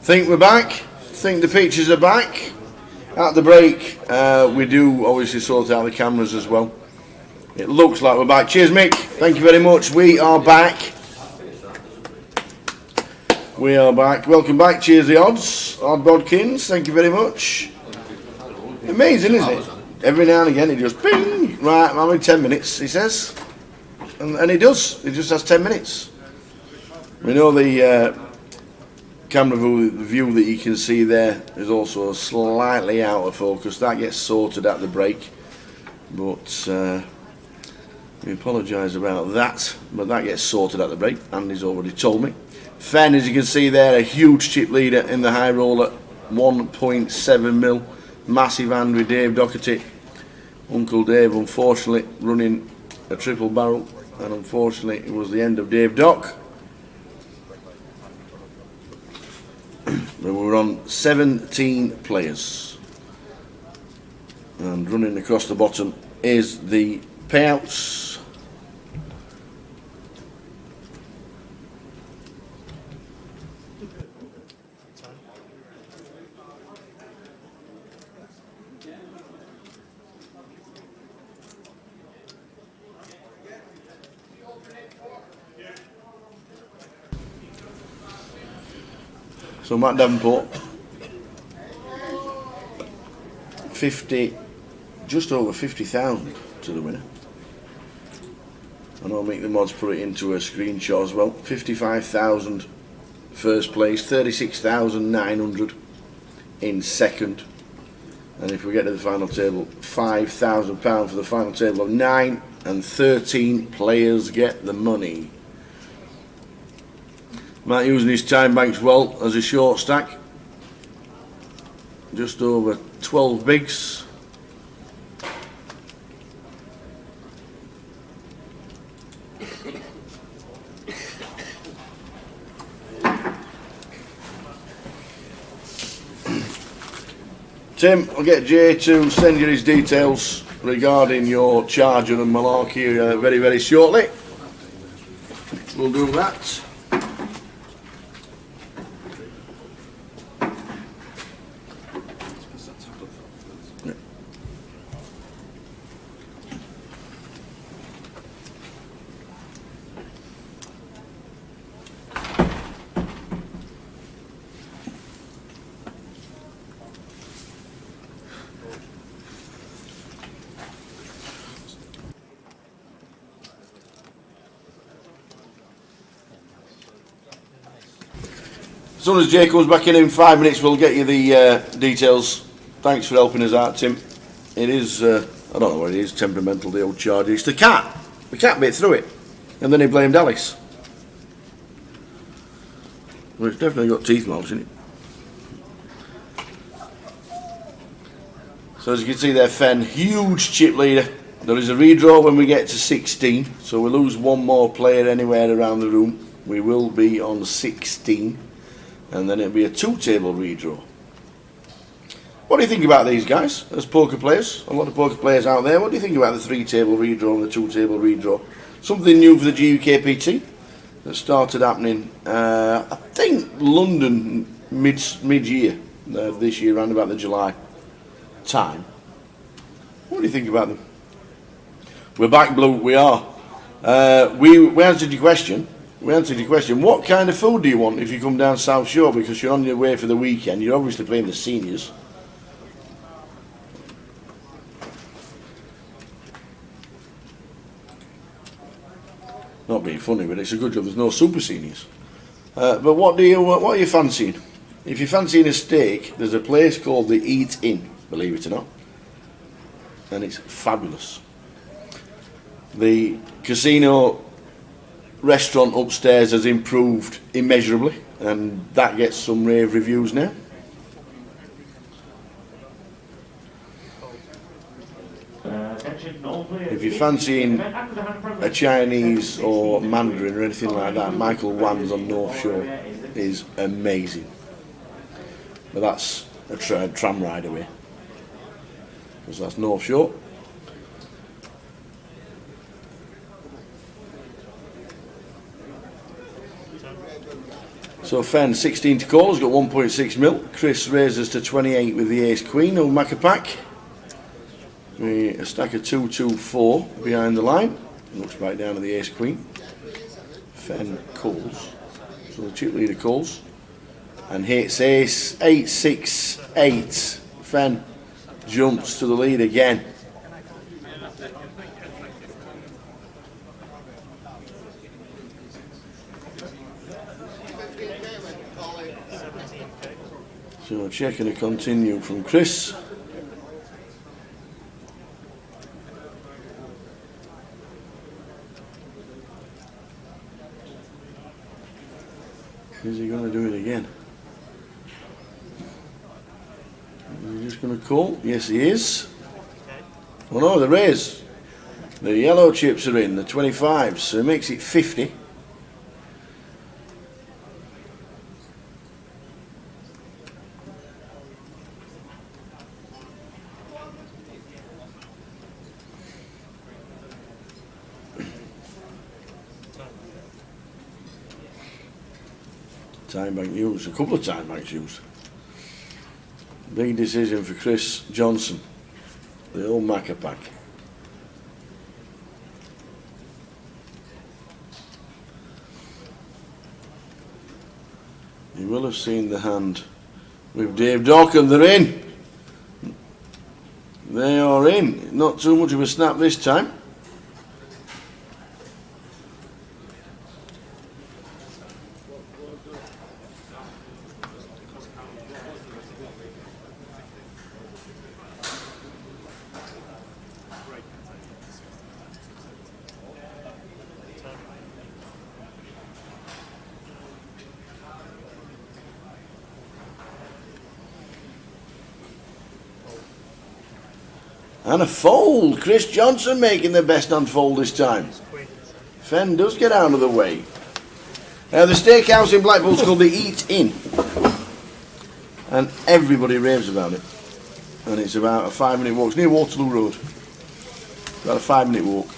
Think we're back. Think the pictures are back. At the break, we do obviously sort out the cameras as well. It looks like we're back. Cheers, Mick. Thank you very much. We are back. We are back. Welcome back. Cheers, the odds. Odd Bodkins. Thank you very much. Amazing, isn't it? Every now and again, it just bing. Right, I'm having 10 minutes, he says. And he does. He just has 10 minutes. We know the camera view that you can see there is also slightly out of focus. That gets sorted at the break. But we apologise about that. But that gets sorted at the break. Andy's already told me. Fen, as you can see there, a huge chip leader in the high roller. 1.7 mil. Massive hand with Dave Doherty. Uncle Dave, unfortunately, running a triple barrel. And unfortunately, it was the end of Dave Dock. We were on 17 players. And running across the bottom is the payouts. So Matt Davenport, 50, just over 50,000 to the winner. And I'll make the mods put it into a screenshot as well. 55,000 first place, 36,900 in second. And if we get to the final table, £5,000 for the final table of 9, and 13 players get the money. Matt using his time banks well as a short stack. Just over 12 bigs. Tim, I'll get Jay to send you his details regarding your charger and malarkey very, very shortly. We'll do that. As soon as Jay comes back in 5 minutes, we'll get you the details. Thanks for helping us out, Tim. It is, I don't know what it is, temperamental, the old charger. It's the cat. The cat bit through it. And then he blamed Alice. Well, it's definitely got teeth marks in it. So as you can see there, Fen, huge chip leader. There is a redraw when we get to 16. So we lose one more player anywhere around the room. We will be on 16. And then it'll be a two-table redraw. What do you think about these guys as poker players? A lot of poker players out there. What do you think about the three-table redraw and the two-table redraw? Something new for the GUKPT that started happening, I think, London mid-year this year, around about the July time. What do you think about them? We're back, Blue. We are. We answered your question. We answered your question. What kind of food do you want if you come down South Shore? Because you're on your way for the weekend. You're obviously playing the seniors. Not being funny, but it's a good job there's no super seniors. But what are you fancying? If you're fancying a steak, there's a place called the Eat Inn, believe it or not, and it's fabulous. The casino restaurant upstairs has improved immeasurably, and that gets some rave reviews now. If you're fancying a Chinese or Mandarin or anything like that, Michael Wan's on North Shore is amazing. But that's a tram ride away, because that's North Shore. So Fen 16 to call, has got 1.6 mil. Chris raises to 28 with the ace queen. Old Macapac. A stack of 2-2-4 behind the line. Looks back down to the ace queen. Fen calls. So the chip leader calls. And hits ace 8-6-8. Fen jumps to the lead again. So checking a continue from Chris. Is he going to do it again? Is he just going to call? Yes, he is. Oh no, the raise. The yellow chips are in, the 25s, so it makes it 50. Time bank used, a couple of time banks used. Big decision for Chris Johnson, the old Macapac. You will have seen the hand with Dave Dorcan. They're in. They are in. Not too much of a snap this time. And a fold. Chris Johnson making the best unfold this time. Fen does get out of the way. The steakhouse in Blackpool is called the Eat In. And everybody raves about it. And it's about a 5-minute walk. It's near Waterloo Road. About a 5-minute walk.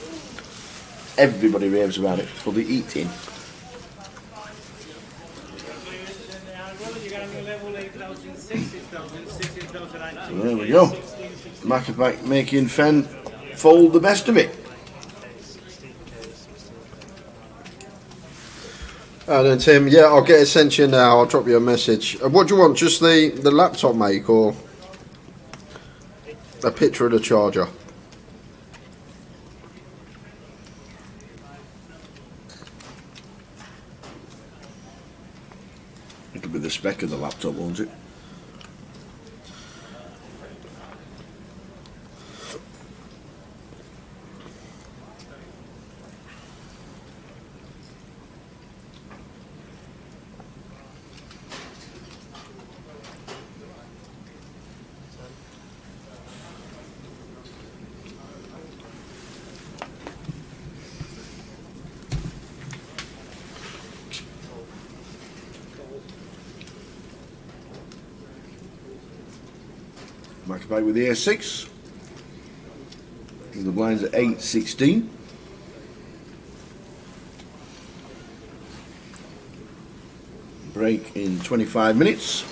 Everybody raves about it. It's called the Eat In. So there we go. Macapac making Fen fold the best of it. And then Tim, yeah, I'll get it sent to you now. I'll drop you a message. What do you want? Just the laptop make or a picture of the charger? It'll be the spec of the laptop, won't it? Macapac with the A6. The blinds at 8-16. Break in 25 minutes.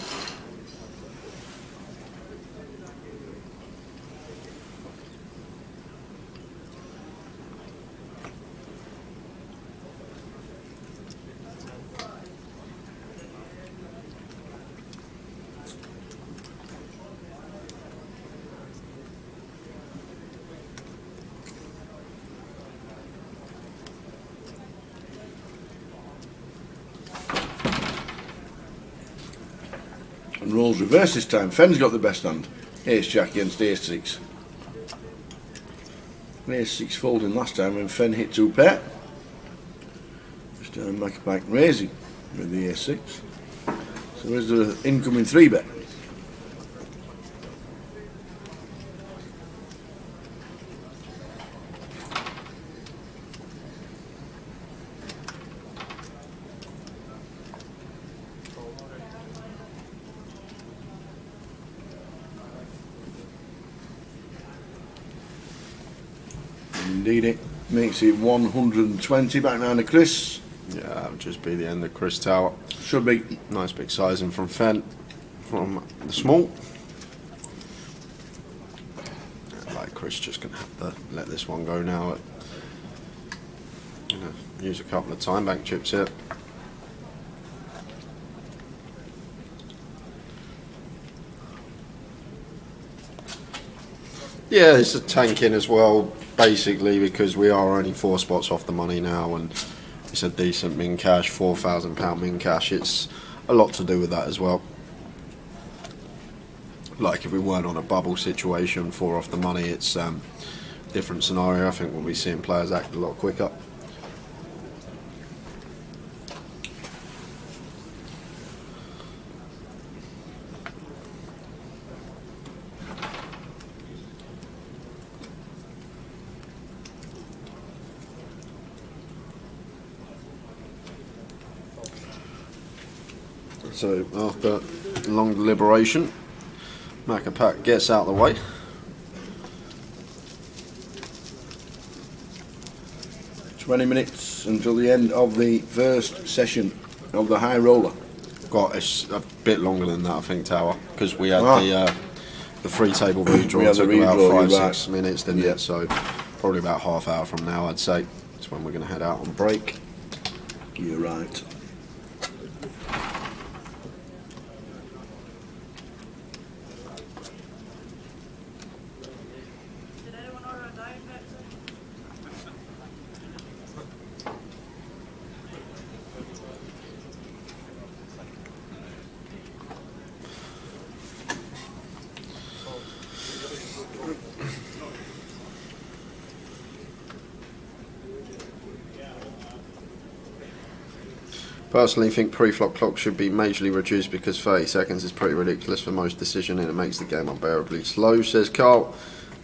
And rolls reverse this time. Fen's got the best hand. Ace Jack against Ace 6. Ace 6 folding last time when Fen hit 2 pair. This time Macapac raising with the Ace 6. So there's the incoming 3 bet. Indeed, it makes it 120 back down to Chris. Yeah, that would just be the end of Chris Tower. Should be. Nice big sizing from Fenn, from the small. Like Chris just going to have to let this one go now. Use a couple of time bank chips here. Yeah, it's a tank in as well, basically, because we are only 4 spots off the money now, and it's a decent min cash, £4,000 min cash. It's a lot to do with that as well. Like if we weren't on a bubble situation, 4 off the money, it's different scenario. I think we'll be seeing players act a lot quicker. So after long deliberation, GUKPT gets out of the way. "20 minutes until the end of the first session of the high roller." Got a bit longer than that, I think, Tower, because we had the free table redraw took about 5-6 minutes, didn't it? So probably about half hour from now, I'd say. That's when we're going to head out on break. You're right. Personally, think pre-flop clock should be majorly reduced because 30 seconds is pretty ridiculous for most decision and it makes the game unbearably slow, says Carl.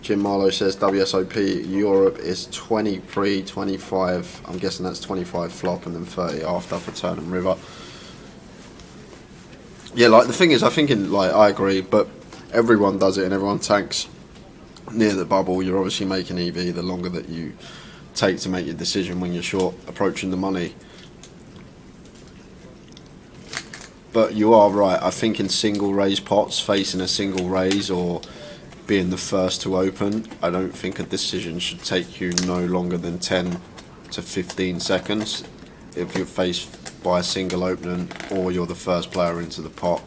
Jim Marlowe says WSOP Europe is 20 pre, 25, I'm guessing that's 25 flop and then 30 after for turn and river. Yeah, like the thing is, I think I agree, but everyone does it and everyone tanks near the bubble. You're obviously making EV the longer that you take to make your decision when you're short approaching the money. But you are right, I think in single raise pots, facing a single raise or being the first to open, I don't think a decision should take you no longer than 10 to 15 seconds if you're faced by a single opening or you're the first player into the pot.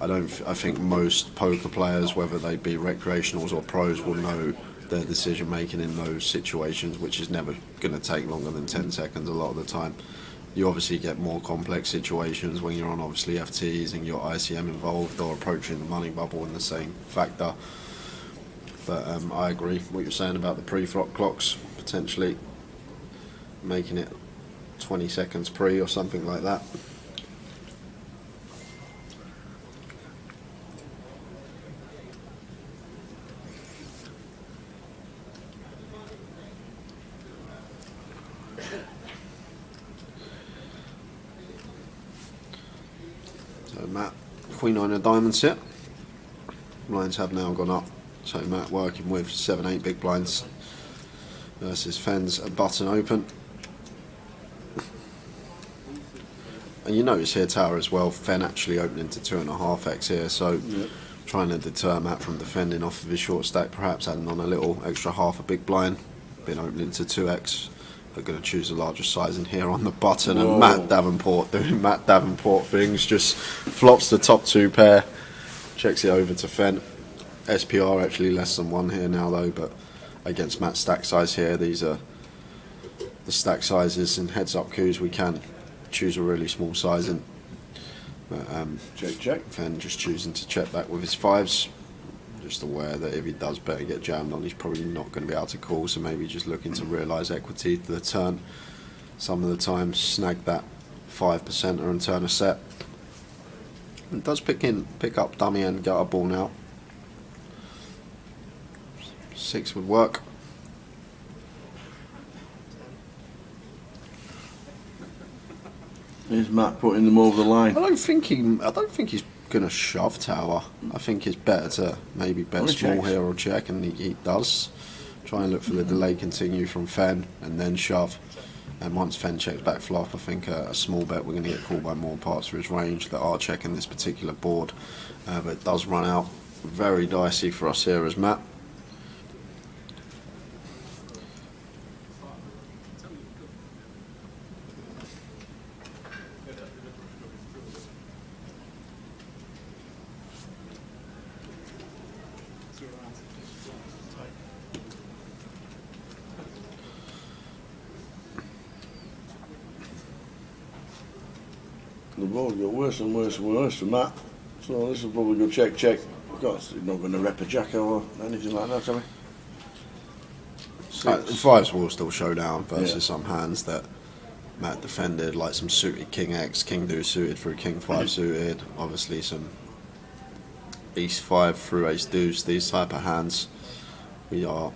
I think most poker players, whether they be recreationals or pros, will know their decision making in those situations, which is never going to take longer than 10 seconds a lot of the time. You obviously get more complex situations when you're on obviously FTs and you're ICM involved or approaching the money bubble in the same factor. But I agree what you're saying about the pre-flop clocks, potentially making it 20 seconds pre or something like that. So Matt, Queen 9 of diamonds here. Blinds have now gone up. So Matt working with 7-8 big blinds versus Fenn's a button open. And you notice here Tower as well, Fenn actually opening to 2.5x here, so yep. Trying to deter Matt from defending off of his short stack, perhaps adding on a little extra half a big blind. Been opening to 2x. They're going to choose a larger size in here on the button. Whoa. And Matt Davenport doing Matt Davenport things, just flops the top 2 pair, checks it over to Fenn. SPR actually less than 1 here now though, but against Matt's stack size here, these are the stack sizes. And heads up coups, we can choose a really small sizing. But check. Fenn just choosing to check back with his 5s. Just aware that if he does better get jammed on, he's probably not going to be able to call, so maybe just looking to realise equity to the turn. Some of the time snag that 5%er and turn a set. It does pick up dummy and get a ball now. 6 would work. Is Matt putting them over the line? I don't think he's going to shove Tower. I think it's better to maybe bet small here or check, and he does. Try and look for the delay continue from Fenn and then shove. And once Fen checks back flop, I think a small bet we're going to get called by more parts for his range that are checking this particular board. But it does run out very dicey for us here as Matt. The board got worse and worse and worse from that. So this will probably go check, check. Of course, he's not going to rep a jack or anything like that, are we? Fives will still show down versus some hands that Matt defended, like some suited King X, King Deuce suited through King 5 suited, obviously some Ace 5 through Ace Deuce, these type of hands we are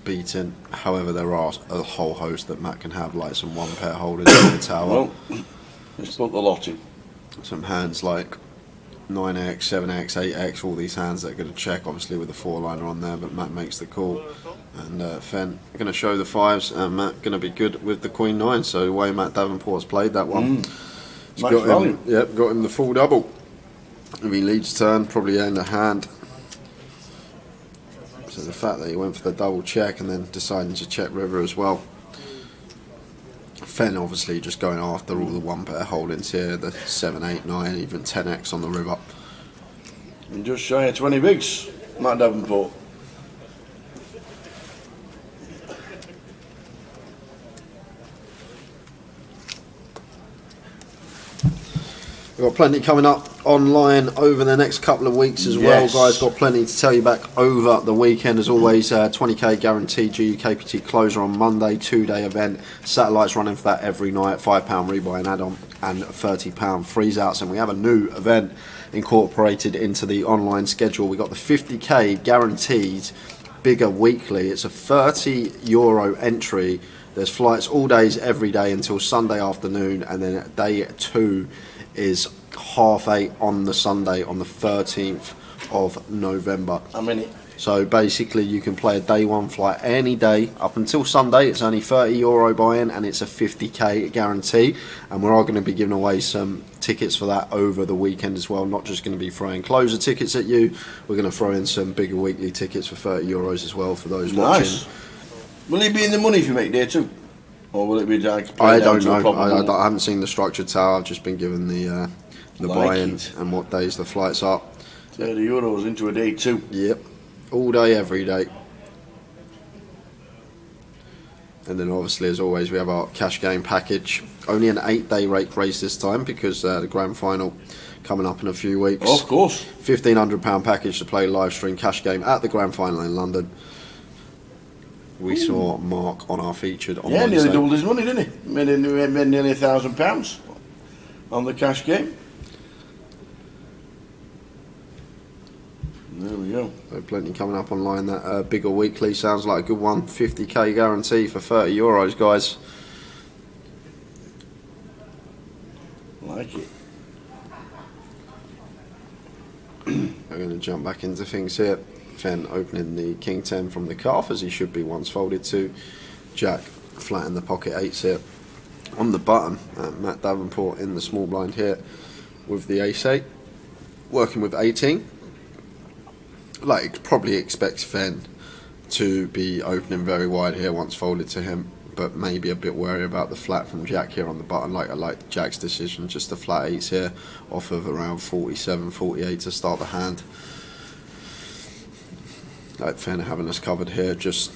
beaten. However, there are a whole host that Matt can have, like some one pair holders in the tower. Well, let's put the lot in. Some hands like 9x, 7x, 8x, all these hands that are going to check, obviously with the 4-liner on there, but Matt makes the call. And Fen going to show the 5s, and Matt going to be good with the Queen 9. So the way Matt Davenport's played that one, Max value. got him the full double. If he leads turn, probably end a hand. So the fact that he went for the double check and then deciding to check river as well. Fen obviously just going after all the one pair holdings here, the 7, 8, 9, even 10x on the river. And just shy of 20 bigs, Matt Davenport. We've got plenty coming up online over the next couple of weeks as well, guys. Got plenty to tell you back over the weekend. As always, 20k guaranteed GUKPT closer on Monday, 2-day event. Satellites running for that every night, £5 rebuy and add-on and £30 freeze-outs. And we have a new event incorporated into the online schedule. We got the 50k guaranteed bigger weekly. It's a €30 entry. There's flights all days, every day until Sunday afternoon, and then day 2 is 8:30 on the Sunday on the 13th of November. So basically you can play a day 1 flight any day up until Sunday. It's only €30 buy-in and it's a 50k guarantee, and we're all going to be giving away some tickets for that over the weekend as well. Not just going to be throwing closer tickets at you, we're going to throw in some bigger weekly tickets for €30 as well for those watching. Will it be in the money if you make day 2? Or will it be like I don't know. I haven't seen the structured tower. I've just been given the buy-in and what days the flights are. €30 into a day 2. Yep, all day, every day. And then obviously, as always, we have our cash game package. Only an 8-day rake race this time because the grand final coming up in a few weeks. Of course. £1,500 package to play live stream cash game at the grand final in London. We saw Mark on our featured on Wednesday. Nearly doubled his money, didn't he? Made nearly £1,000 on the cash game. There we go. So plenty coming up online. That bigger weekly sounds like a good one. 50k guarantee for €30, guys. Like it. We're going to jump back into things here. Fen opening the King 10 from the calf, as he should be once folded to. Jack flat in the pocket 8s here. On the button, Matt Davenport in the small blind here with the ace 8. Working with 18. Like, probably expects Fen to be opening very wide here once folded to him, but maybe a bit wary about the flat from Jack here on the button. Like, I like Jack's decision, just the flat 8s here off of around 47, 48 to start the hand. Like Fen having us covered here, just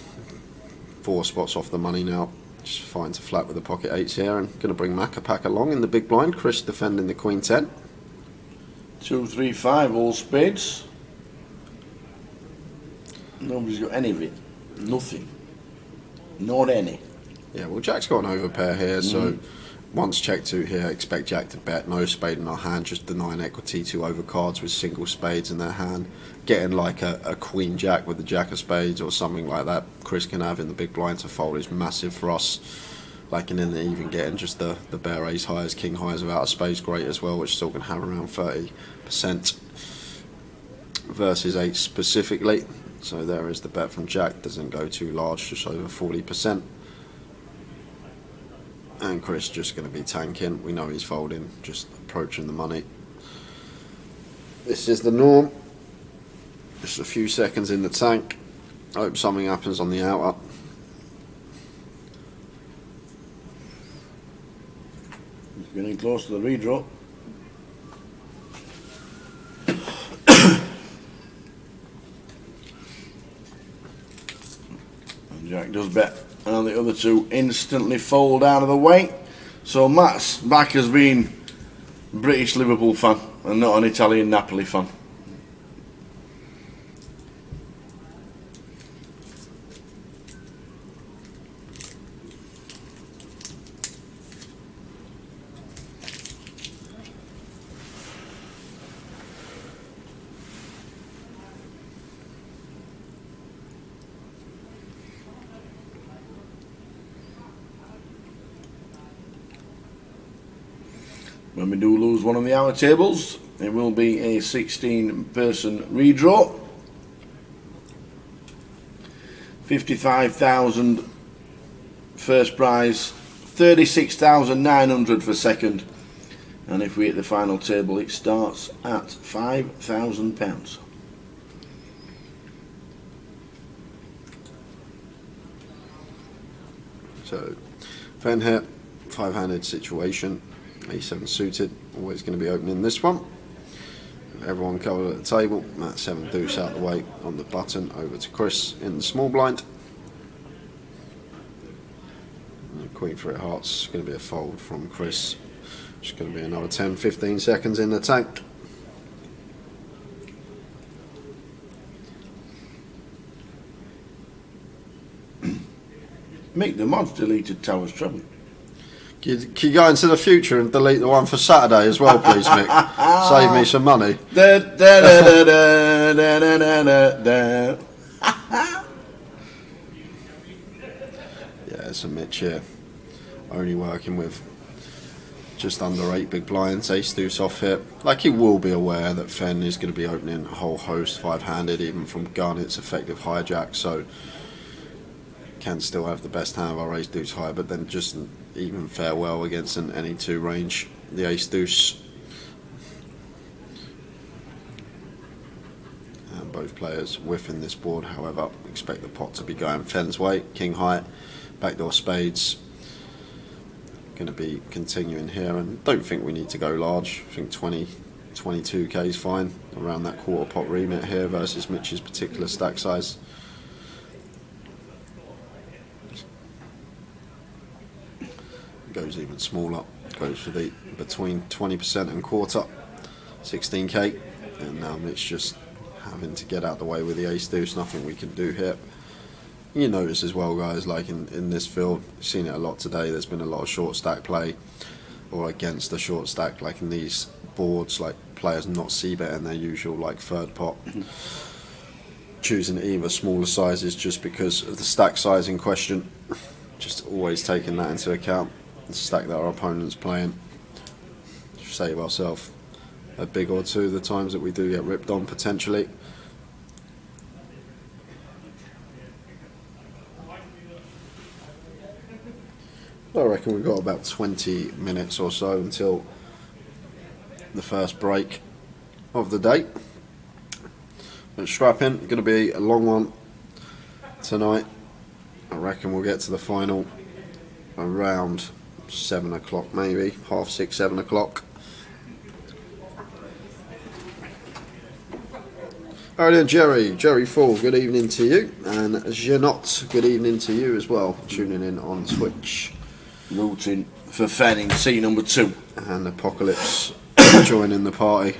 4 spots off the money now. Just fine to flat with the pocket 8s here, and going to bring Macapac along in the big blind. Chris defending the Queen 10. 2, 3, 5, all spades. Nobody's got any of it. Nothing. Not any. Yeah, well, Jack's got an overpair here, so once check 2 here, expect Jack to bet. No spade in our hand, just denying equity to overcards with single spades in their hand. Getting like a Queen Jack with the Jack of spades or something like that Chris can have in the big blind to fold is massive for us. Like, and then even getting just the bare ace highs, king highs without a spades great as well, which still can have around 30% versus 8 specifically. So there is the bet from Jack, doesn't go too large, just over 40%. And Chris just going to be tanking. We know he's folding, just approaching the money. This is the norm. Just a few seconds in the tank. Hope something happens on the outer. He's getting close to the redraw. And Jack does bet. And the other two instantly fold out of the way. So Matt's back has been British Liverpool fan and not an Italian Napoli fan. When we do lose one of the hour tables, it will be a 16-person redraw. 55,000 first prize, 36,900 for second, and if we hit the final table, it starts at £5,000. So, Fen here, 5-handed situation. A7 suited, always going to be opening this one. Everyone covered at the table. Matt 7 deuce out the way on the button, over to Chris in the small blind. And Queen 3 hearts, going to be a fold from Chris. Just going to be another 10-15 seconds in the tank. Mick, the mod's deleted Towers Treble. Can you go into the future and delete the one for Saturday as well, please, Mick? Save me some money. Yeah, it's a Mitch here. Only working with just under 8 big blinds, ace deuce off here. Like, he will be aware that Fen is going to be opening a whole host 5-handed, even from gun. It's effective hijack, so can still have the best hand of our ace deuce high, but then just even fare well against an any 2 range. The ace deuce, and both players whiffing this board. However, expect the pot to be going Fen's way. King high, backdoor spades, going to be continuing here, and don't think we need to go large. I think 22k is fine around that quarter pot remit here versus Mitch's particular stack size. Goes even smaller, goes for the between 20% and quarter, 16k, and now Mitch just having to get out the way with the ace deuce. Nothing we can do here. You notice as well, guys, like in this field, you've seen it a lot today, there's been a lot of short stack play or against the short stack, like in these boards, like players not c-betting their usual like third pot, choosing either smaller sizes just because of the stack size in question. Just always taking that into account. The stack that our opponent's playing, save ourselves a big or two the times that we do get ripped on potentially. I reckon we've got about 20 minutes or so until the first break of the day. But strap in, going to be a long one tonight. I reckon we'll get to the final around 7 o'clock, maybe half 6, 7 o'clock. Alright then, Jerry Fall, good evening to you, and Janot, good evening to you as well, tuning in on Twitch. Rooting for Fen in seat number 2. And Apocalypse joining the party.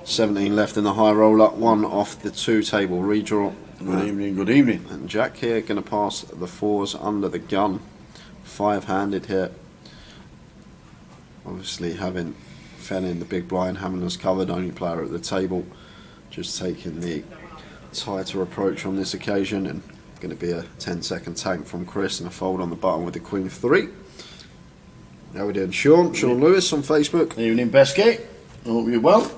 17 left in the high roller, 1 off the 2 table redraw. Good evening, good evening. And Jack here going to pass the 4s under the gun. 5-handed here. Obviously having Fen in the big blind, having us covered, only player at the table. Just taking the tighter approach on this occasion, and going to be a 10-second tank from Chris and a fold on the button with the Queen 3. How we doing, Sean Lewis on Facebook. Evening, Pesky. Hope you're well.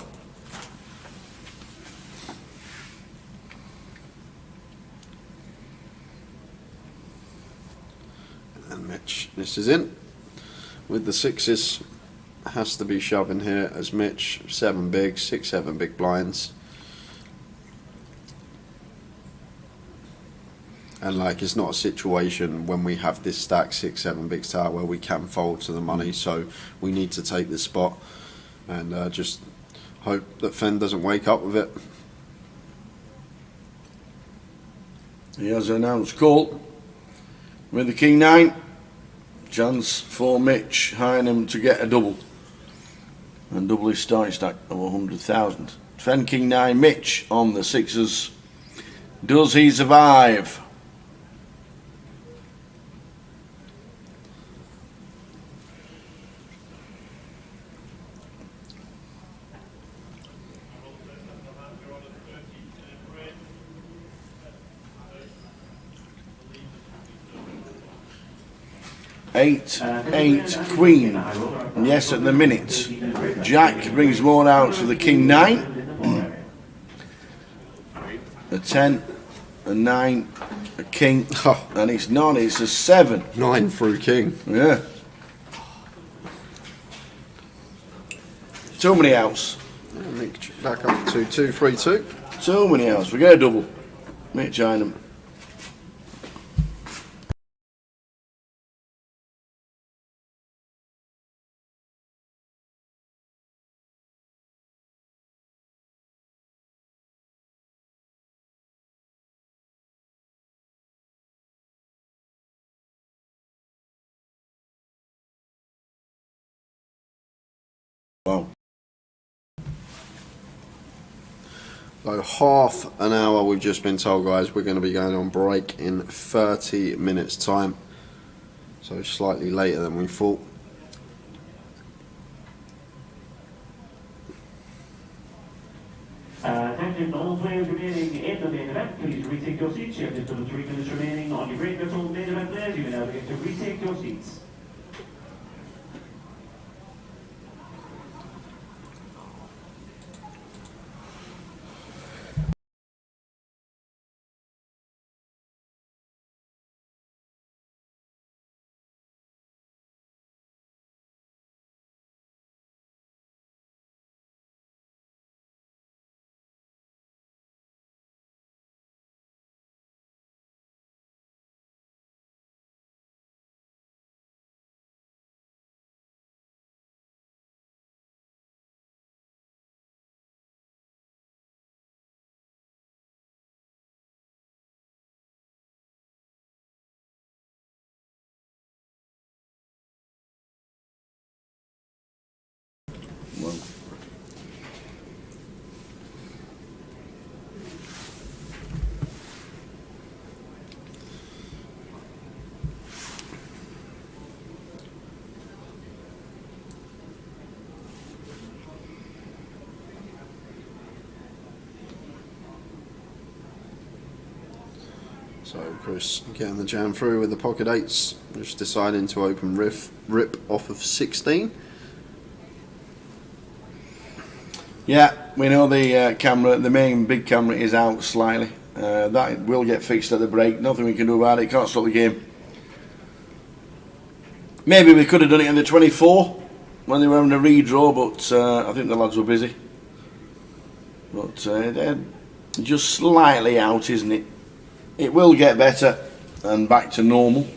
And Mitch, this is in. with the sixes. Has to be shoving here as Mitch, 7 big, 6, 7 big blinds. And like, it's not a situation when we have this stack 6, 7 big tower where we can fold to the money, so we need to take this spot and just hope that Fen doesn't wake up with it. He has announced call with the King 9. Chance for Mitch Hynham to get a double and double his starting stack of 100,000. Fen King 9 Mitch on the sixes. Does he survive? Eight, Queen. Yes, at the minute. Jack brings more out for the King 9. A 10, a 9, a King, and it's none, it's a 7. 9 through King. Yeah. Too many outs. Mitch back up to 2, 3, 2. Too many outs. We get a double. Mitch Hynham. Wow. So half an hour we've just been told, guys, we're going to be going on break in 30 minutes time. So slightly later than we thought. Attention, all players remaining in the main event, please retake your seats. You have just over 3 minutes remaining on your break. That's all main event players. You can now begin to retake your seats. Well. So Chris getting the jam through with the pocket eights, just deciding to open rip off of 16. Yeah, we know the camera, the main big camera is out slightly. That will get fixed at the break. Nothing we can do about it. Can't stop the game. Maybe we could have done it in the 24 when they were having a redraw, but I think the lads were busy. But they're just slightly out, isn't it? It will get better and back to normal.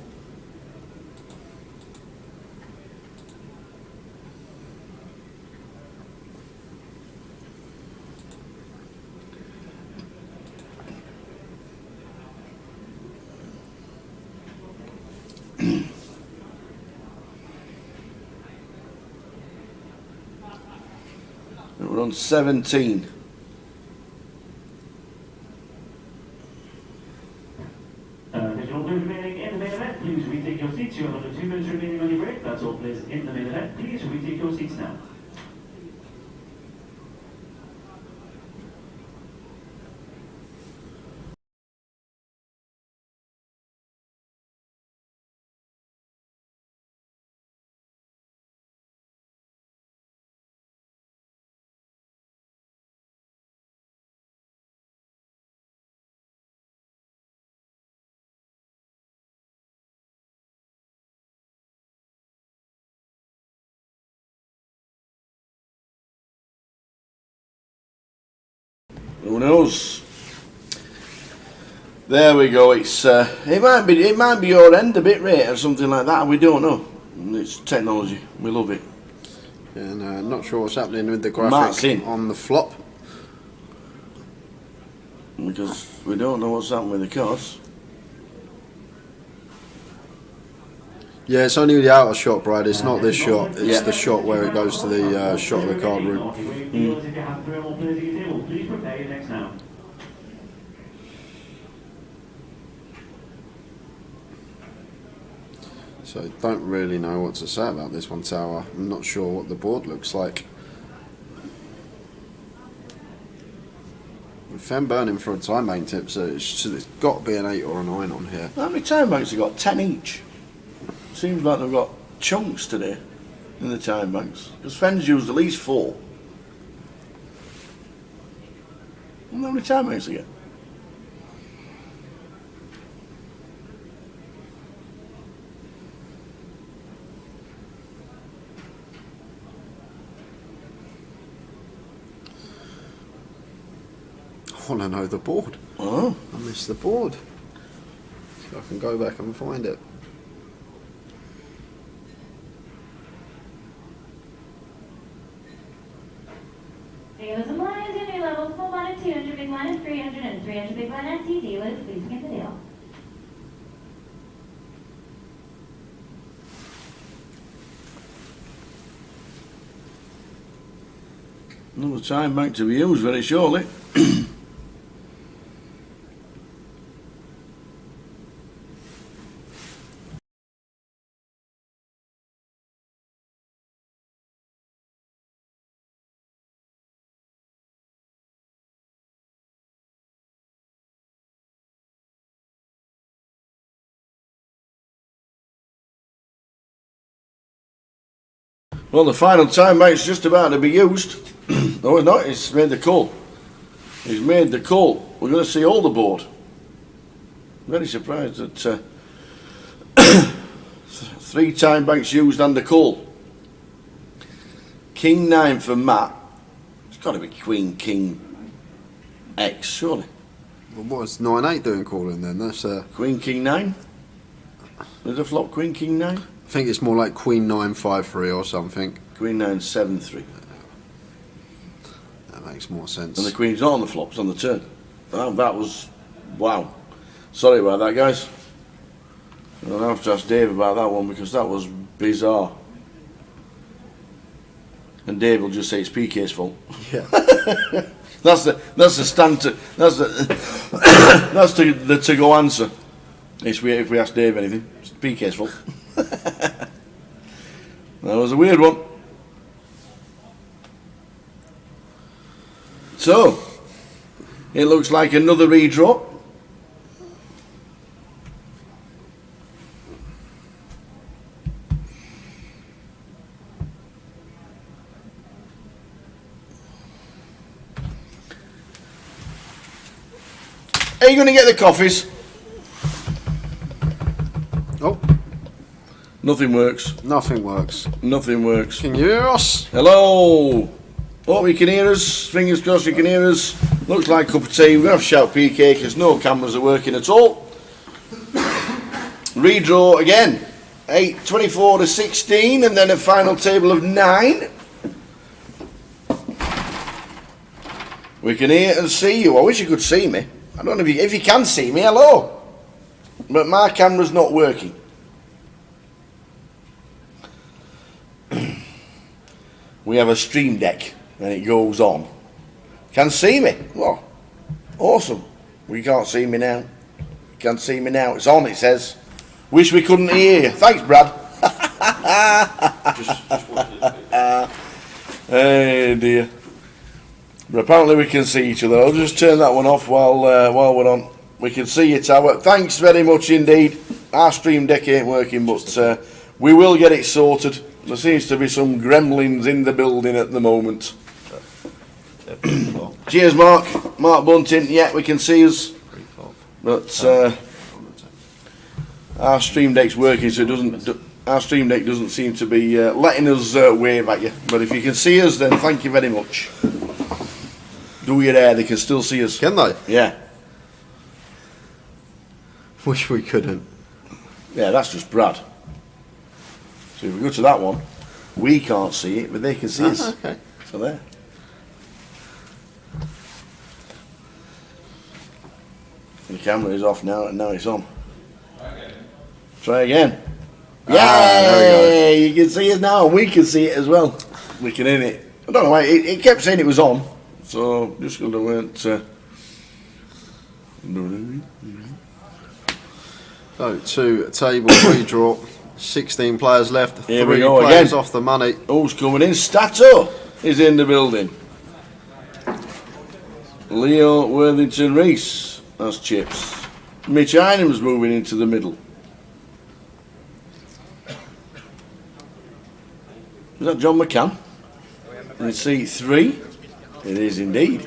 We're on 17. Attention, all players remaining in the main event, please retake your seats. You have under 2 minutes remaining on your break. That's all players in the main event. Please retake your seats now. Who knows? There we go. It's it might be your end a bit rate or something like that. We don't know. It's technology. We love it. And not sure what's happening with the graphic on the flop. Because we don't know what's happening with the cards. Yeah, it's only the outer shot, Brad. It's not this shot. It's the shot where it goes to the shot of the card room. So I don't really know what to say about this one, Tower. I'm not sure what the board looks like. Fen burning for a time bank tip, so it's got to be an 8 or a 9 on here. How many time banks have got? 10 each. Seems like they've got chunks today in the time banks. Because Fen's used at least 4. How many time banks again? I want to know the board. Oh. I missed the board. See if I can go back and find it. Dealers and blinds, unit levels, full blind at 200, big blind at 300, and 300 big blind at T. Dealers, please get the deal. Another time bank to be used very shortly. Well, the final time bank's just about to be used. No, it's not. It's made the call. He's made the call. We're going to see all the board. Very surprised that 3 time banks used and the call. King 9 for Matt. It's got to be Queen King X, surely. Well, what's 9-8 doing calling then? That's Queen King 9. There's a flop Queen King 9. I think it's more like Queen 9-5-3 or something. Queen 9 7-3. That makes more sense. And the Queen's not on the flop, it's on the turn. That was wow. Sorry about that, guys. I'll have to ask Dave about that one because that was bizarre. And Dave will just say it's PK's fault. Yeah. That's the standard. That's the to go answer. If we ask Dave anything, it's PK's fault. That was a weird one. So it looks like another redraw. Are you going to get the coffees? Oh. Nothing works. Nothing works. Nothing works. Can you hear us? Hello. Hope you can hear us. Fingers crossed you can hear us. Looks like a cup of tea. We're going to have to shout PK because no cameras are working at all. Redraw again. 24 to 16 and then a final table of 9. We can hear and see you. I wish you could see me. I don't know if you can see me, hello. But my camera's not working. We have a stream deck and it goes on. Can see me? Well, awesome. We can't see me now. You can see me now. It's on, it says. Wish we couldn't hear you. Thanks, Brad. Hey dear. But apparently we can see each other. I'll just turn that one off while we're on. We can see you, Tower. Thanks very much indeed. Our stream deck ain't working, but we will get it sorted. There seems to be some gremlins in the building at the moment. Cheers, Mark. Mark Bunting. Yeah, we can see us. But our stream deck's working, so it doesn't. Our stream deck doesn't seem to be letting us wave at you. But if you can see us, then thank you very much. Do your hair, they can still see us. Can they? Yeah. Wish we couldn't. Yeah, that's just Brad. So if we go to that one, we can't see it, but they can see us. Okay. So there. The camera is off now, and now it's on. Try again. There Yay! You can see it now, and we can see it as well. We can hear it. I don't know why, it kept saying it was on, so just because I weren't... So, 2 table redraw. 16 players left. Here we 3 go players again. off the money. Who's coming in? Stato is in the building. Leo Worthington Reese. That's chips. Mitch Einham's moving into the middle. Is that John McCann? In seat 3? It is indeed.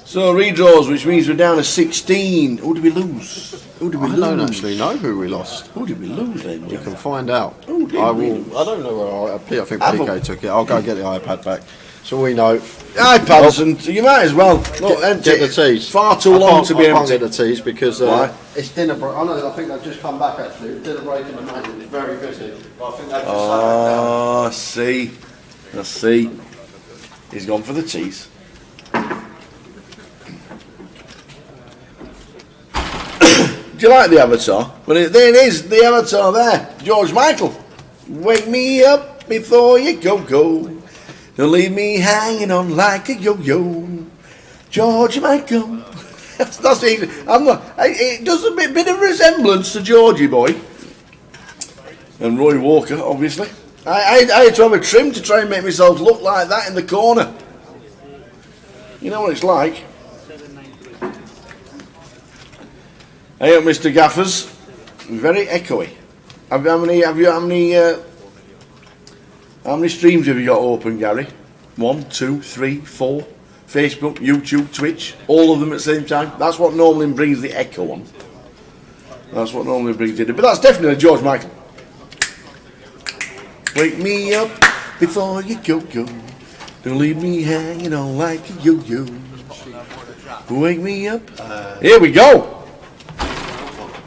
So redraws, which means we're down to 16. Who did we lose? Who did we I lose? don't actually know who we lost. Who did we lose then? We can find out. Who did I we will. lose? I don't know where I think Apple. PK took it. I'll go get the iPad back. So we know. iPads, and you might as well. Look, empty. Get the teas. Far too long to be I can't empty. get the teas because Why? it's dinner break. I know. I think they've just come back actually. Dinner break in the night. It's very busy. But I think they've just Oh, I see. I see. He's gone for the teas. Do you like the avatar? Well, there it is, the avatar there. George Michael. Wake me up before you go. Don't leave me hanging on like a yo-yo. George Michael. that's easy. It does a bit of resemblance to Georgie Boy. And Roy Walker, obviously. I had to have a trim to try and make myself look like that in the corner. You know what it's like. Hey up, Mr. Gaffers. Very echoey. How many streams have you got open, Gary? 1, 2, 3, 4. Facebook, YouTube, Twitch, all of them at the same time. That's what normally brings the echo on. That's what normally brings it. But that's definitely George Michael. Wake me up before you go. Don't leave me hanging on like a yo-yo. Wake me up. Here we go.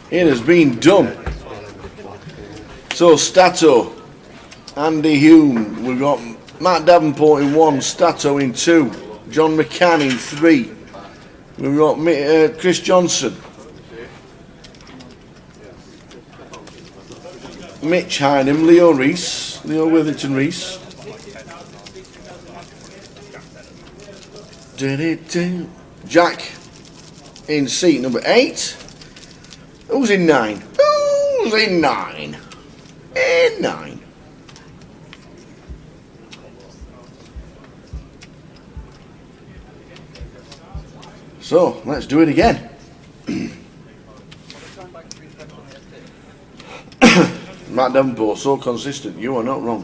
It has been done. So Stato, Andy Hume, we've got Matt Davenport in 1, Stato in 2, John McCann in 3. We've got Chris Johnson, Mitch Hynham, Leo Worthington Reese. Jack in seat number 8. Who's in 9? Who's in 9? In 9. So, let's do it again. Matt Davenport, so consistent. You are not wrong.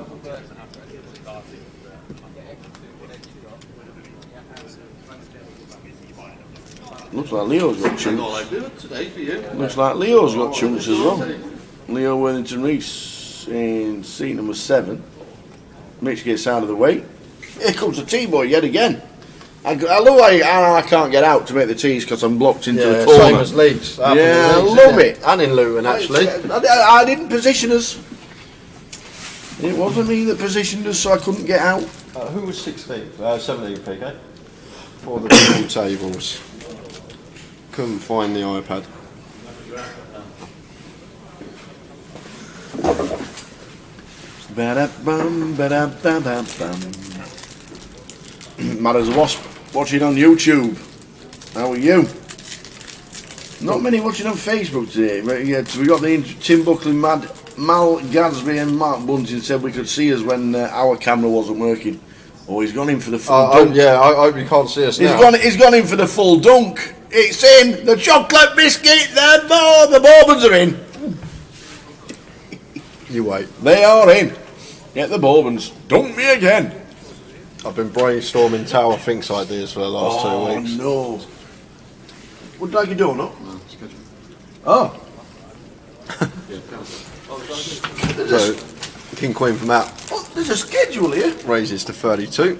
Looks like Leo's got chunks. Looks like Leo's got chunks as well. Leo Worthington Reese in seat number 7. Mitch gets out of the way. Here comes the T-boy yet again. I love how I can't get out to make the teas because I'm blocked into the corner. Same as Leeds. Yeah, I love it. And in Luton actually. I didn't position us. It wasn't me that positioned us, so I couldn't get out. Who was 16th? 17th, PK? For the two tables. Couldn't find the iPad. Ba-da-bum, ba-da-ba-ba-bum. Mad as a wasp, watching on YouTube. How are you? Not many watching on Facebook today. But yeah, we got the Tim Buckley, Mal Gadsby and Mark Bunting said we could see us when our camera wasn't working. Oh, he's gone in for the full dunk. Yeah, I hope you can't see us now. He's gone in for the full dunk. It's in. The chocolate biscuit. The bourbons are in. You wait. They are in. Get the bourbons. Dunk me again. I've been brainstorming tower thinks ideas for the last 2 weeks. Oh no. Would you like a donut? No, it's good. Oh. So, King Queen from out Oh, there's a schedule here. raises to 32.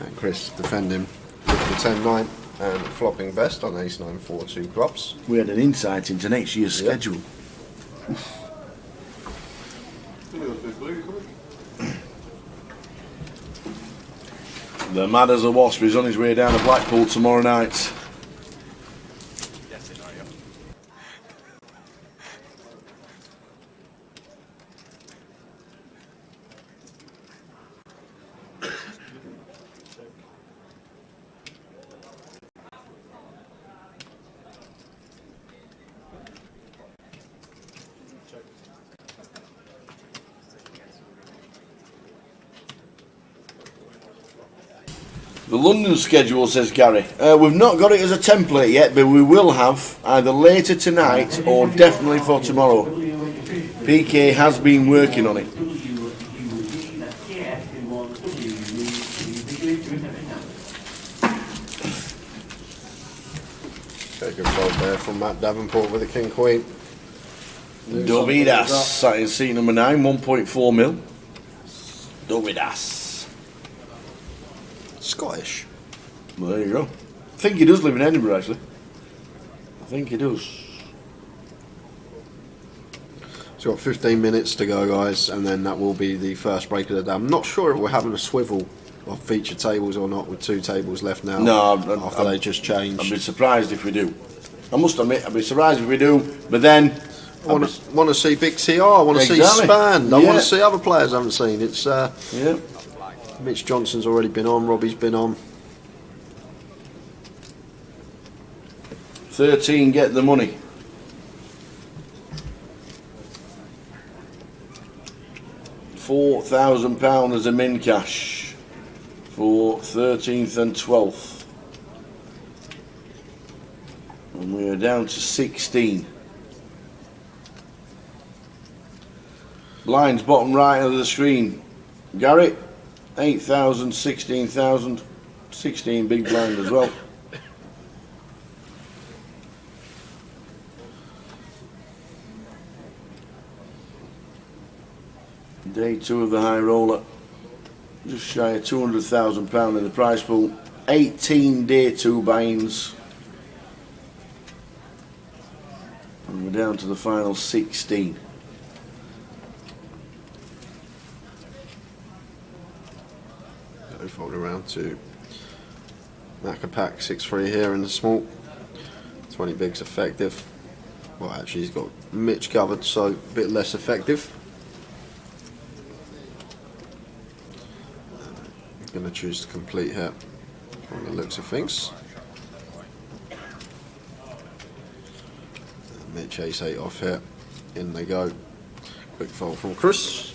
And Chris defending with the 10-9 and flopping best on ace-9, 4-2 clubs. We had an insight into next year's schedule. The mad as a wasp is on his way down to Blackpool tomorrow night. The London schedule, says Gary. We've not got it as a template yet, but we will have either later tonight or definitely for tomorrow. PK has been working on it. Okay, good fold there from Matt Davenport with the King Queen. Dovidas sat in seat number 9, 1.4 mil. Dovidas. Scottish. Well, there you go. I think he does live in Edinburgh, actually. I think he does. So we've got 15 minutes to go, guys, and then that will be the first break of the day. I'm not sure if we're having a swivel of feature tables or not, with 2 tables left now. No, after they just changed. I'd be surprised if we do. I must admit, I'd be surprised if we do, but then... I want to see Big TR, I want to see Span, I want to see other players I haven't seen. It's yeah. Mitch Johnson's already been on, Robbie's been on. 13 get the money. £4,000 as a min cash for 13th and 12th. And we are down to 16. Blinds bottom right of the screen. Garrett, 8,000, 16,000, 16 big blind as well. Day 2 of the high roller, just shy of £200,000 in the prize pool. 18 day 2 buy-ins, and we're down to the final 16. Fold around to Macapac 6-3 here in the small. 20 bigs effective. Well, actually, he's got Mitch covered, so a bit less effective. Going to choose to complete here from the looks of things. Mitch ace-8 off here. In they go. Quick fold from Chris.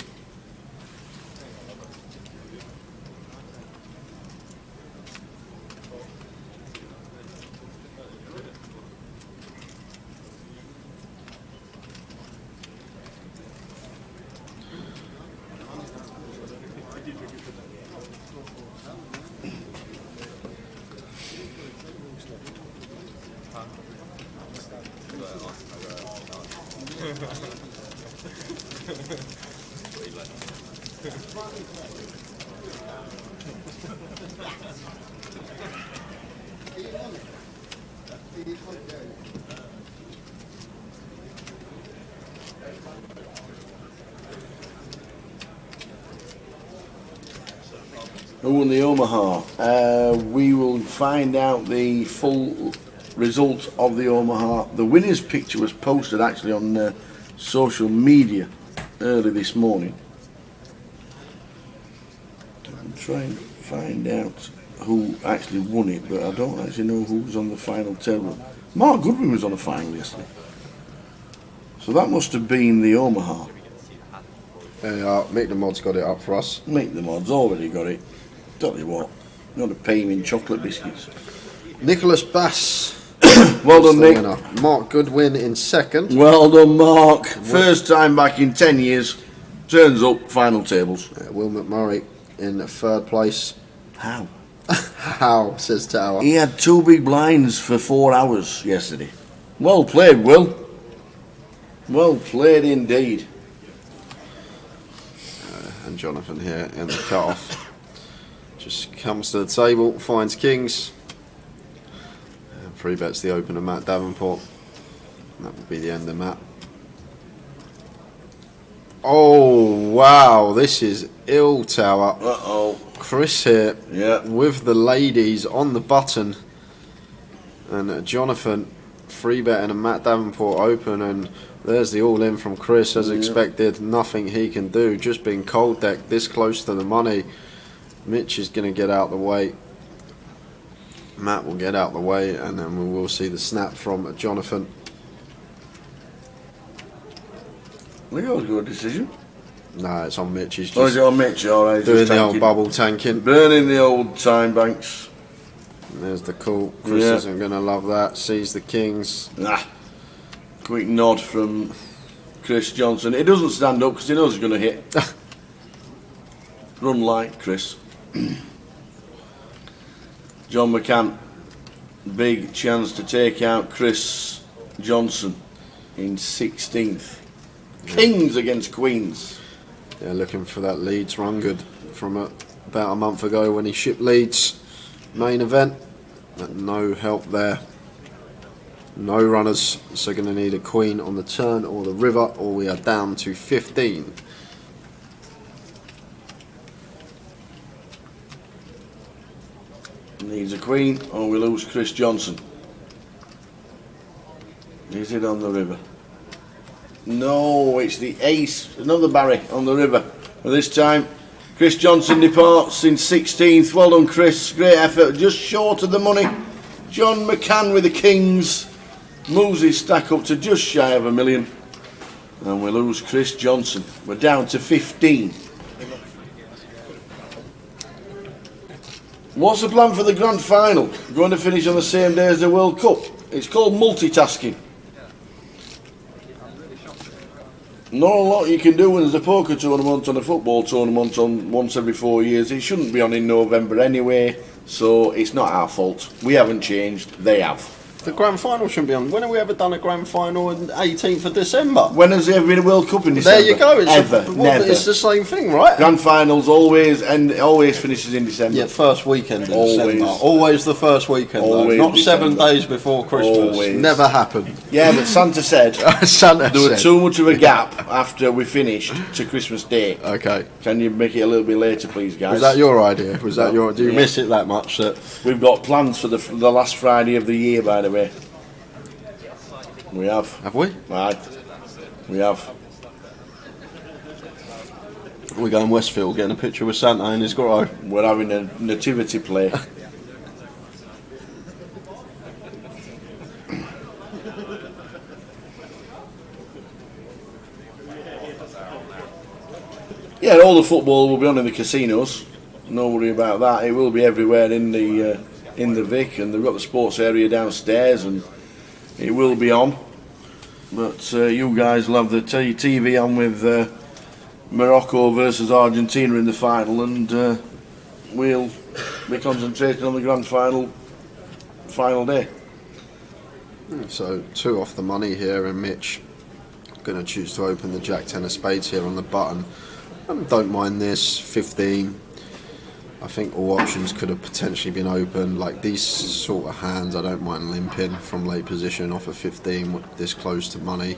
Who won the Omaha? We will find out the full result of the Omaha. The winner's picture was posted actually on social media early this morning. I'm trying to find out who actually won it, but I don't actually know who was on the final table. Mark Goodwin was on the final yesterday. So that must have been the Omaha. There you are. Make the Mods got it up for us. Make the Mods already got it. Tell you what, you want to pay him in chocolate biscuits. Nicholas Bass. Well done, Nick. Winner. Mark Goodwin in second. Well done, Mark. First time back in 10 years. Turns up, final tables. Will McMurray in third place. How? How, says Tower. He had 2 big blinds for 4 hours yesterday. Well played, Will. Well played indeed. And Jonathan here in the cut-off. Just comes to the table, finds kings. And 3 bets the opener, Matt Davenport. And that will be the end of Matt. Oh wow, this is ill tower. Uh-oh. Chris here, Yeah. with the ladies on the button, and Jonathan 3 betting and Matt Davenport open, and there's the all in from Chris as expected. Nothing he can do, just being cold decked this close to the money. Mitch is going to get out the way. Matt will get out the way, and then we will see the snap from Jonathan. We always got a decision. No, it's on Mitch. He's Oh, is just it on Mitch? Alright, doing just the old tanking. bubble tanking. Burning the old time banks. And there's the call. Chris Yeah. isn't going to love that. Sees the kings. Nah. Quick nod from Chris Johnson. He doesn't stand up because he knows he's going to hit. Run light, Chris. John McCann. Big chance to take out Chris Johnson in 16th. Kings against Queens. Yeah, looking for that Leeds run good from about a month ago when he shipped Leeds main event. But no help there. No runners, so going to need a queen on the turn or the river, or we are down to 15. Needs a queen or we lose Chris Johnson. Is it on the river? No, it's the ace. Another Barry on the river. But this time, Chris Johnson departs in 16th. Well done, Chris. Great effort. Just short of the money. John McCann with the kings. Moves his stack up to just shy of $1 million. And we lose Chris Johnson. We're down to 15. What's the plan for the grand final? Going to finish on the same day as the World Cup. It's called multitasking. Not a lot you can do when there's a poker tournament and a football tournament on once every 4 years. It shouldn't be on in November anyway, so it's not our fault. We haven't changed, they have. The grand final shouldn't be on. When have we ever done a grand final on 18th of December? When has there ever been a World Cup in December? There you go. It's Never. It's the same thing, right? Grand finals always finishes in December. Yeah, first weekend in Always. December. Always the first weekend, Always though. Not December. 7 days before Christmas. Always. Never happened. Yeah, but Santa said Santa there was said. too much of a gap after we finished to Christmas Day. Okay. Can you make it a little bit later, please, guys? Was that your idea? Was that your? Do you Yeah. miss it that much? That We've got plans for the last Friday of the year, by the way. We have. we? Right. We have. We're going Westfield, getting a picture with Santa in his grotto. We're having a nativity play. Yeah, all the football will be on in the casinos. No worry about that. It will be everywhere in the Vic, and they've got the sports area downstairs, and it will be on. But you guys will have the TV on with Morocco versus Argentina in the final, and we'll be concentrating on the grand final day. So 2 off the money here, and Mitch going to choose to open the Jack 10 of spades here on the button. Don't mind this 15. I think all options could have potentially been open. Like these sort of hands, I don't mind limping from late position off of 15 this close to money,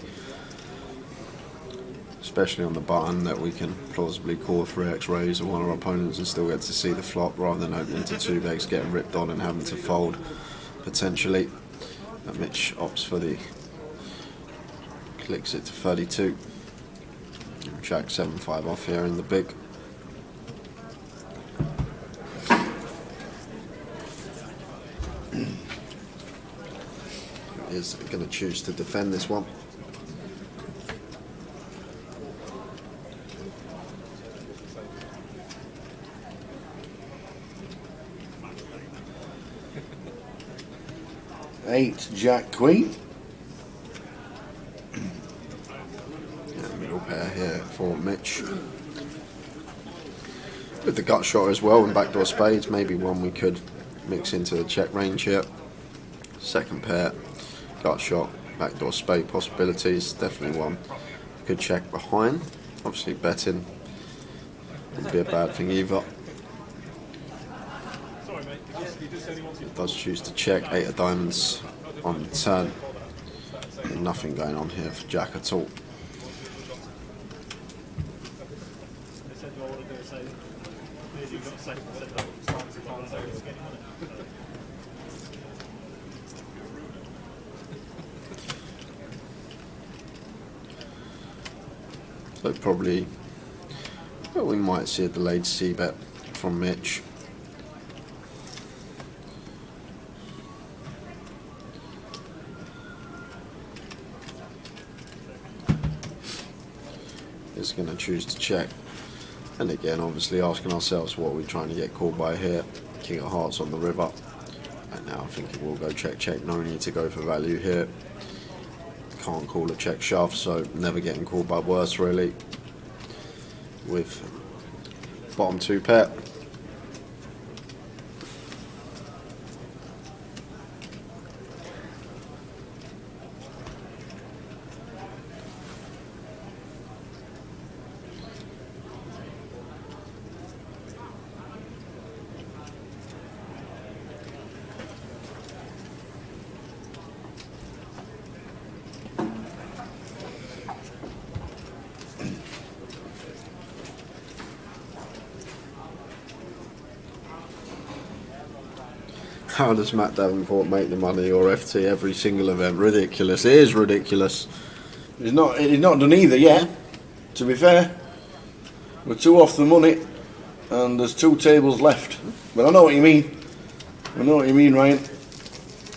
especially on the button that we can plausibly call a 3x raise of one of our opponents and still get to see the flop rather than opening to 2 bigs, getting ripped on and having to fold potentially. But Mitch opts for the clicks it to 32. Jack 7-5 off here in the big. Is going to choose to defend this one. Eight, Jack Queen. Middle pair here for Mitch. With the gut shot as well and backdoor spades, maybe one we could mix into the check range here. Second pair, gut shot, backdoor spade possibilities, definitely one. Could check behind, obviously betting wouldn't be a bad thing either. Does choose to check. 8 of diamonds on the turn. Nothing going on here for Jack at all. So probably, well, we might see a delayed C-bet from Mitch. Is going to choose to check, and again obviously asking ourselves what are we trying to get called by here. King of Hearts on the river, and now I think it will go check check. No need to go for value here. Can't call a check shove, so never getting called by worse really with bottom 2 pair. How does Matt Davenport make the money or FT every single event? Ridiculous. It is ridiculous. He's not done either yet, to be fair. We're 2 off the money and there's 2 tables left. But I know what you mean. I know what you mean, Ryan.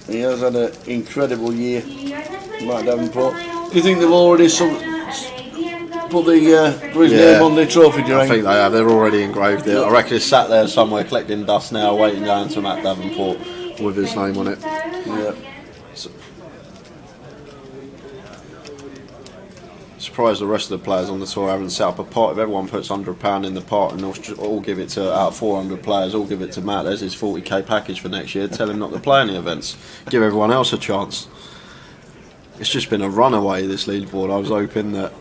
He has had an incredible year, Matt Davenport. Do you think they've already put his name on the trophy, do you I think they have. They're already engraved it. I reckon it's sat there somewhere collecting dust now, waiting down to Matt Davenport with his name on it. Yeah. Surprised the rest of the players on the tour haven't set up a pot. If everyone puts £100 in the pot and they'll all give it to, out of 400 players, all give it to Matt, there's his 40k package for next year. Tell him not to play any events. Give everyone else a chance. It's just been a runaway, this leaderboard. I was hoping that,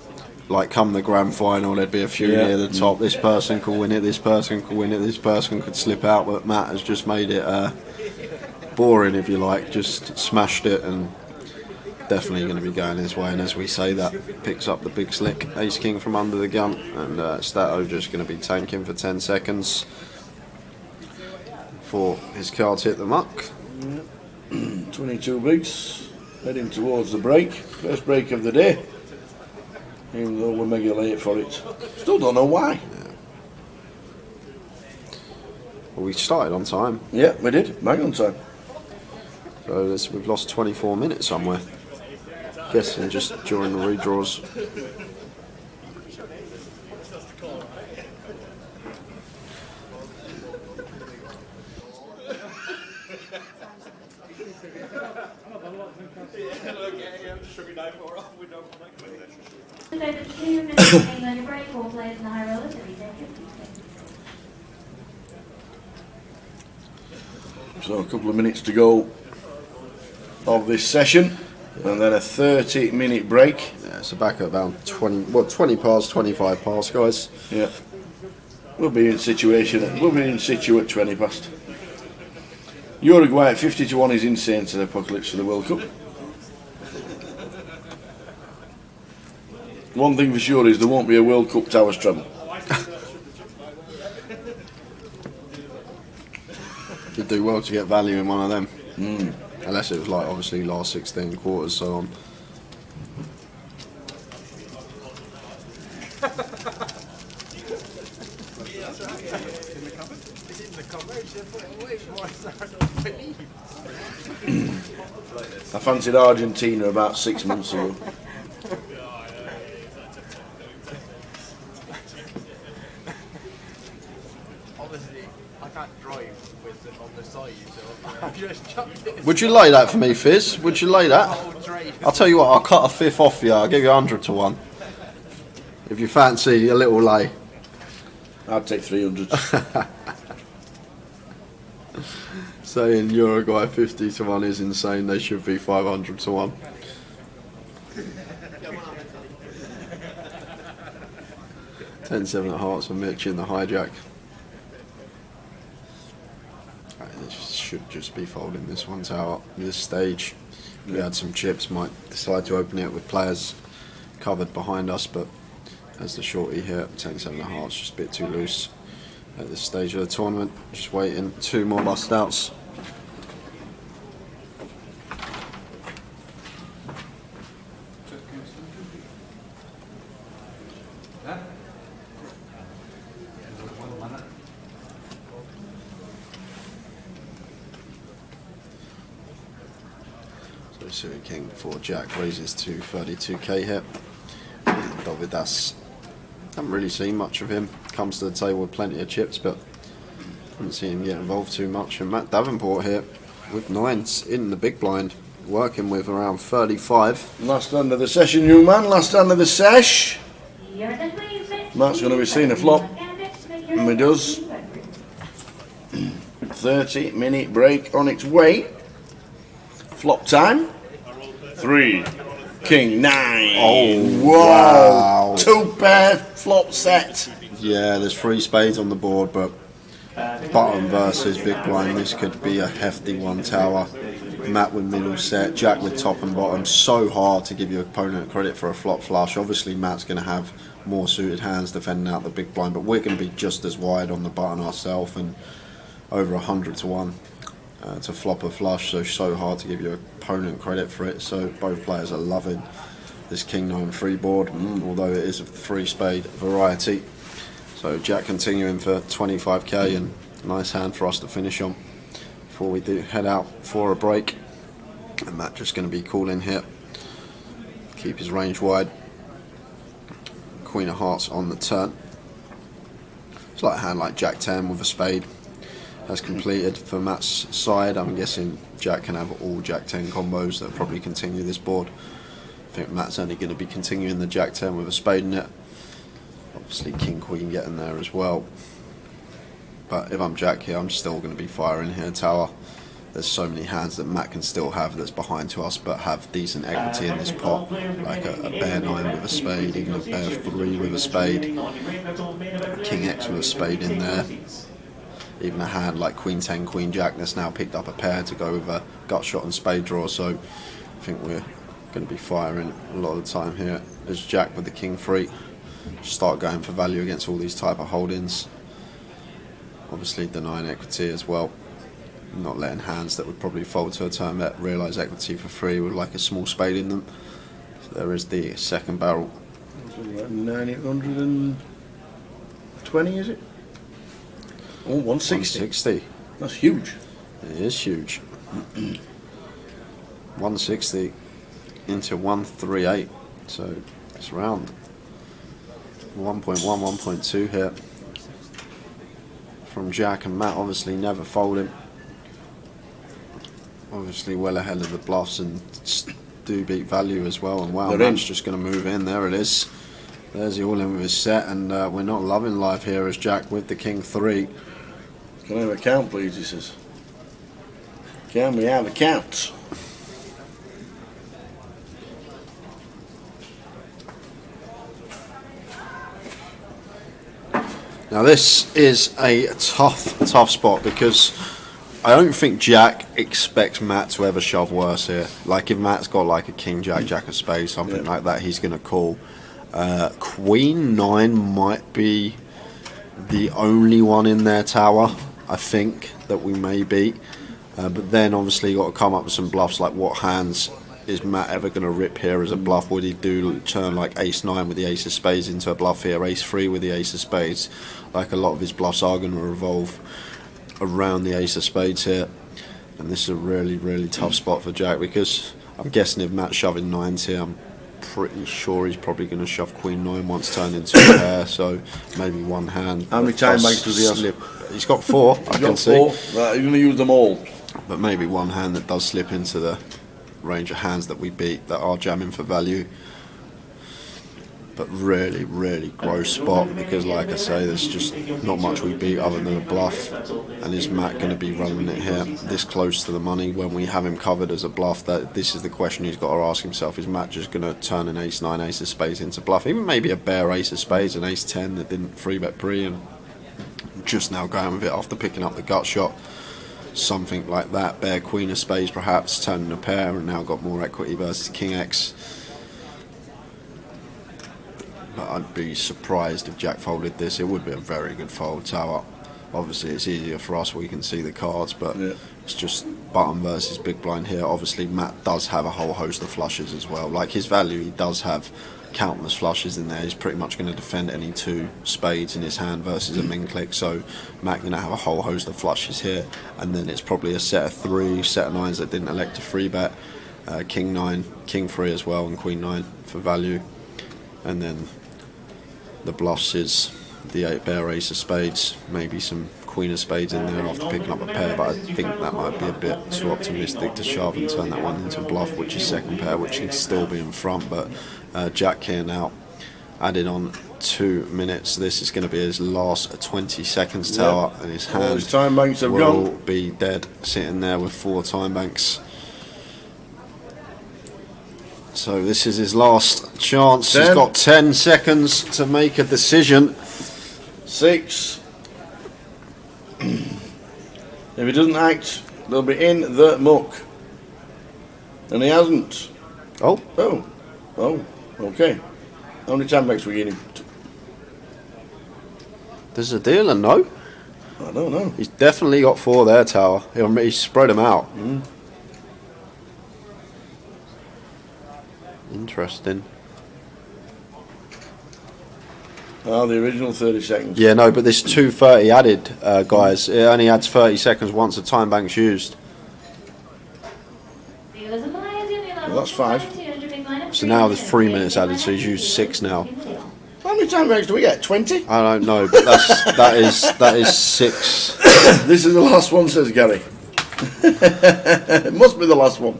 like, come the grand final, there'd be a few near the top. This person could win it, this person could win it, this person could slip out, but Matt has just made it boring, if you like. Just smashed it, and definitely going to be going his way. And as we say, that picks up the big slick ace king from under the gun, and Stato just going to be tanking for 10 seconds before his cards hit the muck. 22 bigs, heading towards the break. First break of the day. Even though we're mega late for it. Still don't know why. Yeah. Well, we started on time. Yeah, we did. Bang on time. So we've lost 24 minutes somewhere. Guessing just during the redraws. Over 2 minutes remaining on your break, all players in the high roller, so we take it. So a couple of minutes to go of this session, and then a 30-minute break. Yeah, so back at about 20 past, 25 past, guys. Yeah. We'll be in situ at 20 past. Uruguay at 50-1 is insane to the apocalypse for the World Cup. One thing for sure is there won't be a World Cup Towers treble. You'd do well to get value in one of them. Unless it was like obviously last 16 quarters, so on. I fancied Argentina about 6 months ago. Would you lay that for me, Fizz? Would you lay that? I'll tell you what, I'll cut a fifth off you. I'll give you 100-1. If you fancy a little lay. I'd take 300. Saying Uruguay 50-1 is insane. They should be 500-1. $10-7 of hearts for Mitch in the hijack. Right, should just be folding this one tower at this stage. If we had some chips, might decide to open it with players covered behind us, but as the shorty here, 10-7 of hearts, just a bit too loose at this stage of the tournament. Just waiting, 2 more bust outs. So suited king before Jack raises to 32k here. And Davidas, haven't really seen much of him. Comes to the table with plenty of chips, but haven't seen him get involved too much. And Matt Davenport here with 9s in the big blind, working with around 35. Last hand of the session, young man. Last hand of the sesh. Matt's going to be seeing a flop. And he does. 30-minute break on its way. Flop time. 3. King 9. Oh, wow. wow. 2-pair flop set. Yeah, there's 3 spades on the board, but bottom versus big blind, this could be a hefty one tower. Matt with middle set, Jack with top and bottom. So hard to give your opponent credit for a flop flush. Obviously Matt's going to have more suited hands defending out the big blind, but we're going to be just as wide on the button ourselves, and over 100 to 1 to flop a flush, so hard to give your opponent credit for it. So both players are loving this King 9 free board, although it is a 3 spade variety. So Jack continuing for 25k, and nice hand for us to finish on before we do head out for a break. And Matt just going to be cool in here, keep his range wide. Queen of hearts on the turn. It's like a hand like Jack 10 with a spade has completed for Matt's side. I'm guessing Jack can have all Jack 10 combos that probably continue this board. I think Matt's only going to be continuing the Jack 10 with a spade in it. Obviously King Queen getting there as well. But if I'm Jack here, I'm still going to be firing here tower. There's so many hands that Matt can still have that's behind to us, but have decent equity in this pot, like a bear 9 with a spade, even a bear 3 with a spade, King X with a spade in there, even a hand like Queen 10, Queen Jack that's now picked up a pair to go with a gut shot and spade draw. So I think we're going to be firing a lot of the time here. There's Jack with the King 3, start going for value against all these type of holdings. Obviously denying equity as well. Not letting hands that would probably fold to a turn bet realise equity for free with like a small spade in them. So there is the second barrel. 920, is it? Oh, 160. 160. That's huge. It is huge. 160 into 138. So it's around 1.1, 1.2 here from Jack, and Matt obviously never folding. Obviously well ahead of the bluffs and do beat value as well. And wow, Matt's just going to move in. There it is. There's the all-in with his set, and we're not loving life here as Jack with the King 3. Can I have a count, please? He says. Can we have a count? Now this is a tough spot, because I don't think Jack expects Matt to ever shove worse here. Like if Matt's got like a King Jack, Jack of spades, something like that, he's going to call. Queen 9 might be the only one in their tower, I think, that we may beat. But then obviously you got to come up with some bluffs, like what hands is Matt ever going to rip here as a bluff? Would he do turn like ace 9 with the ace of spades into a bluff here, ace 3 with the ace of spades? Like a lot of his bluffs are going to revolve around the ace of spades here, and this is a really tough spot for Jack, because I'm guessing if Matt's shoving 9s here, I'm pretty sure he's probably going to shove Queen 9 once turned into a pair. So maybe one hand. How many time banks does he have? He's got 4. I can see. Right, he's going to use them all. But maybe one hand that does slip into the range of hands that we beat that are jamming for value. But really gross spot, because like I say, there's just not much we beat other than a bluff. And is Matt going to be running it here this close to the money when we have him covered as a bluff? That this is the question he's got to ask himself. Is Matt just going to turn an ace 9, ace of spades into bluff? Even maybe a bare ace of spades, an ace 10 that didn't 3-bet pre, and just now going with it after picking up the gut shot. something like that. Bear Queen of Spades perhaps, turning a pair, and now got more equity versus King X. But I'd be surprised if Jack folded this. It would be a very good fold, Tower. Obviously it's easier for us, we can see the cards, but it's just button versus big blind here. Obviously Matt does have a whole host of flushes as well. Like his value, he does have countless flushes in there. He's pretty much going to defend any 2 spades in his hand versus a min click. So Matt going to have a whole host of flushes here, and then it's probably a set of 3, set of 9s that didn't elect to 3-bet. King 9, King 3 as well, and Queen 9 for value. And then the bluffs is the 8-pair Ace of Spades, maybe some Queen of Spades in there after picking up a pair, but I think that might be a bit too optimistic to shove and turn that one into a bluff, which is second pair, which can still be in front. But Jack here now, added on 2 minutes. This is going to be his last 20 seconds, Tower, and his hand his time banks have will gone. be dead, sitting there with 4 time banks. So this is his last chance. 10. He's got 10 seconds to make a decision. 6. If he doesn't act, they'll be in the muck. And he hasn't. Oh, Okay. How many time banks we getting? there's a dealer, no? I don't know. He's definitely got 4 there, Tower. He's spread them out. Interesting. Oh, the original 30 seconds. Yeah, no, but this 2:30 added, guys. It only adds 30 seconds once the time bank's used. Well, that's 5. So now there's 3 minutes added, so he's used 6 now. How many time banks do we get? 20? I don't know, but that is 6. This is the last one, says Gary. It must be the last one.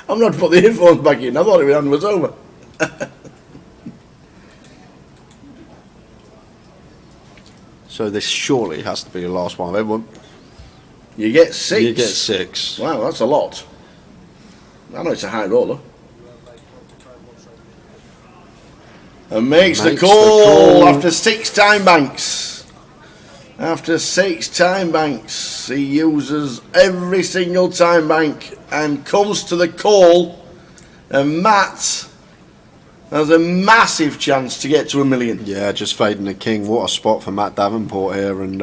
I'm not to put the earphones back in. I thought it was over. So this surely has to be the last one, everyone. You get 6. You get 6. Wow, that's a lot. I know it's a high roller. And makes the call after 6 time banks. After 6 time banks, he uses every single time bank and comes to the call. And Matt has a massive chance to get to $1 million. Yeah, just fading the king. What a spot for Matt Davenport here, and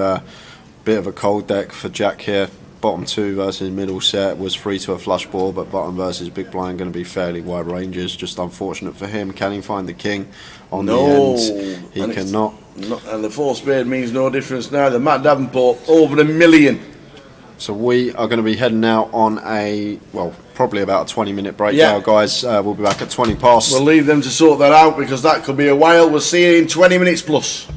bit of a cold deck for Jack here. Bottom 2 versus middle set was 3 to a flush ball, but bottom versus big blind going to be fairly wide ranges. Just unfortunate for him. Can he find the king on the end? He cannot. And the 4 spade means no difference now. The Matt Davenport over $1 million. So we are going to be heading out on a, well, probably about a 20-minute break Yeah. now, guys. We'll be back at 20 past. We'll leave them to sort that out because that could be a while. We'll see you in 20 minutes plus.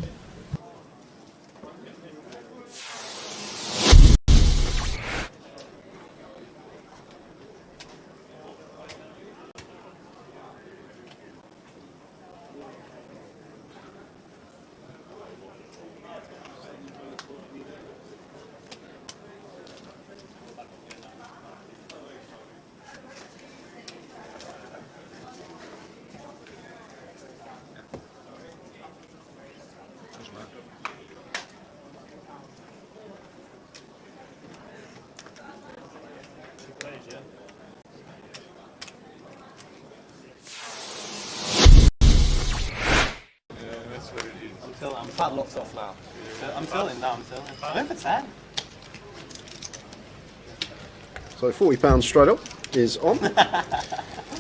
I'm padlocked off now. I'm tilling now, I'm in for 10. So £40 straight up is on.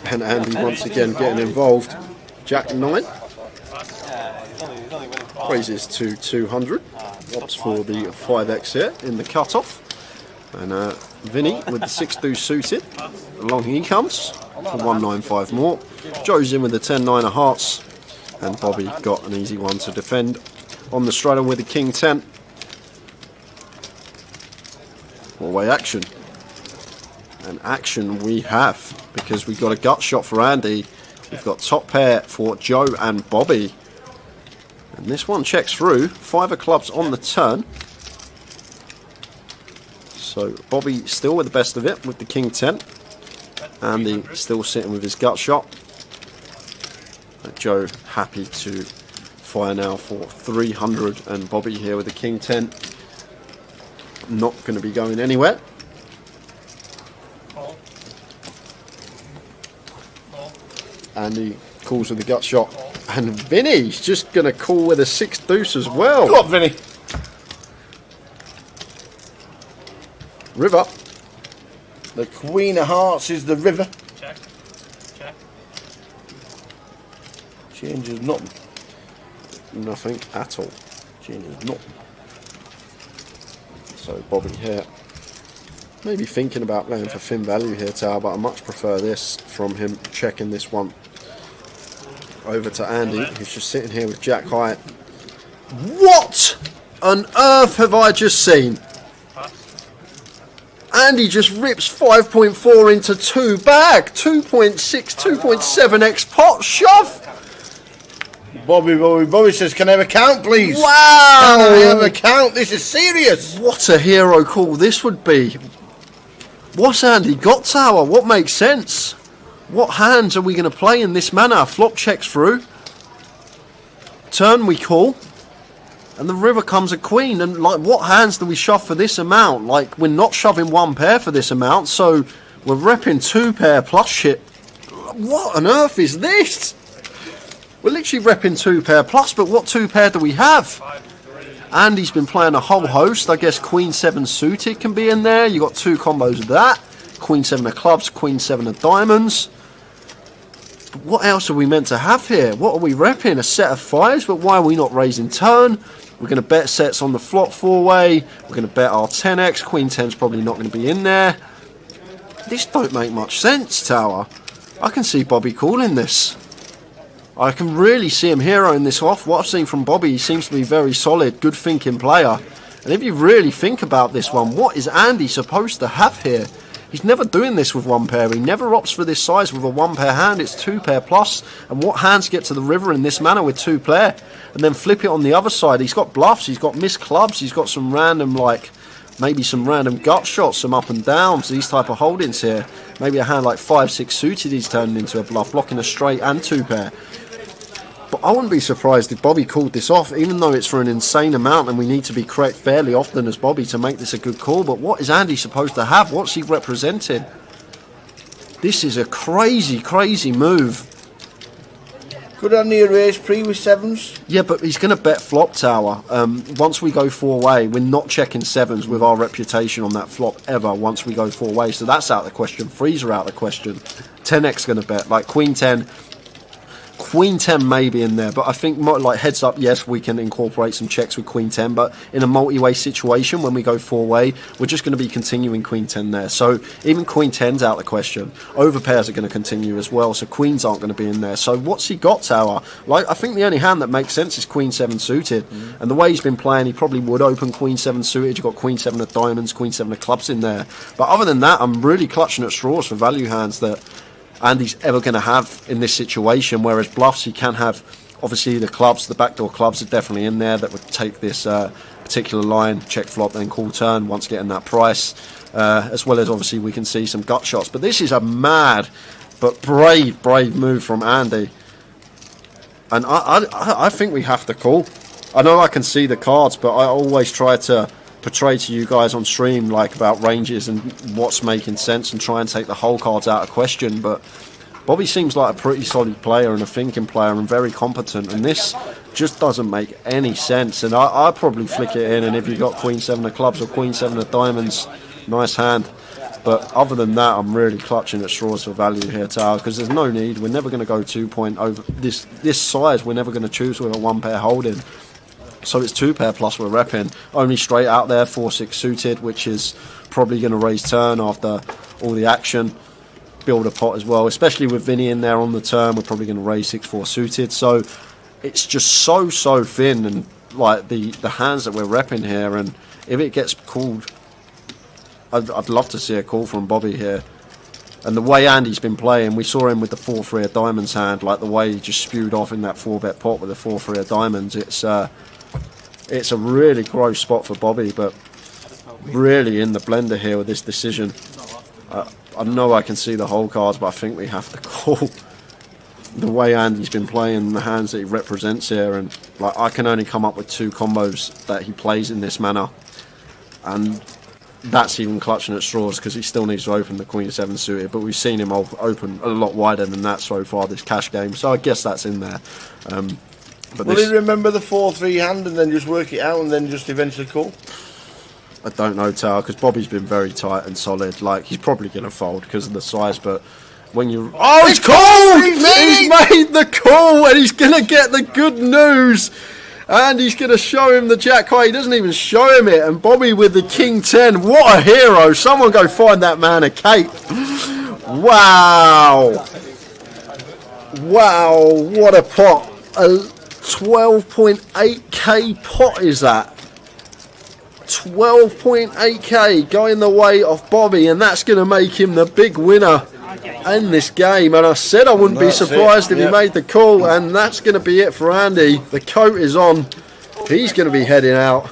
And Andy once again getting involved. Jack 9. He's only winning 5. Raises to 200. Opts for the 5x here in the cut-off. And Vinny with the 6 deuce suited. Along he comes for 195 more. Joe's in with the 10-9 of hearts. And Bobby got an easy one to defend on the straight on with the king 10. Four-way action. And action we have, because we've got a gut shot for Andy. We've got top pair for Joe and Bobby. And this one checks through. 5 of clubs on the turn. So Bobby still with the best of it with the king 10. Andy still sitting with his gut shot. Joe happy to fire now for 300, and Bobby here with the king 10. not going to be going anywhere. Andy calls with the gut shot. And Vinny's just going to call with a 6 deuce as well. Go on, Vinny. River. The Queen of Hearts is the river. Check. Check. Changes nothing. Nothing at all. Changes nothing. So Bobby here. Maybe thinking about playing for thin value here, Tower, but I much prefer this from him, checking this one over to Andy, who's just sitting here with Jack high. What on earth have I just seen? Andy just rips 5.4 into 2 bag, 2.6, 2.7x pot shove. Bobby says, can I have a count, please? Wow! Can I have a count? This is serious. What a hero call this would be. What's Andy got, Tower? What makes sense? What hands are we going to play in this manner? Flop checks through. Turn we call. And the river comes a queen. And like, what hands do we shove for this amount? Like, we're not shoving 1 pair for this amount. So we're repping 2 pair plus shit. What on earth is this? We're literally repping 2 pair plus. But what 2 pair do we have? Andy's been playing a whole host. I guess Queen 7 suited can be in there. You got 2 combos of that. Queen 7 of clubs, Queen 7 of diamonds. But what else are we meant to have here? What are we repping? A set of 5s, but why are we not raising turn? We're going to bet sets on the flop 4-way. We're going to bet our 10x. Queen 10's probably not going to be in there. This don't make much sense, Tower. I can see Bobby calling this. I can really see him heroing this off. What I've seen from Bobby, he seems to be very solid, good thinking player. And if you really think about this one, what is Andy supposed to have here? He's never doing this with 1 pair. He never opts for this size with a 1 pair hand. It's 2 pair plus. And what hands get to the river in this manner with 2 pair? And then flip it on the other side. He's got bluffs. He's got missed clubs. He's got some random, like, maybe some random gut shots, some up and downs, these type of holdings here. Maybe a hand like 5-6 suited he's turning into a bluff, blocking a straight and 2 pair. But I wouldn't be surprised if Bobby called this off, even though it's for an insane amount and we need to be correct fairly often as Bobby to make this a good call. But what is Andy supposed to have? What's he representing? This is a crazy, crazy move. Could Andy raise pre with 7s? Yeah, but he's going to bet flop, Tower. Once we go 4-way, we're not checking 7s with our reputation on that flop ever once we go 4-way. So that's out of the question. 3s are out of the question. 10x going to bet. Like Queen 10... Queen 10 may be in there, but I think like heads up, yes, we can incorporate some checks with Queen 10, but in a multi-way situation, when we go 4-way, we're just going to be continuing Queen 10 there. So even Queen 10's out of the question. Overpairs are going to continue as well, so Queens aren't going to be in there. So what's he got, Tower? Like, I think the only hand that makes sense is Queen 7 suited, and the way he's been playing, he probably would open Queen 7 suited. You've got Queen 7 of diamonds, Queen 7 of clubs in there. But other than that, I'm really clutching at straws for value hands that Andy's ever going to have in this situation, whereas bluffs he can have. Obviously the clubs, the backdoor clubs are definitely in there that would take this particular line, check flop, then call turn once getting that price, as well as obviously we can see some gut shots. But this is a mad but brave move from Andy, and I think we have to call. I know I can see the cards, but I always try to portray to you guys on stream like about ranges and what's making sense and try and take the whole cards out of question. But Bobby seems like a pretty solid player and a thinking player and very competent, and this just doesn't make any sense. And I'd probably flick it in, and if you got Queen 7 of clubs or Queen 7 of diamonds, nice hand. But other than that, I'm really clutching at straws for value here, Tower, because there's no need. We're never going to go 2 point over this size. We're never going to choose with a 1 pair holding. So it's 2 pair plus we're repping. Only straight out there, 4-6 suited, which is probably going to raise turn after all the action. Build a pot as well, especially with Vinny in there on the turn. We're probably going to raise 6-4 suited. So it's just so thin, and like the hands that we're repping here. And if it gets called, I'd love to see a call from Bobby here. And the way Andy's been playing, we saw him with the 4-3 of diamonds hand, like the way he just spewed off in that 4-bet pot with the 4-3 of diamonds. It's a really gross spot for Bobby, but really in the blender here with this decision. I know I can see the whole cards, but I think we have to call. The way Andy's been playing, the hands that he represents here, and like I can only come up with 2 combos that he plays in this manner. And that's even clutching at straws because he still needs to open the Queen 7 suited, but we've seen him open a lot wider than that so far this cash game, so I guess that's in there. But will he remember the 4-3 hand and then just work it out and then just eventually call? I don't know, Tower, because Bobby's been very tight and solid. Like, he's probably going to fold because of the size, but when you... Oh, he's called! He's made the call, and he's going to get the good news. And he's going to show him the jack high. He doesn't even show him it. And Bobby with the king 10. What a hero. Someone go find that man a cape. Wow. Wow, what a pot. A 12.8k pot is that. 12.8k going the way of Bobby, and that's going to make him the big winner in this game. And I said I wouldn't be surprised if he made the call, and that's going to be it for Andy. The coat is on. He's going to be heading out.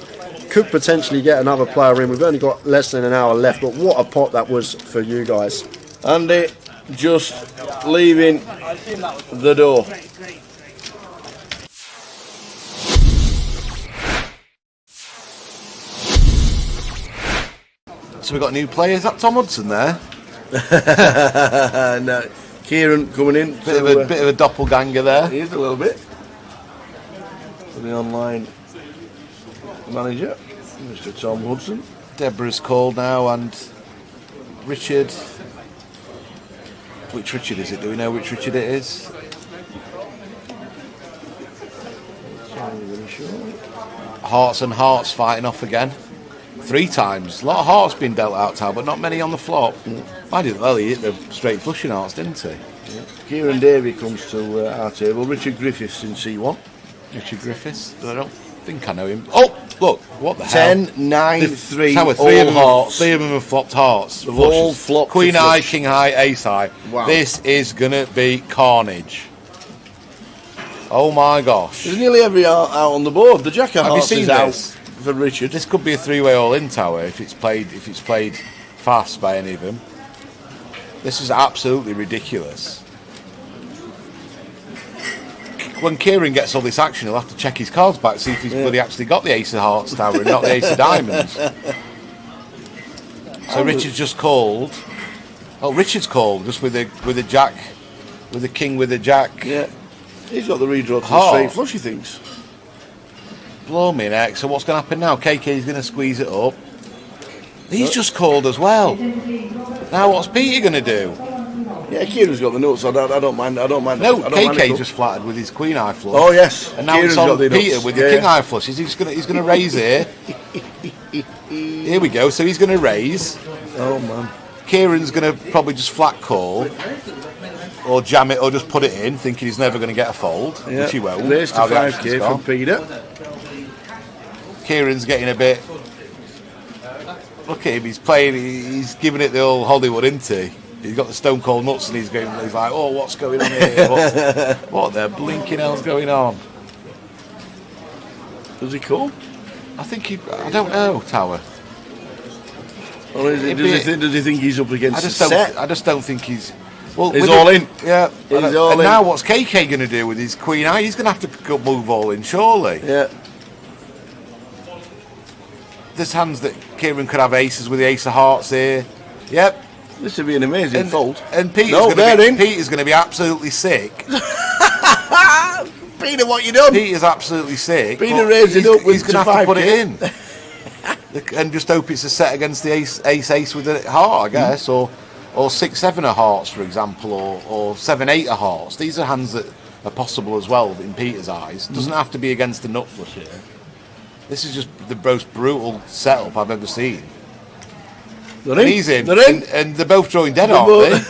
Could potentially get another player in. We've only got less than an hour left, but what a pot that was for you guys. Andy just leaving the door. So we've got new players. Is that Tom Hudson there? No, Kieran coming in. Bit of a doppelganger there. He is a little bit. For the online manager, Mr. Tom Hudson. Deborah's called now, and Richard. Which Richard is it? Do we know which Richard it is? Hearts and Hearts fighting off again. 3 times. A lot of hearts been dealt out, Tal, but not many on the flop. I did well. He hit the straight flushing hearts, didn't he? Yeah. Kieran Davey comes to our table. Richard Griffiths in C1. Richard Griffiths. I don't think I know him. Oh, look! What the 10, hell? 9, 3. Tower, three of them have flopped hearts. They've all flopped. Queen high, king high, ace high. Wow. This is gonna be carnage. Oh my gosh! There's nearly every out on the board. The Jack of Hearts is out for Richard. This could be a 3-way all-in, Tower, if it's played fast by any of them. This is absolutely ridiculous. When Kieran gets all this action, he'll have to check his cards back, see if he's bloody actually got the Ace of Hearts, Tower, and not the Ace of Diamonds. So Richard's just called. Oh, Richard's called just with a jack, with a king, with a jack. Yeah, he's got the redraw to the straight flush, he thinks. Blow me neck. So what's going to happen now? KK's going to squeeze it up. He's just called as well. Now what's Peter going to do? Yeah, Kieran's got the nuts. I don't mind. No, KK just flattered with his queen eye flush. Oh yes, and now Kieran's it's on Peter with the king eye flush. He's going to raise here. Here we go. So he's going to raise. Oh man. Kieran's going to probably just flat call, or jam it, or just put it in, thinking he's never going to get a fold, which he won't. Raise to 5k from Peter. Kieran's getting a bit. Look at him. He's playing. He's giving it the old Hollywood, isn't he? He's got the stone cold nuts, and he's like, oh, what's going on here? What the blinking hell's going on? Does he call? I don't know, Tower. Or does he think he's up against the set? I just don't think he's. Well, he's all in. Yeah. He's all in. Now what's KK going to do with his queen eye? He's going to have to move all in, surely. Yeah. There's hands that Kieran could have aces with the ace of hearts here. Yep. This would be an amazing fold. And Peter's going to be absolutely sick. Peter, what you done? Peter's absolutely sick. Peter raised it up with he's going to have to put it in. And just hope it's a set against the ace with a heart, I guess, or 6-7 of hearts, for example, or 7-8 of hearts. These are hands that are possible as well in Peter's eyes. It doesn't have to be against the nut flush here. This is just the most brutal setup I've ever seen. They're in. He's in. They're in. And they're both drawing dead, aren't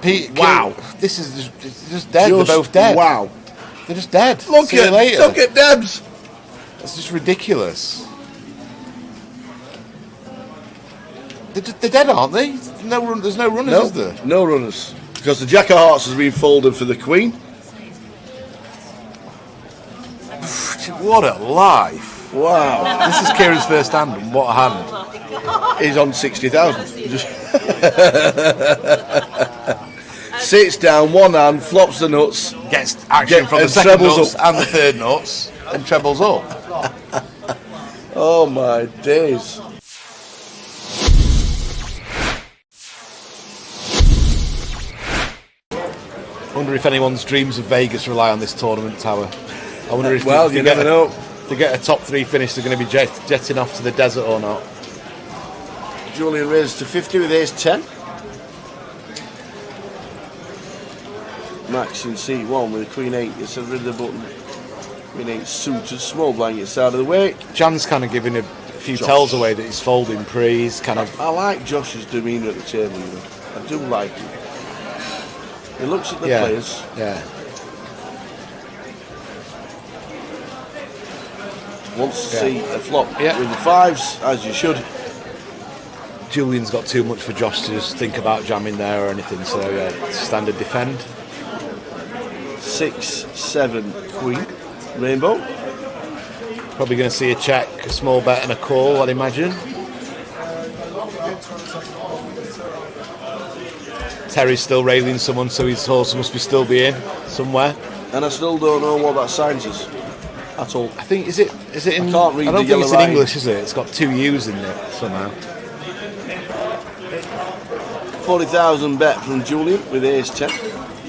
they? Wow. This is just dead. They're both dead. Wow. They're just dead. Look at Debs. It's just ridiculous. They're dead, aren't they? There's no runners, is there? No runners. Because the Jack of Hearts has been folded for the Queen. What a life. Wow. This is Kieran's first hand, and what a hand. He's on 60,000. Sits down, one hand, flops the nuts. Gets action from the second nuts and the third nuts, and trebles up. Oh my days. I wonder if anyone's dreams of Vegas rely on this tournament tower. I wonder if Well, you never know. to get a top 3 finish, they're going to be jetting off to the desert or not. Julian raises to 50 with ace 10. Max in seat 1 with a queen 8. It's rid of the button. Queen 8 suited. Small blankets out of the way. Jan's kind of giving a few tells away that he's folding pre. He's kind of. I like Josh's demeanour at the table, you know. I do like it. He looks at the players. Yeah. Wants to see a flop with the 5s, as you should. Julian's got too much for Josh to just think about jamming there or anything, so yeah, standard defend. 6, 7, queen, rainbow. Probably going to see a check, a small bet and a call, I'd imagine. Terry's still railing someone, so his horse must be still be in somewhere. And I still don't know what that signs is at all. I think, is it in... I can't read I don't the think it's in yellow English, is it? It's got 2 U's in it, somehow. 40,000 bet from Julian with ace 10.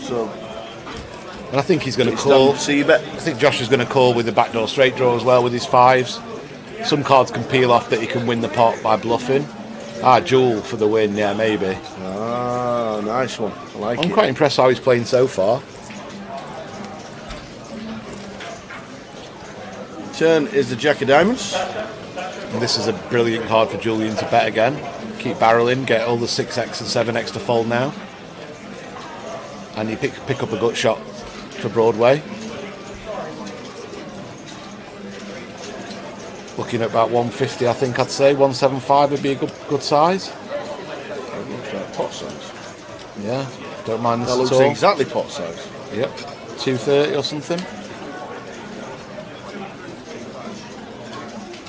So... And I think he's going to call. C-bet. I think Josh is going to call with the backdoor straight draw as well with his 5s. Some cards can peel off that he can win the pot by bluffing. Jewel for the win, yeah, maybe. Nice one. I like it. I'm quite impressed how he's playing so far. Turn is the Jack of Diamonds. And this is a brilliant card for Julian to bet again. Keep barreling, get all the 6x and 7x to fold now. And you pick up a gut shot for Broadway. Looking at about 150, I think I'd say. 175 would be a good size. Pot size. Yeah, don't mind this That at looks all. exactly pot size. Yep, 230 or something.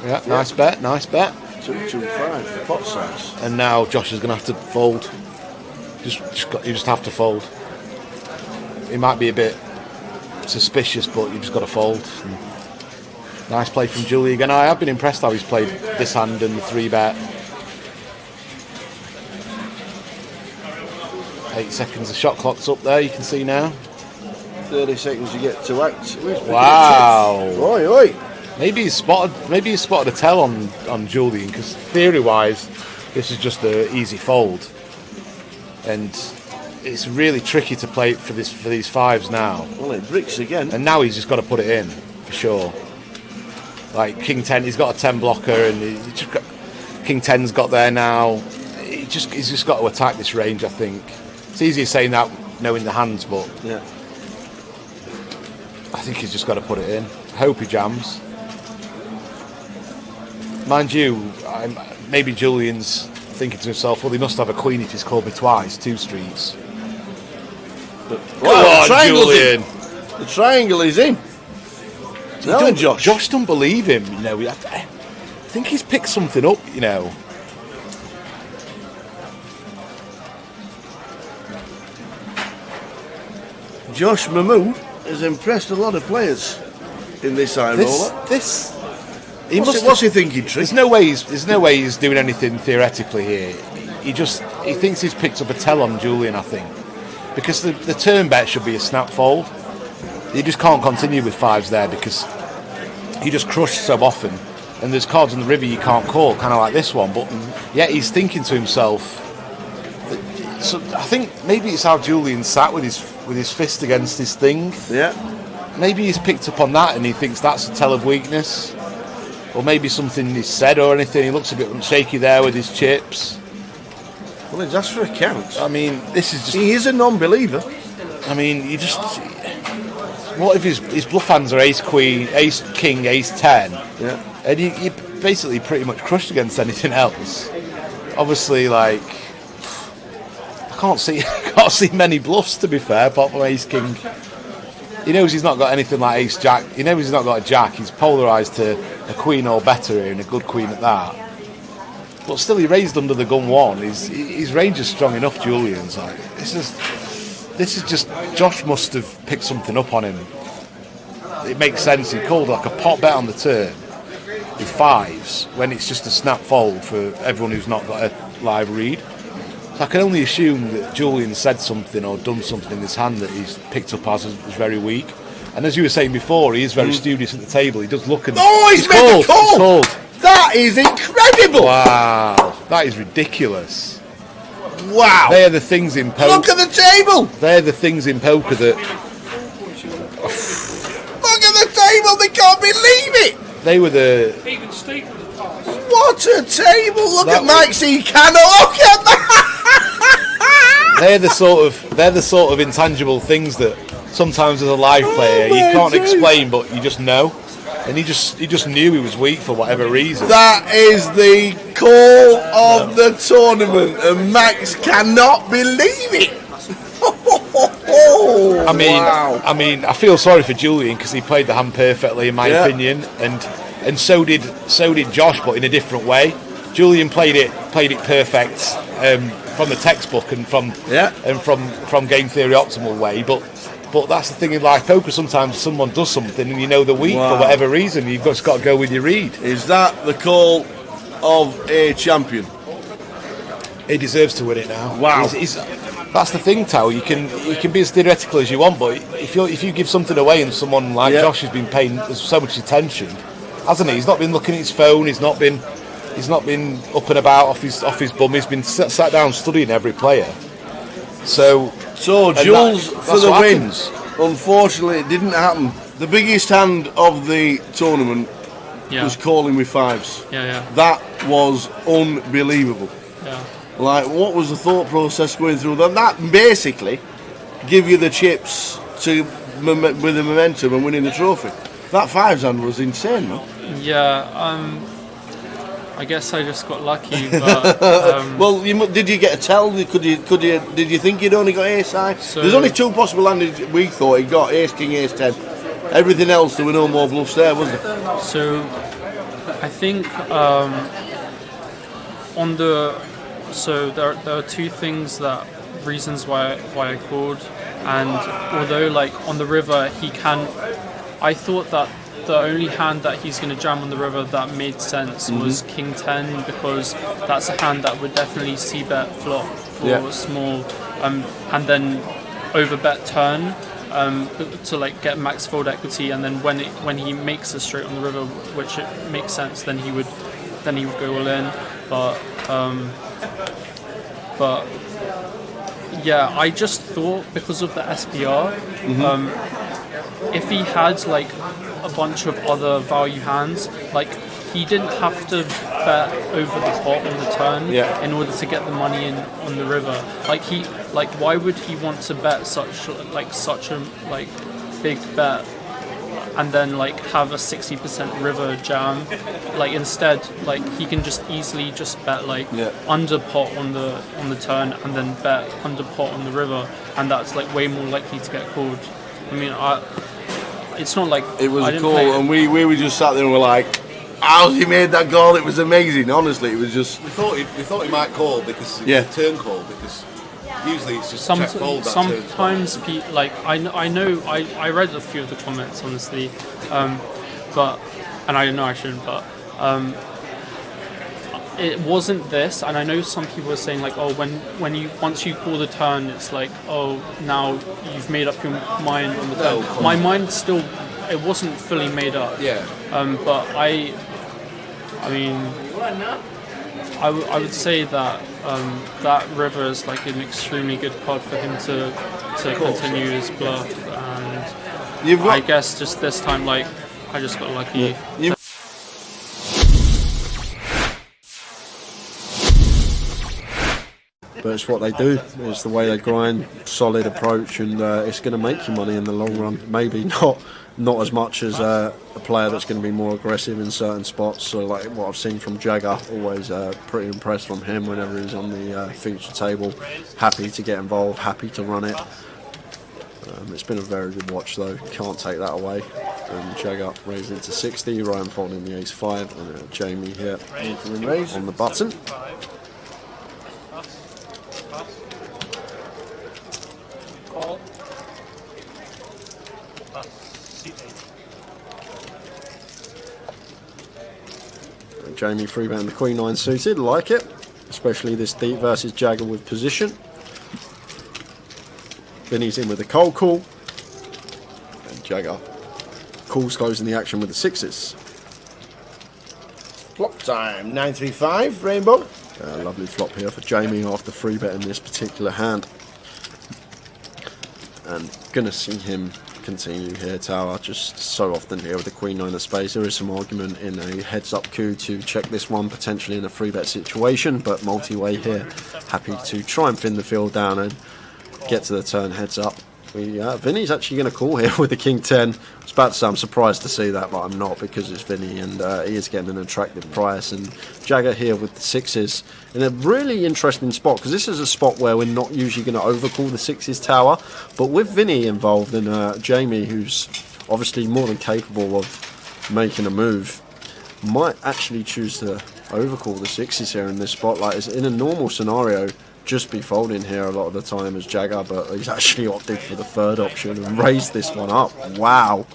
Yeah, nice bet, nice bet. 225, pot size. And now Josh is going to have to fold. You just have to fold. It might be a bit suspicious, but you just got to fold. And nice play from Julie again. I have been impressed how he's played this hand and the 3-bet. 8 seconds, the shot clock's up there, you can see now. 30 seconds you get to act. Wow. Oi, oi. Maybe he's spotted a tell on Julian, because theory-wise, this is just an easy fold. And it's really tricky to play for these 5s now. Well, it bricks again. And now he's just got to put it in, for sure. Like King 10, he's got a 10 blocker, and King 10's got there now. He's just got to attack this range, I think. It's easier saying that knowing the hands, but yeah, I think he's just got to put it in. I hope he jams. Mind you, maybe Julian's thinking to himself, well, he must have a queen if he's called me twice, 2 streets. But Come on, Julian! The triangle is in. No, Josh. Josh don't believe him, you know. I think he's picked something up, you know. Josh Mahmood has impressed a lot of players in this high roller. What's he thinking, Trick? There's no way he's doing anything theoretically here. He thinks he's picked up a tell on Julian, I think, because the turn bet should be a snap fold. You just can't continue with 5s there because you just crush so often, and there's cards in the river you can't call, kind of like this one. But yet he's thinking to himself. So I think maybe it's how Julian sat with his fist against his thing. Yeah. Maybe he's picked up on that and he thinks that's a tell of weakness. Or maybe something he's said or anything. He looks a bit shaky there with his chips. Well, he's asked for a count. I mean, this is just... He is a non-believer. I mean, you just... What if his bluff hands are ace queen, ace king, ace 10? Yeah. And you basically pretty much crushed against anything else. Obviously, like... I can't see many bluffs, to be fair, apart from ace king. He knows he's not got anything like ace jack. He knows he's not got a jack. He's polarised to a queen or better here, and a good queen at that. But still, he raised under the gun 1. His range is strong enough. Julian's like this is just Josh must have picked something up on him. It makes sense. He called like a pot bet on the turn, with fives when it's just a snap fold for everyone who's not got a live read. So I can only assume that Julian said something or done something in this hand that he's picked up as very weak. And as you were saying before, he is very studious at the table. He does look at. Oh, he's made called. the call! He's called. That is incredible! Wow, that is ridiculous. Wow! They are the things in poker. Look at the table! They're the things in poker that. Look at the table! They can't believe it! They were the. Even Steve would have passed. What a table! Look That at Mike C. Cannon! Look at that! They're the sort of intangible things that sometimes as a live player you my can't God. explain, but you just know. And he just knew he was weak for whatever reason. That is the call of the tournament, and Max cannot believe it. I mean, I feel sorry for Julian because he played the hand perfectly, in my opinion, and so did Josh, but in a different way. Julian played it perfect from the textbook and from game theory optimal way, but that's the thing in live poker. Sometimes someone does something and you know they're weak for whatever reason. You've just got to go with your read. Is that the call of a champion? He deserves to win it now. Wow. That's the thing, Tao. You can be as theoretical as you want, but if you give something away and someone like Josh has been paying so much attention, hasn't he? He's not been looking at his phone. He's not been up and about off his bum. He's been sat down studying every player. So Jules for the what win. happens. Unfortunately, it didn't happen. The biggest hand of the tournament was calling with fives. That was unbelievable. Like, what was the thought process going through that? That basically give you the chips to with the momentum and winning the trophy. That fives hand was insane, man. Yeah, I guess I just got lucky, but well, did you get a tell? Did you think you'd only got ace high? There's only two possible hands we thought he got: ace king, ace 10. Everything else, there were no more bluffs there, was there? So I think there are two things reasons why I called, and although like on the river I thought that the only hand that he's going to jam on the river that made sense was King 10, because that's a hand that would definitely c-bet flop for small, and then over-bet turn to like get max fold equity, and then when he makes a straight on the river, which it makes sense, then he would go all in. But yeah, I just thought because of the SPR, if he had like a bunch of other value hands, like he didn't have to bet over the pot on the turn in order to get the money in on the river. Like why would he want to bet such a big bet and then like have a 60% river jam? Like instead, like he can just easily just bet like under pot on the turn and then bet under pot on the river, and that's like way more likely to get called. I mean, it's not like it was a call, and we were just sat there and we're like, how's he made that goal? It was amazing. Honestly, it was just. We thought he might call because it's a turn call, because usually it's just check fold. Sometimes I read a few of the comments honestly, and I know I shouldn't, but it wasn't this, and I know some people are saying like, oh, once you call the turn, it's like, oh, now you've made up your mind on the turn. My mind still, it wasn't fully made up. But I mean, I would say that that river is like an extremely good card for him to continue his bluff, and I guess just this time, like, I just got lucky. But it's what they do. It's the way they grind, solid approach, and it's going to make you money in the long run. Maybe not as much as a player that's going to be more aggressive in certain spots. So like what I've seen from Jagger, always pretty impressed from him whenever he's on the feature table. Happy to get involved, happy to run it. It's been a very good watch though, can't take that away. And Jagger raised into 60, Ryan folding the ace-5, and Jamie here on the button. Jamie 3-betting the Queen 9 suited, like it. Especially this deep versus Jagger with position. Vinny's in with the cold call. And Jagger calls closing the action with the 6s. Flop time, 935, Rainbow. Lovely flop here for Jamie after 3-betting this particular hand. And gonna see him continue here, Tower. Just so often here with the Queen 9 of space. There is some argument in a heads-up coup to check this one, potentially in a 3-bet situation, but multi-way here. Happy to try and thin the field down and get to the turn heads up. Vinny's actually going to call here with the King 10. I was about to say I'm surprised to see that, but I'm not, because it's Vinny and he is getting an attractive price. And Jagger here with the 6s in a really interesting spot, because this is a spot where we're not usually going to overcall the 6s, Tower, but with Vinny involved and Jamie, who's obviously more than capable of making a move, might actually choose to overcall the 6s here in this spot. Like, it's in a normal scenario, just be folding here a lot of the time as Jagger, but he's actually opted for the third option and raised this one up. Wow.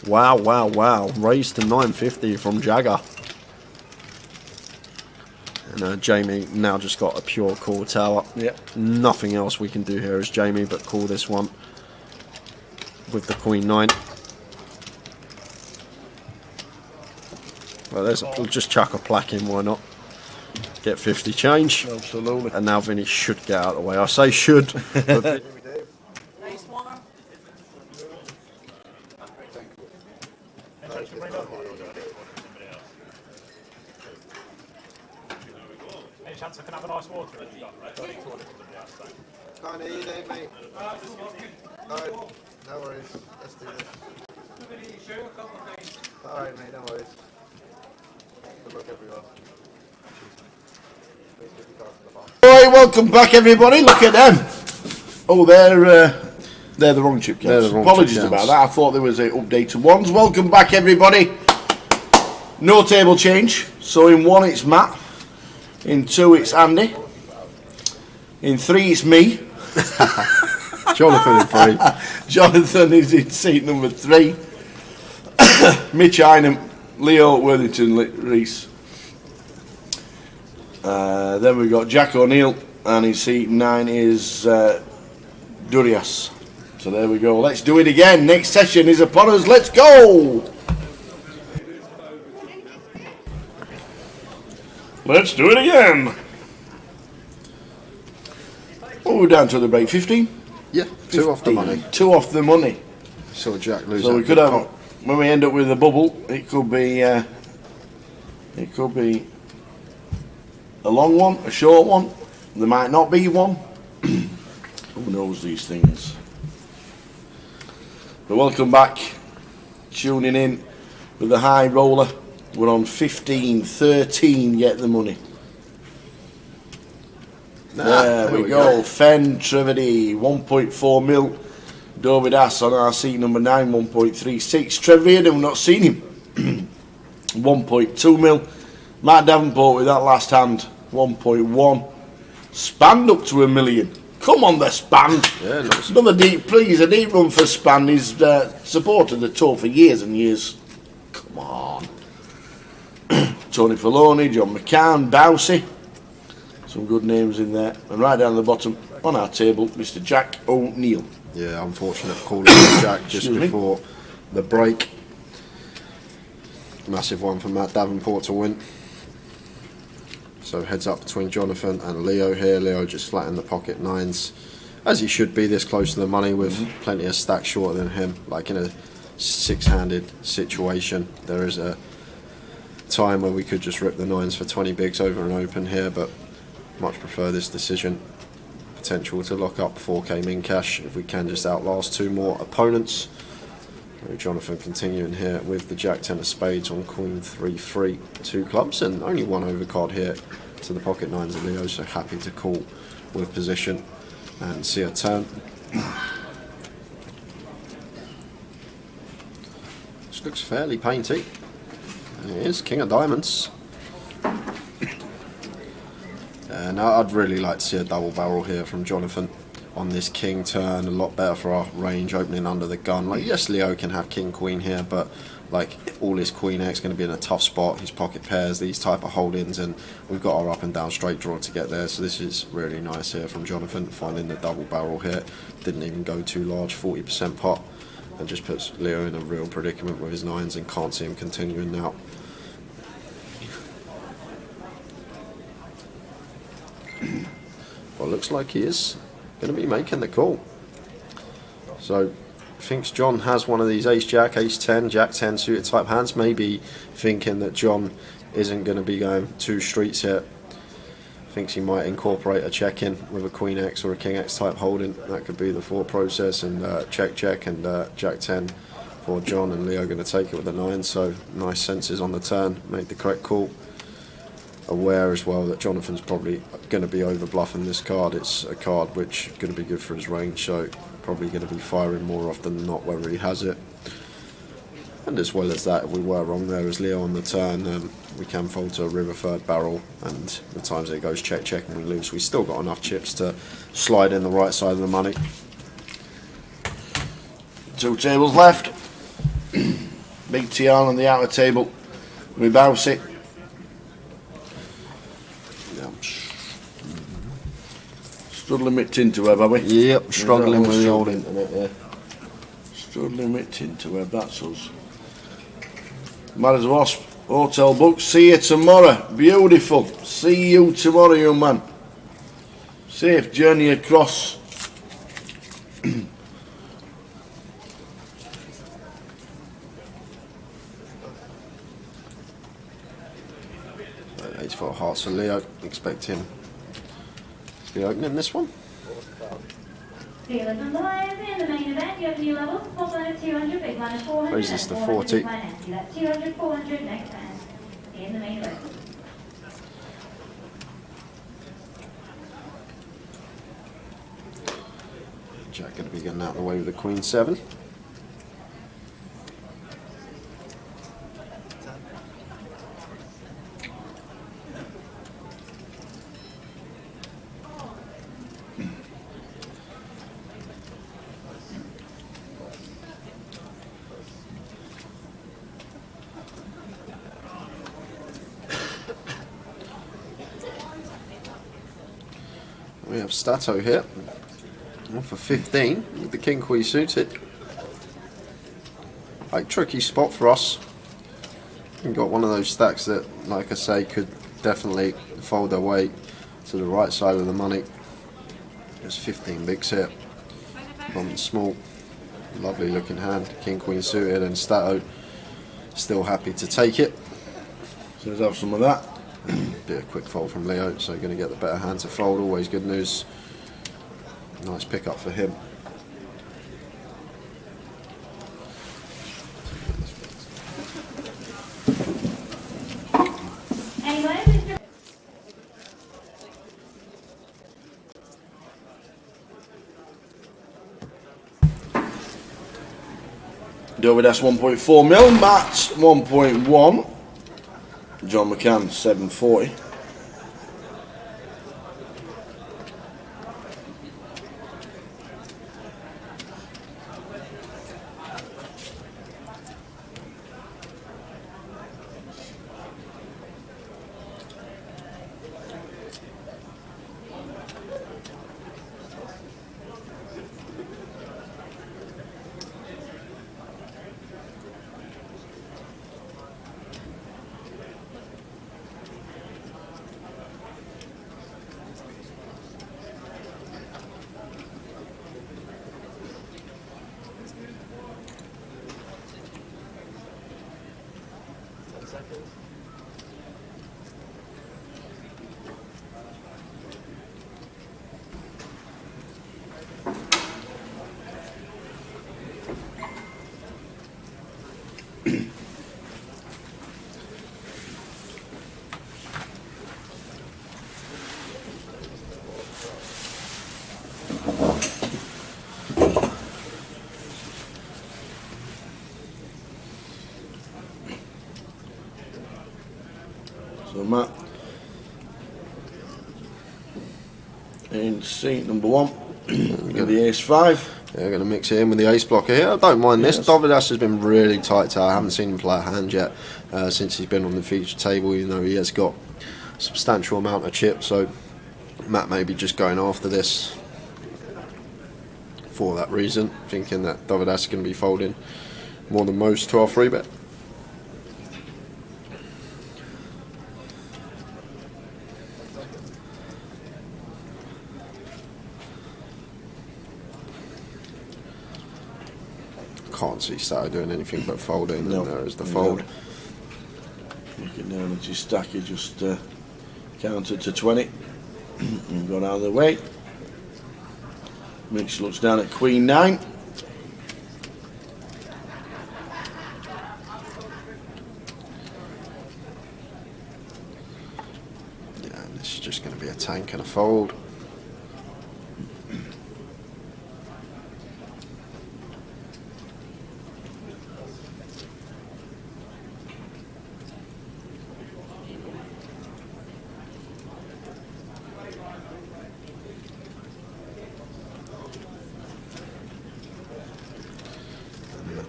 Wow, wow, wow. Raised to 950 from Jagger. And Jamie now just got a pure call, Tower. Yep. Nothing else we can do here as Jamie but call this one with the Queen 9. Well, we'll just chuck a plaque in, why not? Get 50 change. Absolutely. And now Vinny should get out of the way. I say should. But Any chance I can have a nice water? Can't hear you there, mate. Alright, no worries. Let's do this. Alright, mate, no worries. Good luck, everyone. Alright, welcome back, everybody. Look at them. Oh, they're the wrong chip counts. Apologies about that. I thought there was updated ones. Welcome back, everybody. No table change. So in 1 it's Matt. In 2 it's Andy. In 3 it's me. Jonathan in 3. Jonathan is in seat number 3. Mitch Einem, Leo Worthington Reese. Then we've got Jack O'Neill, and in seat 9 is Durias. So there we go. Let's do it again. Next session is upon us. Let's go. Let's do it again. Oh, we're down to the break. 15? Yeah, 2 off the money. 2 off the money. Saw Jack lose. So we could have, when we end up with a bubble, it could be a long one, a short one. There might not be one. Who knows these things? But welcome back. Tuning in with the high roller. We're on 15, 13. Get the money. There we go. Fen Trevedy, 1.4 mil. Dovidas on our seat number 9, 1.36. Trevor, we've not seen him. 1.2 mil. Matt Davenport with that last hand, 1.1. Spanned up to $1 million. Come on, the Span. Yeah, nice. Another deep, please. A deep run for Span. He's supported the tour for years and years. Come on. Tony Filoni, John McCann, Bousey. Some good names in there. And right down the bottom on our table, Mr. Jack O'Neill. Yeah, unfortunate call from Jack just before the break. Massive one for Matt Davenport to win. So heads up between Jonathan and Leo here. Leo just flat in the pocket 9s, as he should be this close to the money, with plenty of stacks shorter than him. Like in a 6-handed situation, there is a time where we could just rip the 9s for 20 bigs over and open here, but much prefer this decision. Potential to lock up 4k min cash if we can just outlast 2 more opponents. Jonathan continuing here with the Jack 10 of spades on Queen 3-3, 2 clubs, and only 1 overcard here to the pocket 9s of Leo, so happy to call with position and see a turn. This looks fairly painty. And it is King of Diamonds. Now I'd really like to see a double barrel here from Jonathan. on this king turn, a lot better for our range opening under the gun. Like, yes, Leo can have king queen here, but like all his queen X going to be in a tough spot. His pocket pairs, these type of holdings, and we've got our up and down straight draw to get there. So this is really nice here from Jonathan, finding the double barrel hit. Didn't even go too large, 40% pot, and just puts Leo in a real predicament with his nines, and can't see him continuing now. Well, looks like he is going to be making the call. So thinks John has one of these ace jack, ace 10, jack 10 suited type hands, maybe thinking that John isn't going to be going two streets here. Thinks he might incorporate a check in with a queen X or a king X type holding. That could be the thought process, and check and jack 10 for John, and Leo going to take it with a 9. So nice senses on the turn, made the correct call. Aware as well that Jonathan's probably going to be over bluffing this card. It's a card which is going to be good for his range, so probably going to be firing more often than not whether he has it. And as well as that, if we were wrong there as Leo on the turn, we can fold to a river third barrel, and the times it goes check check and we lose, we still got enough chips to slide in the right side of the money. 2 tables left. Big TR on the outer table. We bounce it. Struggling with Tinterweb, are we? Yep, struggling with the old internet, yeah. Struggling with Tinterweb, that's us. Mad as a wasp. Hotel book. See you tomorrow. Beautiful. See you tomorrow, young man. Safe journey across. Ace for hearts for Leo. Expect him to be opening this one. Dealers on the lines in the main event, you have new levels, small blind of 200, big blind of 400, Raises to and 400 40. big blind empty. That's 200, 400 next hand in the main event. Jack going to be getting out of the way with the queen 7. We have Stato here, on for 15 with the king queen suited. Like, tricky spot for us. We've got one of those stacks that, like I say, could definitely fold their way to the right side of the money. There's 15 bigs here from the small. Lovely looking hand, king queen suited, and Stato still happy to take it. So let's have some of that. Bit of quick fold from Leo, so going to get the better hand to fold. Always good news. Nice pick up for him. Dovidas 1.4 mil, Matt 1.1. John McCann 740. So Matt in seat number 1. With the ace-5. Yeah, going to mix it in with the ace blocker here. I don't mind this. Davidas has been really tight to. I haven't seen him play a hand yet since he's been on the feature table, even though he has got a substantial amount of chips. So Matt may be just going after this for that reason, thinking that Davidas is going to be folding more than most to our 3-bet. Can't see Stato doing anything but folding, and there is the fold. Looking down at his stack, he just countered to 20 and got out of the way. Mitch looks down at Queen 9. Yeah, and this is just going to be a tank and a fold.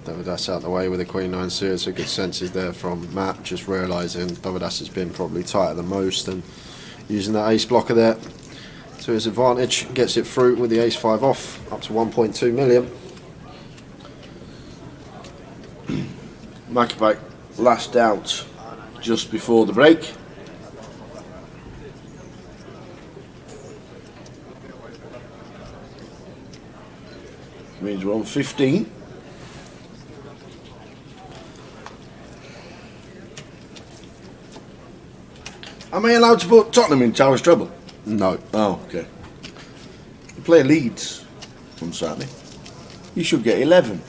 Davidas out the way with the Queen 9 suited, so good senses there from Matt, just realising Davidas has been probably tighter than most and using that ace blocker there to his advantage. Gets it through with the ace-5 off, up to 1.2 million. Macabite last out just before the break. Means we're on 15. Am I allowed to put Tottenham in Tower's treble? No. Oh, okay. You play Leeds on Saturday. You should get 11,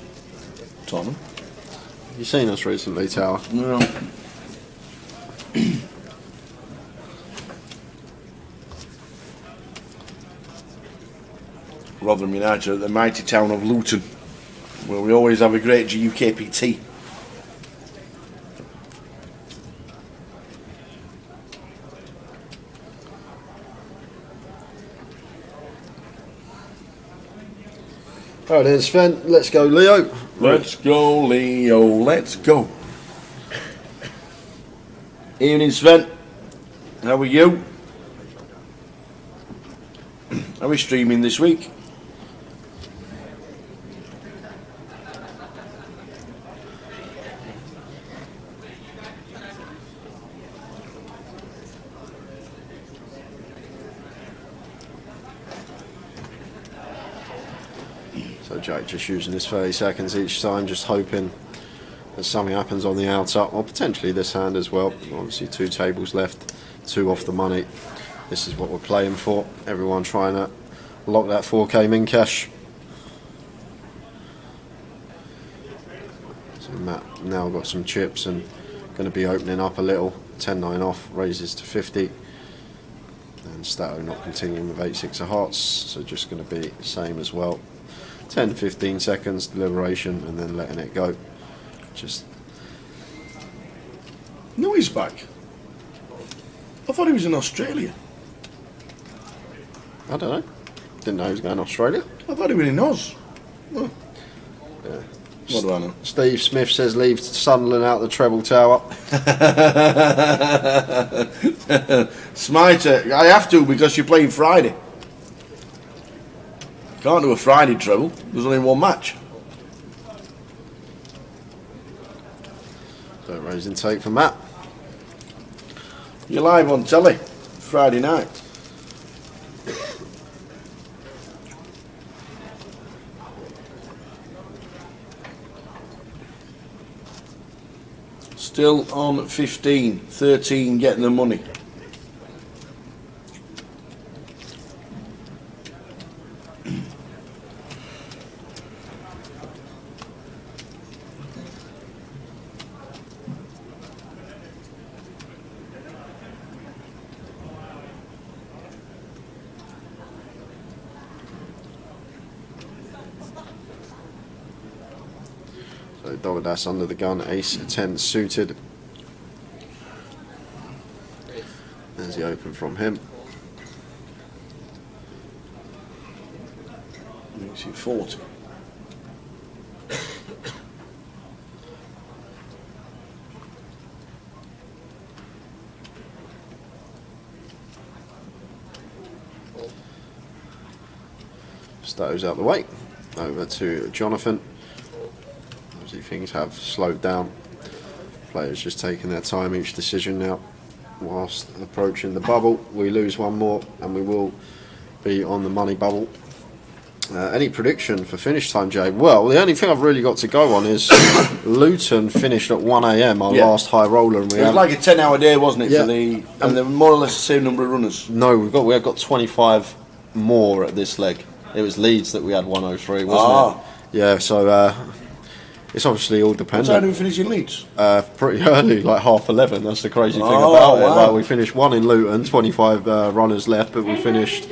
Tottenham. You seen us recently, Tower? No. Rotherham United at the mighty town of Luton, where we always have a great GUKPT. Alright then, Sven, let's go, Leo. Let's go, Leo, let's go. Evening, Sven. How are you? Are we streaming this week? So Jack just using his 30 seconds each time, just hoping that something happens on the outer, or potentially this hand as well. Obviously 2 tables left, 2 off the money. This is what we're playing for. Everyone trying to lock that 4K min cash. So Matt now got some chips and going to be opening up a little. 10-9 off, raises to 50. And Stato not continuing with 8-6 of hearts, so just going to be the same as well. 10-15 seconds deliberation and then letting it go. Just No, he's back. I thought he was in Australia. I don't know. Didn't know he was going to Australia. I thought he was in Oz. Oh. Yeah. What do I know? Steve Smith says leave Sunderland out the treble tower. Smiter, I have to because you're playing Friday. Can't do a Friday treble. There's only one match. So raising take for Matt. You're live on telly Friday night. Still on 15, 13 getting the money. So Davidas under the gun, ace 10 suited. There's the open from him. Makes it 40. Those out the way. Over to Jonathan. Obviously things have slowed down. Players just taking their time each decision now. Whilst approaching the bubble, we lose one more and we will be on the money bubble. Any prediction for finish time, Jay? Well, the only thing I've really got to go on is Luton finished at 1 AM our last high roller, and it was like a 10-hour day, wasn't it? Yeah. For the and they're more or less the same number of runners. No, we have got 25 more at this leg. It was Leeds that we had 103, wasn't it? Yeah, so it's obviously all dependent. What time did we finish in Leeds? Pretty early, like 11:30. That's the crazy thing about it. Like, we finished 1 in Luton, 25 runners left, but we finished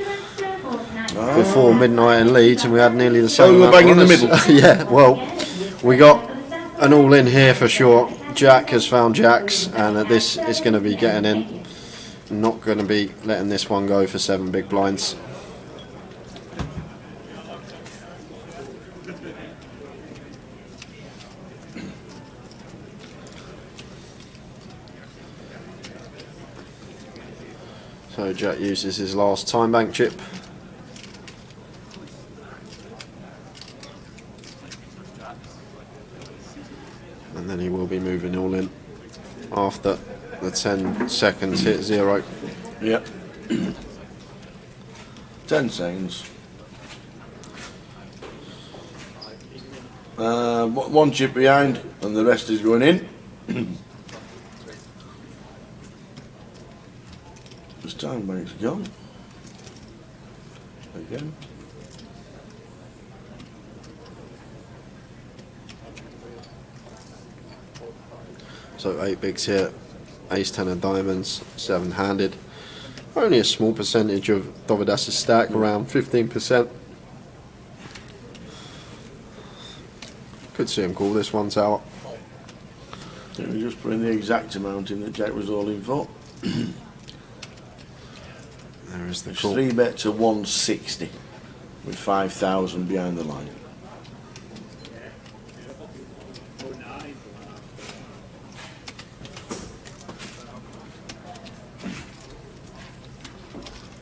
before midnight in Leeds, and we had nearly the same. So we were bang in the middle. Yeah, well, we got an all in here for sure. Jack has found Jacks, and this is going to be getting in. Not going to be letting this one go for 7 big blinds. So Jack uses his last time bank chip. And then he will be moving all in after the 10 seconds hit 0. Yep. 10 seconds. One chip behind and the rest is going in. This time bank's gone. Again. So 8 bigs here, ace 10 of diamonds, 7-handed. Only a small percentage of Dovidas's stack, around 15%. Could see him call this one tower. Yeah, we're just putting the exact amount in that Jack was all in for. There is the It's call. 3 bet to 160 with 5,000 behind the line.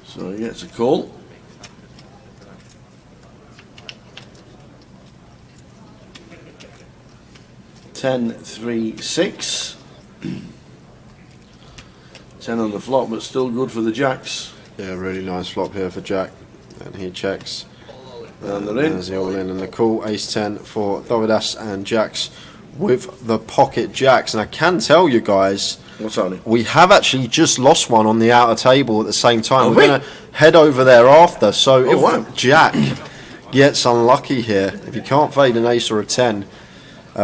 So he gets a call. Ten, 3, 6. 10 on the flop, but still good for the Jacks. Yeah, really nice flop here for Jack. And he checks. And they're in. There's the all in and the call. Ace 10 for Dovidas and Jacks with the pocket Jacks. And I can tell you guys, what's happening? We have actually just lost one on the outer table at the same time. Are We're we? going to head over there after. So if wow. Jack gets unlucky here, if he can't fade an ace or a 10,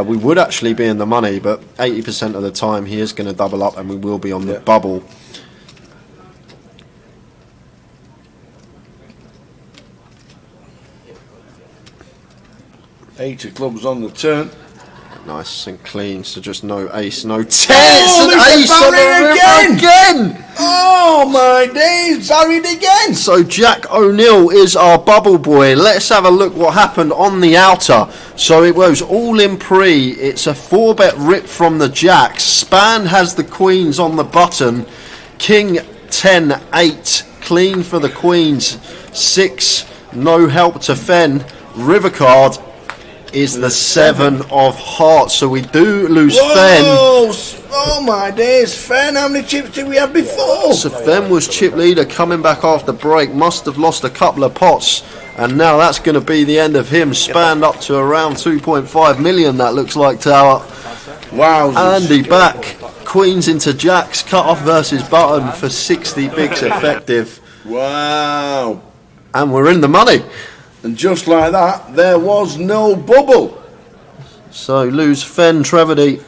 we would actually be in the money, but 80% of the time he is going to double up and we will be on the bubble. Eight of clubs on the turn. Nice and clean, so just no ace, no 10. Oh, It's an ace on the river again! Oh my days, buried again! So Jack O'Neill is our bubble boy. Let's have a look what happened on the outer. So it was all in pre. It's a 4-bet rip from the Jacks. Span has the queens on the button. King 10, 8. Clean for the queens. 6. No help to Fen. River card is the 7 of hearts. So we do lose Fen. Oh my days, Fen, how many chips did we have before? So Fen was chip leader coming back after break. Must have lost a couple of pots. And now that's going to be the end of him. Spanned up to around 2.5 million, that looks like, Tower. Wow. Andy back. Queens into Jacks. Cut off versus button for 60 bigs effective. Wow. And we're in the money. And just like that, there was no bubble. So lose Fen Trevedy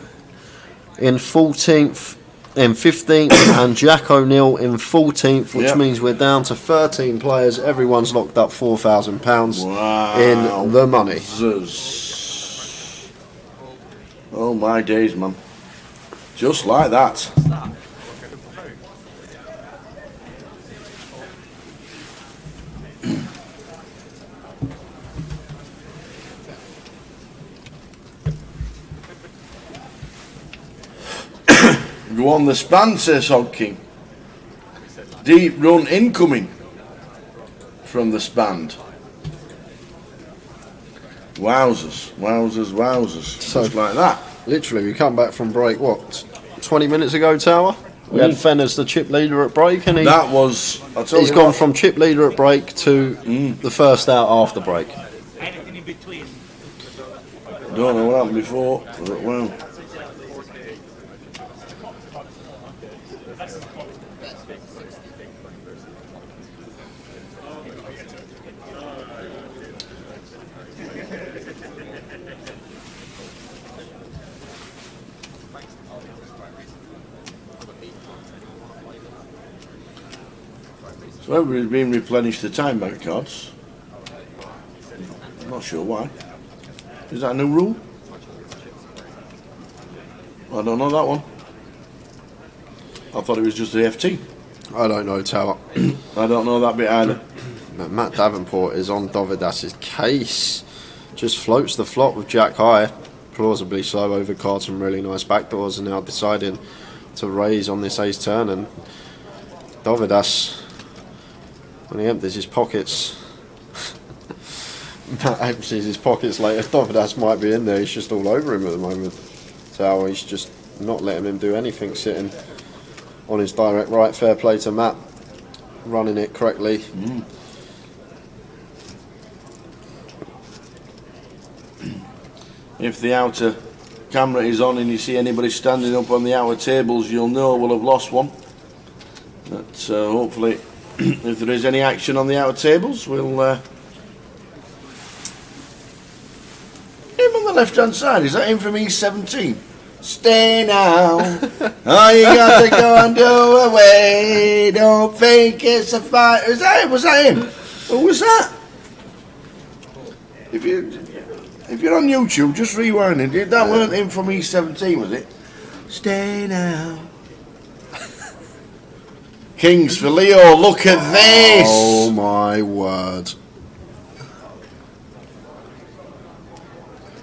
in 14th, in 15th, and Jack O'Neill in 14th, which means we're down to 13 players. Everyone's locked up £4,000 in the money. Oh my days, man. Just like that. Go on the span, says Hog King. Deep run incoming from the span. Wowzers, wowzers, wowzers. So, just like that. Literally, we come back from break, what, 20 minutes ago, Tower? We had Fenn as the chip leader at break, and that was. He's gone from chip leader at break to the first out after break. Anything in between. Don't know what happened before, but well. So everybody's been replenished the time bank cards. I'm not sure why. Is that a new rule? I don't know that one. I thought it was just the FT. I don't know, Tower. I don't know that bit either. But Matt Davenport is on Dovidas's case. Just floats the flop with Jack high. Plausibly slow over cards, some really nice backdoors, and now deciding to raise on this ace turn. And Dovidas, when he empties his pockets, Matt empties his pockets later. Dovidas might be in there. He's just all over him at the moment. So he's just not letting him do anything, sitting on his direct right. Fair play to Matt, running it correctly. If the outer camera is on and you see anybody standing up on the outer tables, you'll know we'll have lost one. But hopefully, if there is any action on the outer tables, we'll him on the left hand side. Is that him from E17? Stay now. Oh, you got to go and do away. Don't think it's a fight. Was that him? Was that him? Who was that? If you're on YouTube, just rewind it. That weren't him from E17, was it? Stay now. Kings for Leo. Look at this. Oh my word.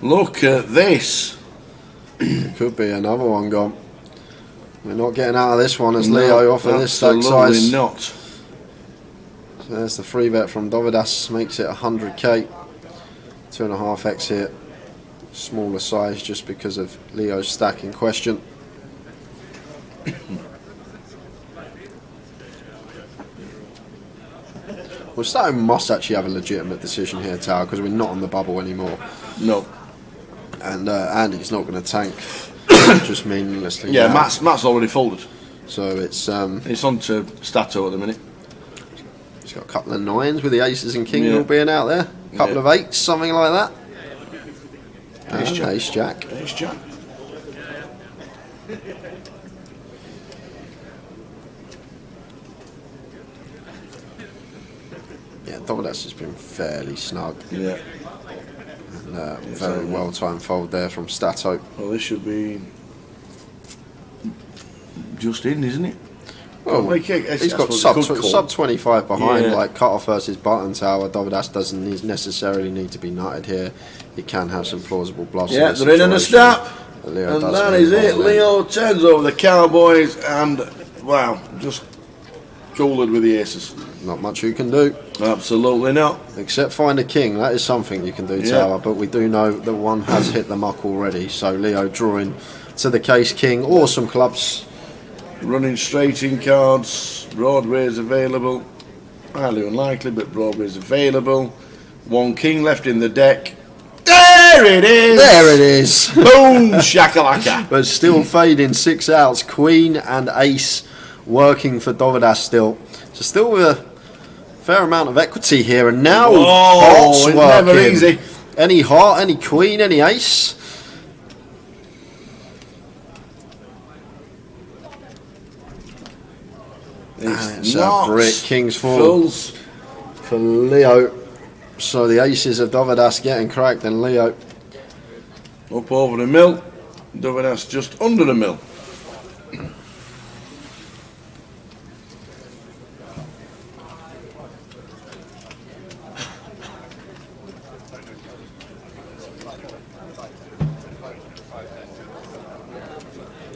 Look at this. Could be another one gone. We're not getting out of this one as Leo off of this stack size. Absolutely not. So there's the free bet from Dovidas, makes it 100k. 2.5x here. Smaller size just because of Leo's stack in question. Well, Stato must actually have a legitimate decision here, Tower, because we're not on the bubble anymore. No. And Andy's not going to tank just meaninglessly. Yeah, now. Matt's already folded. So it's on to Stato at the minute. He's got a couple of nines with the aces and kings all being out there. A couple of eights, something like that. Ace Jack. Ace Jack. Ace Jack. Yeah, Dovidas has been fairly snug. Yeah. And very well timed fold there from Stato. Well, this should be just in, isn't it? Well, he's got sub 25 behind, like cut off versus button Tower. Dovidas doesn't necessarily need to be nutted here. He can have some plausible bluffs. Yeah, they're in a snap. And that is it. Leo turns over the Cowboys and, wow, just cooled with the aces. Not much you can do. Absolutely not. Except find a king. That is something you can do, Tower. But we do know that one has hit the muck already. So Leo drawing to the case king. Awesome clubs. Running straight in cards. Broadway's available. Highly unlikely, but Broadway's available. One king left in the deck. There it is! There it is! Boom! Shakalaka! But still fading 6 outs. Queen and ace working for Dovidas still. So still with a fair amount of equity here. And now hearts it's working. never easy. Any heart, any queen, any ace. It's a brick. King's full for Leo. So the aces of Dovidas getting cracked, and Leo up over the mill. Dovidas just under the mill.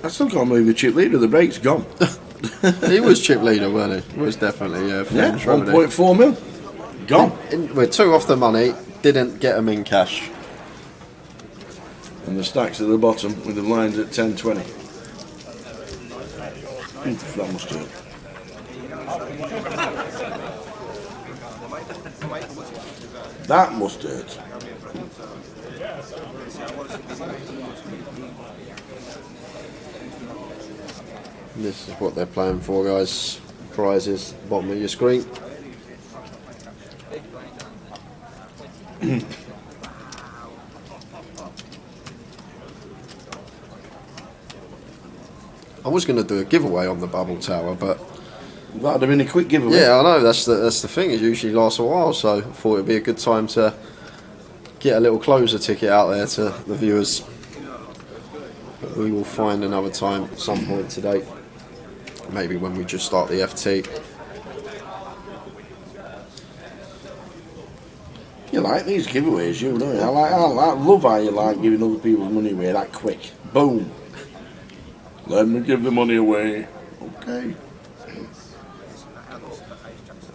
I still can't believe the chip leader. The break's gone. He was chip leader, wasn't he? He was definitely, yeah. 1.4 mil. Gone. We're 2 off the money, didn't get them in cash. And the stacks at the bottom with the lines at 10.20. That must hurt. That must hurt. This is what they're playing for, guys. Prizes, bottom of your screen. I was going to do a giveaway on the bubble tower, but that'd have been a quick giveaway. Yeah, I know. That's the thing. It usually lasts a while, so I thought it'd be a good time to get a little closer ticket out there to the viewers. But we will find another time at some point today. Maybe when we just start the FT. You like these giveaways, you know. I love how you like giving other people's money away that quick. Boom. Let me give the money away. Okay.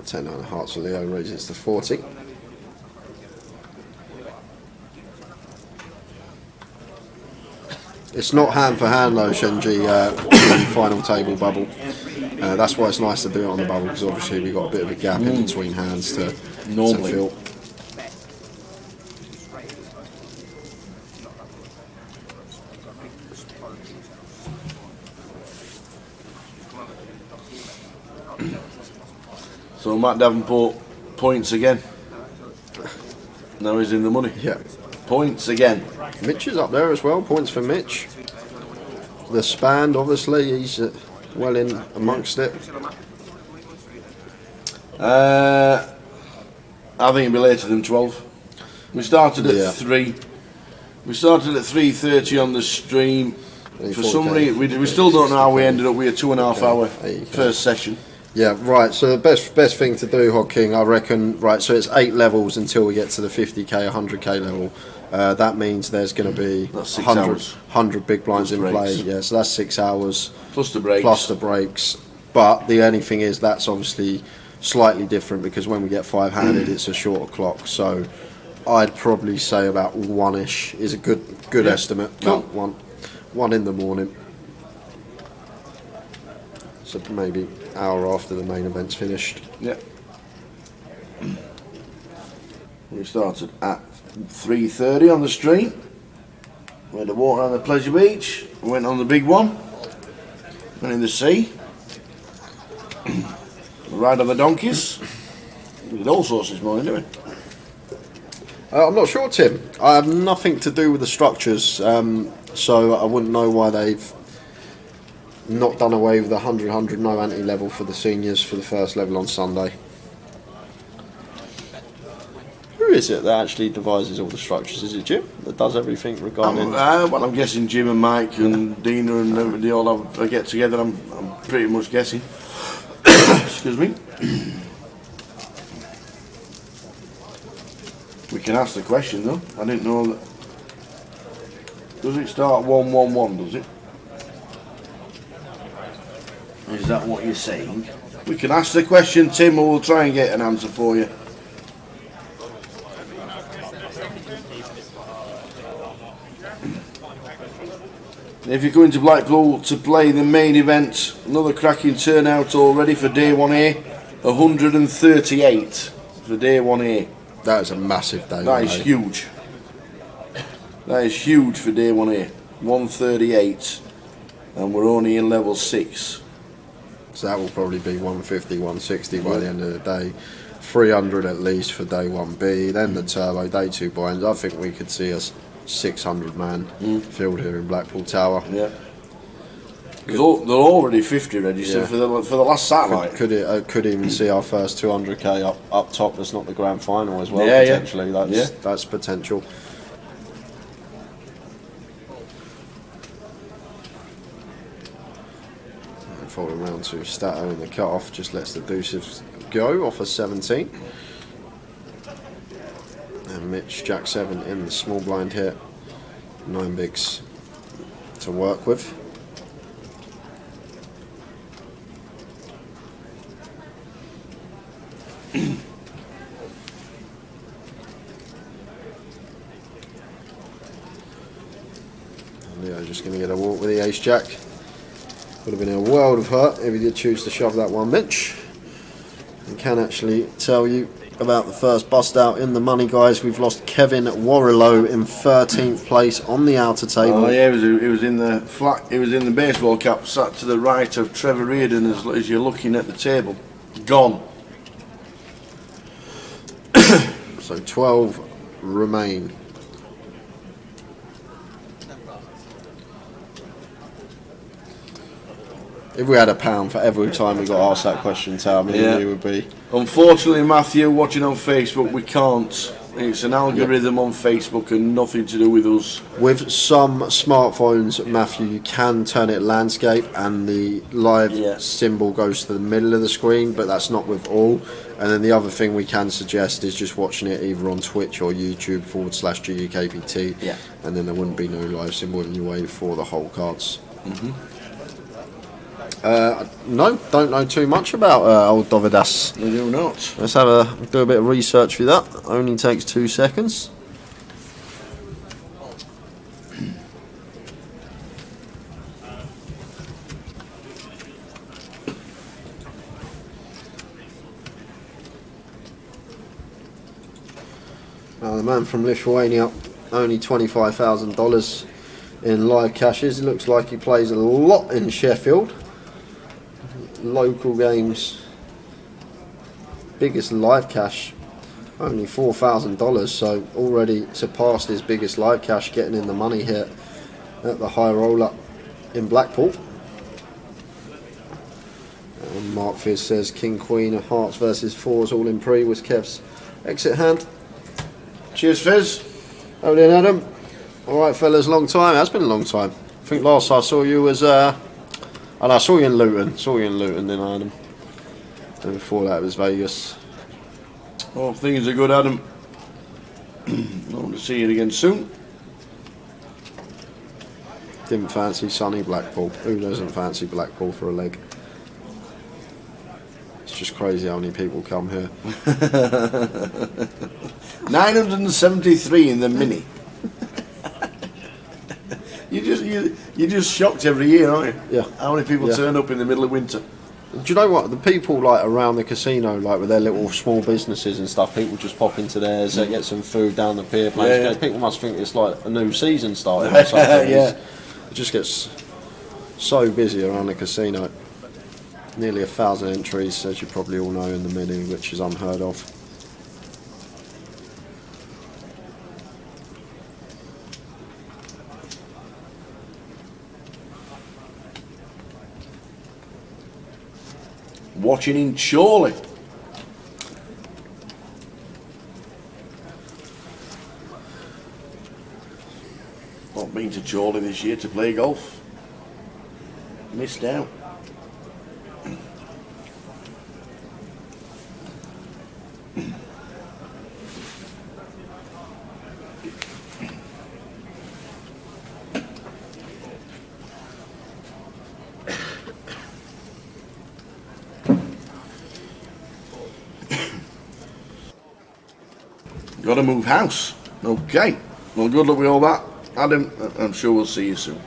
10 9 hearts for Leo raises to 40. It's not hand for hand though, Shenji, final table bubble. That's why it's nice to do it on the bubble, because obviously we've got a bit of a gap in between hands to fill. So Matt Davenport points again. Now he's in the money. Yeah. Points again. Mitch is up there as well. Points for Mitch. The Spand, obviously, he's well in amongst it. I think it'll be later than 12. We started at 3. We started at 3:30 on the stream. For some reason, we still don't know how we ended up with a 2.5 hour first session. Yeah, right. So the best thing to do, Hog King, I reckon. Right. So it's 8 levels until we get to the 50k, 100k level. That means there's going to be 100 big blinds in play. Yeah. So that's 6 hours plus the breaks. But the only thing is that's obviously slightly different because when we get 5-handed, it's a shorter clock. So I'd probably say about 1ish is a good estimate. Cool. About one in the morning. So maybe hour after the main event's finished. Yeah. We started at 3:30 on the street. We had to walk around the pleasure beach. We went on the big one. Went in the sea. We ride on the donkeys. We did all sorts this morning, didn't we? I'm not sure, Tim. I have nothing to do with the structures, so I wouldn't know why they've not done away with the 100 no ante level for the seniors for the first level on Sunday. Who is it that actually devises all the structures? Is it Jim that does everything regarding? Well, I'm guessing Jim and Mike and Dina and everybody all have a get together. I'm pretty much guessing. Excuse me. We can ask the question though. I didn't know that. Does it start 1-1-1? Does it? Is that what you're saying? We can ask the question, Tim, and we'll try and get an answer for you. If you're going to Blackpool to play the main event, another cracking turnout already for day 1A. 138 for day 1A. That is a massive day. That is huge. That is huge for day 1A. 138, and we're only in level 6. So that will probably be 150, 160 by the end of the day. 300 at least for day 1B. Then the turbo, day 2 binds. I think we could see a 600 man field here in Blackpool Tower. Yeah. They're already 50 registered for the last satellite. Could even see our first 200k up top. That's not the grand final as well. Yeah, potentially. That's potential. Folding round to Stato in the cut-off, just lets the deuces go off a 17. And Mitch, Jack 7 in the small blind here. 9 bigs to work with. going to get a walk with the ace jack. Would have been a world of hurt if he did choose to shove that one bench. I can actually tell you about the first bust out in the money, guys. We've lost Kevin Warrilow in 13th place on the outer table. Oh yeah, it was in the flat. It was in the baseball cap, sat to the right of Trevor Reardon as you're looking at the table. Gone. So 12 remain. If we had £1 for every time we got asked that question, tell me who it would be. Unfortunately, Matthew, watching on Facebook, we can't. It's an algorithm on Facebook and nothing to do with us. With some smartphones, Matthew, you can turn it landscape and the live symbol goes to the middle of the screen, but that's not with all. And then the other thing we can suggest is just watching it either on Twitch or YouTube /GUKPT. Yeah. And then there wouldn't be no live symbol in your way for the whole cards. No, don't know too much about old Dovidas. We do not. Let's do a bit of research for that. Only takes 2 seconds. Now the man from Lithuania, only $25,000 in live cashes. It looks like he plays a lot in Sheffield. Local games, biggest live cash only $4,000, so already surpassed his biggest live cash, getting in the money here at the High Roller in Blackpool. And Mark Fizz says King Queen of Hearts versus 4s all in pre was Kev's exit hand. Cheers, Fizz. Oh then, Adam. Alright fellas, long time. It has been a long time. I think last I saw you was and I saw you in Luton. Then Adam. And before that it was Vegas. Oh, things are good, Adam. Hope to see you again soon. Didn't fancy sunny Blackpool. Who doesn't fancy Blackpool for a leg? It's just crazy how many people come here. 973 in the mini. You're just shocked every year, aren't you? Yeah. How many people turn up in the middle of winter? Do you know what? The people like around the casino, like with their little small businesses and stuff, people just pop into theirs, they get some food down the pier. People must think it's like a new season starting or something. It just gets so busy around the casino. Nearly 1,000 entries, as you probably all know, in the mini, which is unheard of. Watching in Chorley. Not been to Chorley this year to play golf. Missed out. Got to move house. Okay. Well, good luck with all that, Adam. I'm sure we'll see you soon.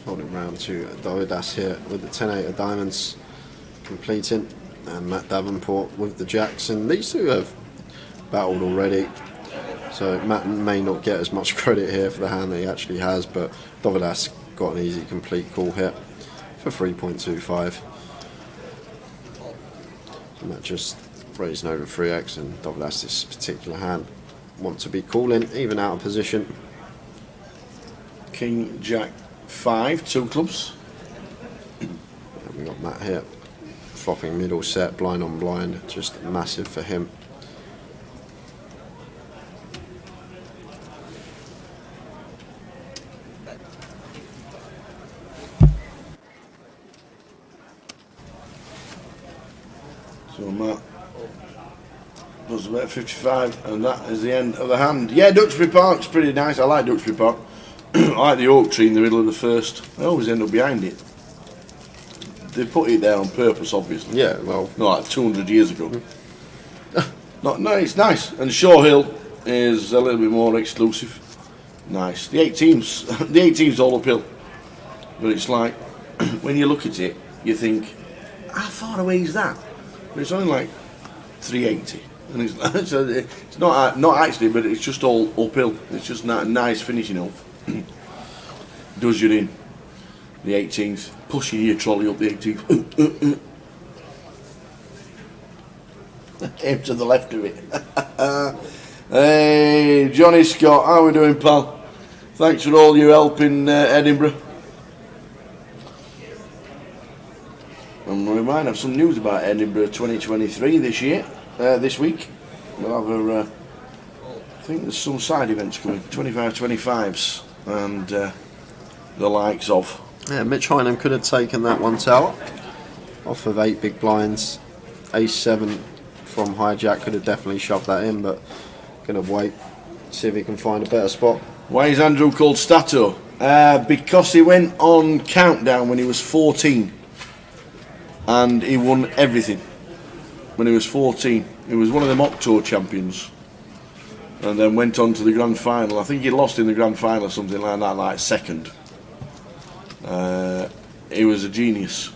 Holding round to Dovidas here with the 10-8 of diamonds completing, and Matt Davenport with the jacks, and these two have battled already. So Matt may not get as much credit here for the hand that he actually has, but Dovidas got an easy complete call here for 3.25. And that just raising over 3x, and Dovidas, this particular hand, want to be calling, even out of position. King, Jack, 5, 2 clubs. And we got Matt here, flopping middle set, blind on blind, just massive for him. So Matt does about 55, and that is the end of the hand. Yeah, Duxbury Park's pretty nice. I like Duxbury Park. I like the oak tree in the middle of the first. I always end up behind it. they put it there on purpose, obviously. Yeah, well, Not like 200 years ago. No, it's nice. And Shaw Hill is a little bit more exclusive. Nice. The 8 teams, the 8 teams all uphill. But it's like, when you look at it, you think, how far away is that? But it's only like 380. And it's, so it's not actually, but it's just all uphill. It's just a nice finishing up. Does you in. The 18th. Pushing your trolley up the 18th. Aim to the left of it. Hey, Johnny Scott, how are we doing, pal? Thanks for all your help in Edinburgh. And we might have some news about Edinburgh 2023 this week. We'll have I think there's some side events coming, 25-25s, and the likes of. Yeah, Mitch Hynam could have taken that one tower off of 8 big blinds. Ace-7 from hijack could have definitely shoved that in, but gonna wait, see if he can find a better spot. Why is Andrew called Stato? Because he went on Countdown when he was 14 and he won everything when he was 14. He was one of the mock tour champions and then went on to the grand final. I think he lost in the grand final or something like that, like second. He was a genius,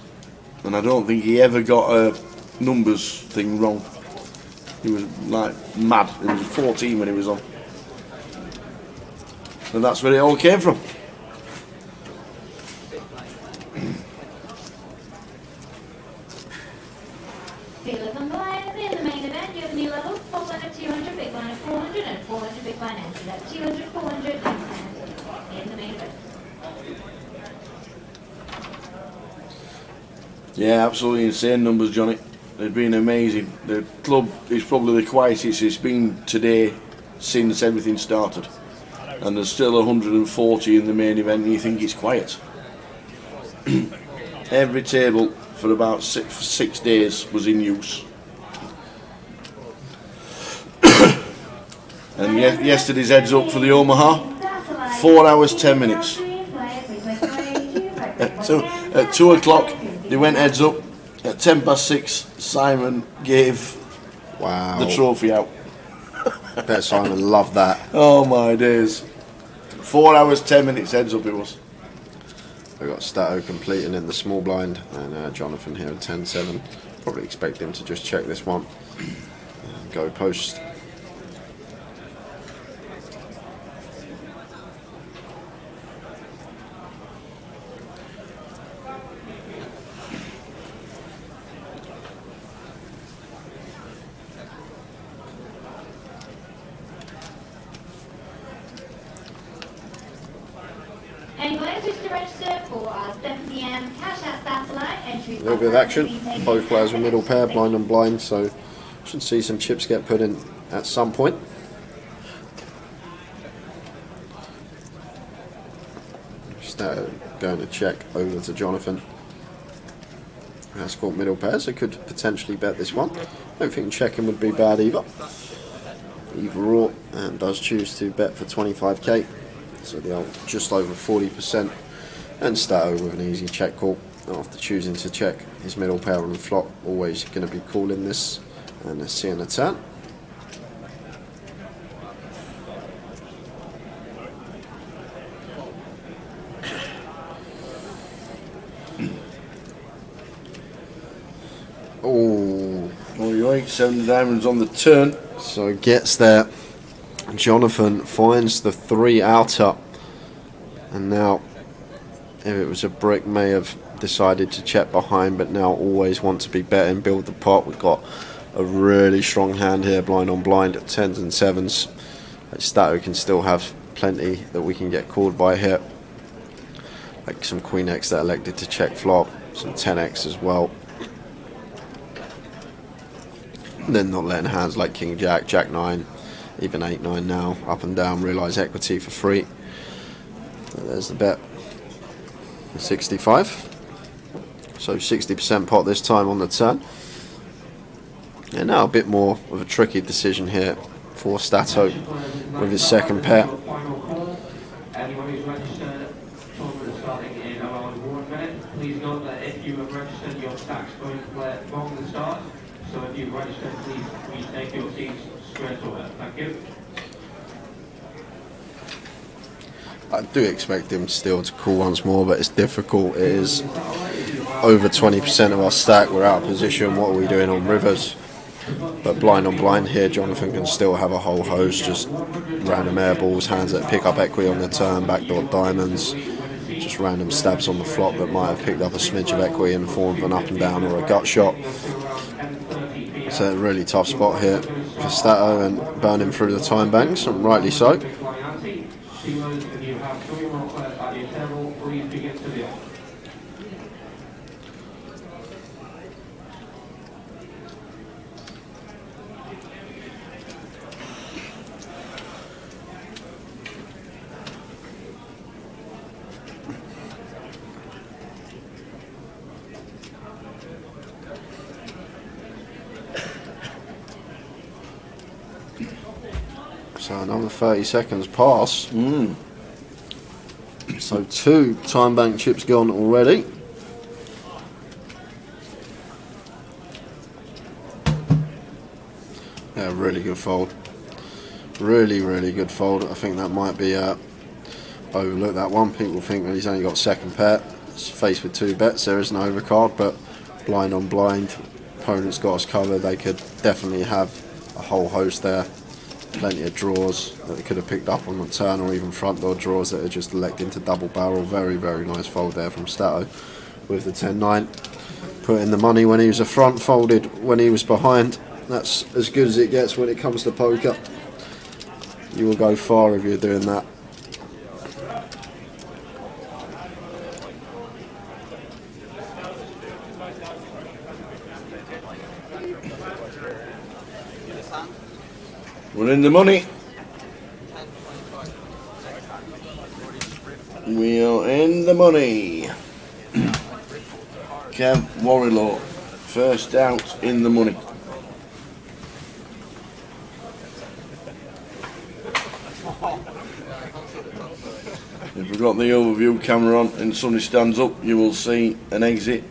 and I don't think he ever got a numbers thing wrong. He was like mad. He was 14 when he was on, and that's where it all came from. Dealers on the line in the main event. You have new levels, 400, 200, big line of 400, and 400 big line entry. That's 200, 400, and 10 in the main event. Yeah, absolutely insane numbers, Johnny. They've been amazing. The club is probably the quietest it's been today since everything started. And there's still 140 in the main event and you think it's quiet. Every table for about six days was in use. And yesterday's heads up for the Omaha, 4 hours 10 minutes. At 2 o'clock they went heads up. At 6:10, Simon gave the trophy out. I bet Simon loved that. Oh my days. 4 hours 10 minutes heads up it was. We've got Stato completing in the small blind and Jonathan here at 10-7. Probably expect him to just check this one and go post. A little bit of action. Both players were middle pair, blind and blind, so should see some chips get put in at some point. Just going to check over to Jonathan. Has caught middle pair, so could potentially bet this one. Don't think checking would be bad either. Either or, and does choose to bet for 25k. So the old just over 40%. And Stato with an easy check call after choosing to check his middle pair on the flop. Always going to be calling this and seeing a turn. Oh, yoink, 7 diamonds on the turn. So gets there. Jonathan finds the 3 outer, and now if it was a brick may have decided to check behind, but now always want to be betting, build the pot. We've got a really strong hand here, blind on blind at 10s and 7s. Stato can still have plenty that we can get called by here, like some Queen X that elected to check flop, some 10x as well. Then not letting hands like King Jack, Jack 9, even 8-9 now, up and down, realise equity for free. So there's the bet. 65. So 60% pot this time on the turn. And now a bit more of a tricky decision here for Stato with his second pair. Anyone who's registered, tournament starting in around 1 minute. Please note that if you have registered, your stacks going to play from the start. So if you've registered, please retake your seats straight away. Thank you. I do expect him still to call once more, but it's difficult. It is over 20% of our stack. We're out of position. What are we doing on rivers? But blind on blind here, Jonathan can still have a whole host, just random air balls, hands that pick up equity on the turn, backdoor diamonds, just random stabs on the flop that might have picked up a smidge of equity in the form of an up and down or a gut shot. It's a really tough spot here for Stato and burning through the time banks, and rightly so. So another 30 seconds pass. So 2 time bank chips gone already. Yeah, really good fold. Really, really good fold. I think that might be overlook that one. People think that he's only got second pair. It's faced with 2 bets. There is an overcard, but blind on blind. Opponent's got us covered. They could definitely have a whole host there. Plenty of draws that they could have picked up on the turn, or even front door draws that are just electing to double barrel. Very, very nice fold there from Stato with the 10-9. Put in the money when he was a front, folded when he was behind. That's as good as it gets when it comes to poker. You will go far if you're doing that. We're in the money. We are in the money. Kev Warrior, first out in the money. If we've got the overview camera on and somebody stands up, you will see an exit.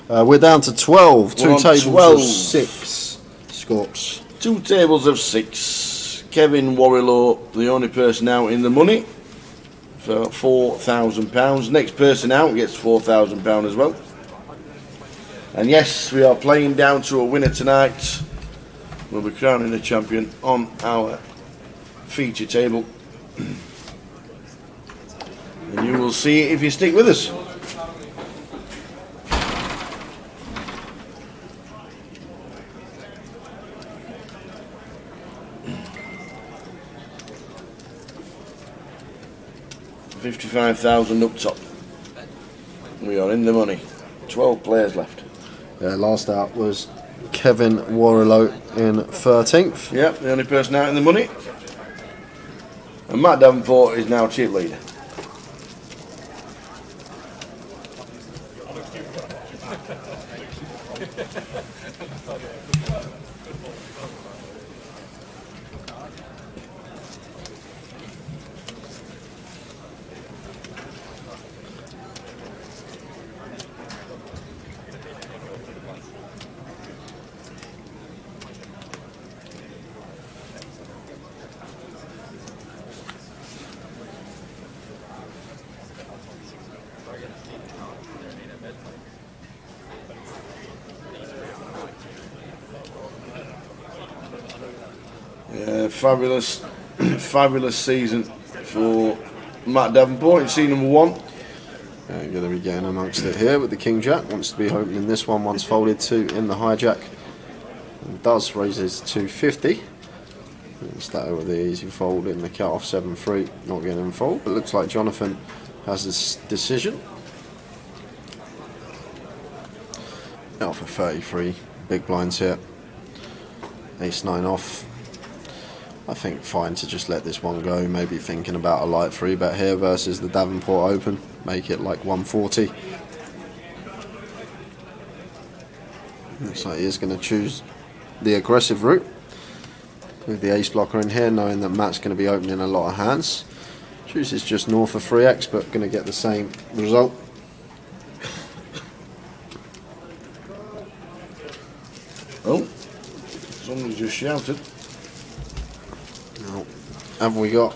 We're down to 12. We're 2 on tables 12. of 6 Scorps. 2 tables of 6. Kevin Warrior, the only person out in the money for £4,000. Next person out gets £4,000 as well. And yes, we are playing down to a winner tonight. We'll be crowning a champion on our feature table. And you will see it if you stick with us. $55,000 up top. We are in the money. 12 players left. Yeah, last out was Kevin Warrilow in 13th. Yep, the only person out in the money. And Matt Davenport is now chip leader. Fabulous, fabulous season for Matt Davenport. It's scene number 1. Going to be getting amongst it here with the King Jack. Wants to be opening this one once folded 2 in the hijack. And does raise his 250. Stato with the easy fold in the cut off 7-3. Not getting him fold, but looks like Jonathan has his decision. Now for 33. Big blinds here. Ace 9 off. I think fine to just let this one go. Maybe thinking about a light 3-bet here versus the Davenport Open. Make it like 140. Looks like he is going to choose the aggressive route with the ace blocker in here, knowing that Matt's going to be opening a lot of hands. Chooses just north of 3x, but going to get the same result. Oh, somebody just shouted. Now, have we got?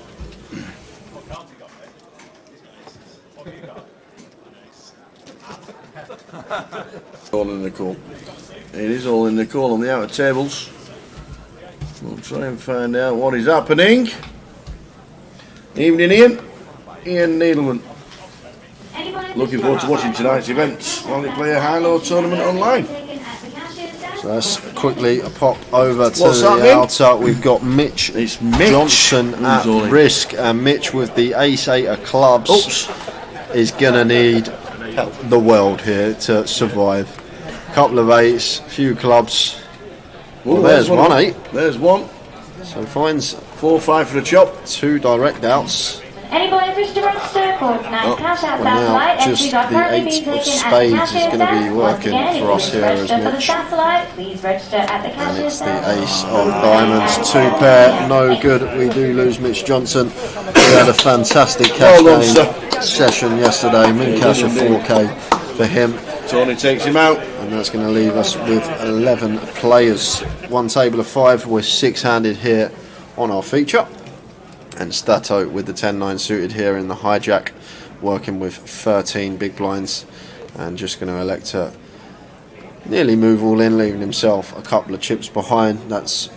All in the call. It is all in the call on the outer tables. We'll try and find out what is happening. Evening, Ian. Ian Needleman. Looking forward to watching tonight's events while they play a high-low tournament online. So let's quickly pop over to What's the happening? outer. We've got Mitch, Johnson at all in? risk, and Mitch with the ace-8 of clubs is going to need the world here to survive. Couple of eights, few clubs. Well, there's one 8. There's one. So finds 4-5 for the chop. 2 direct outs. Any boys wish to register for tonight's cash out Well, satellite? now just Entries are the currently 8 being of taken at the spades is cashier's going to be desk. Once working again, for if us you here wish as to register for the Mitch. satellite, please register at the And cashier's it's the desk. ace of diamonds, 2 pair, no good. We do lose Mitch Johnson. We had a fantastic cash Well done, game session yesterday. Min cash of 4k for him. Tony takes him out. And that's going to leave us with 11 players. One table of 5. We're 6-handed here on our feature. And Stato with the 10-9 suited here in the hijack, working with 13 big blinds, and just going to elect to nearly move all in, leaving himself a couple of chips behind. That's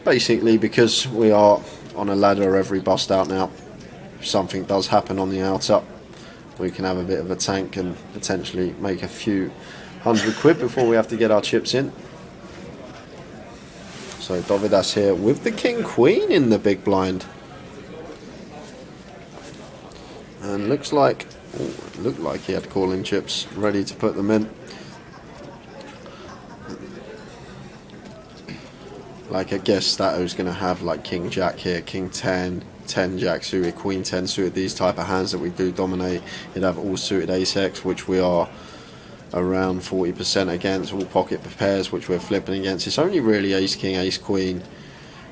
basically because we are on a ladder every bust out now. If something does happen on the outer, we can have a bit of a tank and potentially make a few £100 before we have to get our chips in. So Dovidas here with the king-queen in the big blind. And looks like, looked like he had calling chips ready to put them in. Like I guess Stato's going to have like King Jack here, King 10, 10 Jack suited, Queen 10 suited, these type of hands that we do dominate. He'd have all suited Ace X, which we are around 40% against, all pocket pairs which we're flipping against. It's only really Ace King, Ace Queen,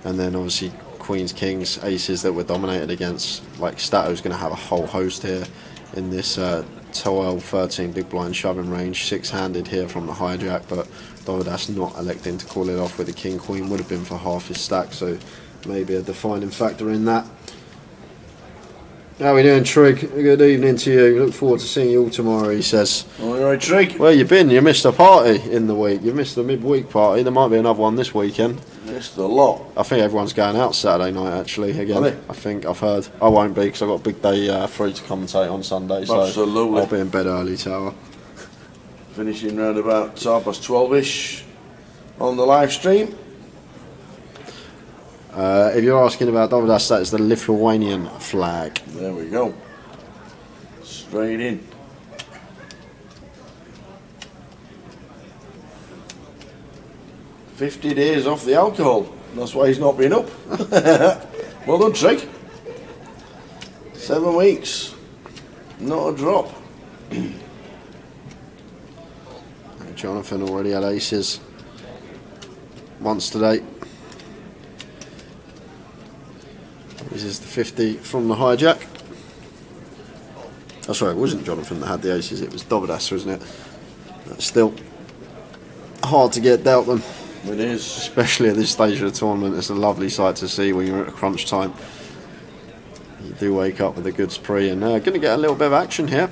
and then obviously Queens, Kings, Aces that we're dominated against. Like Stato's going to have a whole host here in this 12-13 big blind shoving range, 6-handed here from the hijack, but Dovidas not electing to call it off with the King Queen. Would have been for half his stack, so maybe a defining factor in that. How are we doing, Trig? Good evening to you. Look forward to seeing you all tomorrow, he says. All right, Trig. Where you been? You missed a party in the week. You missed the midweek party. There might be another one this weekend. Missed a lot. I think everyone's going out Saturday night, actually, again. Are they? I think I've heard. I won't be, because I've got a big day free to commentate on Sunday, so Absolutely. I'll be in bed early, Tower. Finishing round about 12:30ish on the live stream. If you're asking about Dovidas, that is the Lithuanian flag. There we go. Straight in. "50 days off the alcohol." That's why he's not been up. Well done, Trig. 7 weeks. Not a drop. Jonathan already had aces once today. This is the 50 from the hijack. Oh, sorry, it wasn't Jonathan that had the aces, it was Dovidas, wasn't it? That's still hard to get dealt them. It is. Especially at this stage of the tournament. It's a lovely sight to see when you're at a crunch time. You do wake up with a good spree, and going to get a little bit of action here.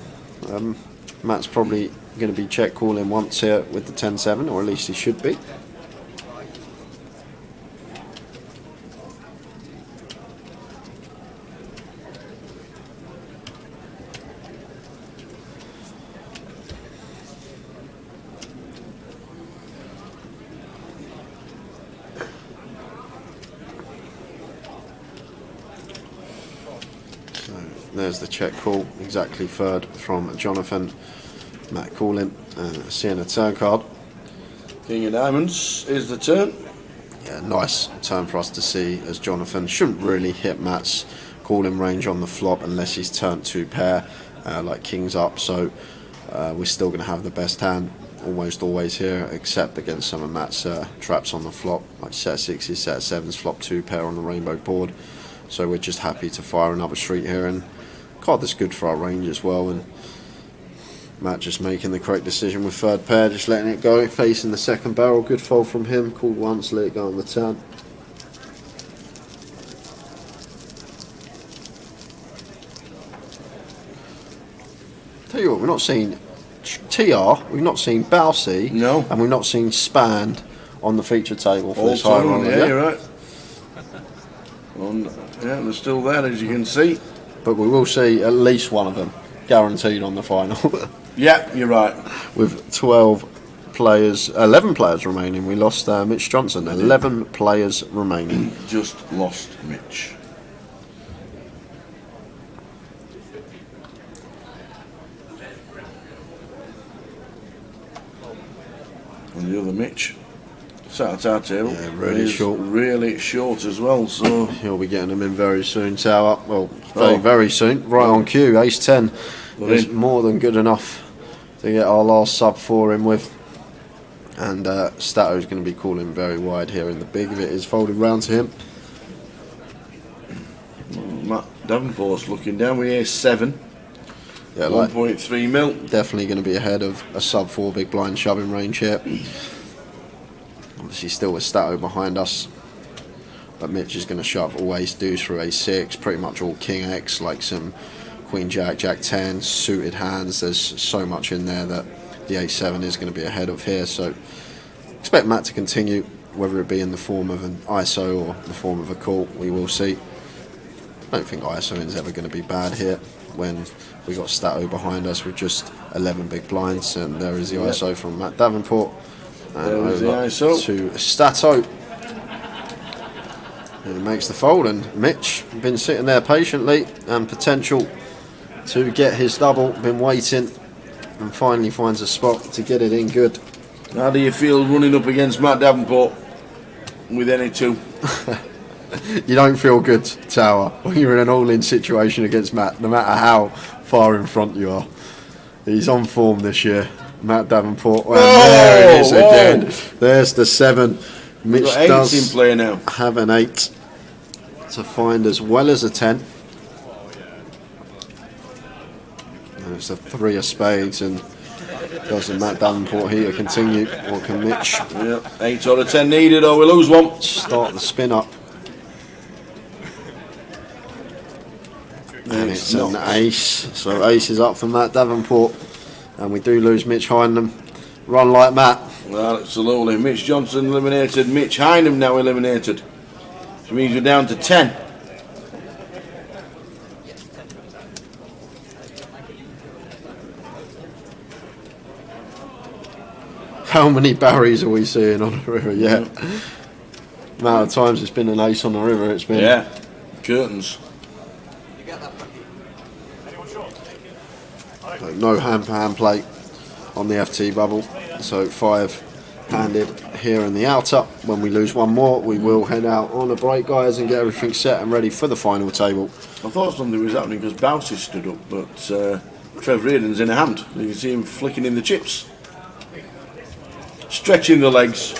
Matt's probably going to be check calling once here with the 10-7, or at least he should be. There's the check call, exactly third from Jonathan. Matt calling, seeing a turn card. King of diamonds is the turn. Yeah, nice turn for us to see, as Jonathan shouldn't really hit Matt's calling range on the flop unless he's turned 2 pair, like kings up. So we're still going to have the best hand almost always here, except against some of Matt's traps on the flop, like set 6s, set 7s, flop 2 pair on the rainbow board. So we're just happy to fire another street here, and card that's good for our range as well. And Matt just making the correct decision with 3rd pair, just letting it go, facing the 2nd barrel. Good fold from him, called once, let it go on the turn. Tell you what, we're not seeing TR, we've not seen Bousey, no, and we've not seen Spand on the feature table for all this high roller. Yeah, you're right. Yeah, they're still there, as you can see. But we will see at least one of them guaranteed on the final. Yeah, you're right. With 12 players, 11 players remaining. We lost Mitch Johnson. 11 players remaining. Just lost Mitch. And the other Mitch sat at our table. Yeah, really short. Really short as well, so he'll be getting them in very soon. Tower, well, very soon. Right on cue. Ace 10 is more than good enough to get our last sub 4 in with. And Stato's going to be calling very wide here, and the big of it is folded round to him. Matt Davenport's looking down with Ace 7. Yeah, 1.3 mil. Definitely going to be ahead of a sub 4 big blind shoving range here. Obviously still with Stato behind us, but Mitch is going to shove all ace deuce through ace 6, pretty much all king x, like some queen jack, jack 10, suited hands. There's so much in there that the ace 7 is going to be ahead of here, so expect Matt to continue, whether it be in the form of an ISO or the form of a call. We will see. I don't think ISO is ever going to be bad here when we got Stato behind us with just 11 big blinds, and there is the ISO from Matt Davenport. And over the ISO to Stato. And he makes the fold, and Mitch been sitting there patiently and potential to get his double, been waiting, and finally finds a spot to get it in good. How do you feel running up against Matt Davenport with any 2? You don't feel good, Tower, when you're in an all-in situation against Matt, no matter how far in front you are. He's on form this year, Matt Davenport. Well, there it is again. There's the 7. Mitch does in play now. Have an 8 to find as well as a 10. And it's a 3 of spades, and doesn't Matt Davenport here continue, or can Mitch? Yep, 8 out of 10 needed, or we lose one. Start the spin up. And it's an ace, so ace is up for Matt Davenport, and we do lose Mitch Hynam. Run like Matt. Well, absolutely. Mitch Johnson eliminated, Mitch Hynam now eliminated, which means we're down to 10. How many Barrys are we seeing on the river yet? Amount of times it's been an ace on the river, it's been curtains. So no hand-for-hand play on the FT bubble, so 5-handed here in the outer. When we lose one more, we will head out on a break, guys, and get everything set and ready for the final table. I thought something was happening because Bousey stood up, but Trevor Reardon's in a hand. You can see him flicking in the chips, stretching the legs.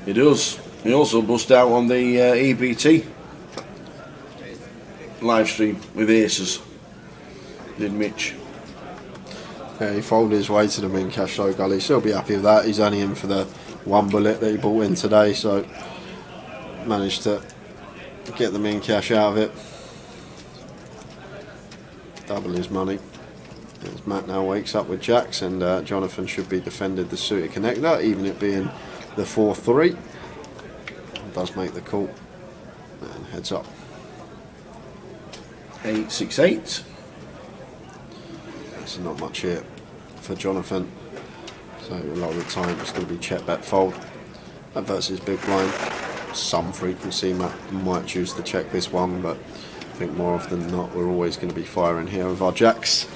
He does. He also bust out on the EPT live stream with aces. Did Mitch? Yeah, he folded his way to the min cash low gully. He'll be happy with that. He's only in for the 1 bullet that he bought in today, so managed to get the min cash out of it. Double his money. As Matt now wakes up with jacks, and Jonathan should be defended the suited connector, even it being the 4-3. Does make the call And heads up. 8-6-8. There's not much here for Jonathan. So a lot of the time it's going to be check, bet, fold. That versus big blind. Some frequency might choose to check this one, but I think more often than not we're always going to be firing here with our jacks.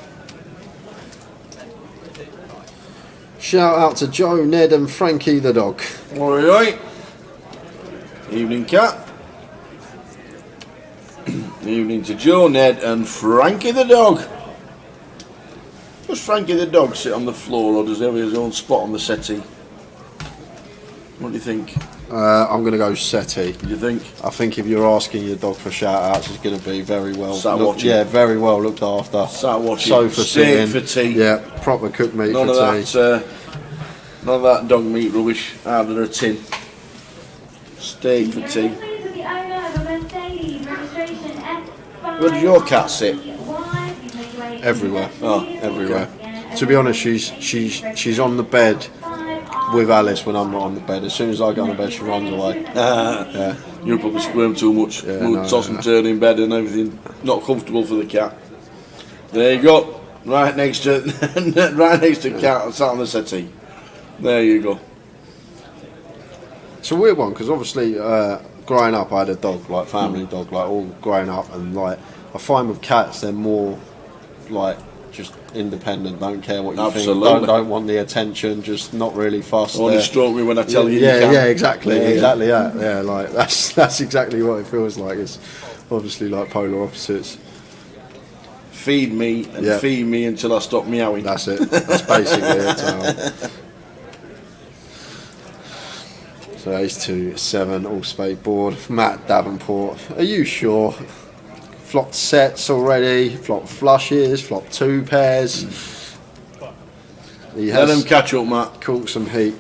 Shout out to Joe, Ned and Frankie the dog. Oi. Evening, Cat. Evening to Joe, Ned and Frankie the dog. Does Frankie the dog sit on the floor, or does he have his own spot on the settee? What do you think? I'm going to go settee. Do you think? I think if you're asking your dog for shout outs, he's going to be very well watching. Yeah, very well looked after. Sat watching. Sofa Steak sitting. for tea. Yeah, proper cooked meat None for of tea. that. None of that dog meat rubbish out of a tin. Steak for tea. Where does your cat sit? Everywhere. Oh, everywhere. To be honest, she's on the bed with Alice when I'm not on the bed. As soon as I get on the bed, she runs away. Yeah. You probably squirm too much. Toss and turn in bed and everything. Not comfortable for the cat. There you go. Right next to cat, sat on the settee. There you go. It's a weird one because obviously growing up I had a dog, like family dog, like all growing up, and like I find with cats they're more like just independent, don't care what you think, don't want the attention, just not really fussed. Only stroke me when I tell you. Yeah, exactly. Yeah, like that's exactly what it feels like. It's obviously like polar opposites. Feed me and feed me until I stop meowing. That's it. That's basically it. So ace 2, 7, all spade board. Matt Davenport. Are you sure? Flopped sets already. Flopped flushes. Flopped 2 pairs. He Let them catch up, Matt. Caught some heat.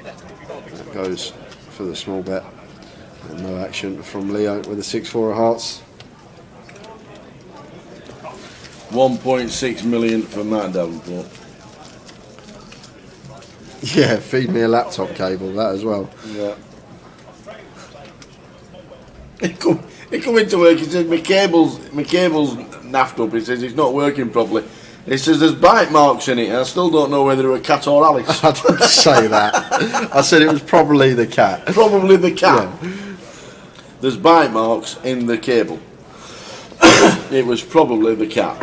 That goes for the small bet. And no action from Leo with the 6-4 of hearts. 1.6 million for Matt Davenport. Yeah, feed me a laptop cable, that as well. Yeah. He come into work, he says, my cable's naffed up, he says it's not working properly. He says there's bite marks in it, and I still don't know whether it were cat or Alice. I didn't say that. I said it was probably the cat. Probably the cat. Yeah. There's bite marks in the cable. It was probably the cat.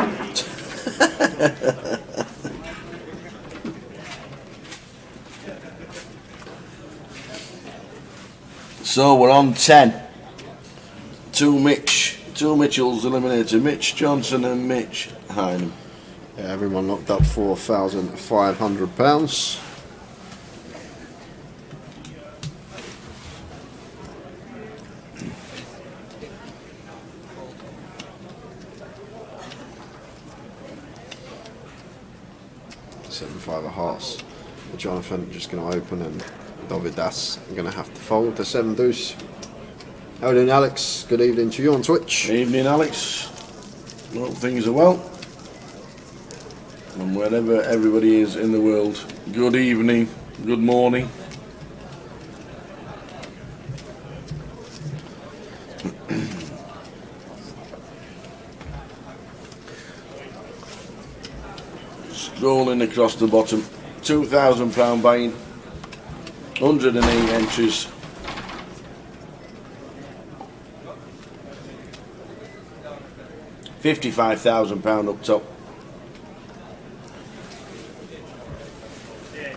So we're on 10. Two Mitchells eliminated. Mitch Johnson and Mitch Hynam. Yeah, everyone locked up £4,500. $7-5 of hearts. Jonathan just going to open, and Dovidas going to have to fold the 7 deuce. How are you doing, Alex? Good evening to you on Twitch. Evening, Alex. Hope things are well. And wherever everybody is in the world, good evening, good morning. Scrolling across the bottom, £2,000 buying, 108 entries. £55,000 up top.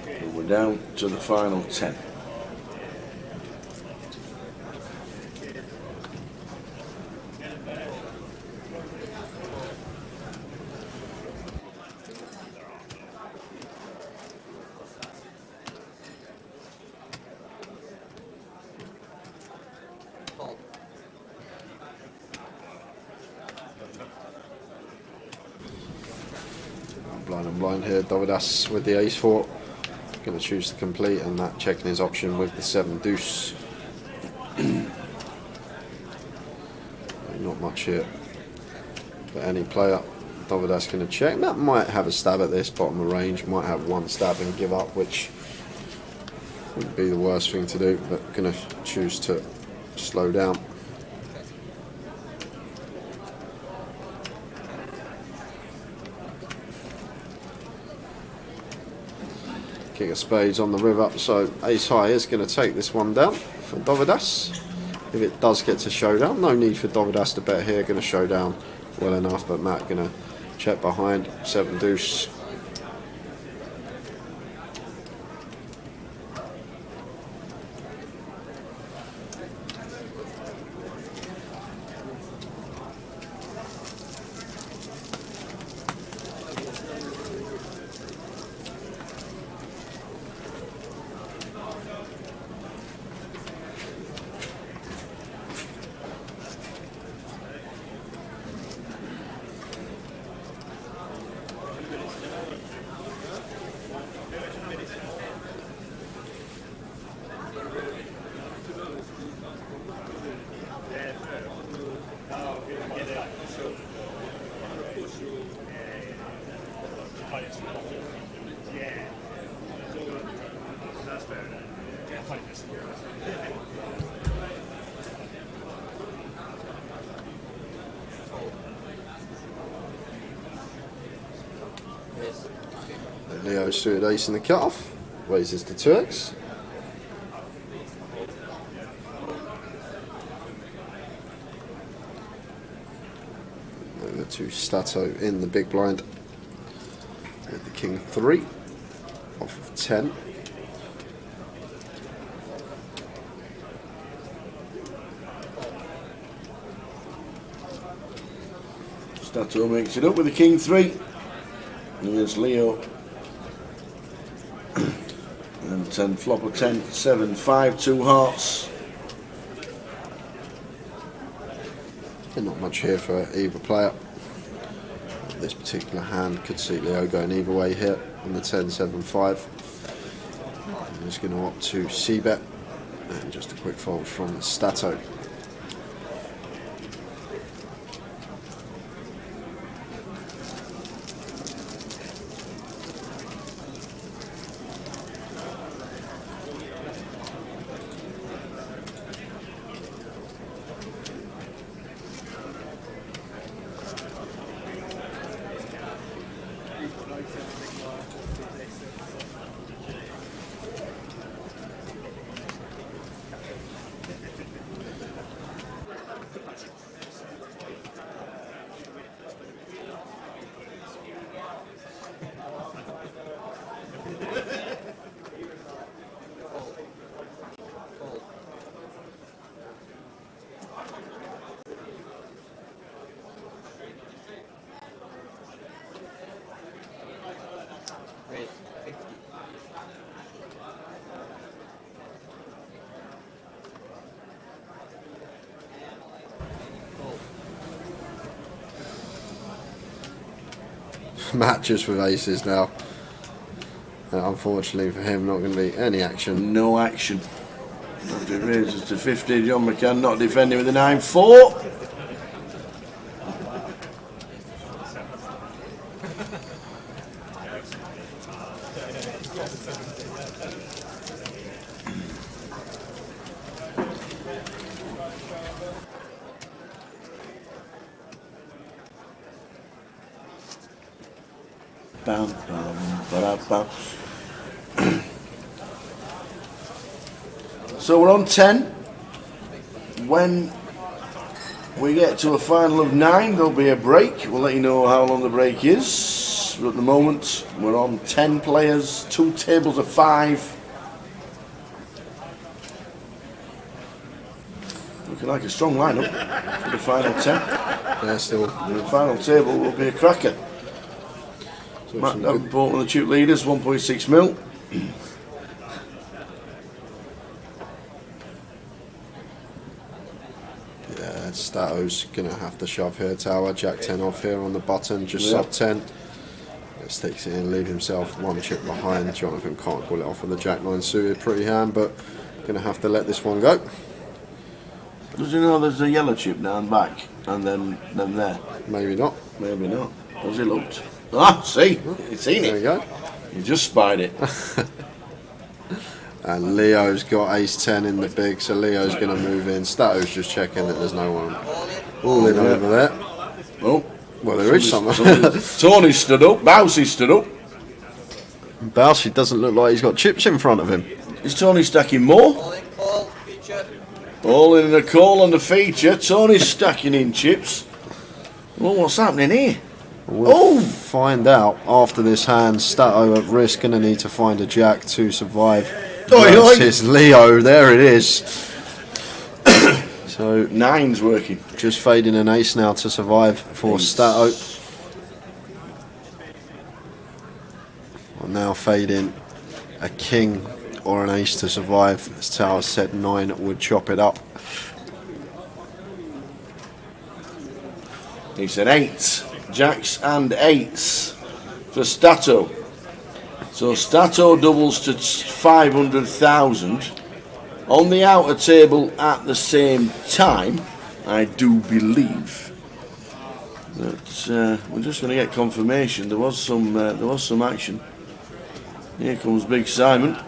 And we're down to the final 10. Blind here, Dovidas with the ace 4. Going to choose to complete, and that checking his option with the 7 deuce. Not much here. But any player, Dovidas going to check. That might have a stab at this bottom of range. Might have one stab and give up, which wouldn't be the worst thing to do. But going to choose to slow down. King of spades on the river, so ace high is going to take this one down for Dovidas. If it does get to showdown, no need for Dovidas to bet here, going to showdown well enough, but Matt going to check behind, 7 deuce. Leo suited ace in the cutoff, raises to 2x. Over to Stato in the big blind with the king 3 off of 10. Stato makes it up with the king 3. Here's Leo. And 10 flop of 10, 7, 5, 2 hearts. And not much here for either player. This particular hand could see Leo going either way here on the 10, 7, 5. I'm just going to opt to c-bet, and just a quick fold from Stato. Matches with aces now. Unfortunately for him, not going to be any action. No action. It raises to 50. John McCann not defending with the 9-4. Bam, bam, ba-da-bam. So we're on 10. When we get to a final of 9, there'll be a break. We'll let you know how long the break is. But at the moment, we're on 10 players, 2 tables of 5. Looking like a strong lineup for the final 10. Yeah, still. The final table will be a cracker. So Matt Davenport, one of the tube leaders, 1.6 mil. Yeah, Stato's going to have to shove here, tower, jack 10 off here on the button, just sub 10. Sticks it in, leave himself 1 chip behind. Jonathan can't pull it off with the jack 9 suited, pretty hand, but going to have to let this one go. Does he know there's a yellow chip down back and then there? Maybe not. Maybe not. Has he looked? Ah, see, he's seen it. There we go. You just spied it. And Leo's got ace 10 in the big, so Leo's going to move in. Stato's just checking that there's no one all in over there. Oh, well, there is someone. Tony stood up, Bousey stood up. Bousey doesn't look like he's got chips in front of him. Is Tony stacking more? All in a call on the feature. Tony's stacking in chips. Well, what's happening here? We'll find out after this hand. Stato at risk, going to need to find a jack to survive. Versus Leo, there it is. So 9's working. Just fading an ace now to survive for Stato. Well, now fading a king or an ace to survive. As Tower said, 9 would chop it up. It's an 8. Jacks and 8s for Stato. So Stato doubles to 500,000 on the outer table at the same time. I do believe that we're just going to get confirmation. There was some action. Here comes Big Simon.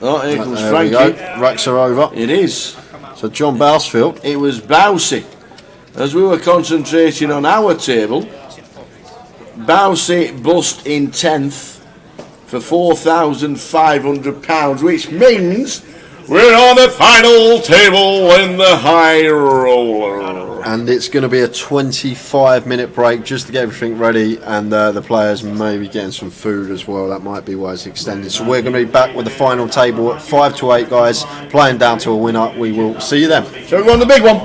Oh, here comes Frankie. Racks are over. It is. So John Bousfield. It was Bousey. As we were concentrating on our table, Bousey bust in 10th for £4,500, which means we're on the final table in the high roller. And it's going to be a 25-minute break just to get everything ready, and the players may be getting some food as well. That might be why it's extended. So we're going to be back with the final table at 5 to 8, guys, playing down to a winner. We will see you then. Shall we go on the big one?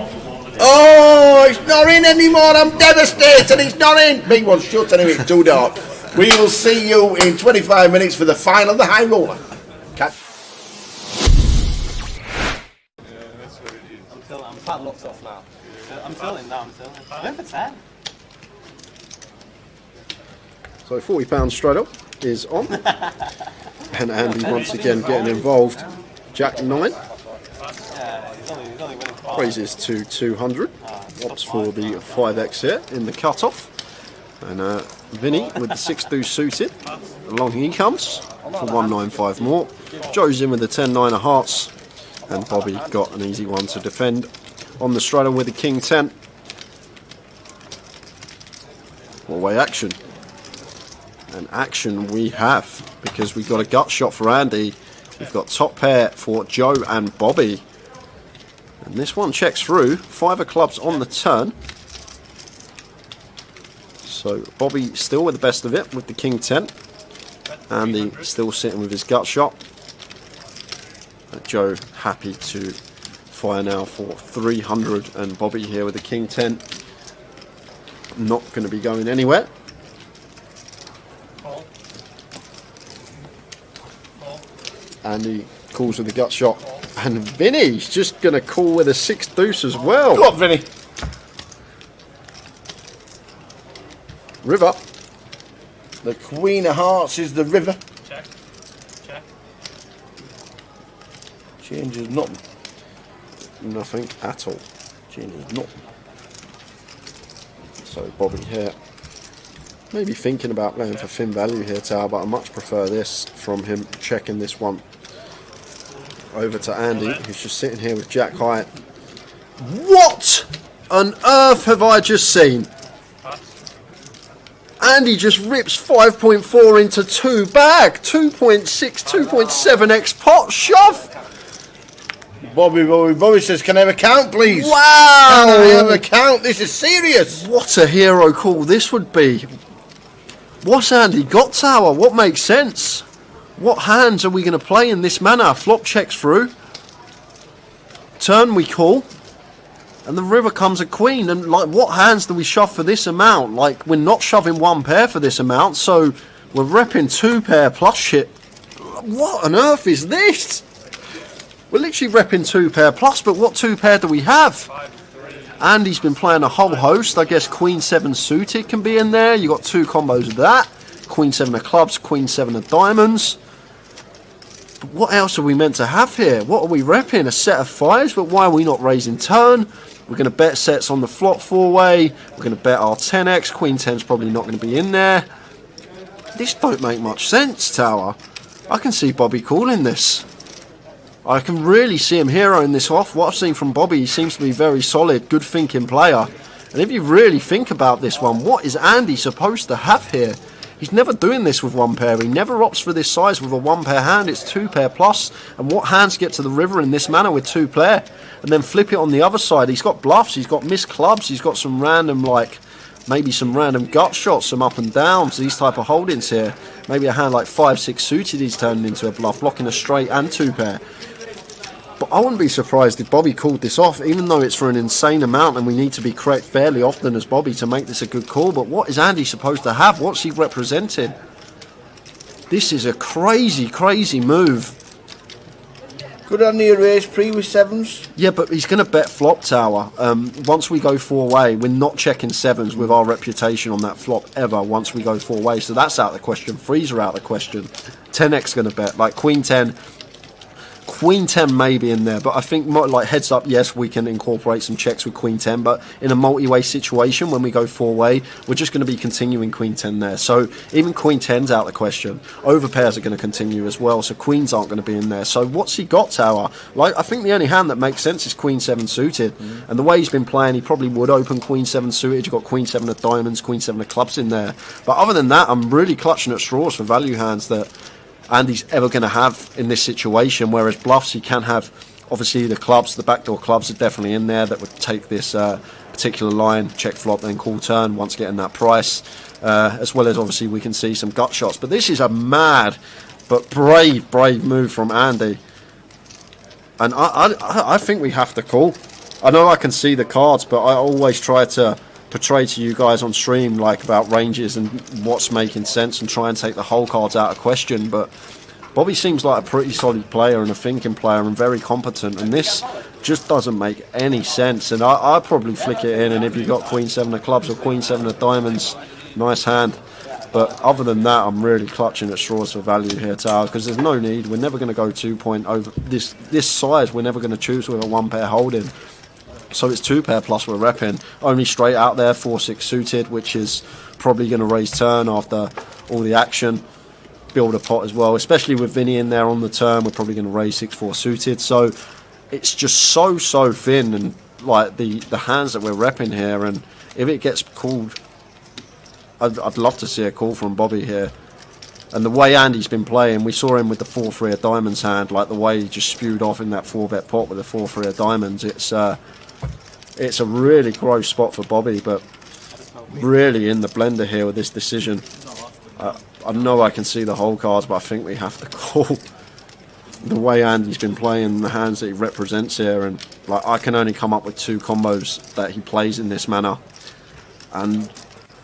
Oh, it's not in anymore. I'm devastated. It's not in. Big one shut anyway. It's too dark. We will see you in 25 minutes for the final of the high roller. Catch. I'm padlocked off now. I'm tilling now. I'm in for 10. So £40 straight up is on. And Andy once again getting involved. Jack 9. Raises to 200. Opts for the 5x here in the cut-off. And Vinny with the 6-2 suited. Along he comes for 195 more. Joe's in with the 10-9 of hearts. And Bobby got an easy one to defend on the straddle with the King 10. One-way action. And action we have, because we've got a gut shot for Andy. We've got top pair for Joe and Bobby. And this one checks through. 5 of clubs on the turn. So Bobby still with the best of it with the King 10. Andy still sitting with his gut shot. Joe happy to fire now for 300, and Bobby here with the King 10. Not going to be going anywhere. Andy calls with the gut shot, and Vinny's just going to call with a 6 deuce as well. Go on, Vinny. River. The Queen of Hearts is the river. Check. Check. Changes nothing. Nothing at all. Changes nothing. So Bobby here. Maybe thinking about playing for thin value here, Tower, but I much prefer this from him, checking this one over to Andy, who's just sitting here with Jack high. What on earth have I just seen? Andy just rips 5.4 into 2 bag. 2.6, 2.7x pot shove. Bobby says, can I have a count, please? Wow. Can I have a count? This is serious. What a hero call this would be. What's Andy got, Tower? What makes sense? What hands are we going to play in this manner? Flop checks through. Turn we call. And the river comes a queen. And like, what hands do we shove for this amount? Like, we're not shoving 1 pair for this amount. So we're repping 2 pair plus shit. What on earth is this? We're literally repping 2 pair plus. But what 2 pair do we have? Andy's been playing a whole host. I guess Queen 7 suited can be in there. You got 2 combos of that. Queen 7 of clubs, Queen 7 of diamonds. But what else are we meant to have here? What are we repping? A set of 5s, but why are we not raising turn? We're going to bet sets on the flop 4-way. We're going to bet our 10x. Queen 10's probably not going to be in there. This don't make much sense, Tower. I can see Bobby calling this. I can really see him heroing this off. What I've seen from Bobby, he seems to be very solid, good thinking player. And if you really think about this one, what is Andy supposed to have here? He's never doing this with one pair. He never opts for this size with a one pair hand. It's two pair plus. And what hands get to the river in this manner with two pair? And then flip it on the other side. He's got bluffs. He's got missed clubs. He's got some random, like, maybe some random gut shots, some up and downs, these type of holdings here. Maybe a hand like 5-6 suited he's turning into a bluff, blocking a straight and two pair. But I wouldn't be surprised if Bobby called this off, even though it's for an insane amount and we need to be correct fairly often as Bobby to make this a good call. But what is Andy supposed to have? What's he representing? This is a crazy, crazy move. Could Andy raise pre with sevens? Yeah, but he's going to bet flop tower. Once we go four-way, we're not checking sevens with our reputation on that flop ever once we go four-way. So that's out of the question. Threes are out of the question. 10x going to bet. Like Queen 10... Queen 10 may be in there, but I think like heads up, yes, we can incorporate some checks with Queen 10, but in a multi-way situation, when we go four-way, we're just going to be continuing Queen 10 there. So even Queen 10's out of the question. Overpairs are going to continue as well, so Queens aren't going to be in there. So what's he got, Tower? Like, I think the only hand that makes sense is Queen 7 suited, and the way he's been playing, he probably would open Queen 7 suited. You've got Queen 7 of diamonds, Queen 7 of clubs in there. But other than that, I'm really clutching at straws for value hands that Andy's ever going to have in this situation, whereas bluffs he can have. Obviously the clubs, the backdoor clubs are definitely in there that would take this particular line, check flop, then call turn once getting that price, as well as obviously we can see some gut shots. But this is a mad but brave move from Andy, and I think we have to call. I know I can see the cards, but I always try to portray to you guys on stream like about ranges and what's making sense and try and take the whole cards out of question. But Bobby seems like a pretty solid player and a thinking player and very competent, and this just doesn't make any sense. And I'd probably flick it in, and if you've got Queen 7 of clubs or Queen 7 of diamonds, nice hand. But other than that, I'm really clutching at straws for value here, Tower, because there's no need. We're never going to go 2 point over this size. We're never going to choose with a one pair holding. So it's two pair plus we're repping. Only straight out there, 4-6 suited, which is probably going to raise turn after all the action. Build a pot as well, especially with Vinny in there on the turn. We're probably going to raise 6-4 suited. So it's just so thin, and like the hands that we're repping here. And if it gets called, I'd love to see a call from Bobby here. And the way Andy's been playing, we saw him with the 4-3 of diamonds hand, like the way he just spewed off in that 4-bet pot with the 4-3 of diamonds. It's a really gross spot for Bobby, but really in the blender here with this decision. I know I can see the whole cards, but I think we have to call. The way Andy's been playing, the hands that he represents here, and like I can only come up with two combos that he plays in this manner, and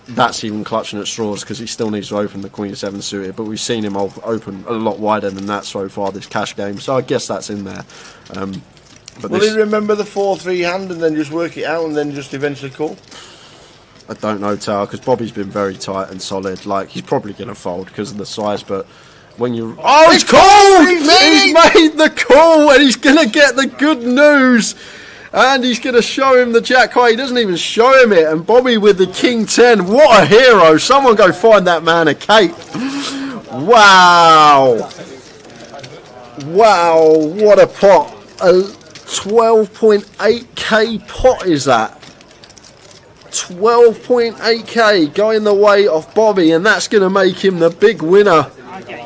that's even clutching at straws because he still needs to open the Queen 7 suited, but we've seen him open a lot wider than that so far this cash game, so I guess that's in there. But will he remember the 4-3 hand and then just work it out and then just eventually call? I don't know, Tower, because Bobby's been very tight and solid. Like, he's probably going to fold because of the size, but when you... Oh, he's called! He's made the call, and he's going to get the good news. And he's going to show him the jack high. He doesn't even show him it. And Bobby with the King 10. What a hero. Someone go find that man a cape. Wow. Wow, what a pot. A 12.8k pot is that. 12.8k going the way of Bobby, and that's going to make him the big winner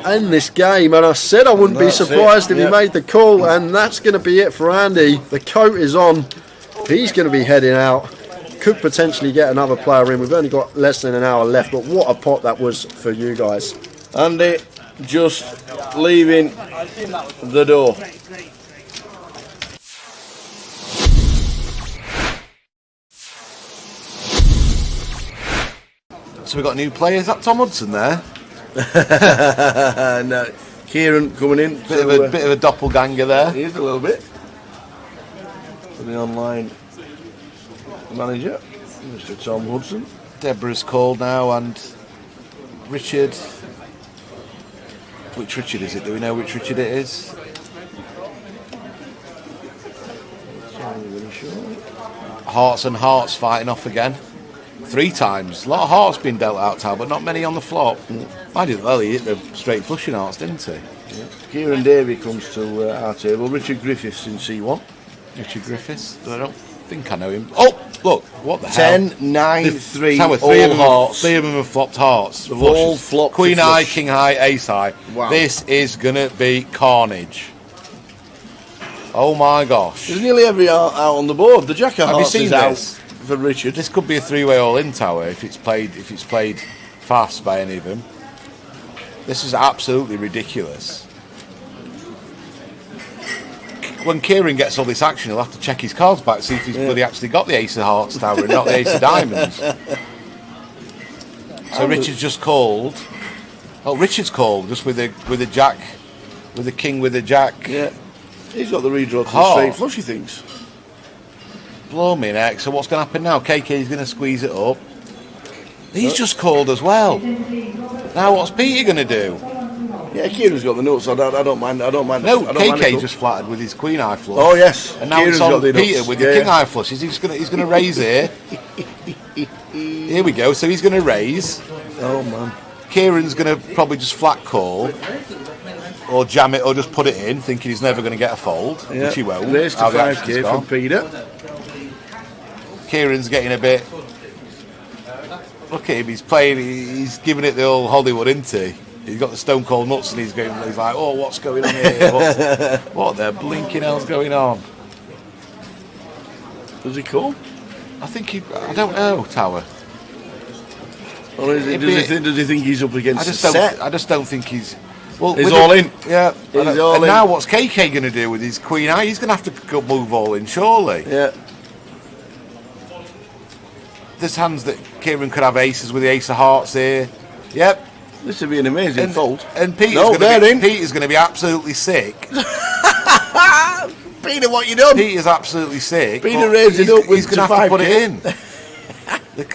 in this game. And I said I wouldn't be surprised if he made the call, and that's going to be it for Andy. The coat is on. He's going to be heading out. Could potentially get another player in. We've only got less than an hour left, but what a pot that was for you guys. Andy just leaving the door. So we've got new players. Is that Tom Hudson there? No, Kieran coming in. Bit of a doppelganger there. He is a little bit. For the online manager, Mr. Tom Hudson. Deborah's called now, and Richard. Which Richard is it? Do we know which Richard it is? Really sure. Hearts and Hearts fighting off again. 3 times. A lot of hearts been dealt out, Tal, but not many on the flop. I did well. He hit the straight flushing hearts, didn't he? Yeah. Kieran Davey comes to our table. Richard Griffiths in C1. Richard Griffiths. I don't think I know him. Oh, look, what the 10, hell? 9, 3, Tower, all hearts. 3 of them have flopped hearts. They've all flopped. Queen to high, flush. king high, ace high. Wow. This is gonna be carnage. Oh my gosh! There's nearly every out on the board. The jack of Have you hearts seen is out this? for Richard. This could be a 3-way all-in, Tower, if it's played fast by any of them. This is absolutely ridiculous. When Kieran gets all this action, he'll have to check his cards back, see if he's bloody actually got the ace of hearts, Tower, and not the ace of diamonds. So Richard's just called. Oh, Richard's called just with a jack, with a king, with a jack. Yeah, he's got the redraw to the Heart. straight flush, he thinks. Blow me neck. So what's going to happen now? KK's going to squeeze it up. He's just called as well. Now what's Peter going to do? Yeah, Kieran's got the nuts. I don't mind. No, KK KK just flattered with his queen eye flush. Oh yes, And now Kieran's it's on got the Peter nuts. with the king eye flush. He's going to raise here. Here we go. So he's going to raise. Oh man. Kieran's going to probably just flat call, or jam it, or just put it in, thinking he's never going to get a fold, Yeah. which he won't. Raise to How the action's 5k gone. from Peter. Kieran's getting a bit. Look at him. He's playing. He's giving it the old Hollywood, isn't he? He's got the stone cold nuts, and he's like, "Oh, what's going on here? What the blinking hell's going on?" Does he call? I think he. I don't know, Tower. Or is it, does he think he's up against a set? I just don't think he's. Well, He's with all it- in. Yeah. He's and all in. now what's KK going to do with his queen eye? He's going to have to go move all in, surely. Yeah. There's hands that Kieran could have aces with the ace of hearts here. Yep. This would be an amazing fold. And Peter's No, they're in. Peter's going to be absolutely sick. Peter, what you done? Peter's absolutely sick. Peter but raised it he's- up with He's going to to have to put it 5k.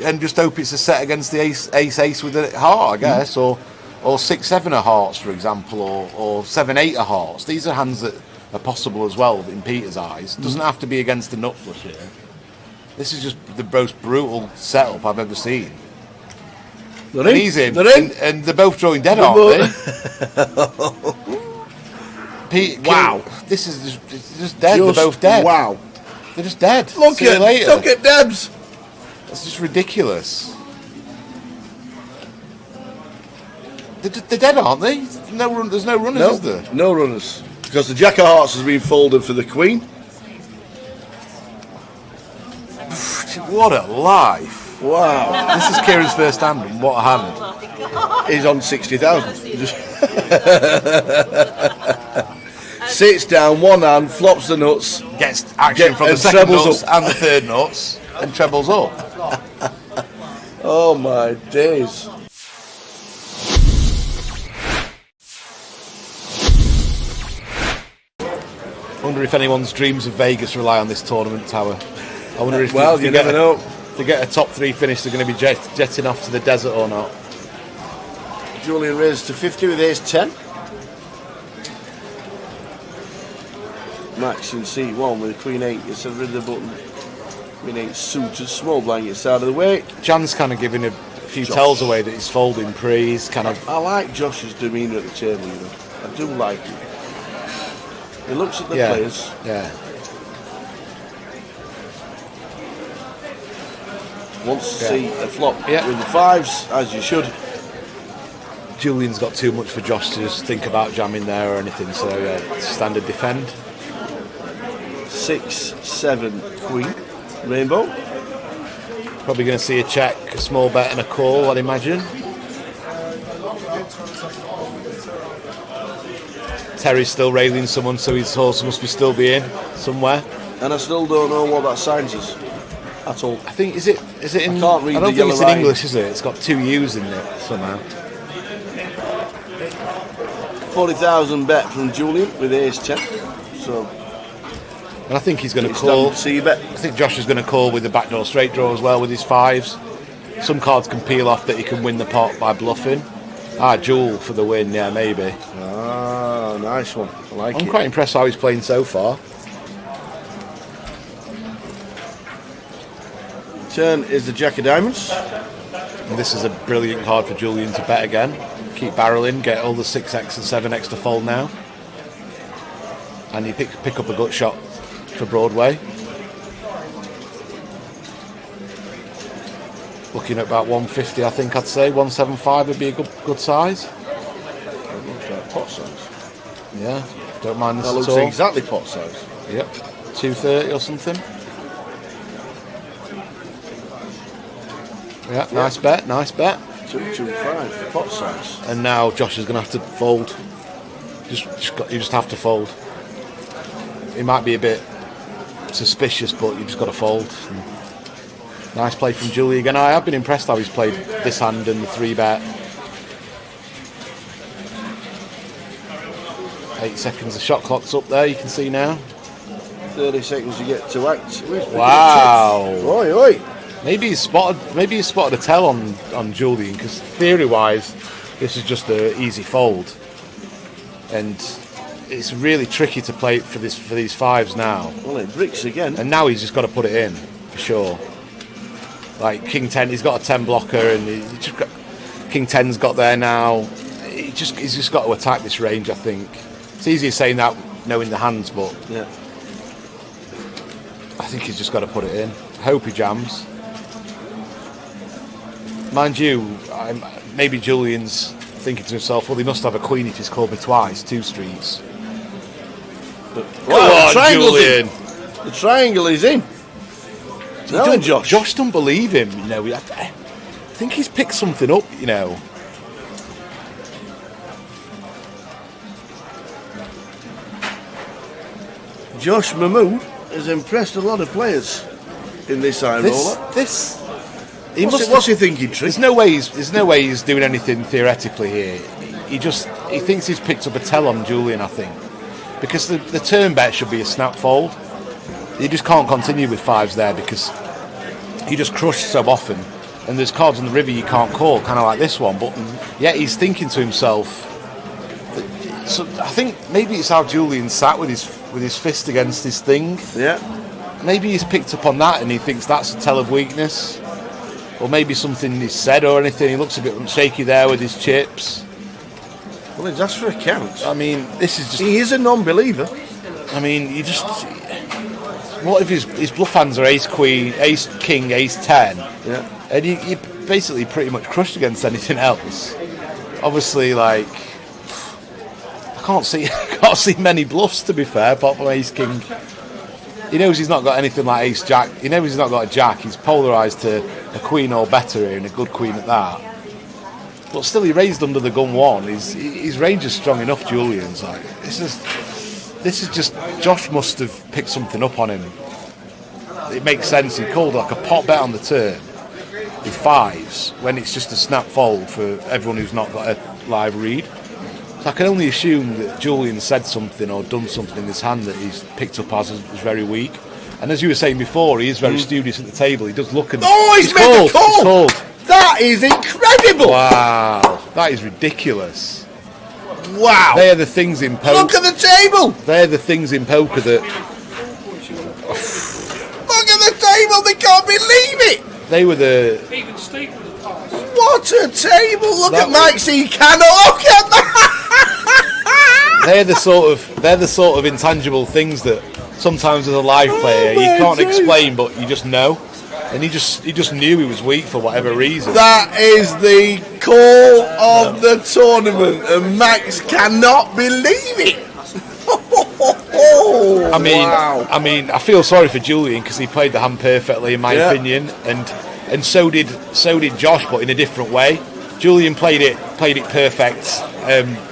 in. And just hope it's a set against the ace with a heart, I guess, or 6-7 of hearts, for example, or 7-8 of hearts. These are hands that are possible as well in Peter's eyes. Doesn't have to be against the nut flush here. This is just the most brutal setup I've ever seen. They're And in. he's in, They're in. and they're both drawing dead, They're aren't they? Wow. This is just dead. They're both dead. Wow. They're just dead. Look See you later. at Debs. It's just ridiculous. They're dead, aren't they? There's no runners, is there? No runners. Because the Jack of Hearts has been folded for the Queen. What a life. Wow. This is Kieran's first hand, and what a hand. He's on 60,000. Sits down, one hand, flops the nuts. Gets action from the and second trebles nuts up. and the third nuts, and trebles up. Oh my days. I wonder if anyone's dreams of Vegas rely on this tournament, Tower. I wonder if Well, if you they never know. If they get a top 3 finish, they're going to be jetting off to the desert or not. Julian raised to 50 with ace 10. Max in C1 with Queen 8. It's rid of the button. Queen 8 suited, small blind gets out of the way. Jan's kind of giving a few Josh. tells away that he's folding pre. He's kind of. I like Josh's demeanour at the table, you know. I do like it. He looks at the players. Yeah. Wants to see a flop Yeah. with the 5s, as you should. Julian's got too much for Josh to just think about jamming there or anything, so yeah, standard defend. 6, 7, Queen. Rainbow. Probably going to see a check, a small bet and a call, I'd imagine. Terry's still railing someone, so his horse must be still be in somewhere. And I still don't know what that signs is at all. I think, is it in... I can't read I don't the think it's yellow in line. English, is it? It's got 2 U's in it, somehow. 40,000 bet from Julian with ace 10. So, And I think he's going to it's call. down to see bet. I think Josh is going to call with the backdoor straight draw as well with his 5s. Some cards can peel off that he can win the pot by bluffing. Jewel for the win, yeah, maybe. Ah, nice one. I like I'm it. quite impressed how he's playing so far. Turn is the Jack of Diamonds. And this is a brilliant card for Julian to bet again. Keep barreling, get all the 6x and 7x to fold now. And you pick up a gut shot for Broadway. Looking at about 150, I think I'd say. 175 would be a good size. That looks like pot size. Yeah, don't mind this That at looks all. exactly pot size. Yep, 230 or something. Yeah, nice bet, nice bet. 225 pot size. And now Josh is going to have to fold. You just have to fold. It might be a bit suspicious, but you just got to fold. And nice play from Julie again. I have been impressed how he's played this hand and the 3-bet. 8 seconds, the shot clock's up there, you can see now. 30 seconds to get to act. Wow. Oi, oi. Maybe he's spotted a tell on Julian, because theory-wise, this is just an easy fold, and it's really tricky to play for these fives now. Well, it bricks again. And now he's just got to put it in for sure. Like King 10, he's got a 10 blocker, and King 10's got there now. He's just got to attack this range. I think it's easier saying that knowing the hands, but yeah, I think he's just got to put it in. I hope he jams. Mind you, maybe Julian's thinking to himself, well, he must have a queen if he's called me twice, 2 streets. But well, come on, Julian. The triangle is in. No, Josh don't believe him, you know. I think he's picked something up, you know. Josh Mahmood has impressed a lot of players in this high roller. What's he thinking, Trick? There's no way he's doing anything theoretically here. He thinks he's picked up a tell on Julian, I think, because the turn bet should be a snap fold. You just can't continue with 5s there because he just crushed so often, and there's cards on the river you can't call, kind of like this one. But yet he's thinking to himself. So I think maybe it's how Julian sat with his fist against his thing. Yeah. Maybe he's picked up on that and he thinks that's a tell of weakness. Or maybe something he's said or anything. He looks a bit shaky there with his chips. Well, he's asked for a count. I mean, this is just... He is a non-believer. I mean, you just... What if his bluff hands are ace queen, ace king, ace 10? Yeah. And you basically pretty much crushed against anything else. Obviously, like... I can't see many bluffs, to be fair, apart from ace king. He knows he's not got anything like ace jack. He knows he's not got a jack. He's polarised to a queen or better here, and a good queen at that. But still, he raised under the gun 1. His range is strong enough. Julian's like this is just Josh must have picked something up on him. It makes sense. He called like a pot bet on the turn with 5s when it's just a snap fold for everyone who's not got a live read. So I can only assume that Julian said something or done something in this hand that he's picked up as very weak. And as you were saying before, he is very studious at the table. He does look and... Oh, he's made the call! He's called. That is incredible! Wow, that is ridiculous. Wow. They are the things in poker. Look at the table! They're the things in poker that... Look at the table, they can't believe it! They were the... Even Steve would have passed. What a table! Look at Mike C. Cannot look at that! They're the sort of intangible things that sometimes as a live player you can't explain, but you just know. And he just knew he was weak for whatever reason. That is the call of the tournament, and Max cannot believe it. I mean, I feel sorry for Julian because he played the hand perfectly, in my opinion, and so did Josh, but in a different way. Julian played it perfect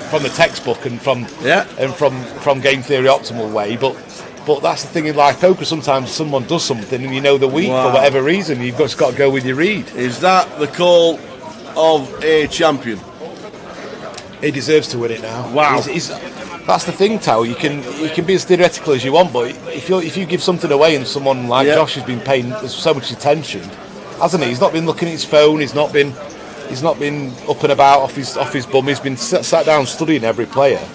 from the textbook and from game theory optimal way, but that's the thing in live poker. Sometimes someone does something and you know they're weak for whatever reason. You've just got to go with your read. Is that the call of a champion? He deserves to win it now. Wow. That's the thing, Tao. You can be as theoretical as you want, but if you give something away and someone like Josh has been paying so much attention, hasn't he? He's not been looking at his phone. He's not been up and about off his bum. He's been sat down studying every player.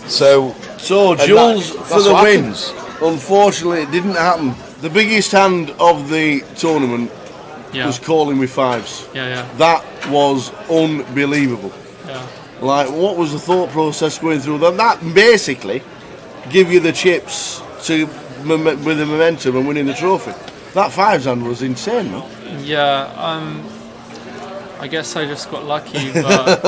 So Jules for the wins. Unfortunately, it didn't happen. The biggest hand of the tournament Yeah. was calling with fives. Yeah. That was unbelievable. Yeah. Like, what was the thought process going through that? That basically give you the chips to with the momentum and winning the trophy. That fives hand was insane, man. Yeah. I guess I just got lucky, but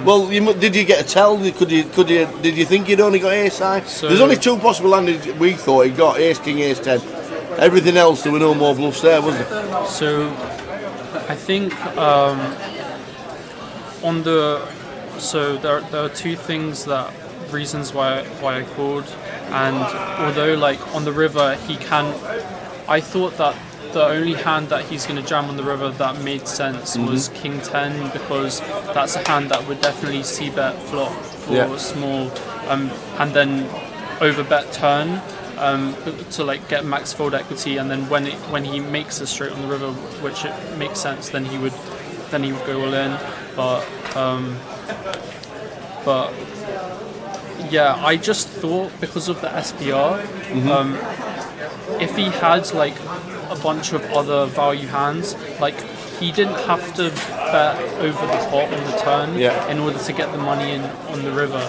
well, did you get a tell? Did you think you'd only got ace high? So, there's only two possible hands. We thought he got ace king, ace 10. Everything else, there were no more bluffs there, was there? So I think there are two reasons why I called, and although like on the river I thought that the only hand that he's going to jam on the river that made sense was king 10, because that's a hand that would definitely c-bet flop for small, and then over-bet turn to like get max fold equity, and then when he makes a straight on the river, which it makes sense, then he would go all in. But yeah, I just thought because of the SPR, if he had like a bunch of other value hands, like he didn't have to bet over the pot on the turn in order to get the money in on the river.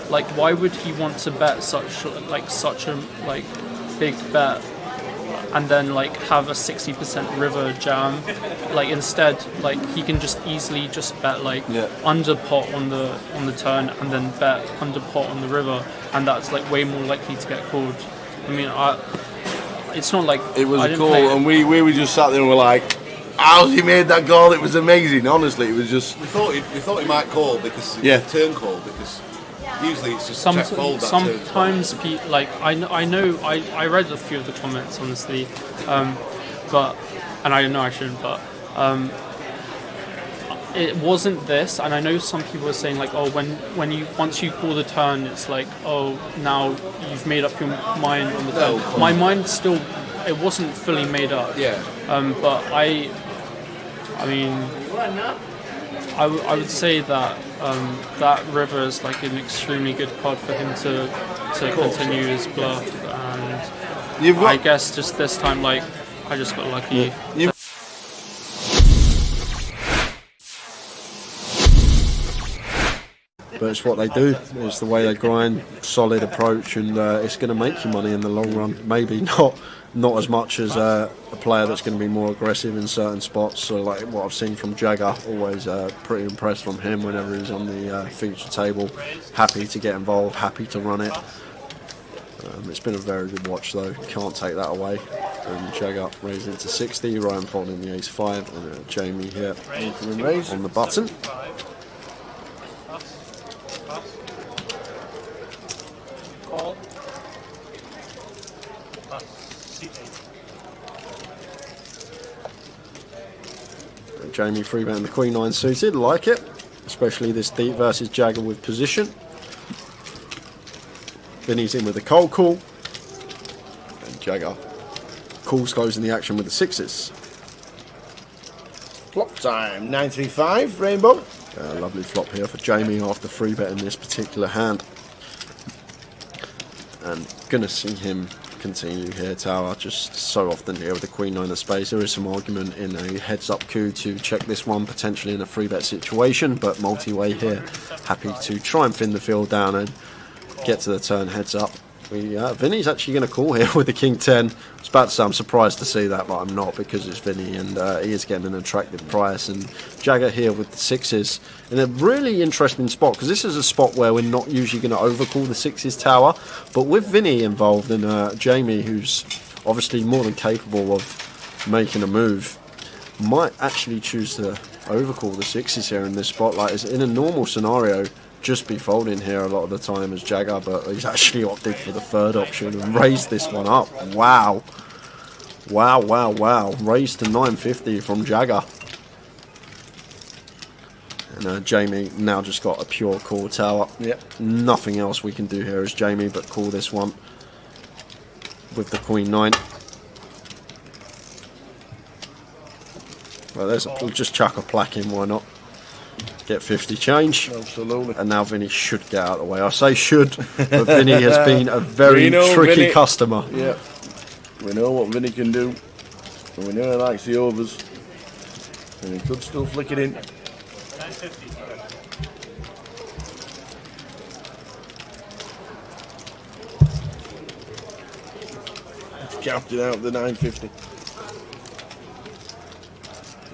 Like why would he want to bet such a big bet and then like have a 60% river jam? Like instead, like he can just easily bet like under pot on the turn and then bet under pot on the river, and that's like way more likely to get called. I mean, it's not like it was a call, and we were just sat there and we're like, how's he made that goal? It was amazing. Honestly, it was just. We thought he might call because turn call, because usually it's just check fold. Sometimes I read a few of the comments honestly, and I know I shouldn't, but it wasn't this, and I know some people are saying like, oh, once you call the turn, it's like, oh, now you've made up your mind on the turn. My mind still, it wasn't fully made up. Yeah. But I mean, I would say that that river is like an extremely good card for him to continue his bluff, and I guess just this time, like, I just got lucky. But it's what they do. It's the way they grind, solid approach, and it's going to make you money in the long run. Maybe not as much as a player that's going to be more aggressive in certain spots. So like what I've seen from Jagger, always pretty impressed from him whenever he's on the feature table. Happy to get involved, happy to run it. It's been a very good watch though, can't take that away. And Jagger raising it to 60, Ryan folding the ace 5, and Jamie here on the button. Jamie 3-betting the Queen 9 suited, like it, especially this deep versus Jagger with position. Vinny's in with the cold call, and Jagger calls closing the action with the sixes. Flop time, 935, Rainbow. Lovely flop here for Jamie after 3-betting this particular hand. And gonna see him continue here, Tower, just so often here with the Queen 9 of spades. There is some argument in a heads up coup to check this one, potentially in a 3-bet situation, but multi-way here, happy to try and thin the field down and get to the turn heads up. Vinny's actually going to call here with the King 10. I was about to say I'm surprised to see that, but I'm not, because it's Vinny and he is getting an attractive price. And Jagger here with the sixes in a really interesting spot, because this is a spot where we're not usually going to overcall the sixes, Tower, but with Vinny involved and Jamie, who's obviously more than capable of making a move, might actually choose to overcall the sixes here in this spot. Like, in a normal scenario, just be folding here a lot of the time as Jagger, but he's actually opted for the third option and raised this one up. Wow. Raised to 950 from Jagger. And Jamie now just got a pure call, Tower. Yep. Nothing else we can do here as Jamie but call this one with the Queen 9. Well, we'll just chuck a plaque in, why not? Get 50 change. Absolutely. And now Vinny should get out of the way. I say should, but Vinny has been a very tricky Vinny, customer. Yeah. We know what Vinny can do. And we know he likes the overs. And he could still flick it in. 950. Counting out the 950.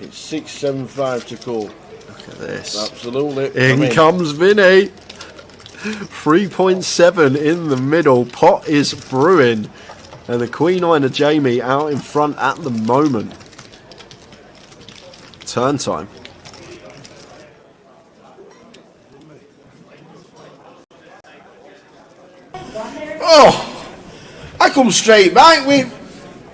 It's 675 to call. Look at this. Absolutely. In comes Vinny. 3.7 in the middle. Pot is brewing. And the Queen Eye of Jamie out in front at the moment. Turn time. Oh! I come straight back.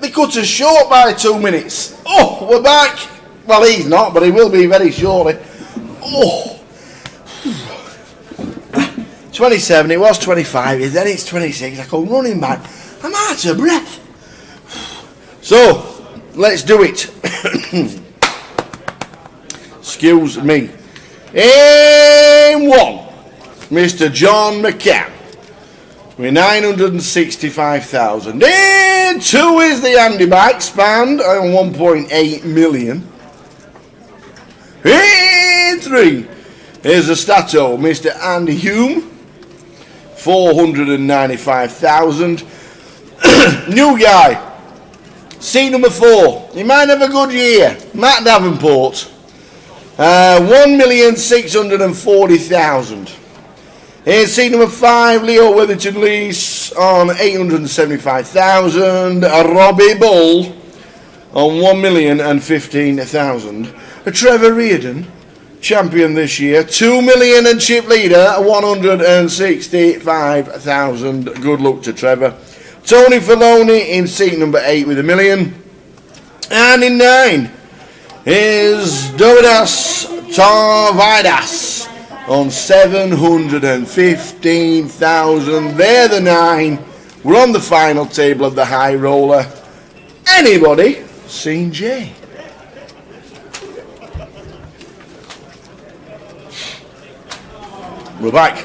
They cut us short by 2 minutes. Oh, we're back. Well, he's not, but he will be very shortly. Oh! 27, it was 25, then it's 26. I come running back. I'm out of breath. So, let's do it. Excuse me. In one, Mr. John McCann with 965,000. In two is the Andy Bike Spanned on 1.8 million. In three is the Stato, Mr. Andy Hume, 495,000. New guy, seat number 4. He might have a good year. Matt Davenport, 1,640,000. Here's seat number 5, Leo Witherton Lease on 875,000. Robbie Bull on 1,015,000. Trevor Reardon, champion this year, 2 million, and chip leader 165,000. Good luck to Trevor. Tony Filoni in seat number 8 with 1 million. And in 9 is Dovidas Tarvidas on 715,000. They're the 9. We're on the final table of the high roller. Anybody seen Jay? We're back.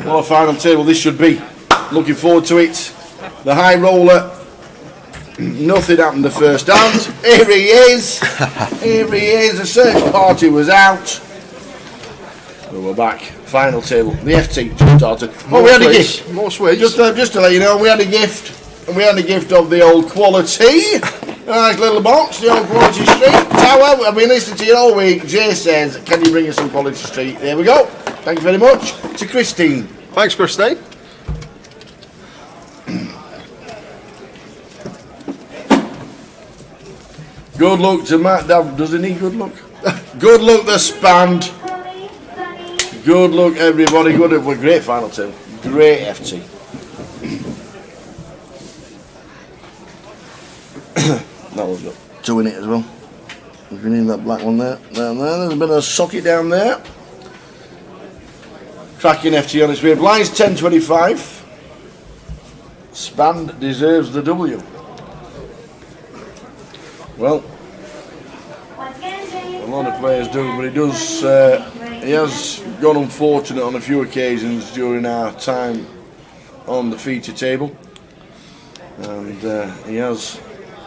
What a final table this should be. Looking forward to it. The high roller. Nothing happened the first hand. Here he is. Here he is. The search party was out. So we're back. Final table. The FT just started. Oh, we had a gift. More sweets. Just to let you know, we had a gift. And we had a gift of the old quality. Nice little box, the old Quality Street Tower. I've been listening to you all week. Jay says, can you bring us some Quality Street? There we go. Thank you very much. To Christine. Thanks, Christine. Good luck to Matt. Does he need good luck? Good luck, the Spanned. Good luck, everybody. Good. Great final table. Great FT. That one's got 2 in it as well. If you need that black one there, down there. There's a bit of a socket down there. Cracking FT on its way. Lines 10.25. Spanned deserves the W. Well, a lot of players do, but he does. He has gone unfortunate on a few occasions during our time on the feature table, and he has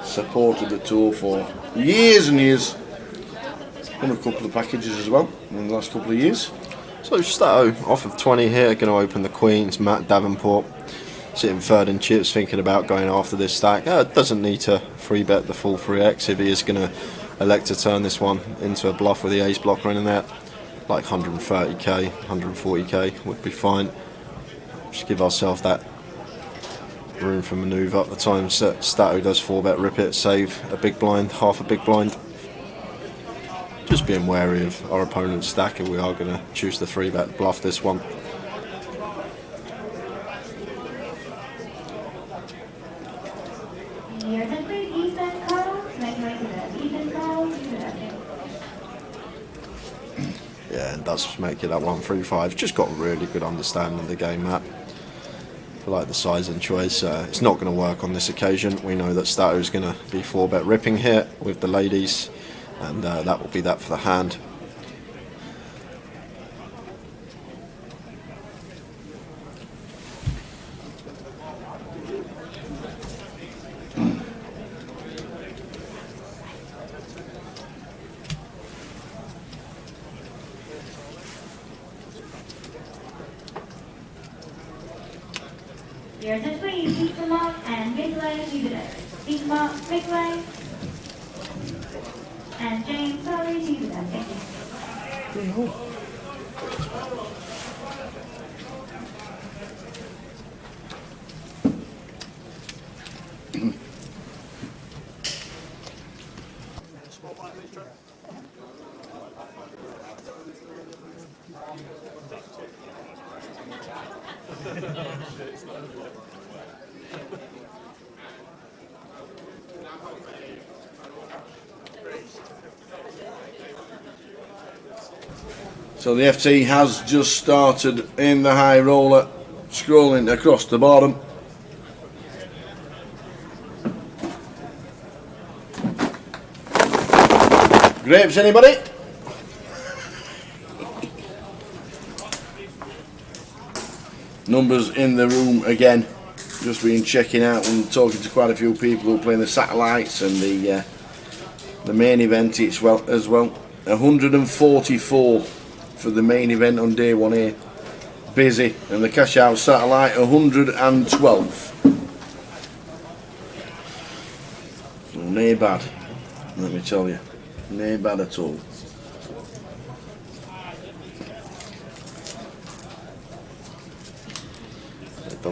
supported the tour for years and years. Won a couple of packages as well in the last couple of years. So Stato off of 20 here, going to open the Queens. Matt Davenport sitting third in chips, thinking about going after this stack. Doesn't need to free bet the full 3x if he is going to elect to turn this one into a bluff with the ace blocker in there. Like 130k, 140k would be fine. Just give ourselves that room for manoeuvre at the time. Stato does 4-bet rip it, save a big blind, half a big blind. Just being wary of our opponent's stack if we are going to choose the 3-bet bluff this one. Yeah, and does make it that 1-3-5. Just got a really good understanding of the game, Matt. I like the size and choice. It's not going to work on this occasion. We know that Stato is going to be 4-bet ripping here with the ladies, and that will be that for the hand. Your attention please, Peter Mark and Midway to the left. Peter Mark, Midway. And James, sorry, to the left. Thank you. So the FT has just started in the high roller, scrolling across the bottom. Grapes, anybody? Numbers in the room again. Just been checking out and talking to quite a few people who are playing the satellites and the main event as well. 144 for the main event on day one here. Busy. And the cash out satellite 112. Oh, no bad. Let me tell you. No bad at all.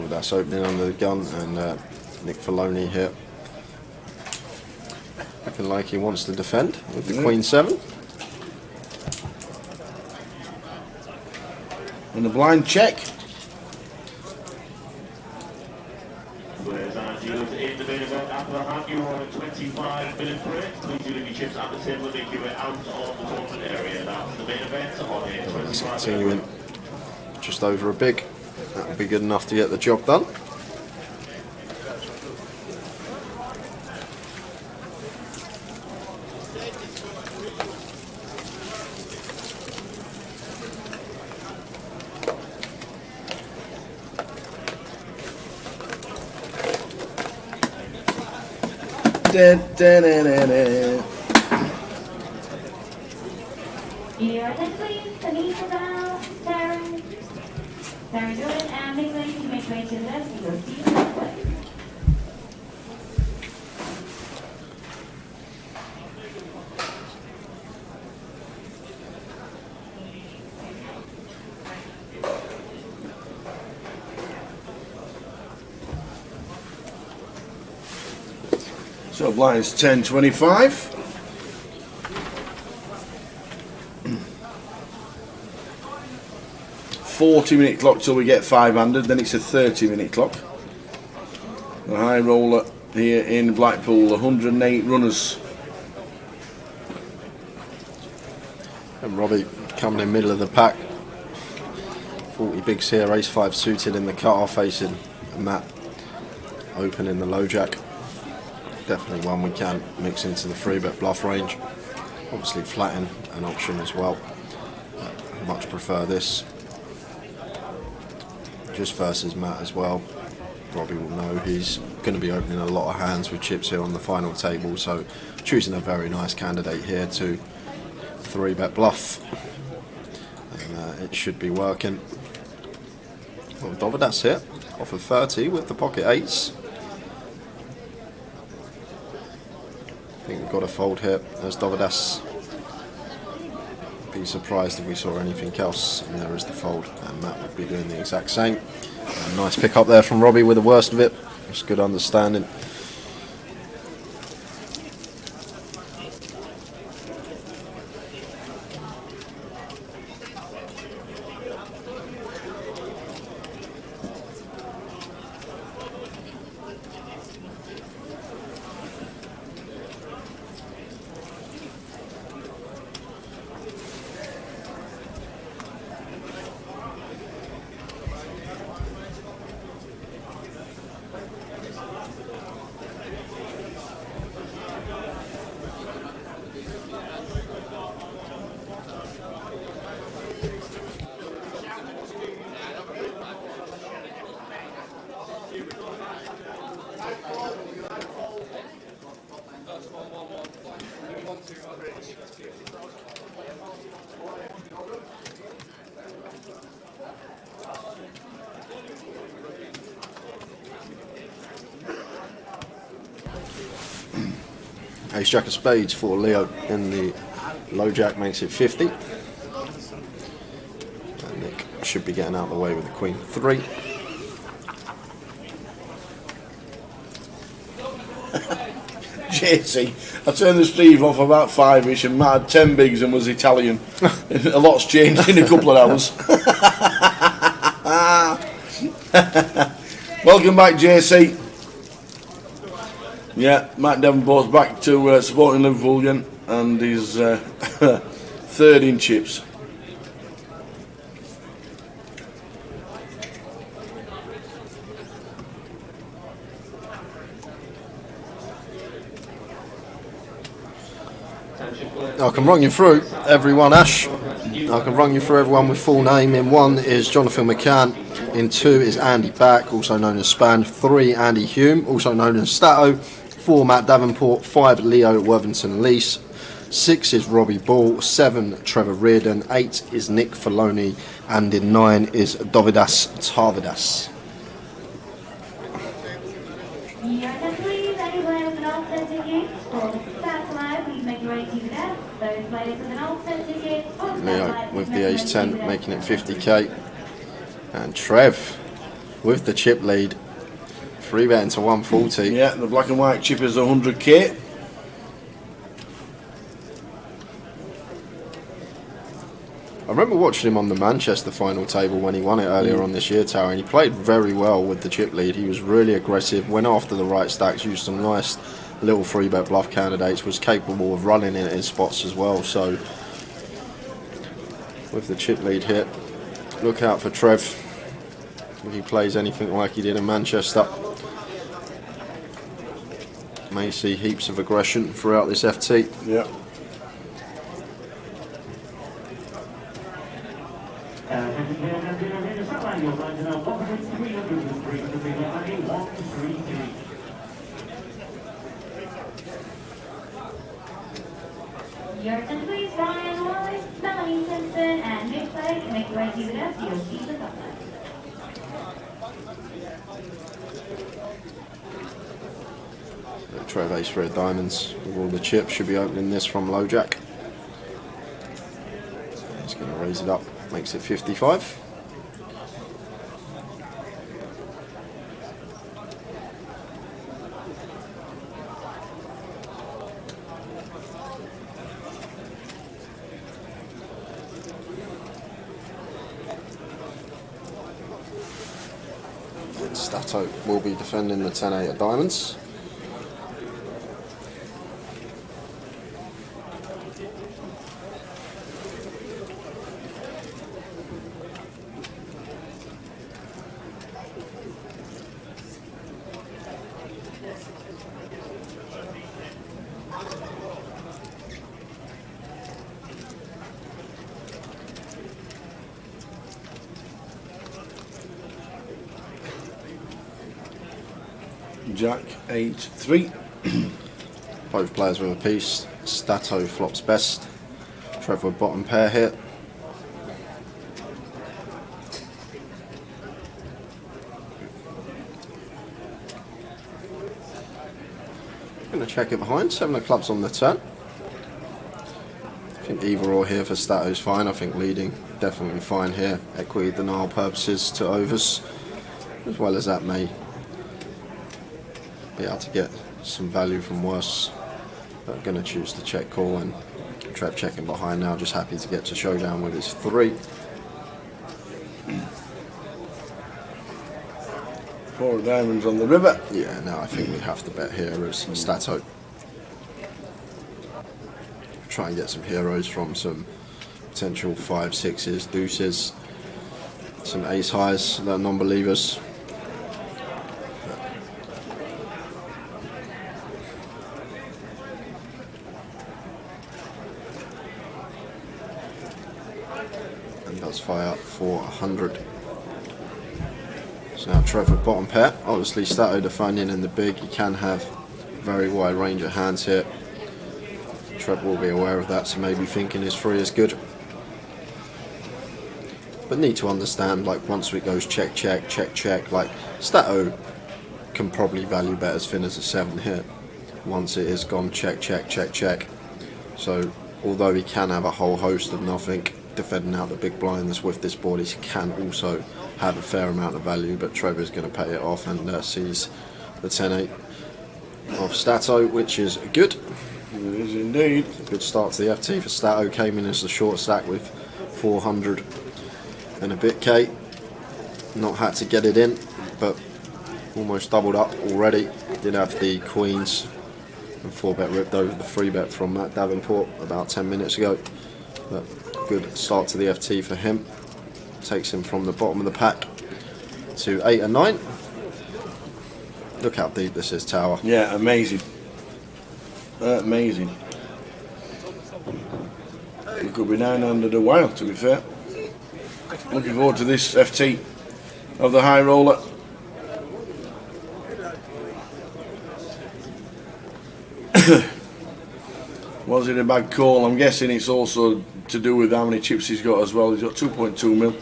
That's opening under the gun, and Nick Filoni here looking like he wants to defend with the Queen 7. And the blind check. Whereas as you look in the main event after the hand, you're on a 25-minute break. Please do leave your chips at the table and make your way out of the tournament area. That's the main event on a 25-minute Continuing just over a big. That will be good enough to get the job done. Da, da, da, da, da. Your attention please, Tanisha Val, Taryn. Taryn Jordan and Midway to make way to the left. You will see the left way. So blinds 10.25. .40-minute clock till we get 500, then it's a 30-minute clock. The high roller here in Blackpool, 108 runners. And Robbie coming in middle of the pack. 40 bigs here, race 5 suited in the cut-off, facing Matt open in the low jack. Definitely one we can mix into the 3-bet bluff range. Obviously flatten an option as well. Much prefer this. Just versus Matt as well. Robbie will know he's going to be opening a lot of hands with chips here on the final table, so choosing a very nice candidate here to 3-bet bluff. And it should be working. Well, Dovidas here, off of 30 with the pocket 8s. I think we've got a fold here as Dovidas. Be surprised if we saw anything else, and there is the fold, and Matt would be doing the exact same. A nice pick up there from Robbie with the worst of it. Just good understanding. Ace Jack of Spades for Leo in the low jack makes it 50. And Nick should be getting out of the way with the Queen 3. JC, I turned the Steve off about 5ish and Matt had 10 bigs and was Italian. A lot's changed in a couple of hours. Welcome back, JC. Yeah, Matt Davenport's back to supporting Liverpool again, and he's third in chips. I can run you through everyone, Ash. I can run you through everyone with full name. In 1 is Jonathan McCann. In 2 is Andy Back, also known as Span. 3, Andy Hume, also known as Stato. 4, Matt Davenport. 5, Leo Worthington Lease. 6 is Robbie Ball. 7, Trevor Reardon. 8 is Nick Filoni. And in 9 is Dovidas Tarvidas. Leo with the ace 10 making it 50k, and Trev with the chip lead, 3 betting to 140. Yeah, the black and white chip is 100k. I remember watching him on the Manchester final table when he won it earlier on this year, Tower, and he played very well with the chip lead. He was really aggressive, went after the right stacks, used some nice little 3-bet bluff candidates, was capable of running in his spots as well. So with the chip lead hit, look out for Trev if he plays anything like he did in Manchester. May see heaps of aggression throughout this FT. Yeah. Your attention please, Ryan Wallace, Melanie Simpson, and Nick Clegg can make your way to the desk. You'll see the top. Trev ace 3 of diamonds with all the chips, should be opening this from low jack. He's going to raise it up, makes it 55. Stato will be defending the 10-8 of diamonds. Jack 8-3. Both players with a piece. Stato flops best. Trevor bottom pair here. Going to check it behind. 7 of clubs on the turn. I think either or here for Stato's fine. I think leading definitely fine here. Equity denial purposes to overs, as well as that may be able to get some value from worse, but I'm going to choose to check call, and Trev checking behind now, just happy to get to showdown with his 3. 4 of diamonds on the river. Yeah, no, I think we have to bet here as Stato. Try and get some heroes from some potential 5, 6s, deuces, some ace highs that are non-believers. Fire up for 100. So now Trevor bottom pair. Obviously Stato defending in the big. You can have a very wide range of hands here. Trevor will be aware of that, so maybe thinking his 3 is good. But need to understand, like, once it goes check, check, check, check, like Stato can probably value bet as thin as a 7 here. once it is gone, check, check, check, check. So although he can have a whole host of nothing defending out the big blinds with this board, he can also have a fair amount of value, but Trevor's going to pay it off and sees the 10-8 of Stato, which is good. It is indeed. Good start to the FT for Stato. Came in as the short stack with 400 and a bit K. Not had to get it in, but almost doubled up already. Did have the queens and 4-bet ripped over the 3-bet from Matt Davenport about 10 minutes ago. But good start to the FT for him. Takes him from the bottom of the pack to 8 and 9. Look how deep this is, Tower. Yeah, amazing. Amazing. We could be 900 a while, to be fair. Looking forward to this FT of the high roller. Was it a bad call? I'm guessing it's also to do with how many chips he's got as well. He's got 2.2 mil.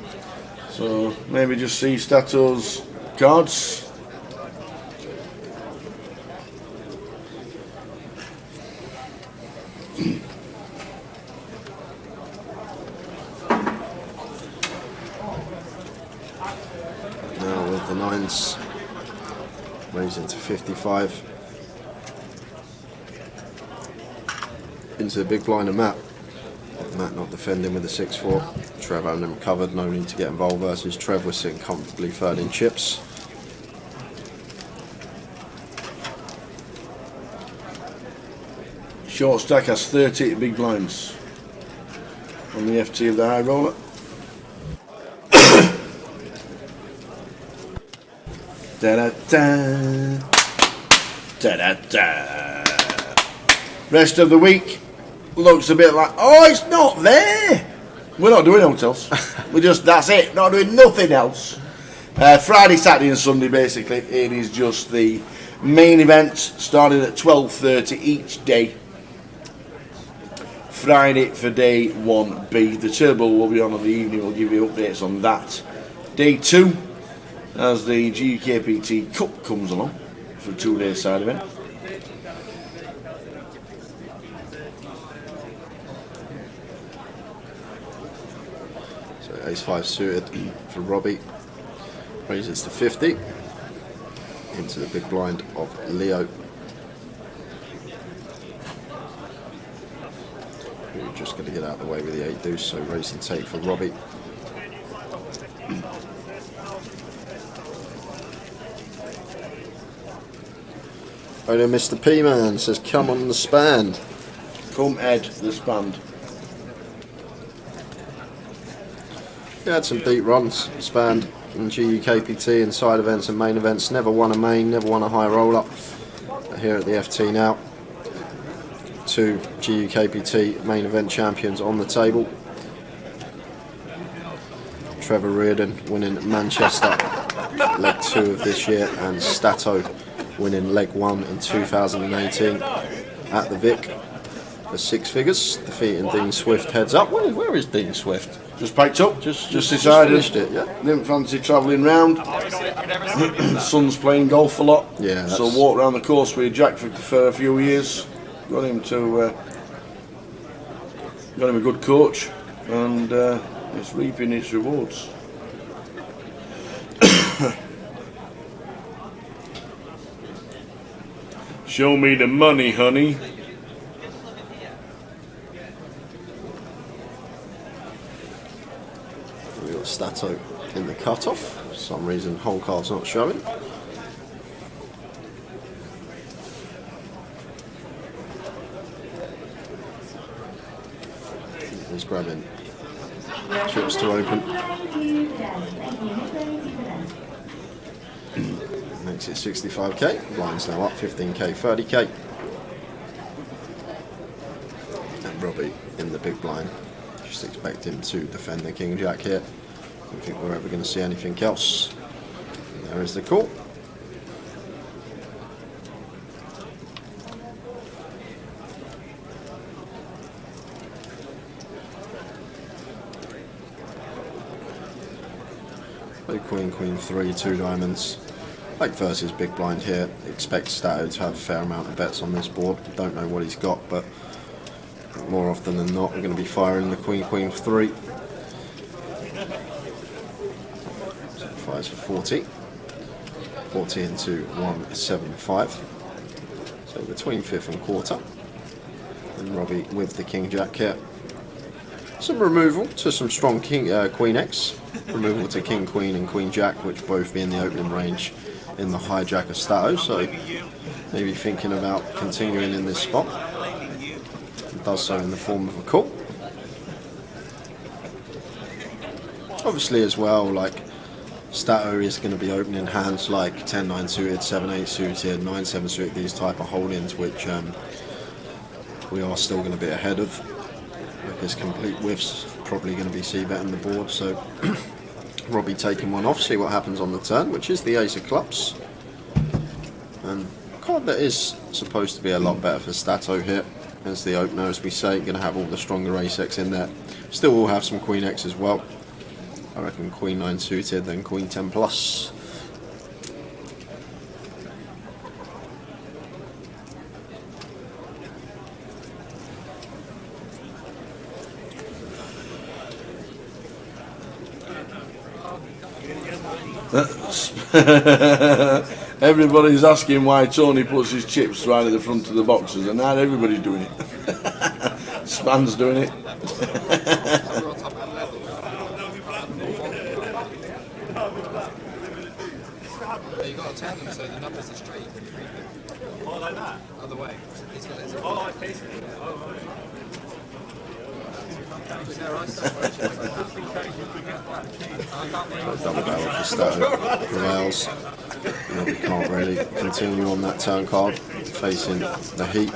So maybe just see Stato's cards. Now with the 9s, raising to 55. Into the big blind of Matt. Matt not defending with the 6-4. Trev having him covered, no need to get involved versus Trev. We're sitting comfortably third in chips. Short stack has 30 big blinds on the FT of the high roller. Da-da-da. Da-da-da. Rest of the week looks a bit like, oh, it's not there. We're not doing hotels. We're just, that's it, not doing nothing else. Friday, Saturday and Sunday basically, it is just the main events starting at 12:30 each day. Friday for day 1B. The turbo will be on in the evening, we'll give you updates on that. Day 2, as the GUKPT Cup comes along for a 2-day side event. So ace-5 suited for Robbie. Raises to 50. Into the big blind of Leo. We're just going to get out of the way with the 8 deuce, so raise and take for Robbie. Owner Mr. P-Man says, come on the spand. Come Ed, the spand. He had some deep runs, spanned in GUKPT and side events and main events. Never won a main, never won a high roller. But here at the FT now, 2 GUKPT main event champions on the table. Trevor Reardon winning Manchester leg 2 of this year, and Stato winning leg 1 in 2018 at the Vic for 6 figures, defeating Dean Swift heads up. Where is Dean Swift? Just packed up, just decided. Finished it, yeah. Didn't fancy travelling round. Son's playing golf a lot, yeah. So walked around the course with Jack for a few years. Got him a good coach, and it's reaping its rewards. Show me the money, honey. We've got Stato in the cutoff. For some reason, whole card's not showing. He's grabbing chips to open. Makes it 65k. Blind's now up 15k, 30k. And Robbie in the big blind. Just expect him to defend the King Jack here. Don't think we're ever going to see anything else. And there is the call. Play Queen, Queen 3, 2 diamonds. Like versus big blind here. Expect Stato to have a fair amount of bets on this board. Don't know what he's got, but more often than not, we're going to be firing the Queen, Queen 3. So fires for 40. 40 into 175. So between 5th and quarter. And Robbie with the King Jack here. Some removal to some strong Queen X. Removal to King Queen and Queen Jack, which both be in the opening range in the hijack of Stato. So maybe thinking about continuing in this spot. It does so in the form of a call. Obviously as well, like Stato is going to be opening hands like 10-9 suited, 7-8 suited, 9-7 suited, these type of hold-ins, which we are still going to be ahead of. With his complete whiffs, probably going to be c-betting the board, so Robbie taking one off, see what happens on the turn, which is the Ace of Clubs. And a card that is supposed to be a lot better for Stato here, as the opener, as we say, going to have all the stronger Ace X in there. Still will have some Queen X as well. I reckon Queen 9 suited, then Queen 10 plus. Everybody's asking why Tony puts his chips right at the front of the boxes, and now everybody's doing it. Span's doing it. You've got to turn them so the numbers are straight. Oh, like that? Other way. Oh, like this. Double barrel for Stato prevails. We can't really continue on that turn card, facing the heat.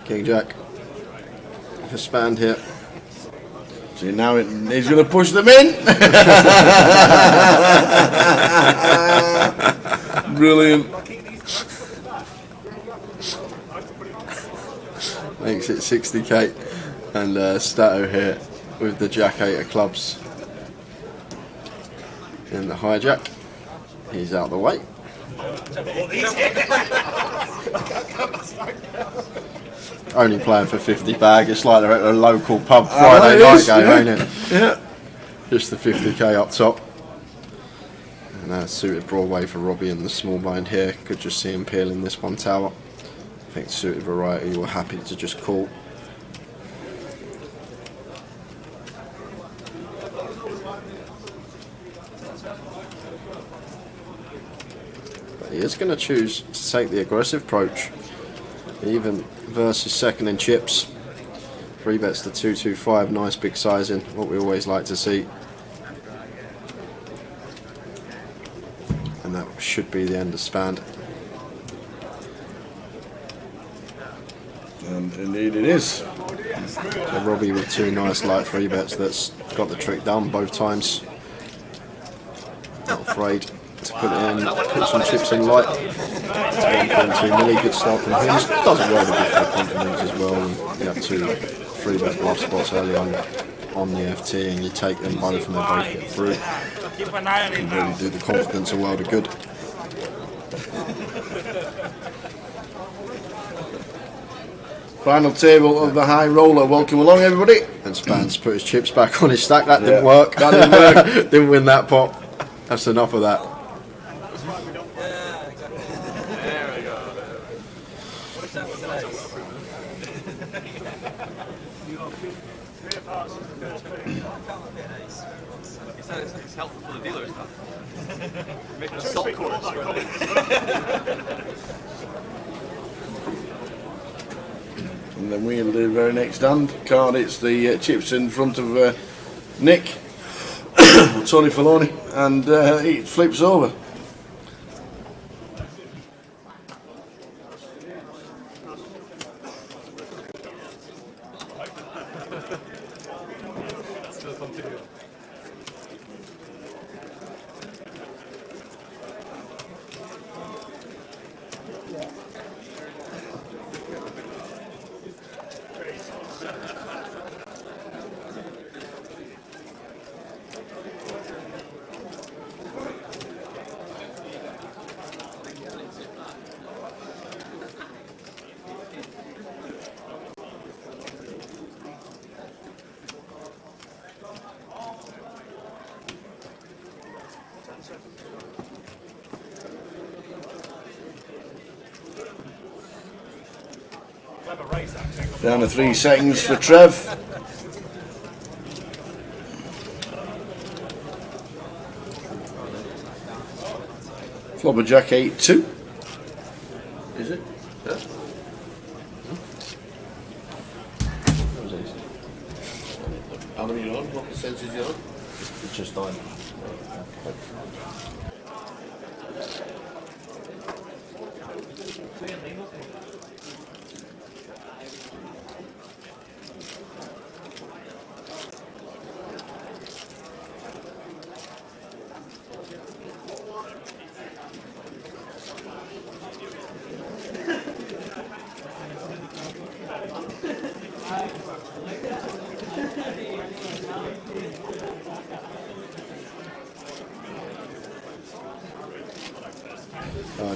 King Jack for Span here. See, now he's going to push them in. Brilliant. Makes it 60k, and Stato here with the Jack 8 of clubs in the hijack. He's out the way. Only playing for 50 bag. It's like they're at a local pub Friday night game, ain't it? Yeah. Just the 50k up top. And suited Broadway for Robbie in the small blind here. Could just see him peeling this one tower. I think suited variety were happy to just call. But he is going to choose to take the aggressive approach. Even versus second in chips. 3 bets to 225, nice big sizing, what we always like to see. And that should be the end of Span. And indeed it is. So Robbie with 2 nice light 3 bets that's got the trick done both times. Not afraid to put it in, put some chips in light. 1.2 milli, good start from him. Does it well to give full confidence as well. And you have 2 3 bet bluff spots early on the FT, and you take them both and they both get through. You really do the confidence a world of good. Final table of the high roller. Welcome along, everybody. And Span's put his chips back on his stack. That didn't work. That didn't work. Didn't win that pot. That's enough of that. It's helpful for the dealer. And then we'll do the very next hand card. It's the chips in front of Nick, Tony Filoni, and it flips over. Down to 3 seconds for Trev. Flobberjack 8-2. Is it? Yeah. How many are you on? What percentage are you on? It's just on.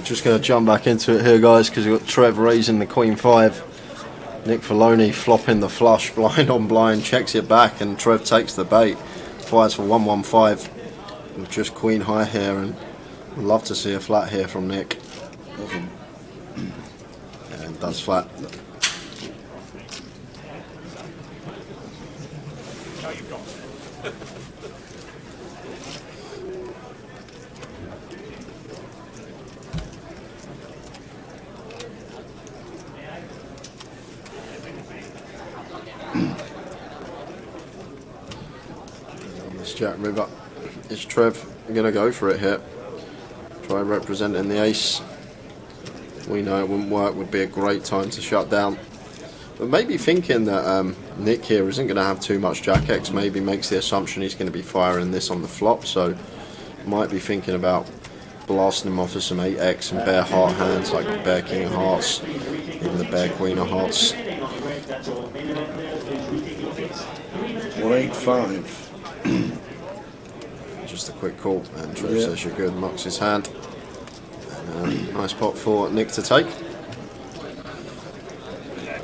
Just going to jump back into it here, guys, because we've got Trev raising the Queen 5. Nick Filoni flopping the flush, blind on blind, checks it back, and Trev takes the bait. Fires for 115 with just Queen high here, and I'd love to see a flat here from Nick. And does flat. Jack River. Is Trev going to go for it here? Try representing the ace. We know it wouldn't work, would be a great time to shut down. But maybe thinking that Nick here isn't going to have too much Jack X, maybe makes the assumption he's going to be firing this on the flop, so might be thinking about blasting him off with some 8X and bare heart hands like bare King of Hearts, even the bare Queen of Hearts. 185. Just a quick call, and Trev says you're good, knocks his hand. And, nice pot for Nick to take.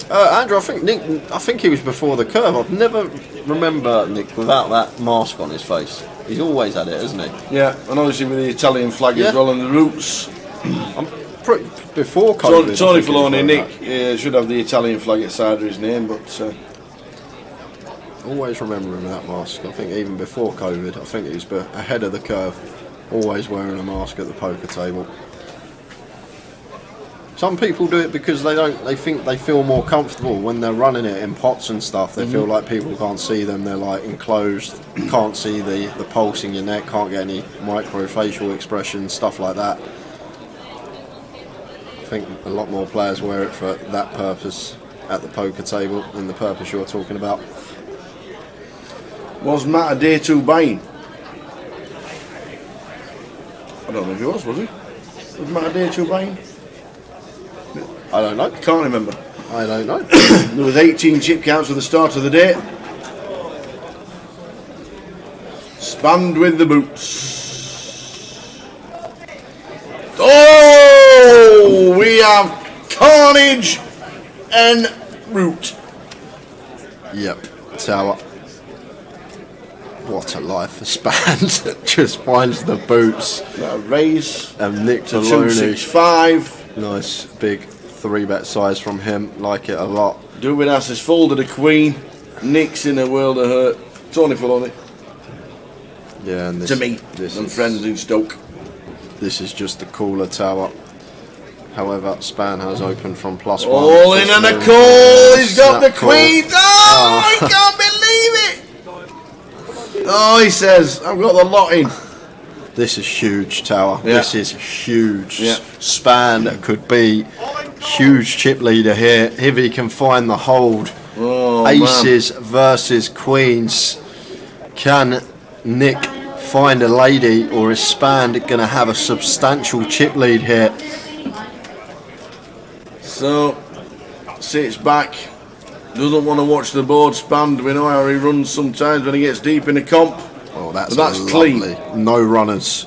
Andrew, I think he was before the curve. I've never remember Nick without that mask on his face. He's always had it, hasn't he? Yeah, and obviously with the Italian flag as well and the roots. I'm pretty before COVID. Tony Filoni, Nick should have the Italian flag at the side of his name, but always remember him that mask. I think even before COVID, I think he was ahead of the curve, always wearing a mask at the poker table. Some people do it because they think they feel more comfortable when they're running it in pots and stuff. They feel like people can't see them, they're like enclosed, can't see the pulse in your neck, can't get any microfacial expressions, stuff like that. I think a lot more players wear it for that purpose at the poker table than the purpose you're talking about. Was Matt a day 2 buying? I don't know if he was he? Was Matt a day 2 buying? I don't know. Can't remember. I don't know. There was 18 chip counts at the start of the day. Spanned with the boots. Oh, we have carnage and root. Yep, tower. What a life for Spans. Just finds the boots. Raise. And Nick to Filoni. 265. Nice big 3-bet size from him. Like it a lot. Dubinas has folded a queen. Nick's in a world of hurt. Tony Filoni. Yeah, and this, to me this and is, friends in Stoke. This is just the cooler tower. However, Span has opened from +1. All in and a call. He's got the queen. Oh, I can't believe it. Oh, he says, I've got the lot in. This is huge, Tower. Yeah. This is huge. Yeah. Span could be huge chip leader here if he can find the hold. Oh, Aces versus queens. Can Nick find a lady, or is Span going to have a substantial chip lead here? So, sits back. Doesn't want to watch the board span. We know how he runs sometimes when he gets deep in the comp. Oh, that's clean. No runners.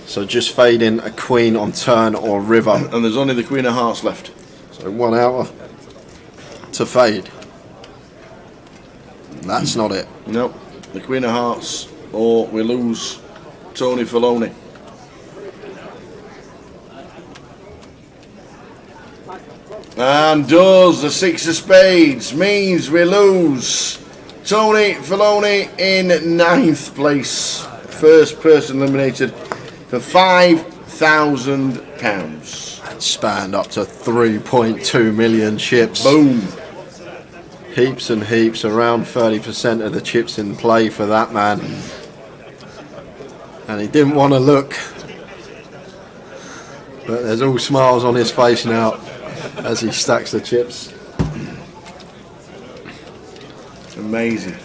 So just fading a queen on turn or river. And there's only the Queen of Hearts left. So 1 hour to fade. That's not it. Nope. The Queen of Hearts, or we lose Tony Filoni. And does the 6 of spades, means we lose Tony Filoni in 9th place. First person eliminated for £5,000. And Span up to 3.2 million chips. Boom. Heaps and heaps, around 30% of the chips in play for that man. And he didn't want to look. But there's all smiles on his face now as he stacks the chips. Amazing.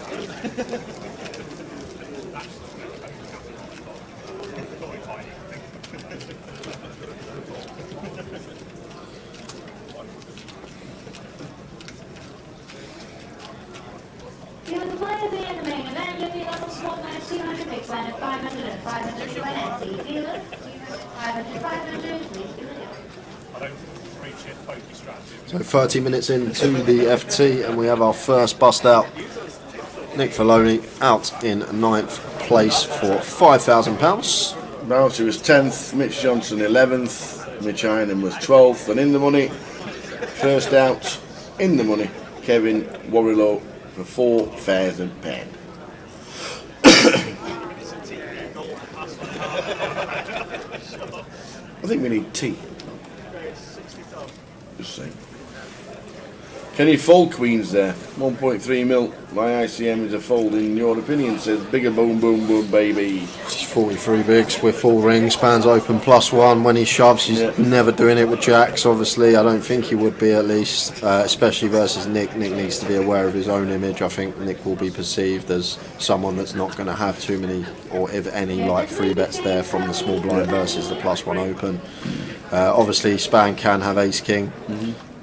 You have the player B in the main event. You'll be level swap match 200 big blind at 500 and 500 big blind at C. Dealer, 500, 500, please do it. So 30 minutes into the FT and we have our first bust out. Nick Filoni out in 9th place for £5,000. Bounty was 10th, Mitch Johnson 11th, Mitch Iron was 12th, and in the money, first out, in the money, Kevin Warrilow for £4,000. I think we need tea. Just saying. Can you fold queens there? 1.3 mil. My ICM is a fold in your opinion, says bigger boom boom boom baby. It's 43 bigs with full rings, Span's open +1. When he shoves, he's never doing it with jacks, obviously. I don't think he would be, at least, especially versus Nick. Nick needs to be aware of his own image. I think Nick will be perceived as someone that's not going to have too many, or if any, like free bets there from the small blind versus the +1 open. Obviously, Span can have ace-king.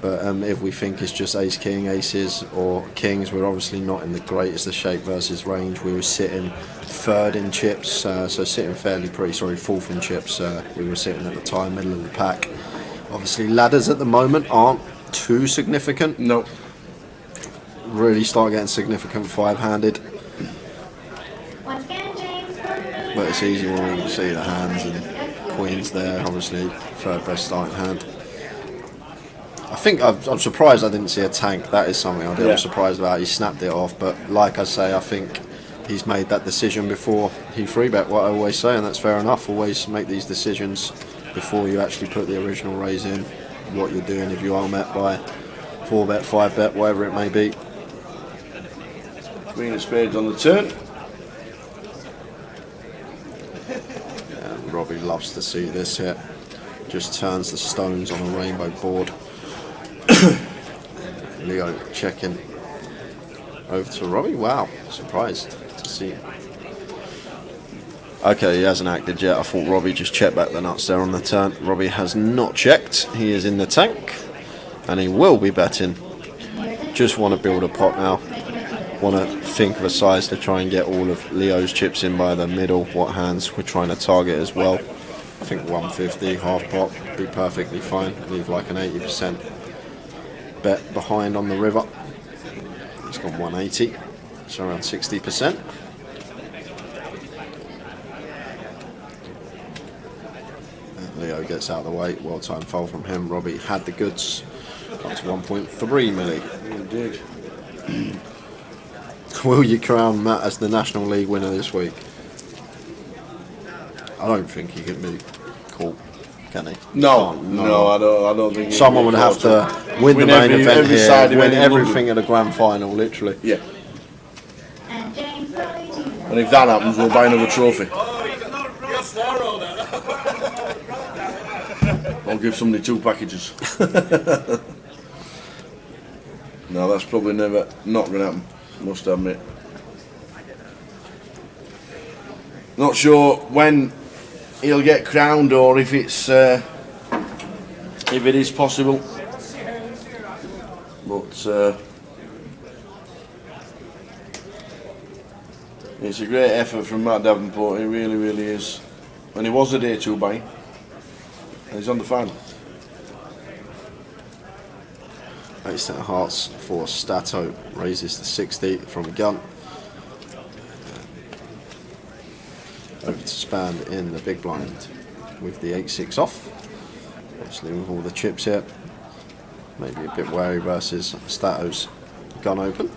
But if we think it's just ace king, aces or kings, we're obviously not in the greatest of shape versus range. We were sitting 3rd in chips, so sitting fourth in chips. We were sitting at the time middle of the pack. Obviously ladders at the moment aren't too significant. No. Really start getting significant 5-handed. But it's easy when we can see the hands and queens there, obviously 3rd best starting hand. I think I'm surprised I didn't see a tank. That is something I was surprised about. He snapped it off, but like I say, I think he's made that decision before he free bet. What I always say, and that's fair enough. Always make these decisions before you actually put the original raise in. What you're doing if you are met by 4 bet, 5 bet, whatever it may be. Queen of spades on the turn. And Robbie loves to see this here. Just turns the stones on a rainbow board. Leo checking over to Robbie. Wow, surprised to see him. Okay, he hasn't acted yet. I thought Robbie just checked back the nuts there on the turn. Robbie has not checked. He is in the tank and he will be betting. Just want to build a pot now. Want to think of a size to try and get all of Leo's chips in by the middle. What hands we're trying to target as well. I think 150 half pot would be perfectly fine. Leave like an 80% bet behind on the river. It's got 180, so around 60%. And Leo gets out of the way. Well timed fold from him. Robbie had the goods up to 1.3 milli. Indeed. Will you crown Matt as the National League winner this week? I don't think he can be caught, can he? No, Can't, no, I don't think. Someone would have to win the main event every here, side win event in everything London. at the grand final, literally. Yeah. And if that happens, we'll buy another trophy. I'll give somebody 2 packages. No, that's probably not going to happen, must admit. Not sure when he'll get crowned or if it's if it is possible. But it's a great effort from Matt Davenport, it really, really is. And he was a day 2 buy. And he's on the final. 8 centre hearts for Stato, raises to 60 from gun. Over to Span in the big blind with the 8-6 off. Obviously with all the chips here, maybe a bit wary versus Stato's gun open.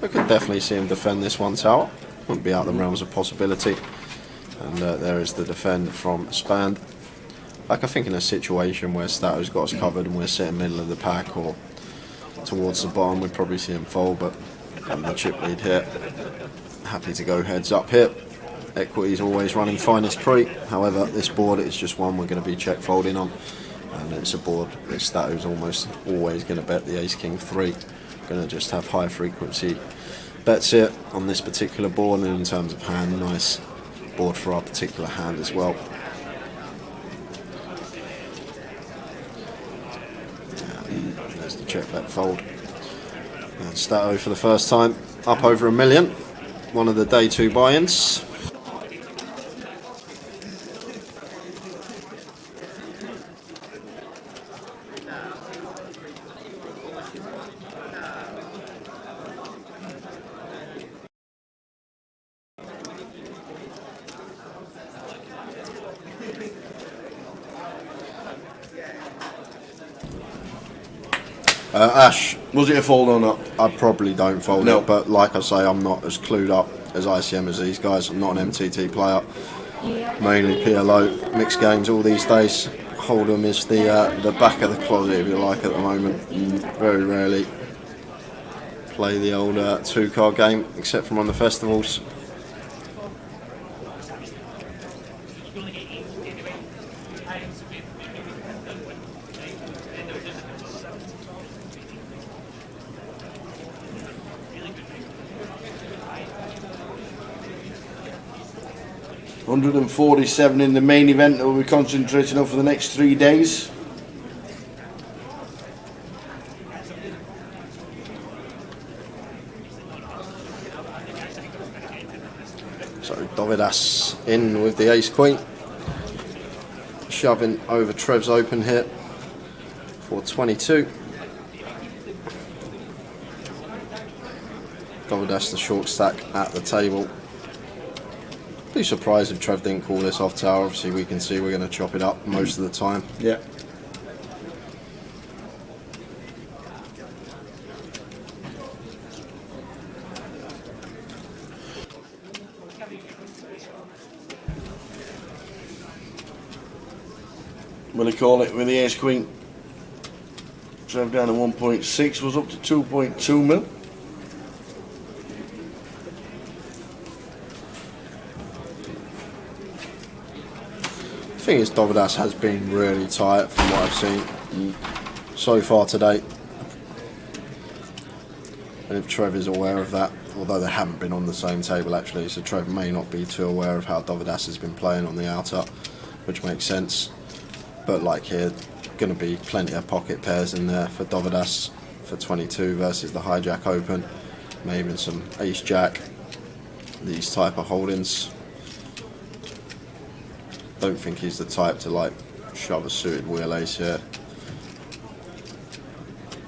I could definitely see him defend this 1 tower, wouldn't be out of the realms of possibility. And there is the defend from Span. Like I think in a situation where Stato's got us covered and we're sitting middle of the pack or towards the bottom, we'd probably see him fold, but having the chip lead here, happy to go heads up here. Equity's always running finest pre, however this board is just one we're going to be check folding on, and it's a board that Stato's almost always going to bet the ace king 3. Going to just have high frequency bets here on this particular board, and in terms of hand, nice board for our particular hand as well. There's the check bet fold. And Stato for the first time up over $1 million. One of the day 2 buy-ins. Ash, was it a fold or not? I probably don't fold No. it, but like I say, I'm not as clued up as ICM as these guys. I'm not an MTT player, mainly PLO, mixed games all these days. Hold'em is the back of the closet, if you like, at the moment. Very rarely play the old 2-card game, except from on the festivals. $147 in the main event that we'll be concentrating on for the next 3 days. So Dovidas in with the ace queen, shoving over Trev's open here for 22. Dovidas the short stack at the table. Be surprised if Trev didn't call this off tower. Obviously we can see we're going to chop it up most of the time. Yeah. Will he call it with the ace queen? Trev down to 1.6, was up to 2.2 mil. The thing is, Dovidas has been really tight from what I've seen so far today. And if Trev is aware of that, although they haven't been on the same table actually, so Trev may not be too aware of how Dovidas has been playing on the outer, which makes sense. But like here, going to be plenty of pocket pairs in there for Dovidas for 22 versus the hijack open, maybe some ace jack, these type of holdings. Don't think he's the type to like shove a suited wheel ace here.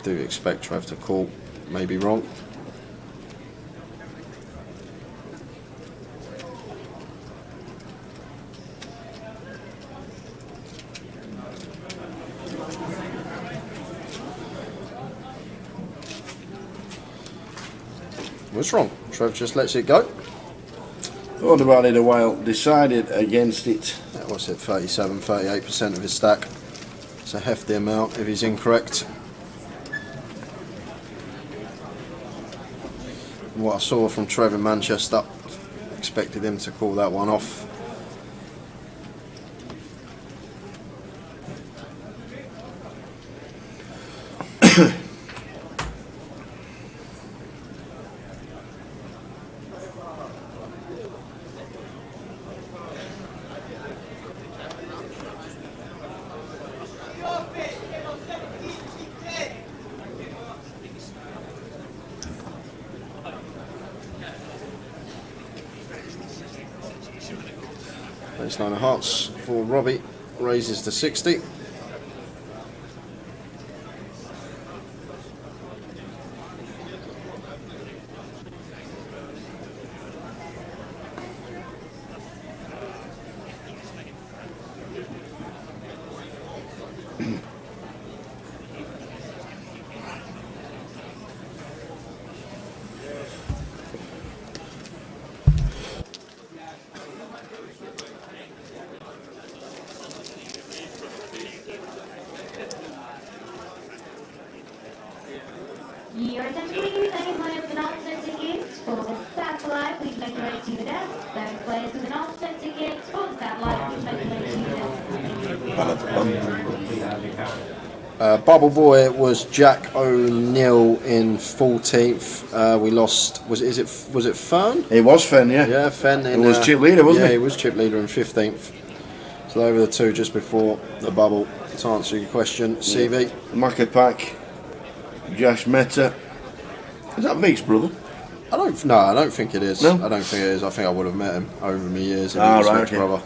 Do expect Trev to call, maybe wrong. Was wrong. Trev just lets it go. Thought about it a while, decided against it. What's it, 37, 38% of his stack. It's a hefty amount if he's incorrect. And what I saw from Trevor in Manchester, expected him to call that one off. Baseline of hearts for Robbie, raises to 60. Your attention please, anyone with an alternate ticket for the satellite, please make your way to the desk. Those players with an alternate ticket for the satellite, please make your way to the desk. Bubble Boy was Jack O'Neill in 14th. We lost. Was it Fern? It was Fenn, yeah. Yeah, Fenn. It was chip leader, wasn't yeah, he? he was chip leader in 15th. So they were the two just before the bubble. To answer your question, CV. Makapak, Josh Mehta. Is that Vic's brother? I don't think it is. No? I don't think it is. I think I would have met him over the years. If Ah, he was right, Vic's okay. brother.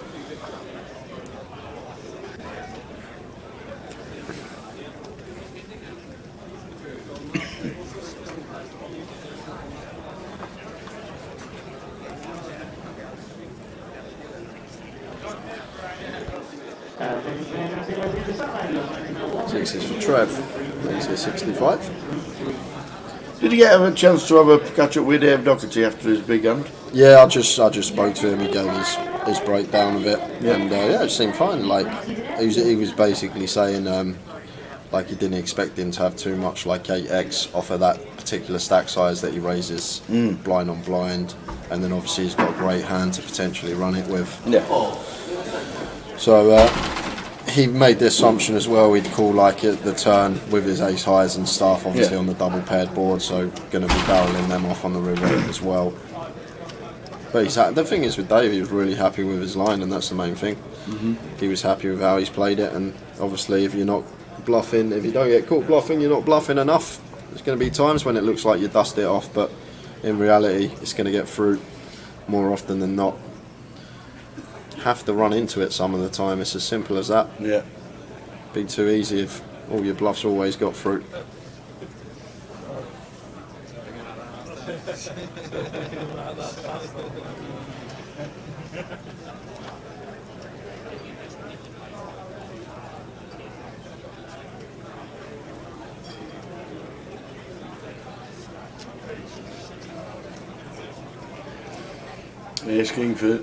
Sixes for Trev. Makes it 65. Did you get a chance to have a catch up with Dave Doherty after his big hand? Yeah, I just spoke to him. He gave his breakdown of it, Yeah. and yeah, it seemed fine. Like he was basically saying, like he didn't expect him to have too much, like 8x off of that particular stack size that he raises, blind on blind, and then obviously he's got a great hand to potentially run it with. Yeah. So he made the assumption as well he'd call like it the turn with his ace highs and stuff, obviously Yeah. on the double paired board, so going to be barreling them off on the river as well. But the thing is with Dave, he was really happy with his line, and that's the main thing. He was happy with how he's played it, and obviously if you're not bluffing, if you don't get caught bluffing, you're not bluffing enough. There's going to be times when it looks like you dust it off, but in reality it's going to get fruit more often than not. Have to run into it some of the time, it's as simple as that. Yeah. Be too easy if all your bluffs always got fruit. Ace King for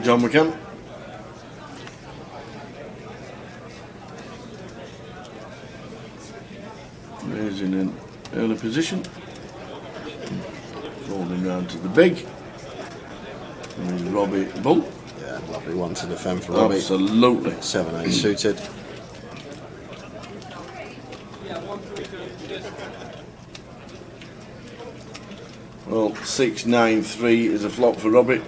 John McCann. Raising in early position. Folding round to the big. And there's Robbie Bull. Yeah, lovely one to defend for Robbie. Absolutely. 7-8 suited. Well, 6-9-3 is a flop for Robbie.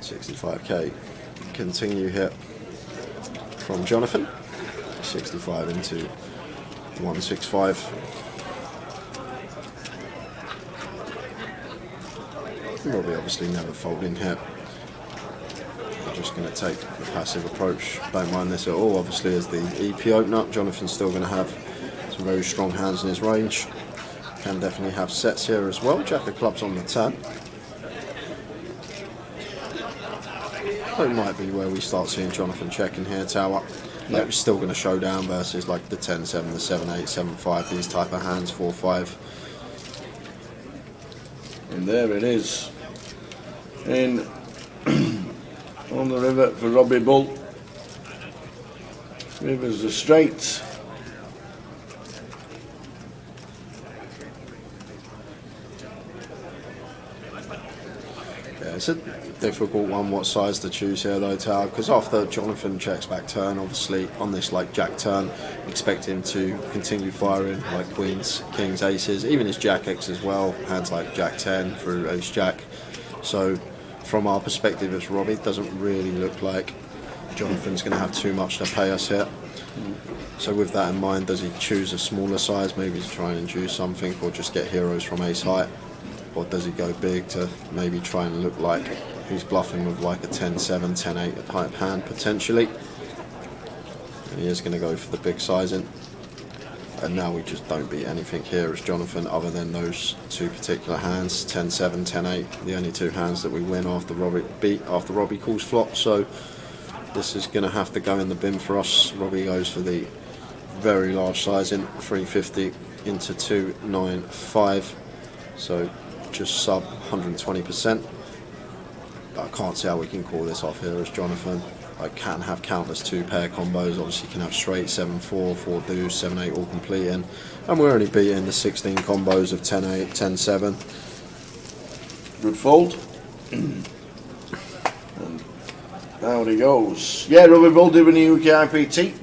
$65k. Continue here from Jonathan. 65 into 165. Robbie obviously never folding here. I'm just going to take the passive approach. Don't mind this at all. Obviously, as the EP opener, Jonathan's still going to have some very strong hands in his range. Can definitely have sets here as well. Jack of clubs on the 10. It might be where we start seeing Jonathan checking here, Tower. Like, we're still going to show down versus like the 10-7, the 7-8, 7-5, these type of hands, 4-5. And there it is. In on the river for Robbie Bull. Rivers are straight. Yeah, it's a difficult one what size to choose here though, Tower, because after Jonathan checks back turn, obviously on this like jack turn, expect him to continue firing like queens, kings, aces, even his jack X as well, hands like jack 10 through ace jack. So from our perspective as Robbie, it doesn't really look like Jonathan's going to have too much to pay us here. So with that in mind, does he choose a smaller size, maybe to try and induce something, or just get heroes from ace high? Or does he go big to maybe try and look like he's bluffing with like a 10-7, 10-8 type hand potentially? And he is going to go for the big sizing. And now we just don't beat anything here as Jonathan other than those two particular hands, 10-7, 10-8, the only two hands that we win after Robbie calls flop. So this is going to have to go in the bin for us. Robbie goes for the very large sizing, 350 into 295. So just sub 120%. But I can't see how we can call this off here as Jonathan. I can have countless two pair combos, obviously can have straight 7-4, 4 deuce, 7-8 all completing. And we're only beating the 16 combos of 10-8, 10-7. Good fold. And out he goes. Yeah, Robbie Bull doing the GUKPT.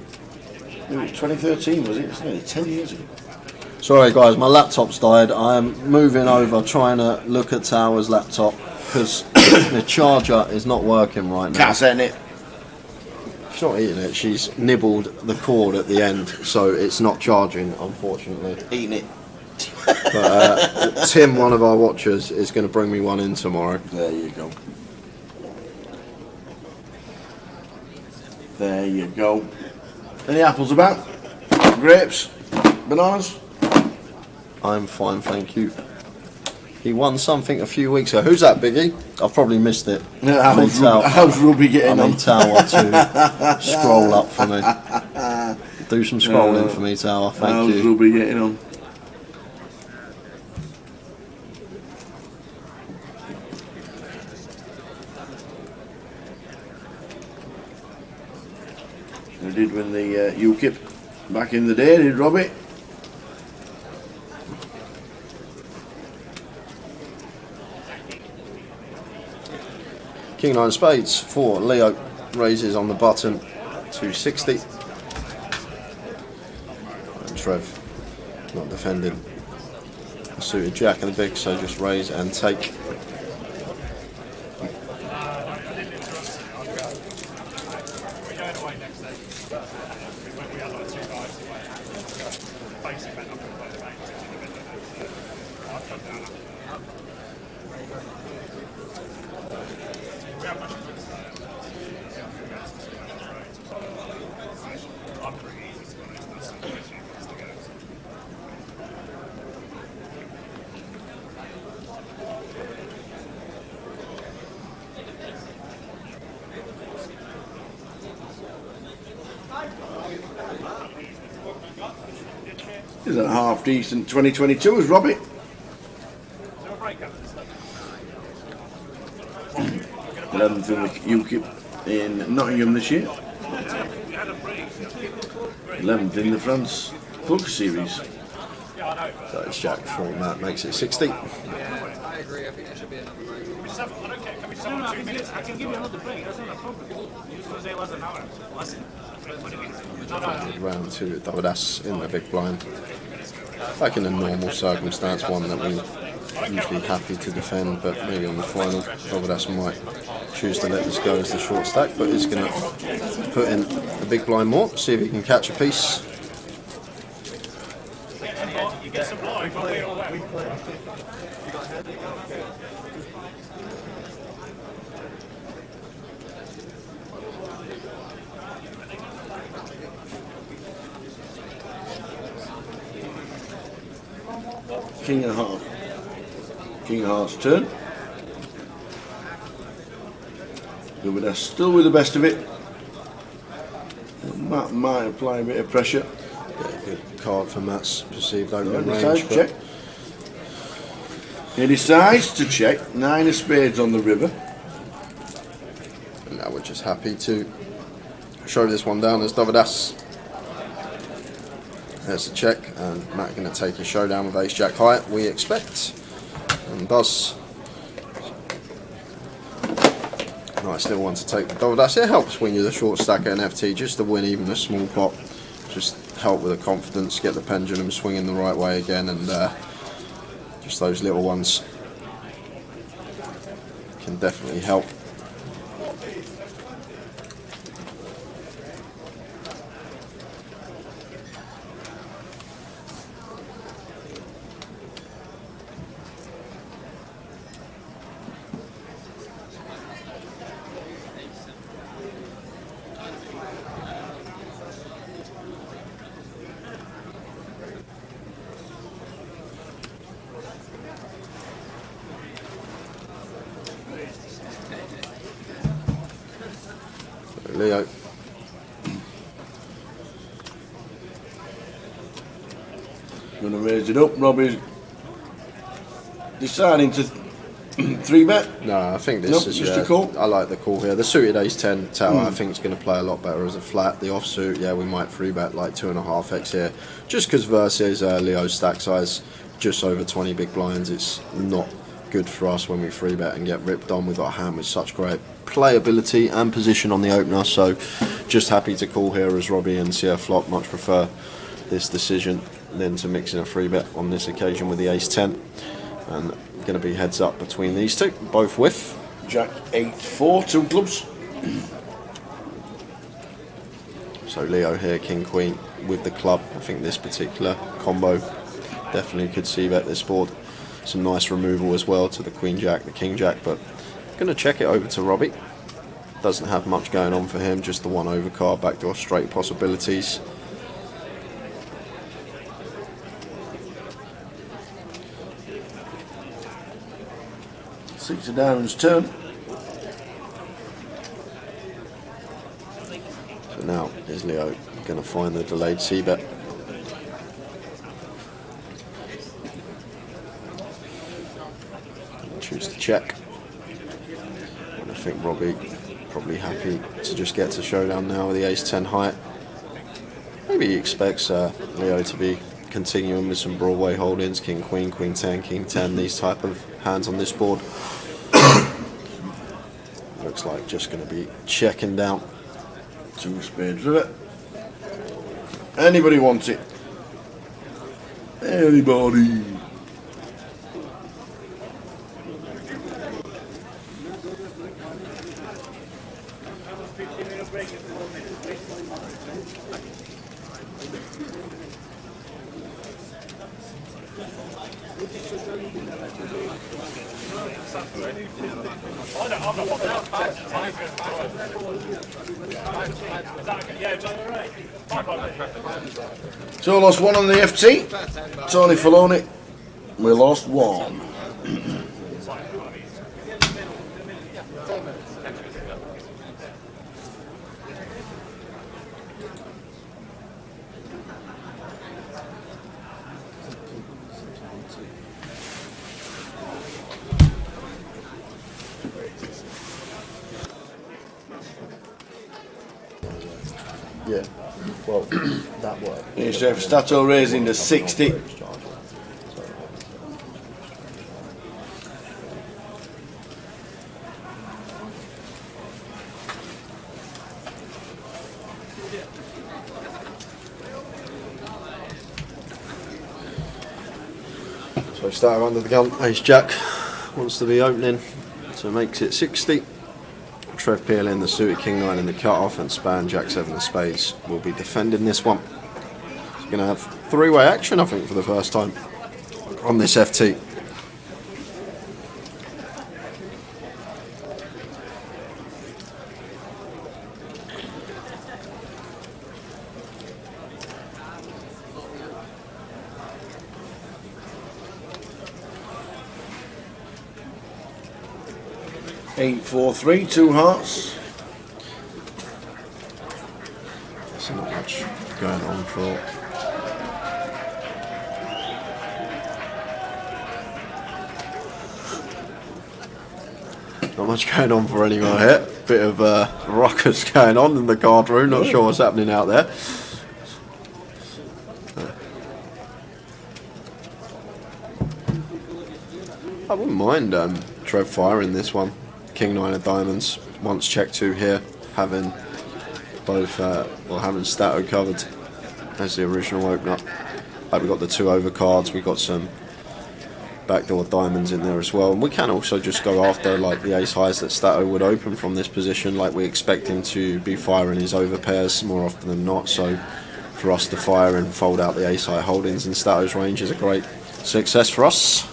It was 2013, was it? It's nearly 10 years ago. Sorry guys, my laptop's died. I'm moving over, trying to look at Tower's laptop because the charger is not working right now. Cat's eating it. She's not eating it, she's nibbled the cord at the end, so it's not charging, unfortunately. Eating it. But Tim, one of our watchers, is going to bring me one in tomorrow. There you go. There you go. Any apples about? Grapes? Bananas? I'm fine, thank you. He won something a few weeks ago. Who's that, Biggie? I've probably missed it. How's Ruby getting on? I need Tower to scroll up for me. Do some scrolling for me, Tower, thank you. How's Ruby getting on? He did win the UKIP back in the day, did Robbie? King 9 spades for Leo, raises on the button, 260. And Trev not defending. A suited jack and the big, so just raise and take. Is that half decent 2022 as Robbie? 11th in the UKIP in Nottingham this year. 11th in the France Plug Series. So it's jack format, makes it 60. I agree, I think there should be another break. I can give you another break, that's not a problem. You just want to say less than an hour. Round 2 at double ace in the big blind. Like in a normal circumstance, one that we're usually happy to defend, but maybe on the final, double ace might choose to let this go as the short stack, but he's going to put in the big blind more, see if he can catch a piece. King and Heart. King of Hearts turn. Dovidas still with the best of it. Matt might apply a bit of pressure. Yeah, good card for Matt's perceived opening Decides range. to check. He decides to check. 9 of spades on the river. And now we're just happy to show this one down as Dovidas. There's the check, and Matt going to take a showdown with Ace Jack high, we expect, and does. Nice little one to take the Dovidas. It helps when you're the short stacker NFT, just to win even a small pot. Just help with the confidence, get the pendulum swinging the right way again, and just those little ones can definitely help. Leo. Gonna raise it up. Robbie's deciding to 3-bet. No, I think this Nope, is just a call. I like the call here. The suited ace 10 tower, I think, is going to play a lot better as a flat. The offsuit, yeah, we might 3-bet like 2.5x here, just because versus Leo's stack size, just over 20 big blinds. It's not good for us when we 3-bet and get ripped on. We've got a hand with such great playability and position on the opener, so just happy to call here as Robbie and see a flop. Much prefer this decision than to mix in a 3-bet on this occasion with the ace 10. And going to be heads up between these two, both with Jack 8-4, 2 clubs. So Leo here, king queen with the club. I think this particular combo definitely could see bet this board. Some nice removal as well to the queen jack, the king jack, but going to check it over to Robbie. Doesn't have much going on for him, just the one overcard, backdoor straight possibilities. Six of diamonds turn. So now is Leo going to find the delayed c-bet. Choose to check. And I think Robbie probably happy to just get to showdown now with the ace 10 high. Maybe he expects Leo to be continuing with some Broadway holdings, king queen, queen 10, king 10, these type of hands on this board. Looks like just going to be checking down. 2 spades with it. Anybody wants it? Anybody? So lost 1 on the FT. Tony Filoni, we lost 1. Yeah, well, that worked. Chef Stato raising to 60. So starter under the gun, ace jack wants to be opening, so makes it 60. Trev Peel in the suited king 9 in the cut off, and Span jack 7 of spades will be defending this one. He's going to have 3-way action, I think, for the first time on this FT. Eight, 4, 3, 2 hearts. So not much going on for. Not much going on for anyone here. Bit of ruckus going on in the card room. Not sure what's happening out there. I wouldn't mind Trev firing this one. King 9 of diamonds. Once check 2 here. Having both, having Stato covered as the original opener. Like we got the 2 overcards. We got some backdoor diamonds in there as well, and we can also just go after like the ace highs that Stato would open from this position. Like we expect him to be firing his overpairs more often than not, so for us to fire and fold out the ace high holdings in Stato's range is a great success for us.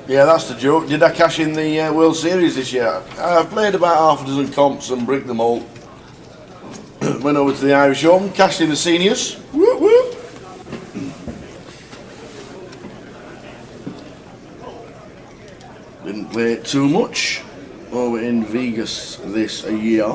Yeah, that's the joke. Did I cash in the World Series this year? I've played about half a dozen comps and bricked them all. Went over to the Irish Open, cashed in the seniors. Whoop, whoop. Didn't play too much over in Vegas this year.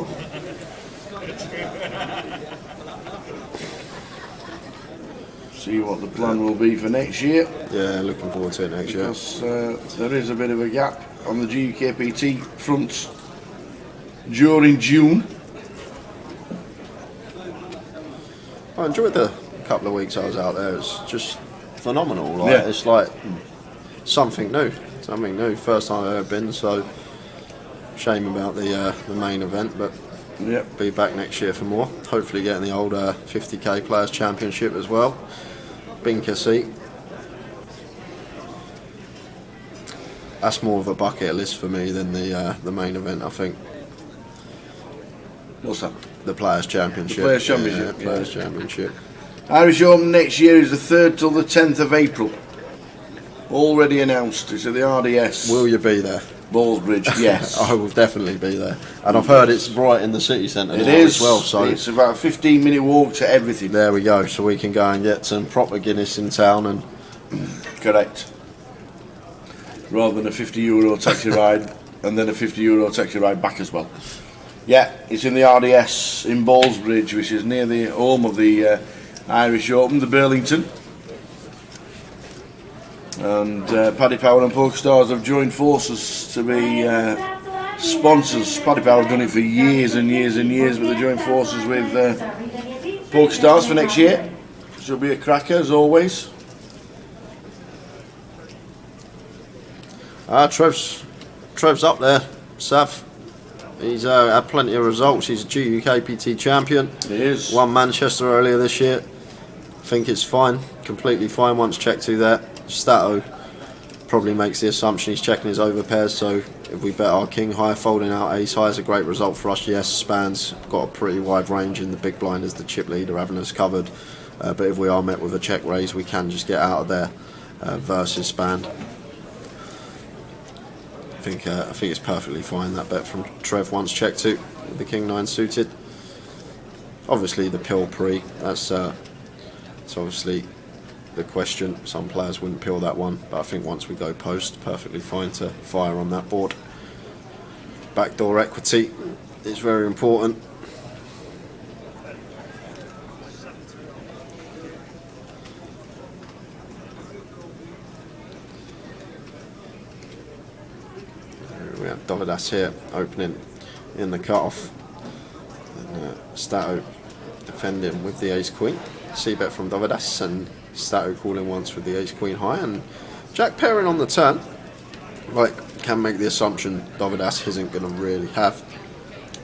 See what the plan will be for next year. Yeah, looking forward to it next year. Because there is a bit of a gap on the GUKPT front during June. I enjoyed the couple of weeks I was out there. It's just phenomenal. Like, Yeah. It's like something new. Something new. First time I've ever been, so shame about the main event, but Yep. be back next year for more. Hopefully getting the old 50k Players Championship as well. Binker seat. That's more of a bucket list for me than the main event, I think. What's that? The Players Championship. The Players Championship, Yeah, Players yeah. Championship. Irish Open next year is the 3rd till the 10th of April. Already announced. It's at the RDS. Will you be there? Ballsbridge, yes. I will definitely be there. And I've heard it's right in the city centre It now is. as well. So it's about a 15-minute walk to everything. there we go. So we can go and get some proper Guinness in town. And Correct. Rather than a €50 taxi ride and then a €50 taxi ride back as well. Yeah, it's in the RDS in Ballsbridge, which is near the home of the Irish Open, the Burlington. And Paddy Power and PokerStars have joined forces to be sponsors. Paddy Power have done it for years and years and years, but they're joined forces with PokerStars for next year. Which will be a cracker as always. Trev's up there, Sav. He's had plenty of results. He's a GUKPT champion. He is. Won Manchester earlier this year. I think it's fine, completely fine once checked to that. Stato probably makes the assumption he's checking his overpairs, so if we bet our king high, folding out ace high is a great result for us. Yes, Span's got a pretty wide range in the big blind as the chip leader, having us covered. But if we are met with a check raise, we can just get out of there versus Span. I think it's perfectly fine, that bet from Trev once checked to with the king 9 suited. Obviously the pill pre, that's obviously the question. Some players wouldn't peel that one, but I think once we go post, perfectly fine to fire on that board. Backdoor equity is very important. We have Dovidas here opening in the cutoff, and Stato defending with the ace queen. C-bet from Dovidas and Stato calling once with the ace queen high, and Jack pairing on the turn. Like, can make the assumption Dovidas isn't going to really have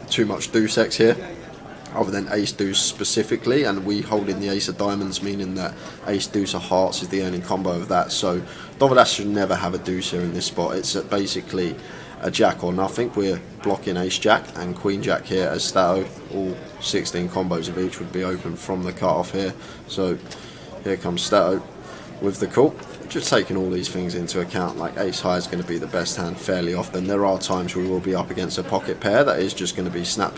too much deuce X here, other than ace deuce specifically, and we holding the ace of diamonds, meaning that ace deuce of hearts is the earning combo of that. So Dovidas should never have a deuce here in this spot. It's basically a jack or nothing. We're blocking ace jack and queen jack here as Stato. All 16 combos of each would be open from the cutoff here. So here comes Stato with the call. Just taking all these things into account, like ace high is going to be the best hand fairly often. There are times we will be up against a pocket pair that is just going to be snap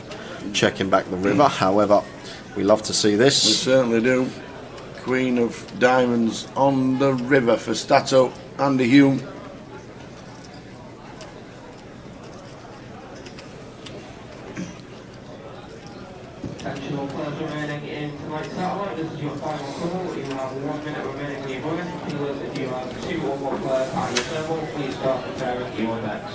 checking back the river. However, we love to see this. We certainly do. Queen of diamonds on the river for Stato, Andy Hume. your players remaining in tonight's satellite. This is your final call. You have 1 minute remaining on your bonus. Dealers, if you have 2 or more players at your table, please start preparing your decks.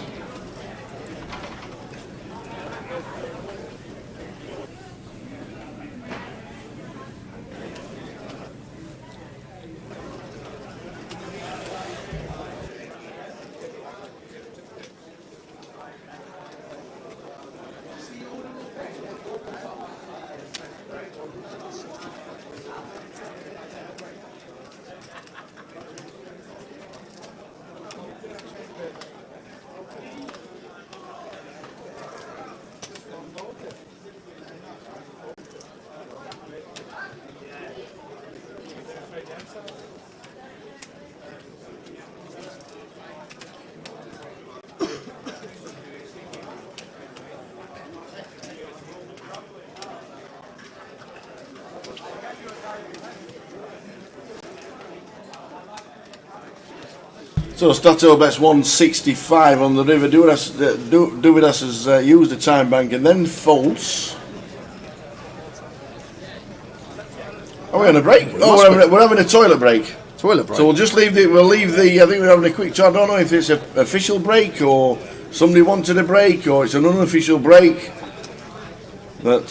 So Stato bets 165 on the river. Duvidas has used the time bank and then folds. Are we on a break? Oh, we're having a toilet break. Toilet break. So we'll just leave the. I think we're having a quick. I don't know if it's an official break or somebody wanted a break or it's an unofficial break. That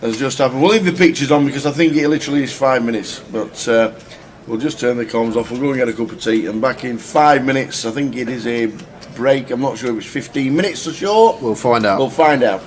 has just happened. We'll leave the pictures on because I think it literally is 5 minutes. But we'll just turn the comms off. We'll go and get a cup of tea and back in 5 minutes. I think it is a break. I'm not sure if it's 15 minutes or short. We'll find out. We'll find out.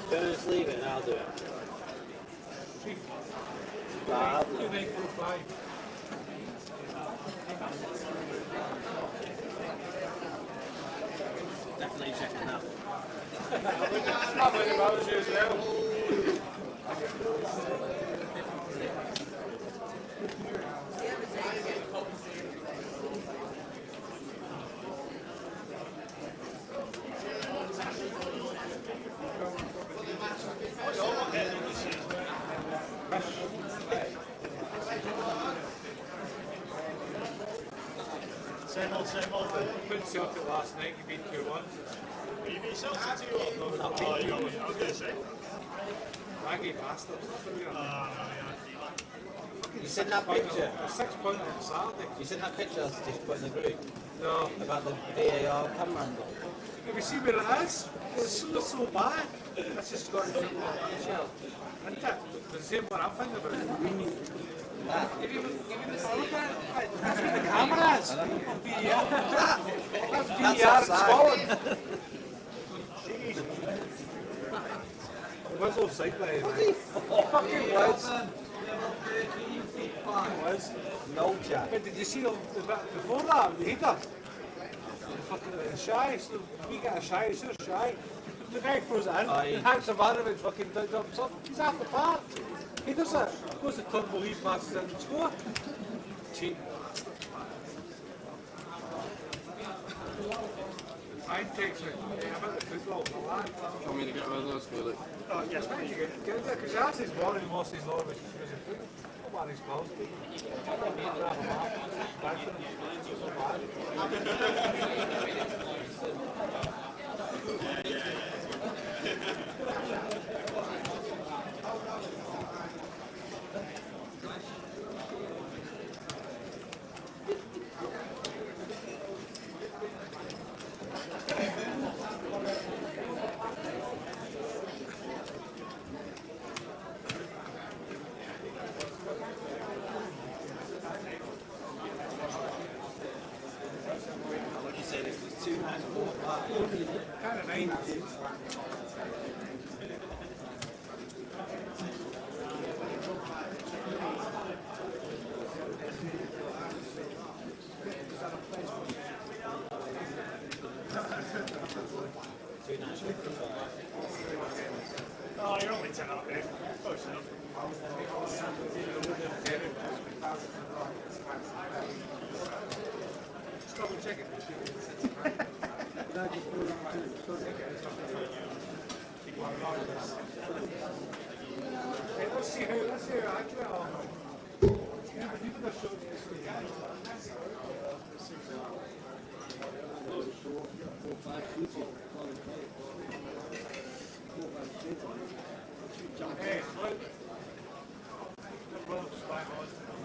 Just leave it and I'll do it. I'll do it. Definitely checking that. Same old. Couldn't Celtic last night, you beat 2-1. You beat Celtic 2-1? No, I was going to say. Raggy bastards. You seen that picture? 6 points on Saturday. You seen that picture I was just put in the group? No. About the VAR camera angle? Have you seen where it is? It's so bad. That's just got to do isn't it? The same one I'm thinking about. Give me that's where the camera is. That's VAR in Scotland. It was offside by the fucking was. No chat. But did you see the bit before that, the heater? Fucking shy, so we get a shy, so shy. The guy throws it in, and Hanks Ivanovic fucking jumps up. He's half the part. He does it. Goes to turbo lead matches and score. Cheap. Mine takes me about the football. Do you want me to get rid of those, Felix? Oh, yes, mate, you get it. Because he has his one and lost his law, which is a good. What his clothes? Oh, you're only 10 up there. Close enough. Just double check it. Hey, let's see who actually are. Hey, look.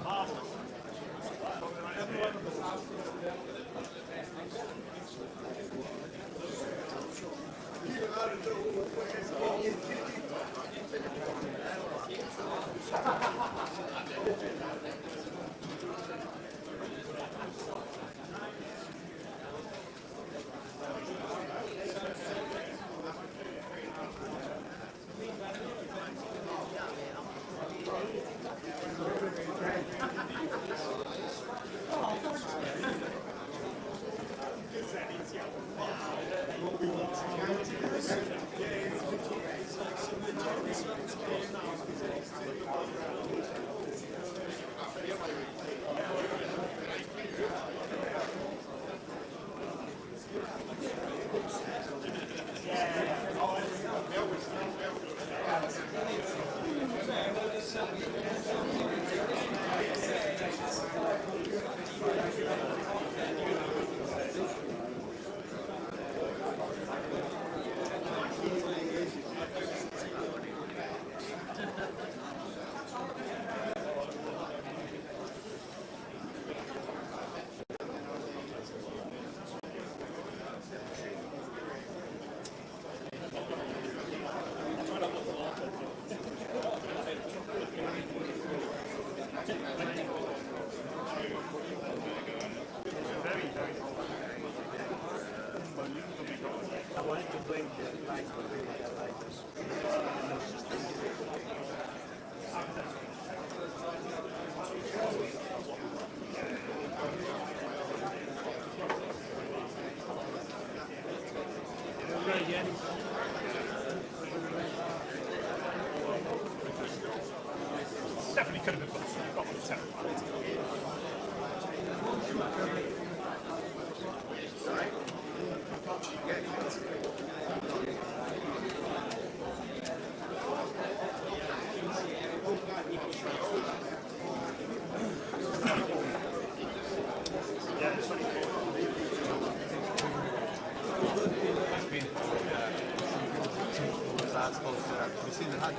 Marvelous. Definitely could have been got on the 10. Have you seen the hand?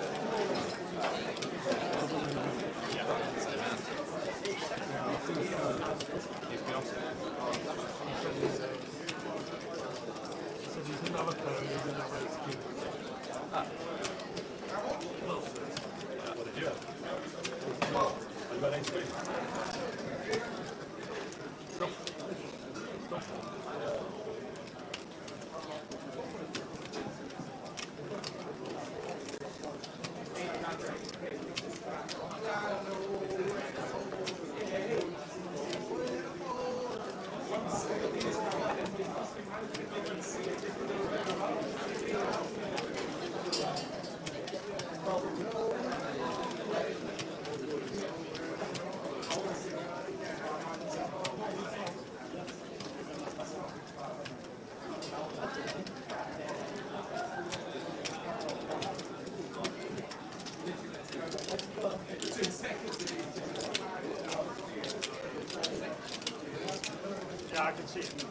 Yeah, I can see it.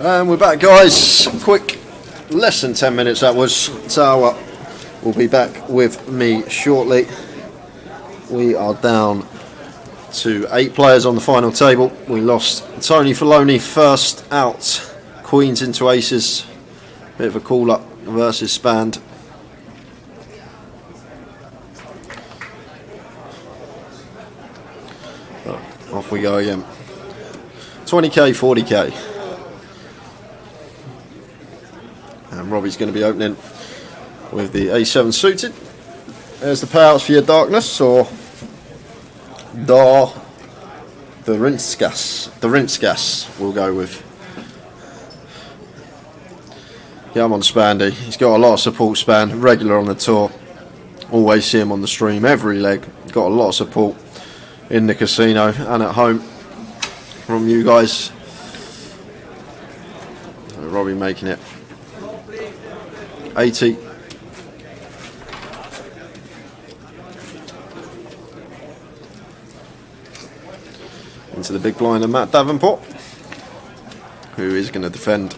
And we're back, guys. Quick, less than 10 minutes that was. So will be back with me shortly. We are down to 8 players on the final table. We lost Tony Filoni first out queens into aces. Bit of a call up versus Spand. Oh, off we go again. 20k, 40k. And Robbie's going to be opening with the A7 suited. There's the payouts for your darkness, or the rinse gas. The rinse gas we'll go with. Yeah, I'm on Spandy. He's got a lot of support, Span. Regular on the tour. Always see him on the stream every leg. Got a lot of support in the casino and at home from you guys. Robbie making it 80. Into the big blind of Matt Davenport, who is going to defend.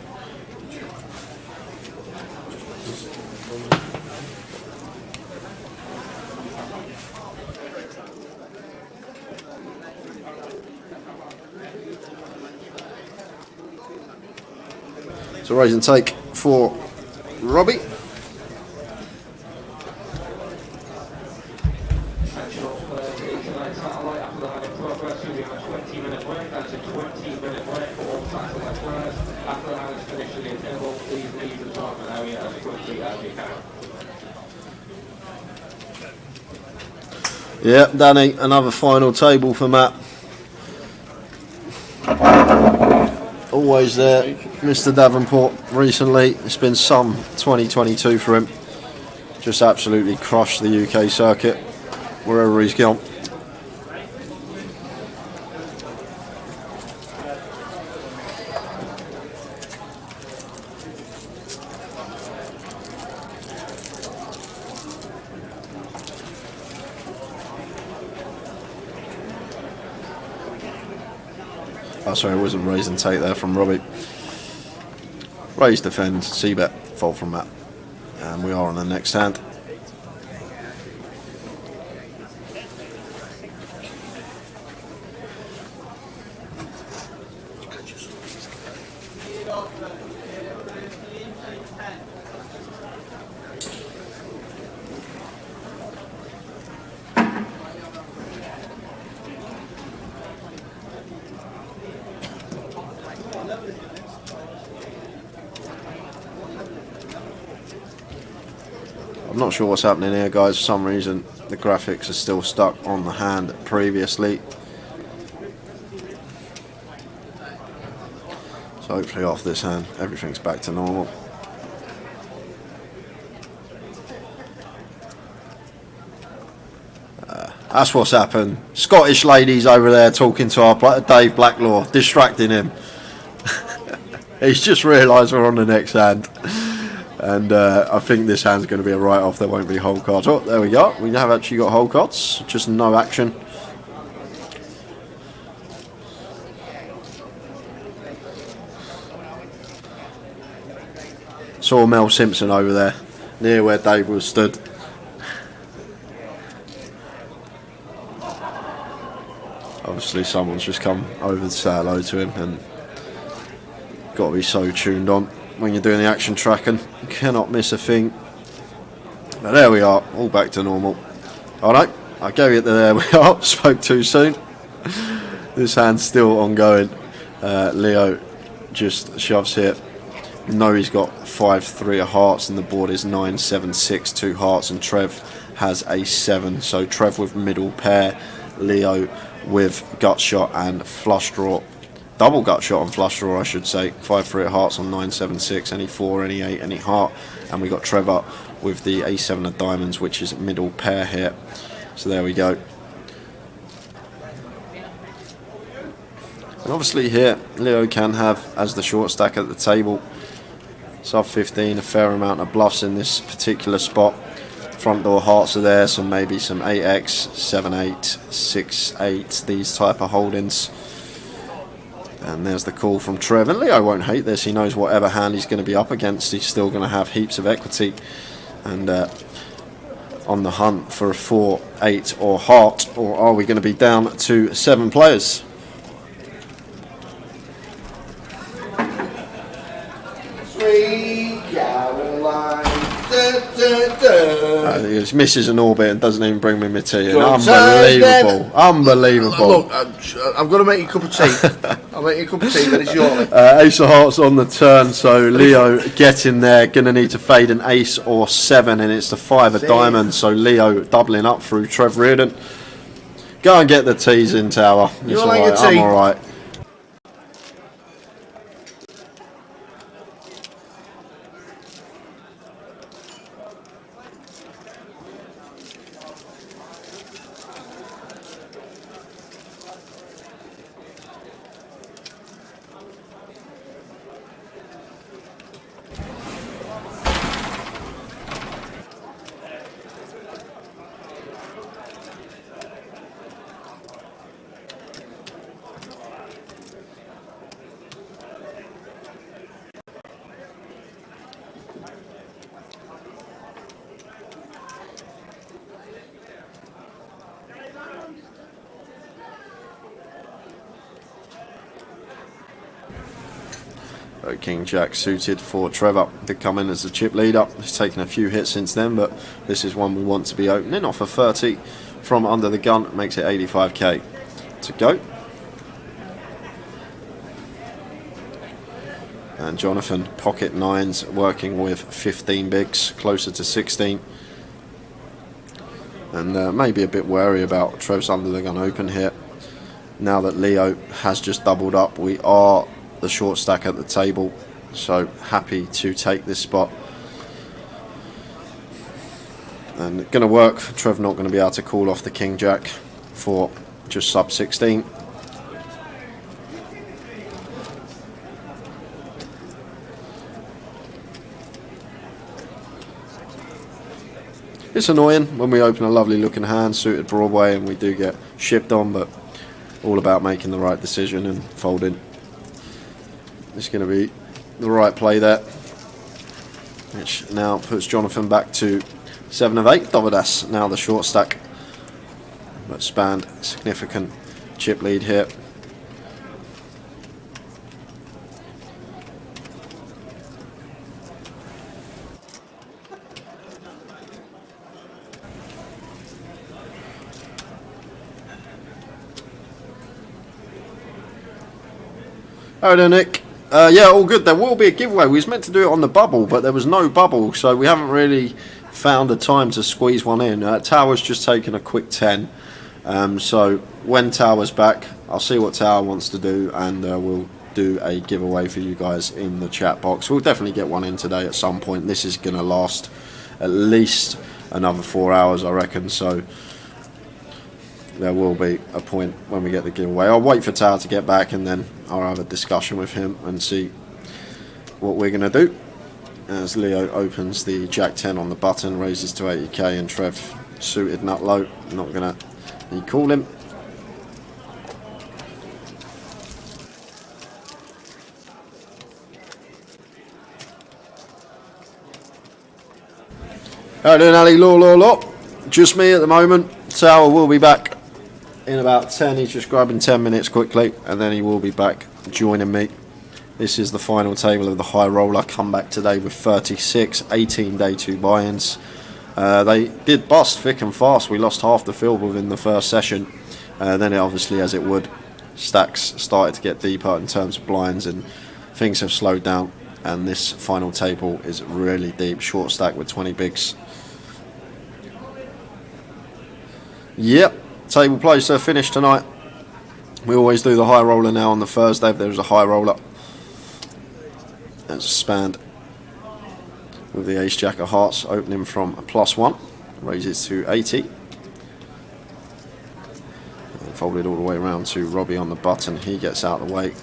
So raise and take for Robbie. Yeah, Danny, another final table for Matt. Always there, Mr. Davenport. Recently, it's been some 2022 for him. Just absolutely crushed the UK circuit wherever he's gone. Oh, sorry, it wasn't raise and take there from Robbie. Raise, defend, C-bet, fold from Matt. And we are on the next hand. I'm not sure what's happening here, guys. For some reason the graphics are still stuck on the hand previously, so hopefully off this hand everything's back to normal. That's what's happened. Scottish ladies over there talking to our Dave Blacklaw, distracting him. He's just realised we're on the next hand. And I think this hand's going to be a write-off. There won't be hold cards. Oh, there we go. We have actually got hold cards. Just no action. Saw Mel Simpson over there, near where Dave was stood. Obviously someone's just come over to say hello to him, and got to be so tuned on when you're doing the action tracking. You cannot miss a thing. But there we are, all back to normal. Alright, I gave it there we are. Spoke too soon. This hand's still ongoing. Leo just shoves here. No, he's got 5-3 of hearts, and the board is 9-7-6 2 hearts, and Trev has a 7. So Trev with middle pair, Leo with gut shot and flush draw. Double gut shot on flush draw, I should say. 5-3 of hearts on 9-7-6, any 4, any 8, any heart. And we got Trevor with the A7 of diamonds, which is middle pair here. So there we go. And obviously here, Leo can have, as the short stack at the table, sub 15, a fair amount of bluffs in this particular spot. Front door hearts are there, so maybe some 8x, 7-8, 6-8, these type of holdings. And there's the call from Trev. And Leo won't hate this. He knows whatever hand he's going to be up against, he's still going to have heaps of equity. And on the hunt for a 4, 8 or heart, or are we going to be down to 7 players? He misses an orbit and doesn't even bring me my tea. Go on, Unbelievable. Unbelievable. Look, I'm going to make you a cup of tea. I'll make you a cup of tea, then it's yours. Ace of hearts on the turn, so Leo getting there. Going to need to fade an ace or 7, and it's the 5 of diamonds. So Leo doubling up through Trev Reardon. Go and get the teas in, Tower. It's You all like right. a tea? I'm all right. King Jack suited for Trevor to come in as the chip leader. He's taken a few hits since then, but this is one we want to be opening off of 30 from under the gun. Makes it 85k to go. And Jonathan, pocket 9s, working with 15 bigs, closer to 16. And maybe a bit wary about Trev's under the gun open here. Now that Leo has just doubled up, we are the short stack at the table, so happy to take this spot. And going to work. Trev not going to be able to call off the King Jack for just sub 16. It's annoying when we open a lovely looking hand suited Broadway and we do get shipped on, but all about making the right decision and folding. It's going to be the right play there, which now puts Jonathan back to 7 of 8. Dovidas now the short stack, but spanned significant chip lead here. Oh no, Nick. Yeah, all good. There will be a giveaway. We was meant to do it on the bubble, but there was no bubble, so we haven't really found the time to squeeze one in. Tower's just taken a quick 10, so when Tower's back, I'll see what Tower wants to do, and we'll do a giveaway for you guys in the chat box. We'll definitely get one in today at some point. This is going to last at least another 4 hours, I reckon, so there will be a point when we get the giveaway. I'll wait for Tower to get back and then I'll have a discussion with him and see what we're going to do. As Leo opens the Jack 10 on the button, raises to 80k, and Trev suited nut low. Not going to call him. How are you doing, Ali? Law. Just me at the moment. Tower will be back in about 10. He's just grabbing 10 minutes quickly, and then he will be back joining me. This is the final table of the high roller. Come back today with 36, 18 day 2 buy-ins. They did bust thick and fast. We lost half the field within the first session. Then it obviously, as it would, stacks started to get deeper in terms of blinds, and things have slowed down. And this final table is really deep. Short stack with 20 bigs. Yep, table plays are finished tonight. We always do the high roller now on the Thursday if there's a high roller. That's spanned with the ace jack of hearts opening from a +1, raises to 80. And folded all the way around to Robbie on the button. He gets out of the way.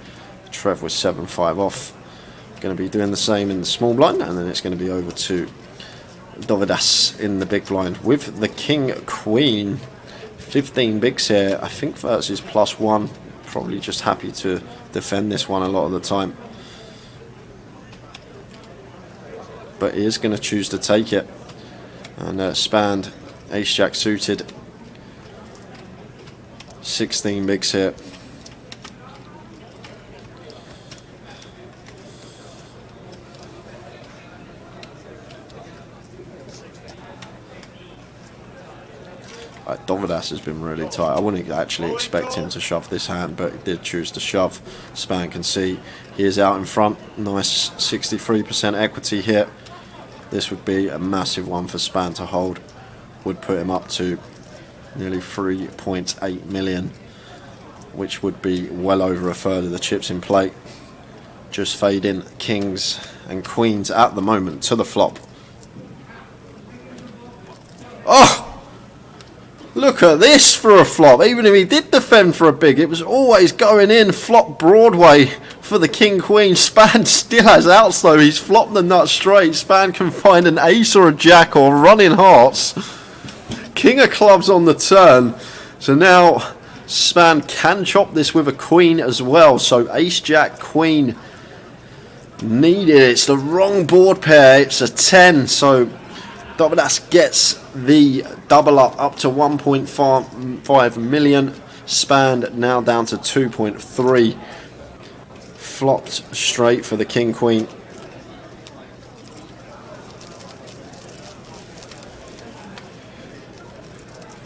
Trev was 7-5 off. Going to be doing the same in the small blind, and then it's going to be over to Dovidas in the big blind with the King Queen. 15 bigs here. I think versus +1. Probably just happy to defend this one a lot of the time, but he is going to choose to take it. And spanned ace jack suited. 16 bigs here. Dovidas has been really tight. I wouldn't actually expect him to shove this hand, but he did choose to shove. Span can see he is out in front. Nice 63% equity here. This would be a massive one for Span to hold. Would put him up to nearly 3.8 million, which would be well over a third of the chips in play. Just fading kings and queens at the moment to the flop. Oh! Look at this for a flop. Even if he did defend for a big, it was always going in. Flop Broadway for the king queen. Span still has outs though. He's flopped the nut straight. Span can find an ace or a jack or running hearts. King of clubs on the turn. So now Span can chop this with a queen as well. So ace, jack, queen needed. It's the wrong board pair. It's a 10. So Dovidas gets the double up to 1.5 million. Span now down to 2.3. Flopped straight for the king queen.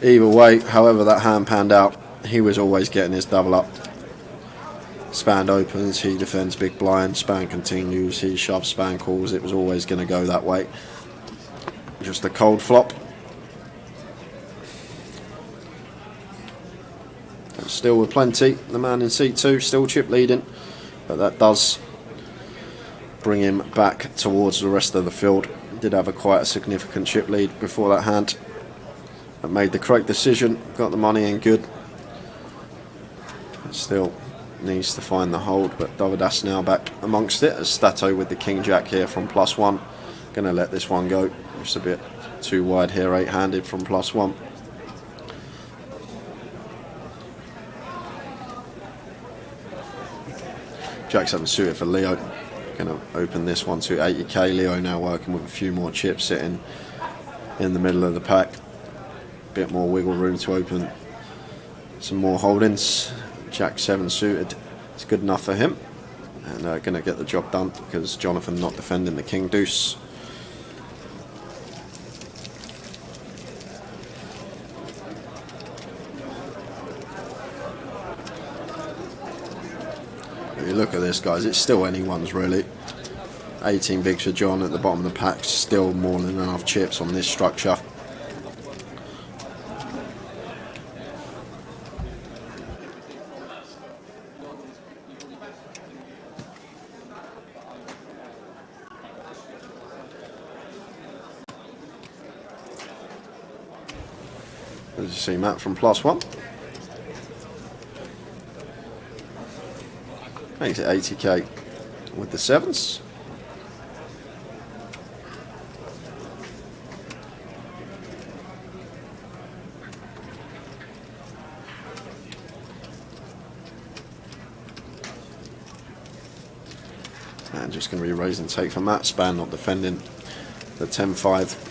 Either way, however that hand panned out, he was always getting his double up. Span opens, he defends big blind. Span continues, he shoves, Span calls. It was always going to go that way. Just a cold flop. And still with plenty. The man in seat 2 still chip leading, but that does bring him back towards the rest of the field. Did have quite a significant chip lead before that hand, but made the correct decision. Got the money in good. Still needs to find the hold, but Dovidas now back amongst it as Stato with the king jack here from +1. Gonna let this one go. Just a bit too wide here, 8-handed from +1. Jack 7 suited for Leo. Gonna open this one to 80k. Leo now working with a few more chips, sitting in the middle of the pack. Bit more wiggle room to open some more holdings. Jack 7 suited. It's good enough for him, and gonna get the job done because Jonathan not defending the king deuce. You look at this, guys, it's still anyone's really. 18 bigs for John at the bottom of the pack, still more than enough chips on this structure. As you see, Matt from +1. Makes it 80k with the 7s. And just going to be raise and take for Matt. Span not defending the 10-5.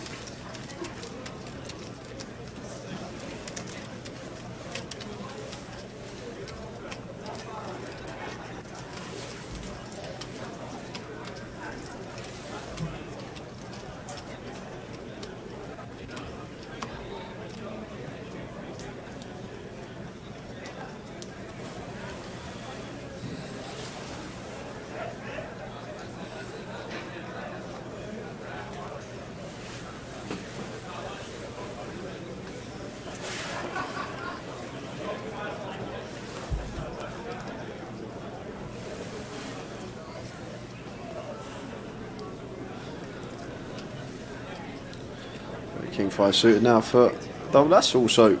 King 5 suited now for Dovidas, also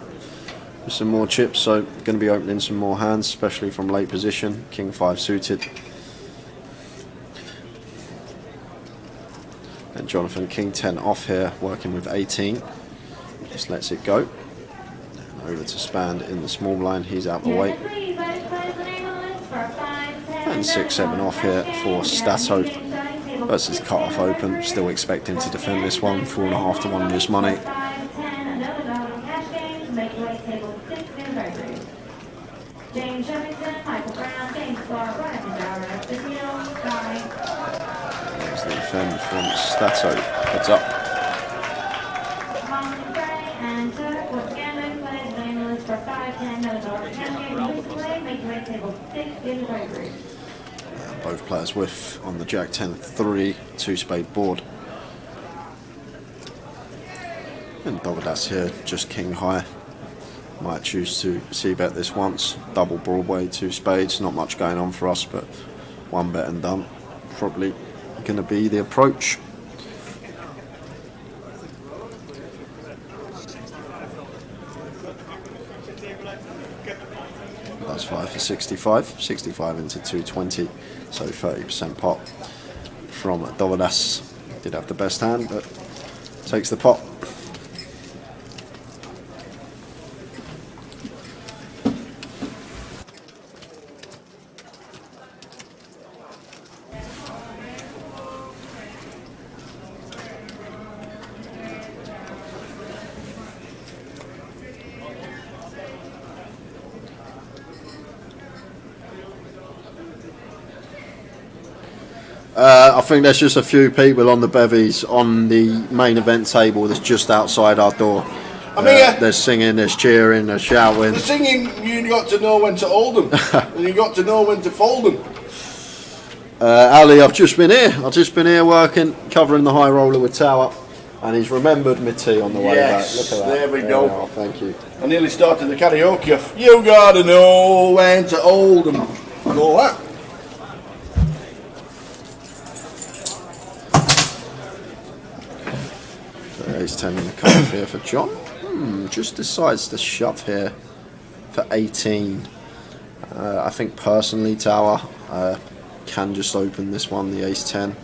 with some more chips, so going to be opening some more hands, especially from late position. King 5 suited. And Jonathan King 10 off here, working with 18. Just lets it go. And over to Span in the small blind, he's out the way. And 6-7 off here for Stato. Versus cut off open, still expecting to defend this one, 4.5 to 1 on his money. There's the defend from Stato, heads up. Both players whiff on the Jack 10-3 two-spade board. And Dovadas here, just king high. Might choose to c-bet this once. Double Broadway, two spades. Not much going on for us, but one bet and done. Probably going to be the approach. That's 5 for 65. 65 into 220. So 30% pot from Dovadas. Did have the best hand, but takes the pot. I think there's just a few people on the bevies on the main event table that's just outside our door. There's singing, there's cheering, there's shouting. The singing, you got to know when to hold them, and you got to know when to fold them. Ali, I've just been here working, covering the high roller with Tower, and he's remembered my tea on the way back. Look at that. There we go. Thank you. I nearly started the karaoke off. You gotta know when to hold them. And all that. Ace 10 in the cutoff here for John. Just decides to shove here for 18. I think personally Tower can just open this one, the Ace 10. I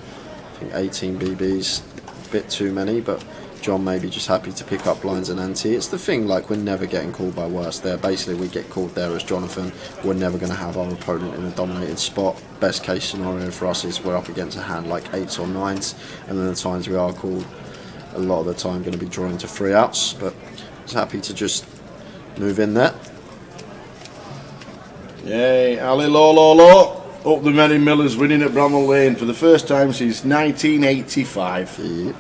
think 18 BBs, a bit too many, but John may be just happy to pick up blinds and ante. It's the thing, like, we're never getting called by worse there. Basically, we get called there as Jonathan. We're never going to have our opponent in a dominated spot. Best case scenario for us is we're up against a hand like 8s or 9s, and then the times we are called, a lot of the time going to be drawing to 3 outs, but he's happy to just move in there. Yay, Ali Low. Up the Many Millers winning at Bramall Lane for the first time since 1985. Yep.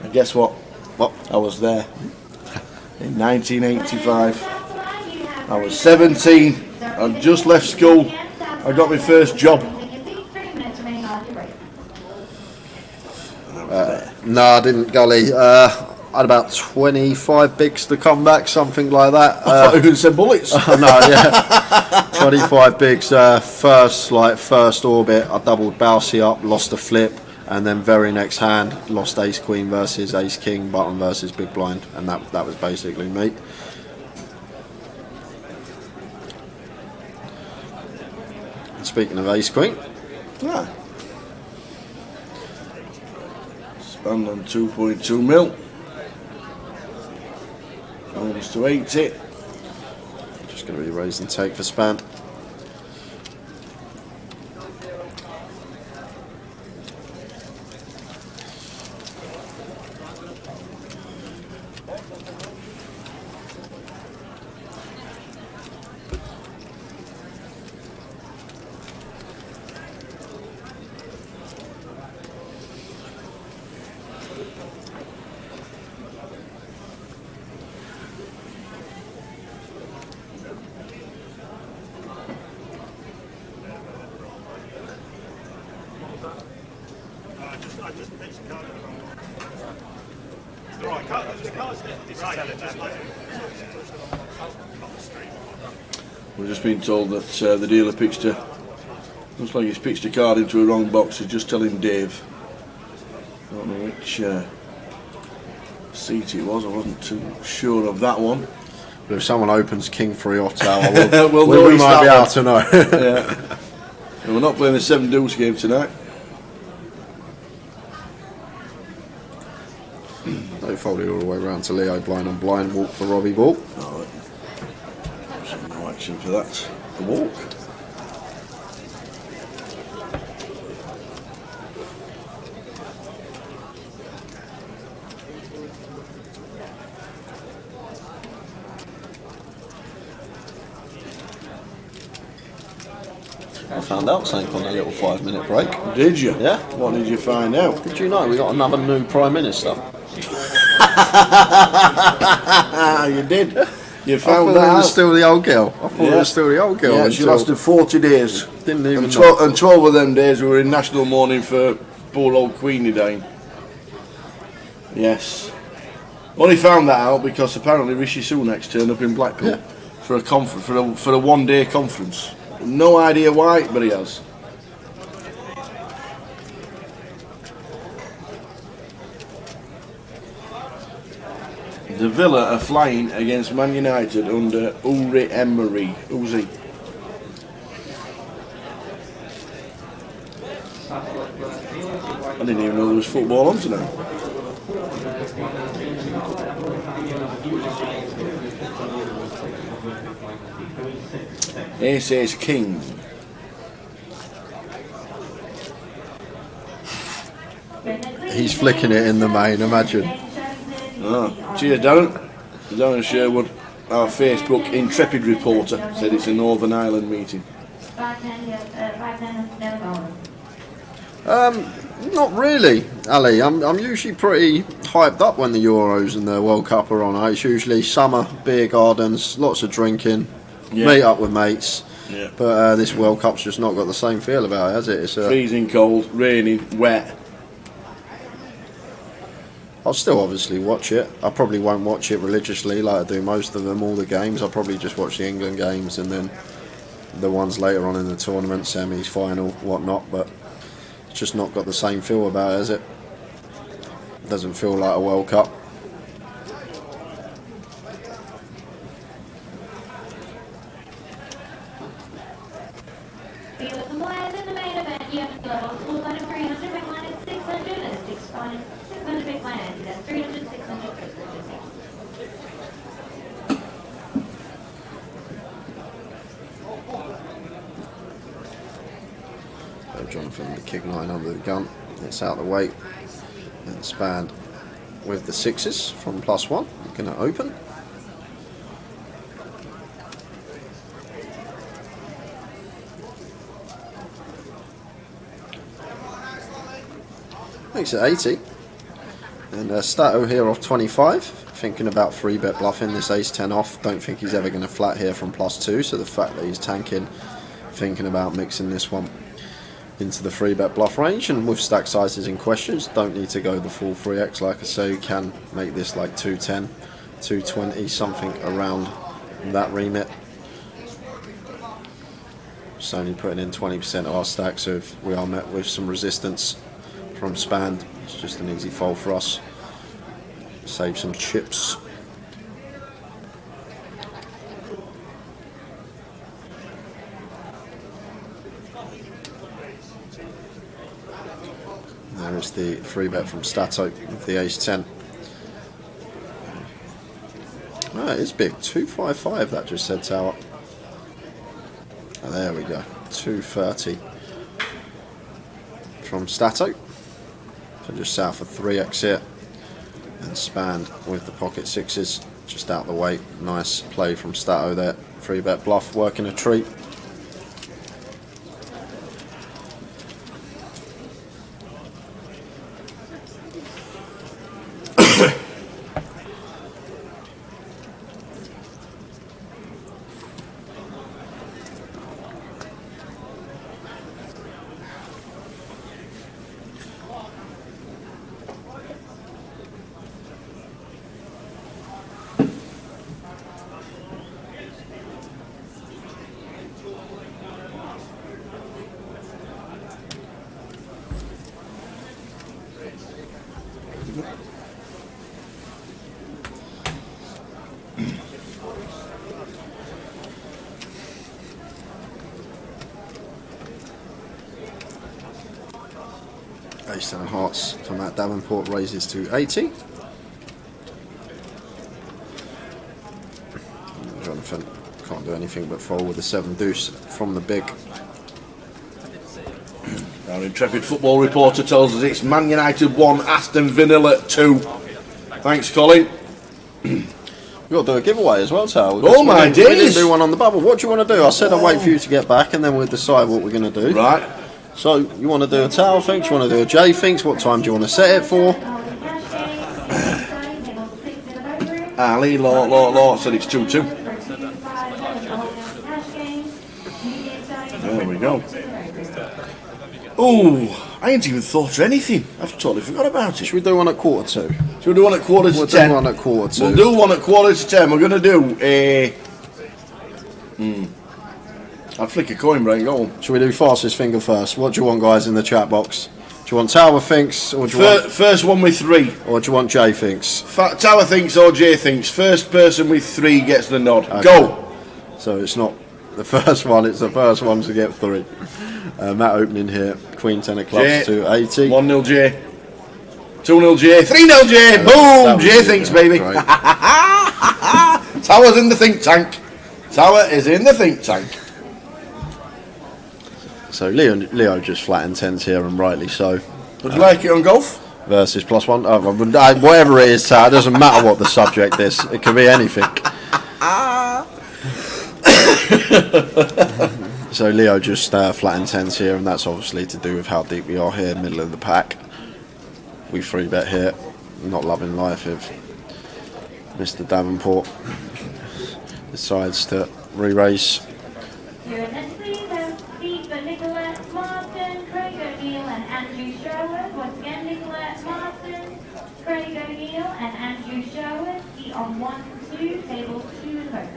And guess what? I was there in 1985. I was 17. I'd just left school. I got my first job. No, I didn't, Gully. I had about 25 bigs to come back, something like that. I thought you were going to say bullets. No, yeah. 25 bigs, first orbit. I doubled Bousey up, lost a flip, and then very next hand, lost Ace Queen versus Ace King, button versus Big Blind, and that was basically me. And speaking of Ace Queen. Yeah. Spanned on 2.2 mil. Almost to 80. Just going to be raise and take for Span. We've just been told that the dealer looks like he's pitched a card into a wrong box. So just tell him Dave. I don't know which seat it was. I wasn't too sure of that one. But if someone opens King 3 off Tower, we might be able to know. Yeah. And we're not playing the 7 deuce game tonight. No folding all the way around to Leo, blind on blind, walk for Robbie Ball. Right. No action for that. The walk. I found out something on a little 5-minute break. Did you? Yeah. What did you find out? Did you know we got another new Prime Minister? You did. You I found thought that it was out. still the old girl. I thought it was still the old girl. Yeah, she until- lasted 40 days. Didn't even And know. 12 of them days we were in national mourning for poor old Queenie Dane. Yes. Only found that out because apparently Rishi Sunak's turned up in Blackpool for a conference, for a one-day conference. No idea why, but he has. The Villa are flying against Man United under Uri Emery. Uzi. I didn't even know there was football on tonight. Ace Ace King. He's flicking it in the main, imagine. Oh, cheers, Darren. Darren Sherwood, our Facebook intrepid reporter, said it's a Northern Ireland meeting. Not really, Ali. I'm usually pretty hyped up when the Euros and the World Cup are on. It's usually summer, beer gardens, lots of drinking, meet up with mates. Yeah. But this World Cup's just not got the same feel about it, has it? It's Freezing cold, raining, wet. I'll still obviously watch it. I probably won't watch it religiously like I do most of them, all the games. I'll probably just watch the England games and then the ones later on in the tournament, semis, final, whatnot. But it's just not got the same feel about it, has it? Doesn't feel like a World Cup. Jonathan the kick 9 under the gun. It's out the way and spanned with the sixes from +1. Going to open. Makes it 80. And Stato here off 25. Thinking about 3-bet bluffing this ace-10 off. Don't think he's ever going to flat here from +2. So the fact that he's tanking, thinking about mixing this one into the 3-bet bluff range, and with stack sizes in questions, don't need to go the full 3x. Like I say, you can make this like 210, 220, something around that remit. Just only putting in 20% of our stack, so if we are met with some resistance from Spand, it's just an easy fold for us. Save some chips. There is the 3-bet from Stato with the ace-10. Oh, it is big. 255 that just said Tower. Oh, there we go. 230 from Stato. So just south of 3x here. And Spand with the pocket sixes just out the way. Nice play from Stato there. 3-bet bluff working a treat. Ace-10 of hearts for Matt Davenport raises to 80. Jonathan can't do anything but fold with a 7 deuce from the big. Our intrepid football reporter tells us it's Man United 1, Aston Villa 2. Thanks, Colin. We've got to do a giveaway as well, Tal. Oh my days! We didn't do one on the bubble. What do you want to do? I said I'd wait for you to get back and then we'll decide what we're going to do. Right. So, you want to do a Tal thinks? You want to do a J thinks? What time do you want to set it for? Ali, Law said it's 2-2. There we go. Oh, I ain't even thought of anything. I've totally forgot about it. Should we do one at 1:45? Should we do one at 10:15? We'll do one at 1:45. We'll do one at 10:15. We're going to do a... I'd flick a coin, Brian. Go on. Should we do fastest finger first? What do you want, guys, in the chat box? Do you want Tower thinks, or do you want... First one with 3. Or do you want Jay thinks? Tower thinks or Jay thinks. First person with 3 gets the nod. Okay. Go! So it's not the first one, it's the first one to get 3. Matt opening here. Queen 10 of clubs to 80. 1-0 Jay. 2-0 Jay. 3-0 Jay. Boom! Jay thinks, baby. Tower's in the think tank. Tower is in the think tank. So Leo just flattened 10s here, and rightly so. Would you like it on golf? Versus +1. Whatever it is, it doesn't matter what the subject is. It can be anything. So Leo just flattened 10s here, and that's obviously to do with how deep we are here, middle of the pack. We 3-bet here. Not loving life if Mr. Davenport decides to re-raise. On 1-2, table 2 poker.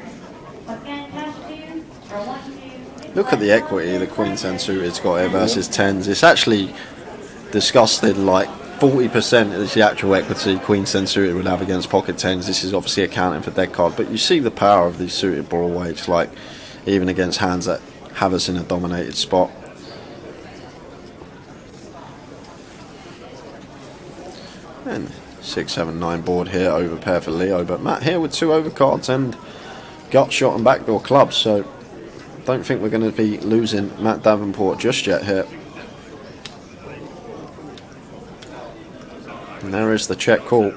Once again, cash 2 for 1-2. Look at the equity the Queen 10 suited's got here versus 10s. It's actually disgusting. Like 40% is the actual equity Queen 10 suited would have against pocket 10s. This is obviously accounting for dead card, but you see the power of these suited broadweights, like even against hands that have us in a dominated spot. And 6, 7, 9 board here, over pair for Leo, but Matt here with 2 overcards and gut shot and backdoor clubs, so don't think we're going to be losing Matt Davenport just yet here. And there is the check call.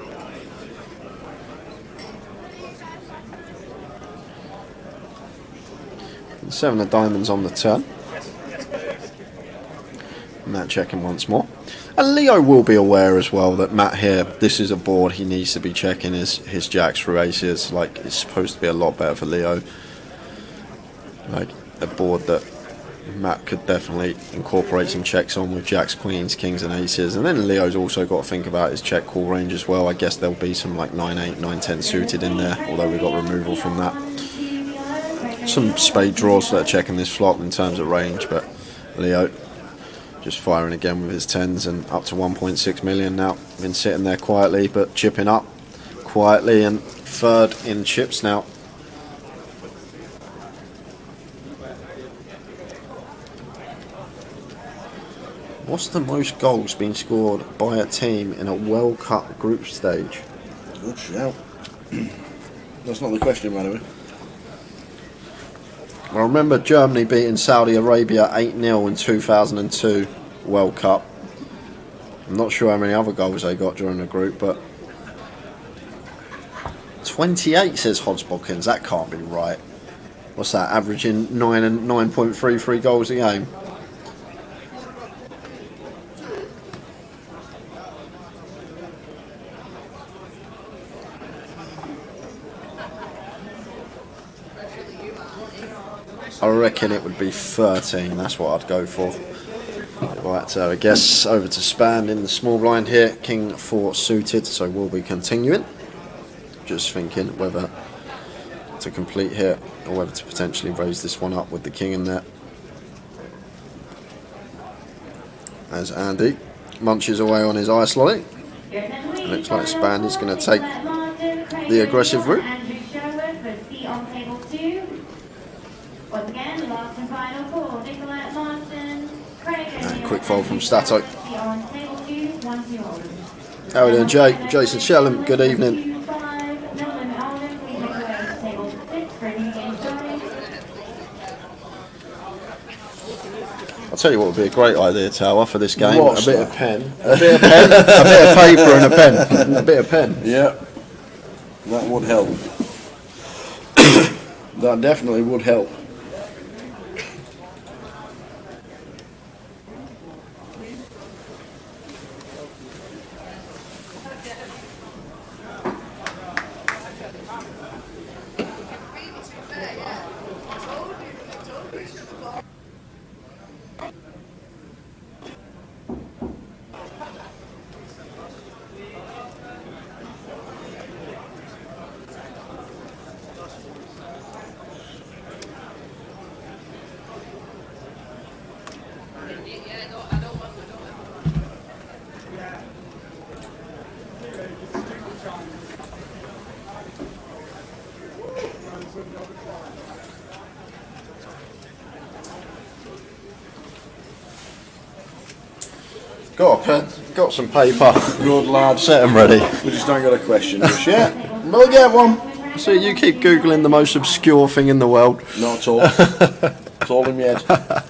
And 7 of diamonds on the turn. Matt checking once more. And Leo will be aware as well that Matt here, this is a board he needs to be checking his jacks through aces. Like, it's supposed to be a lot better for Leo. Like, a board that Matt could definitely incorporate some checks on with jacks, queens, kings and aces. And then Leo's also got to think about his check call range as well. I guess there'll be some like 9-8, 9-10 suited in there, although we got removal from that. Some spade draws that are checking this flop in terms of range, but Leo just firing again with his 10s and up to 1.6 million now. Been sitting there quietly but chipping up quietly, and 3rd in chips now. What's the most goals being scored by a team in a World Cup group stage? Good shout. That's not the question, by the way. I remember Germany beating Saudi Arabia 8-0 in 2002 World Cup. I'm not sure how many other goals they got during the group, but 28 says Hodgbockins. That can't be right. What's that, averaging 9 and 9.33 goals a game? I reckon it would be 13, that's what I'd go for. Right, so I guess over to Span in the small blind here, King 4 suited, so we'll be continuing. Just thinking whether to complete here or whether to potentially raise this one up with the King in there. As Andy munches away on his ice lolly. Looks like Span is going to take the aggressive route. And quick fold from Stato. How are we doing, Jay? Jason Shellham, good evening. I'll tell you what would be a great idea, Tower, for this game. What's a bit that? of pen. A bit of pen. A bit of paper and a pen. A bit of pen. Yeah. That would help. That definitely would help. Got a pen, got some paper. Good lad. Set them ready. We just don't got a question just yet. We'll get one. So you keep Googling the most obscure thing in the world. Not at all. It's all in your head.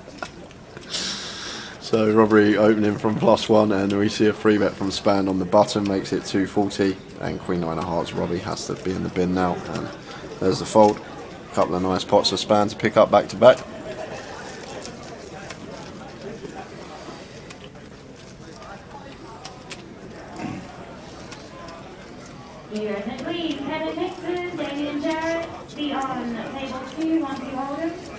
So Robbery opening from +1, and we see a free bet from Span on the button, makes it 240, and Queen 9 of Hearts Robbie has to be in the bin now, and there's the fold. A couple of nice pots of Span to pick up back to back. Here in the Queen, Kevin Nixon, Damien Jarrett, the on table 2, 1 2 holders.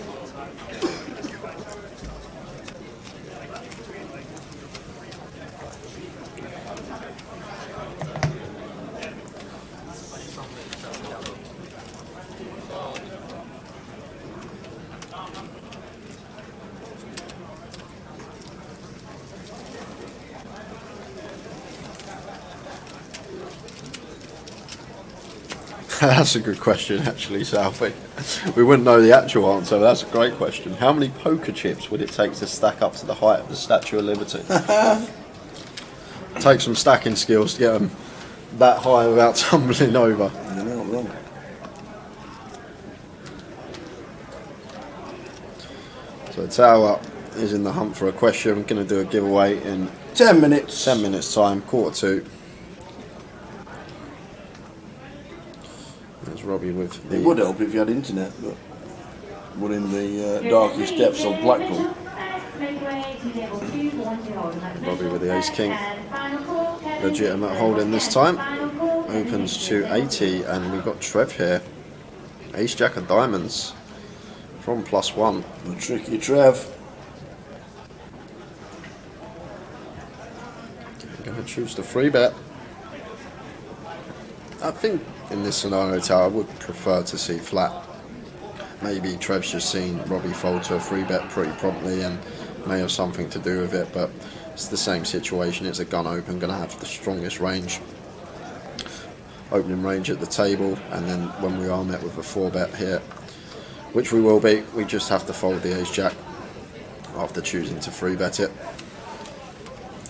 That's a good question, actually, Southie. We wouldn't know the actual answer, but that's a great question. How many poker chips would it take to stack up to the height of the Statue of Liberty? Take some stacking skills to get them that high without tumbling over. You're not wrong. So Tower is in the hunt for a question. I'm going to do a giveaway in 10 minutes. 10 minutes time, 1:45. There's Robbie with the... It would help if you had internet, but we're in the darkest depths of Blackpool. Robbie with the Ace King. Legitimate holding this time. Opens to 80, and we've got Trev here. Ace Jack of Diamonds from +1. The tricky Trev. Going to choose the free bet. I think in this scenario, Tower, I would prefer to see flat. Maybe Trev's just seen Robbie fold to a free bet pretty promptly and may have something to do with it, but it's the same situation. It's a gun open, going to have the strongest range, opening range at the table, and then when we are met with a 4-bet here, which we will be, we just have to fold the Ace Jack after choosing to free bet it.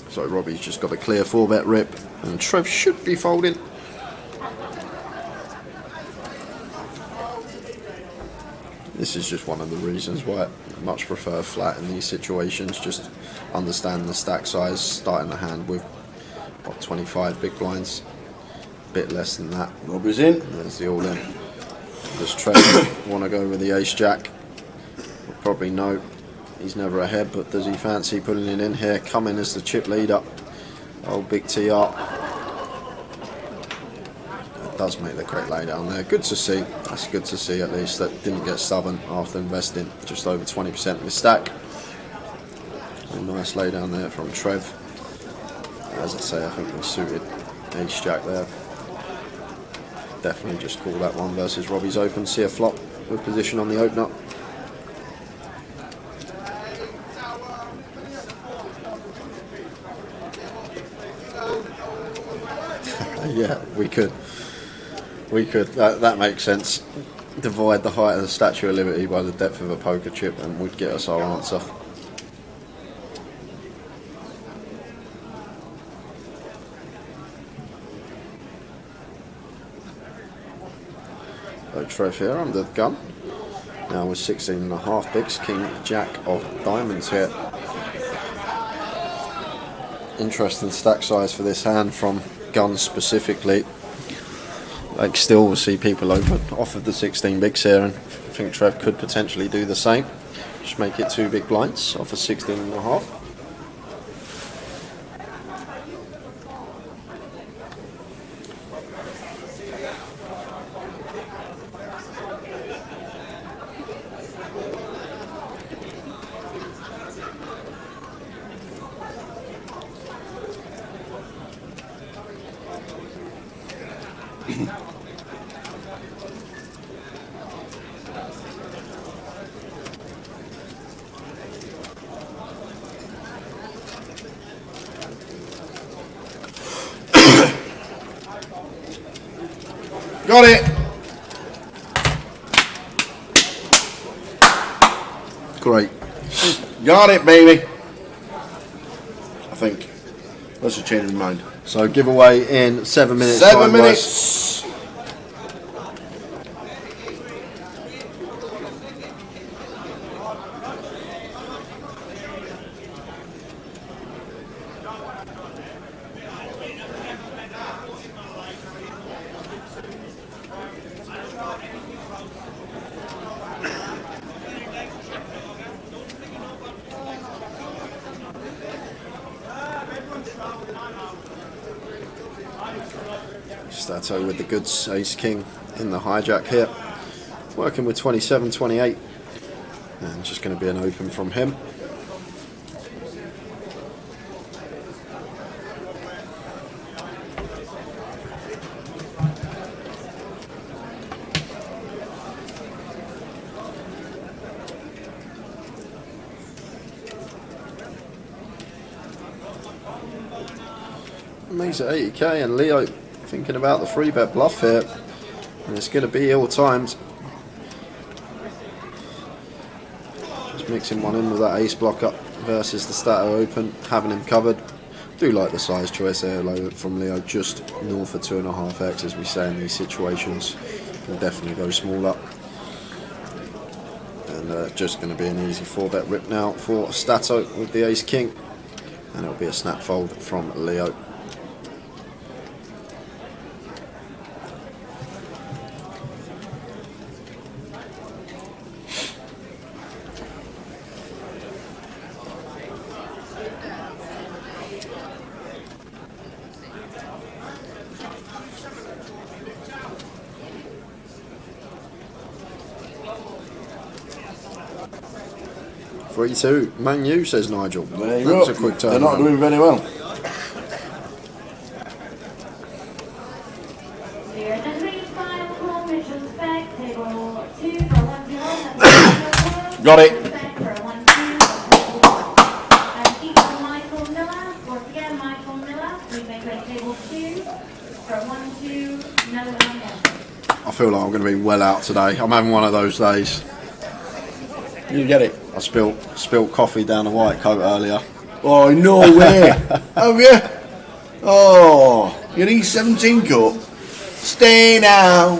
So Robbie's just got a clear 4-bet rip, and Trev should be folding. This is just one of the reasons why I much prefer flat in these situations. Just understand the stack size, starting the hand with what, 25 big blinds, a bit less than that. Robbie's in. There's the all in. Does Trev want to go with the Ace Jack? Probably no. He's never ahead, but does he fancy putting it in here? Coming as the chip leader. Old Big TR. Does make the correct lay down there. Good to see. That's good to see, at least that didn't get stubborn after investing just over 20% of his stack. A nice lay down there from Trev. As I say, I think we suited Ace Jack there. Definitely just call that one versus Robbie's open. See a flop with position on the opener. Yeah, we could. We could, that makes sense. Divide the height of the Statue of Liberty by the depth of a poker chip and would get us our answer. So Trev here under the gun. Now with 16.5 bigs, King Jack of Diamonds here. Interesting stack size for this hand from gun specifically. Like still we'll see people open off of the 16 bigs here, and I think Trev could potentially do the same. Just make it 2 big blinds off of 16.5. Got it. Great. Got it, baby. I think. Let's just change his mind. So giveaway in 7 minutes. 7 minutes. Stato with the goods, ace king in the hijack here, working with 27-28, and just going to be an open from him. Makes it 80k, and Leo thinking about the 3-bet bluff here, and it's going to be ill timed. Just mixing one in with that ace blocker versus the Stato open, having him covered. Do like the size choice there from Leo, just north of 2.5x, as we say in these situations. Can definitely go smaller. And just going to be an easy 4-bet rip now for Stato with the ace king, and it'll be a snap fold from Leo. Two, Man U, says Nigel. There you That's go. a quick turn. They're not doing very well. Got it. I feel like I'm going to be well out today. I'm having one of those days. You get it. I spilt coffee down a white coat earlier. Oh, no way. Have you? Oh, your E17 cup. Stay now.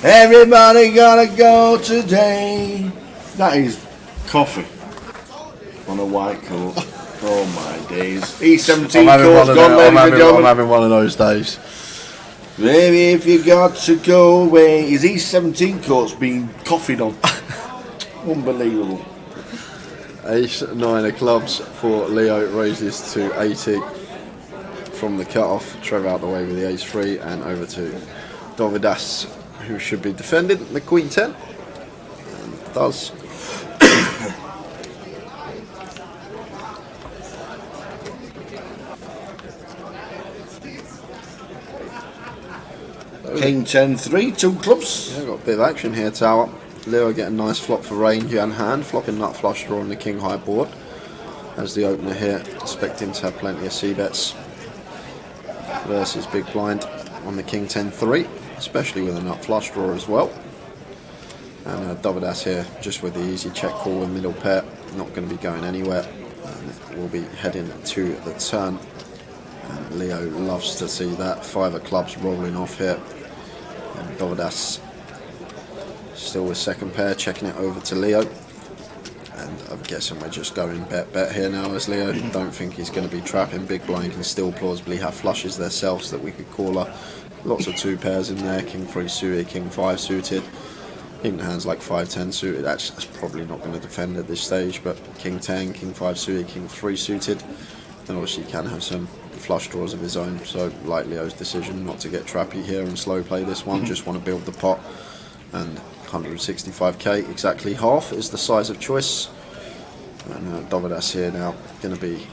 Everybody gotta go today. That is coffee on a white coat. Oh my days. E17 cup's gone, ladies and gentlemen. I'm having one of those days. Maybe if you got to go away. His E17 coat's been coffeeed on. Unbelievable. Ace 9 of clubs for Leo, raises to 80 from the cut-off. Trevor out the way with the ace 3, and over to Dovidas, who should be defending the queen 10, and does. King 10-3, 2 clubs. Yeah, got a bit of action here, Tower. Leo getting a nice flop for range and hand, flopping nut flush draw on the king high board. As the opener here, expecting to have plenty of c-bets versus big blind on the king 10-3, especially with a nut flush draw as well. And Dovidas here, just with the easy check call with middle pair, not going to be going anywhere. And we'll be heading to the turn. And Leo loves to see that. 5 of clubs rolling off here. And Dovidas still with second pair, checking it over to Leo. And I'm guessing we're just going bet here now as Leo. Don't think he's going to be trapping. Big blind can still plausibly have flushes themselves that we could call her. Lots of 2 pairs in there, king 3 suited, king 5 suited. Even hands like 5-10 suited, that's probably not going to defend at this stage, but king 10, king 5 suited, king 3 suited. And obviously he can have some flush draws of his own, so like Leo's decision not to get trappy here and slow play this one, just want to build the pot. And 165k, exactly half is the size of choice. And Dovidas here now going to be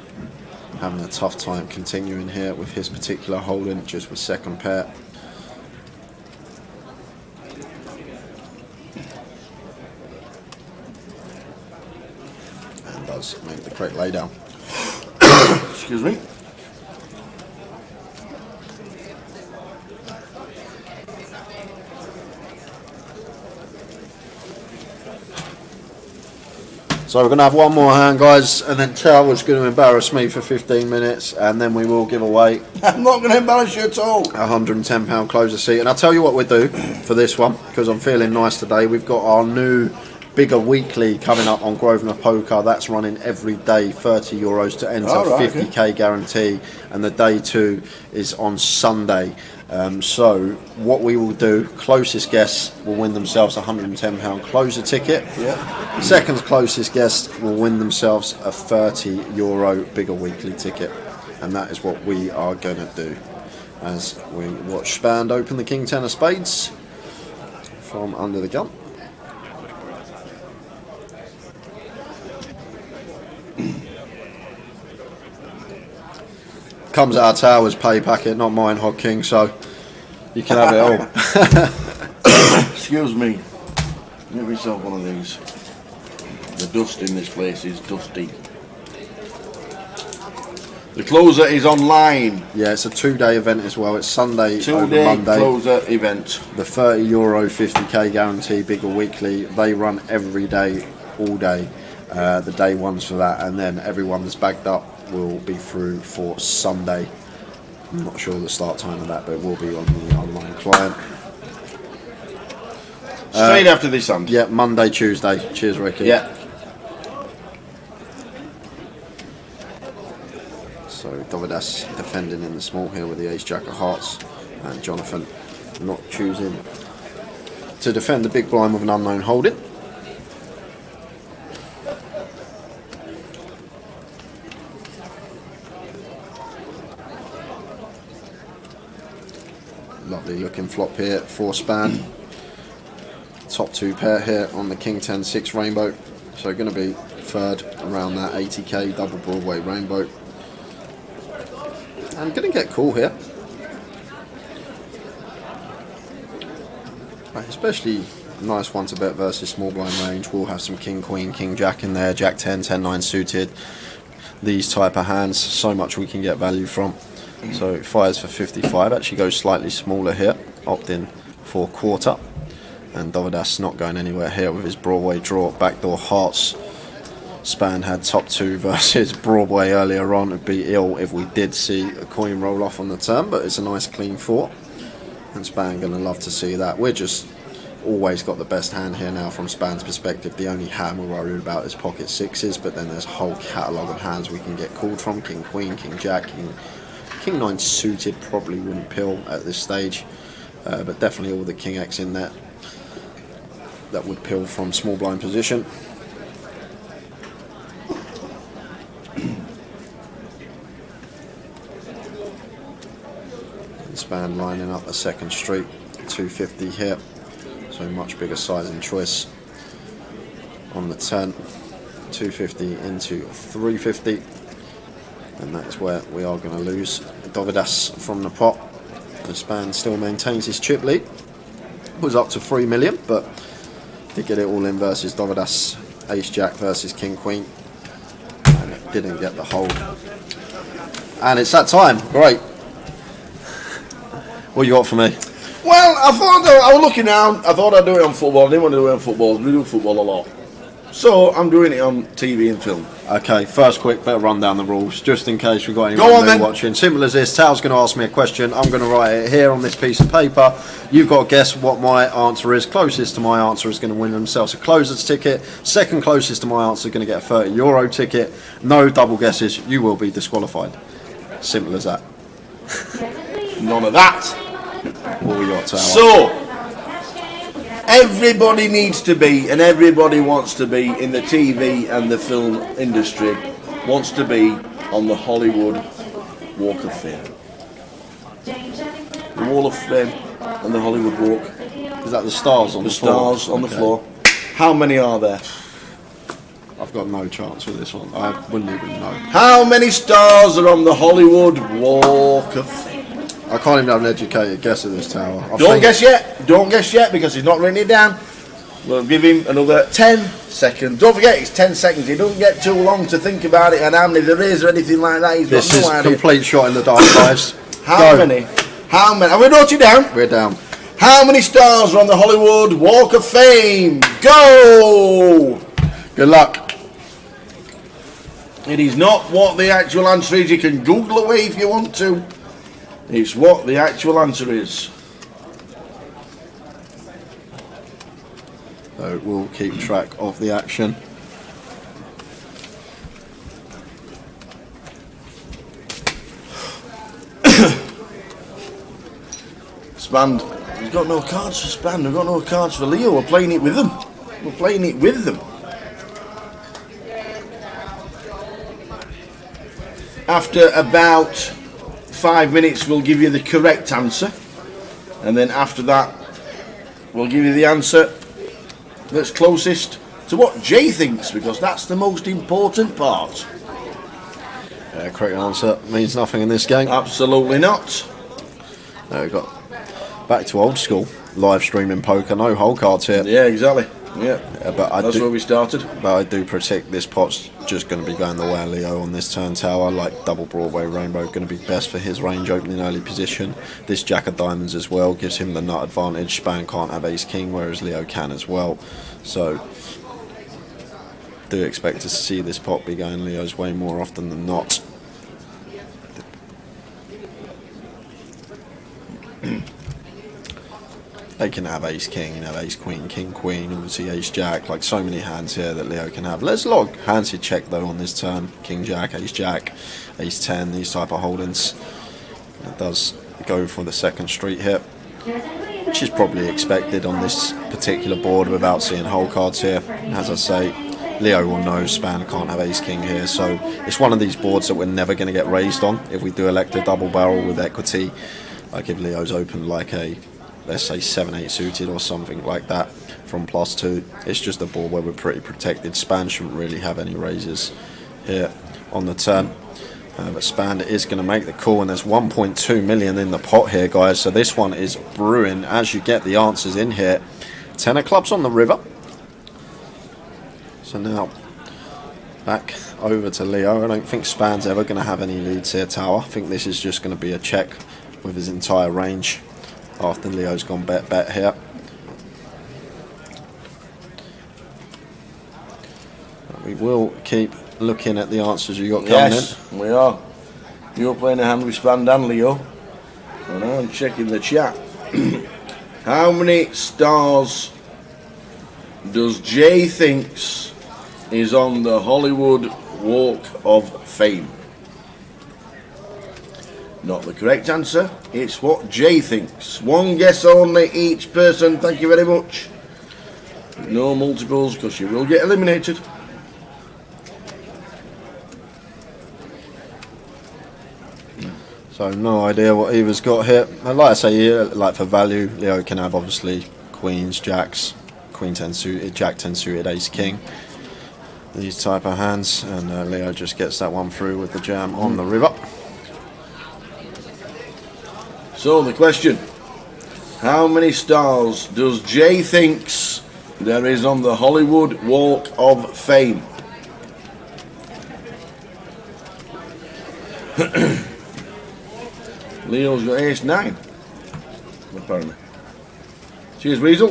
having a tough time continuing here with his particular holding, just with second pair. And does make the correct lay down. Excuse me. So we're going to have one more hand, guys, and then Tower's going to embarrass me for 15 minutes, and then we will give away I'm not going to embarrass you at all. a £110 closer seat. And I'll tell you what we'll do for this one, because I'm feeling nice today. We've got our new bigger weekly coming up on Grosvenor Poker. That's running every day, €30 to enter, 50k guarantee, and the day 2 is on Sunday. So what we will do, closest guests will win themselves a £110 closer ticket. Yeah. Second closest guest will win themselves a €30 bigger weekly ticket, and that is what we are going to do as we watch Spand open the King 10 of Spades from under the gun. Comes out of Tower's pay packet, not mine, Hog King, so you can have it all. Excuse me. Get myself one of these. The dust in this place is dusty. The closer is online. Yeah, it's a 2-day event as well. It's Sunday over 2-day Monday. closer event. The €30 50k guarantee, bigger weekly. They run every day, all day. The day ones for that, and then everyone that's bagged up will be through for Sunday. I'm not sure the start time of that, but it will be on the online client. Straight after this, Sam. Yeah, Monday, Tuesday. Cheers, Ricky. Yeah. So Dovidas defending in the small here with the Ace Jack of Hearts, and Jonathan not choosing to defend the big blind with an unknown holding. Lovely looking flop here for Span. Top 2 pair here on the King 10 6 rainbow. So going to be third around that 80k double Broadway rainbow. And going to get cool here. Especially nice one to bet versus small blind range. We'll have some King Queen, King Jack in there, Jack 10, 10 9 suited. These type of hands, so much we can get value from. So it fires for 55, actually goes slightly smaller here, opt in for quarter. And Dovidas not going anywhere here with his Broadway draw, backdoor hearts. Span had top 2 versus Broadway earlier on. It'd be ill if we did see a coin roll off on the turn, but it's a nice clean 4. And Span going to love to see that. We're just always got the best hand here now from Span's perspective. The only hand we're worried about is pocket 6s, but then there's a whole catalogue of hands we can get called from. King Queen, King Jack, King 9 suited probably wouldn't pill at this stage, but definitely all the King X in there that would pill from small blind position. And Span lining up a second street, 250 here, so much bigger size and choice on the 10. 250 into 350. And that is where we are going to lose. Dovidas from the pot. The Span still maintains his chip lead. Was up to 3 million, but did get it all in versus Dovidas. Ace Jack versus King Queen. And it didn't get the hold. And it's that time. Great. What you got for me? Well, I was looking down. I thought I'd do it on football. I didn't want to do it on football. We do football a lot. So I'm doing it on TV and film. Okay, first quick bit of run down the rules, just in case we've got anyone new watching. Simple as this, Tal's going to ask me a question, I'm going to write it here on this piece of paper. You've got to guess what my answer is. Closest to my answer is going to win themselves a closer's ticket. Second closest to my answer is going to get a €30 ticket. No double guesses, you will be disqualified. Simple as that. None of that. What we got, Tal? So, everybody needs to be, and everybody wants to be in the TV and the film industry, wants to be on the Hollywood Walk of Fame. The Wall of Fame and the Hollywood Walk. Is that the stars on the floor? The stars on the floor. How many are there? I've got no chance with this one. I wouldn't even know. How many stars are on the Hollywood Walk of Fame? I can't even have an educated guess at this, Tower. Don't guess yet. Don't guess yet because he's not written it down. We'll give him another 10 seconds. Don't forget, it's 10 seconds. He doesn't get too long to think about it and how many there is or anything like that. He's this got no is idea. Complete shot in the dark, guys. How many? How many? Are we noting down? We're down. How many stars are on the Hollywood Walk of Fame? Go! Good luck. It is not what the actual answer is. You can Google away if you want to. It's what the actual answer is. So we'll keep track of the action. Spand, we've got no cards for Spand, we've got no cards for Leo. We're playing it with them. We're playing it with them. After about 5 minutes, we'll give you the correct answer. And then after that, we'll give you the answer that's closest to what Jay thinks, because that's the most important part. Correct answer means nothing in this game. Absolutely not. We've got back to old school live streaming poker, no hole cards here. Yeah, exactly. Yeah, but that's where we started. But I do predict this pot's just going to be going the way of Leo on this turn tower. Like double Broadway Rainbow, going to be best for his range opening early position. This Jack of Diamonds as well gives him the nut advantage. Span can't have Ace King, whereas Leo can as well. So do expect to see this pot be going Leo's way more often than not. They can have Ace King, you know, Ace Queen, King Queen, obviously Ace Jack, like so many hands here that Leo can have. There's a lot of hands he check though on this turn. King Jack, Ace Jack, Ace 10, these type of holdings. It does go for the second street here, which is probably expected on this particular board without seeing hole cards here. As I say, Leo will know Span can't have Ace King here, so it's one of these boards that we're never going to get raised on if we do elect a double barrel with equity. Like if Leo's open like a, let's say 7-8 suited or something like that from +2. It's just a board where we're pretty protected. Span shouldn't really have any raises here on the turn. But Span is going to make the call, and there's 1.2 million in the pot here, guys. So this one is brewing as you get the answers in here. 10 of clubs on the river. So now back over to Leo. I don't think Span's ever going to have any leads here, tower. I think this is just going to be a check with his entire range after Leo's gone bet here. We will keep looking at the answers you got coming in. Yes, we are. You're playing a hand with Span and Leo. And I'm checking the chat. How many stars does Jay thinks is on the Hollywood Walk of Fame? Not the correct answer. It's what Jay thinks. One guess only each person. Thank you very much. No multiples, because you will get eliminated. So no idea what either's got here. Like I say, here, like for value, Leo can have obviously queens, jacks, queen 10 suited, jack 10 suited, ace king. These type of hands, and Leo just gets that one through with the jam on the river. So the question, how many stars does Jay thinks there is on the Hollywood Walk of Fame? Leo's got ace 9, apparently. Cheers, Weasel.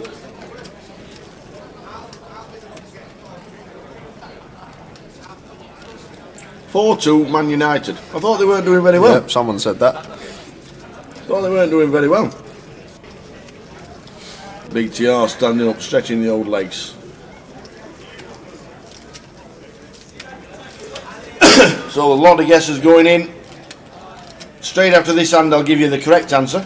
(4-2) Man United. I thought they weren't doing very well. Yep, someone said that. Thought they weren't doing very well. Big TR standing up, stretching the old legs. So a lot of guesses going in. Straight after this hand, I'll give you the correct answer.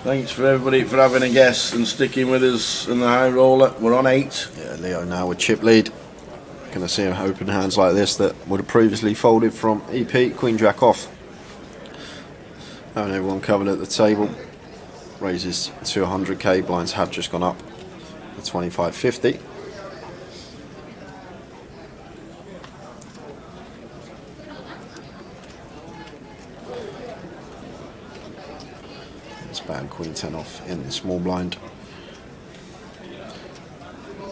Thanks for everybody for having a guess and sticking with us in the high roller. We're on 8. Yeah, Leo now with chip lead. Gonna see him open hands like this that would have previously folded from EP, queen jack off. Having everyone covered at the table. Raises to 100k, blinds have just gone up to 25.50. Span Queen 10 off in the small blind. I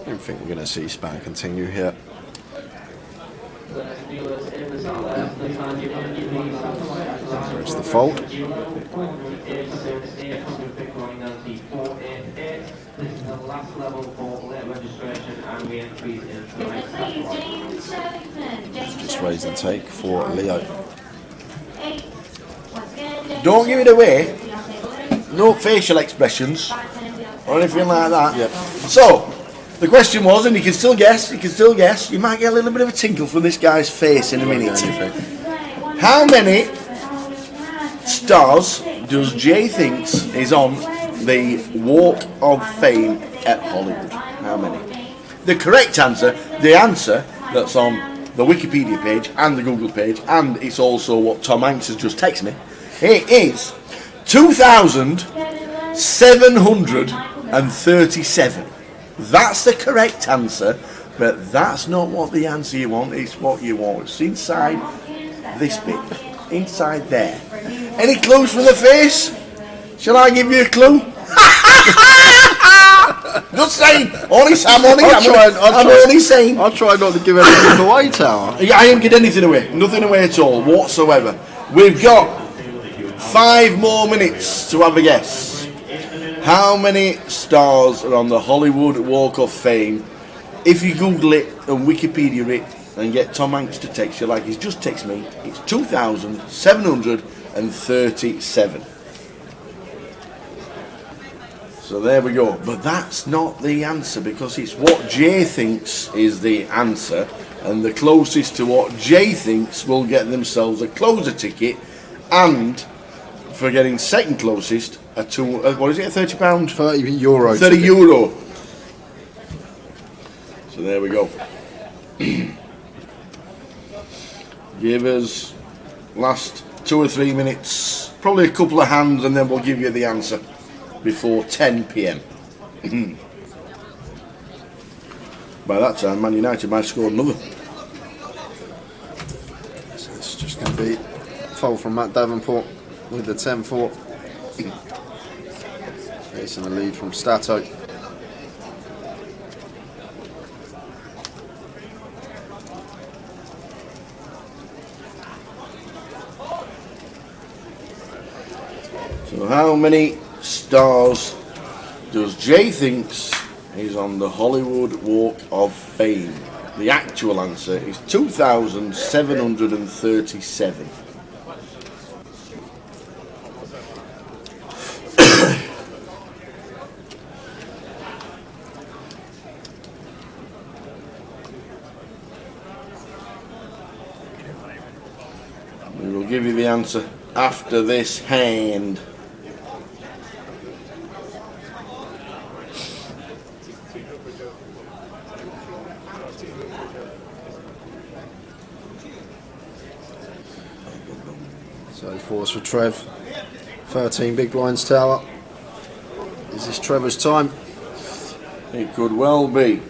don't think we're going to see Span continue here. There's the fold. This is the last level for late registration and re-entries in Just raise and take for Leo. Don't give it away. No facial expressions or anything like that. Yep. So, the question was, and you can still guess, you might get a little bit of a tinkle from this guy's face in a minute. How many stars does Jay thinks is on the Walk of Fame at Hollywood? How many? The correct answer, the answer that's on the Wikipedia page and the Google page, and it's also what Tom Hanks has just texted me, it is 2,737. That's the correct answer, but that's not what the answer you want, it's what you want. It's inside this bit, inside there. Any clues for the face? Shall I give you a clue? Just saying. Only Sam, I'm only saying. I'll try not to give anything away, Tower. Yeah, I ain't get anything away. Nothing away at all, whatsoever. We've got 5 more minutes to have a guess. How many stars are on the Hollywood Walk of Fame? If you Google it and Wikipedia it and get Tom Hanks to text you like he's just texted me, it's 2,737. So there we go. But that's not the answer, because it's what Jay thinks is the answer, and the closest to what Jay thinks will get themselves a closer ticket, and for getting second closest, what is it, a £30? €30. 30 euro. So there we go. Give us last 2 or 3 minutes, probably a couple of hands, and then we'll give you the answer before 10 p.m. By that time, Man United might score another. So it's just going to be fold from Matt Davenport with the 10-4. Facing the lead from Stato. So how many stars does Jay thinks is on the Hollywood Walk of Fame? The actual answer is 2,737. We will give you the answer after this hand. So 4s for Trev. 13 big blinds, Tower. Is this Trevor's time? It could well be.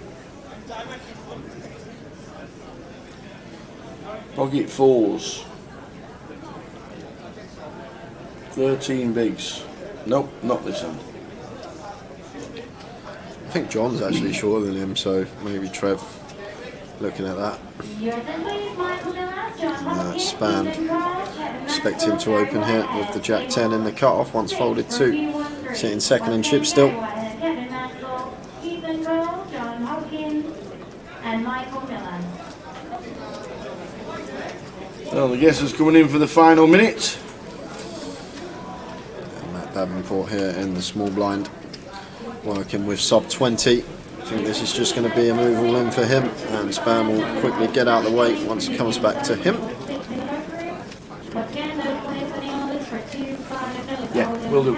Pocket 4s. 13 bigs. Nope, not this end. I think John's actually shorter than him, so maybe Trev looking at that. Span. Expect him to open here with the Jack 10 in the cut-off once folded 2. Sitting second and chip still. Well, the guess is coming in for the final minute. And Matt Davenport here in the small blind, working with sub 20. I think this is just going to be a move all in for him, and Span will quickly get out of the way once it comes back to him. Yeah, will do.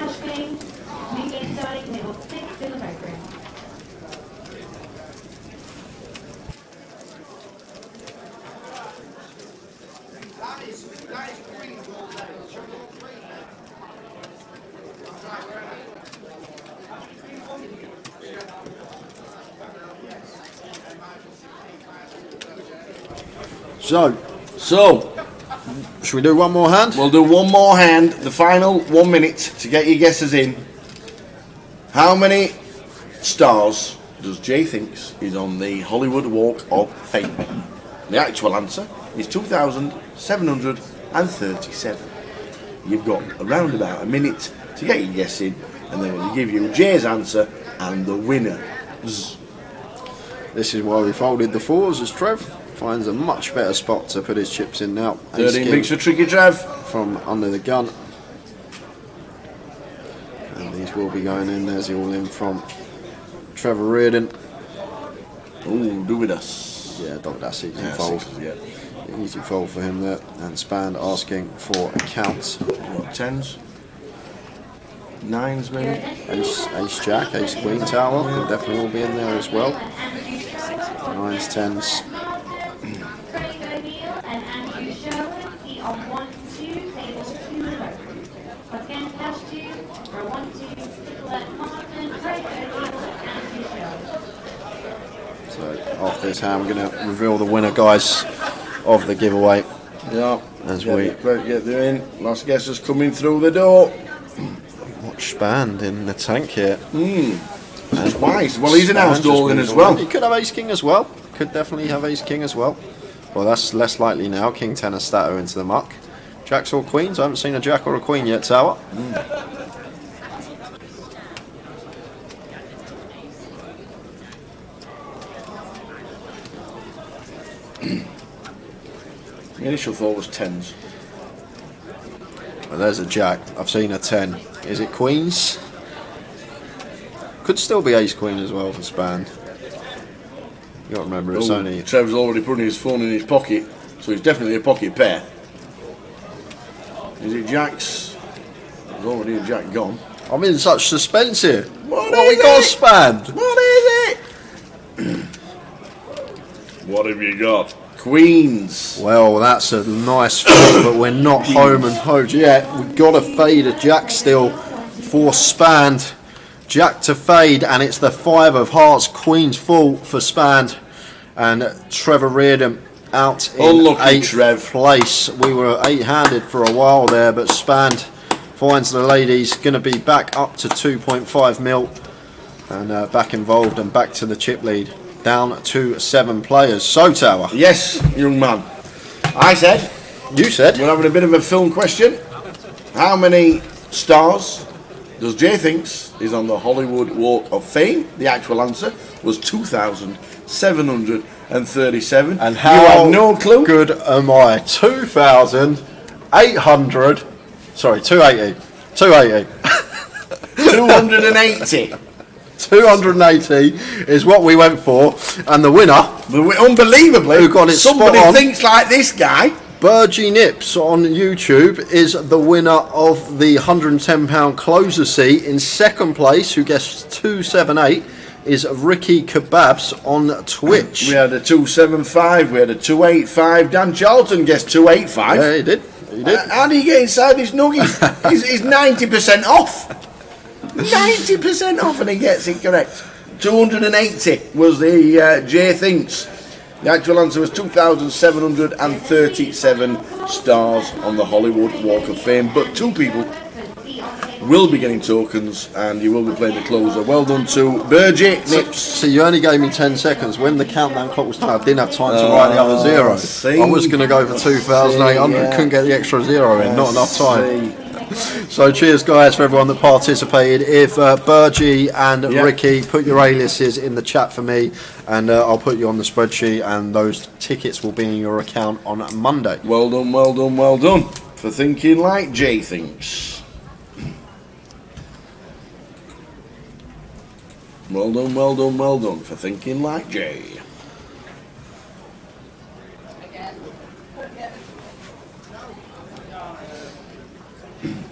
So, Should we do one more hand? We'll do one more hand, the final 1 minute to get your guesses in. How many stars does Jay thinks is on the Hollywood Walk of Fame? The actual answer is 2,737. You've got around about a minute to get your guess in, and then we'll give you Jay's answer and the winner. This is why we folded the fours, as Trev finds a much better spot to put his chips in now. 13 bigs for Tricky Trev. From under the gun. And these will be going in. There's the all in from Trevor Reardon. Ooh, do with us. Yeah, that's easy fold. Sixes, yeah. Easy fold for him there. And Span asking for a count. What, tens? Nines maybe? Ace Jack, Ace Queen Tower will definitely all be in there as well. Nines, tens. So after this hand, we're going to reveal the winner, guys, of the giveaway. Yeah. As we get there in. Last guess is coming through the door. Watch Span in the tank here. And twice. Well, he's an house in as well. He could have Ace King as well. Could definitely have Ace King as well. Well, that's less likely now. King 10 of Stato into the muck. Jacks or Queens? I haven't seen a Jack or a Queen yet, Tower. The initial thought was tens. Well, there's a Jack. I've seen a 10. Is it Queens? Could still be Ace Queen as well for Span. You got to remember, it's only... Trev's already putting his phone in his pocket, so it's definitely a pocket pair. Is it Jacks? There's already a Jack gone. I'm in such suspense here. What we got, Span? What is it? What have you got? Queens. Well, that's a nice fade, but we're not home and hosed yet. We've got to fade a Jack still for Span. Jack to fade, and it's the 5 of hearts. Queen's full for Span. And Trevor Reardon out in Unlucky 8th place. We were 8-handed for a while there, but Span finds the ladies. Going to be back up to 2.5 mil. And back involved and back to the chip lead. Down to 7 players. So, Tower. Yes, young man. I said. You said. We're having a bit of a film question. How many stars does Jay thinks is on the Hollywood Walk of Fame? The actual answer was 2,737. And how you have no clue? Good am I? 2,800. Sorry, 280. 280. 280. 280 is what we went for, and the winner, unbelievably, who got it somebody spot on, thinks like this guy. Burgie Nips on YouTube is the winner of the £110 closer seat. In second place, who guessed 278, is Ricky Kebabs on Twitch. We had a 275, we had a 285. Dan Charlton guessed 285. Yeah, he did. He did. How do you get inside this nugget? he's 90% off. 90% off, and he gets it correct. 280 was the Jay thinks. The actual answer was 2,737 stars on the Hollywood Walk of Fame. But 2 people will be getting tokens, and you will be playing the closer. Well done to Burgie Nips. See, you only gave me 10 seconds. When the countdown clock was done, I didn't have time to write the other zero. See? I was going to go for 2,800. Yeah. Couldn't get the extra zero in. Not enough time. So cheers, guys, for everyone that participated. If Burgie and Ricky, put your aliases in the chat for me, and I'll put you on the spreadsheet, and those tickets will be in your account on Monday. Well done, well done, well done for thinking like Jay thinks. Well done, well done, well done for thinking like Jay.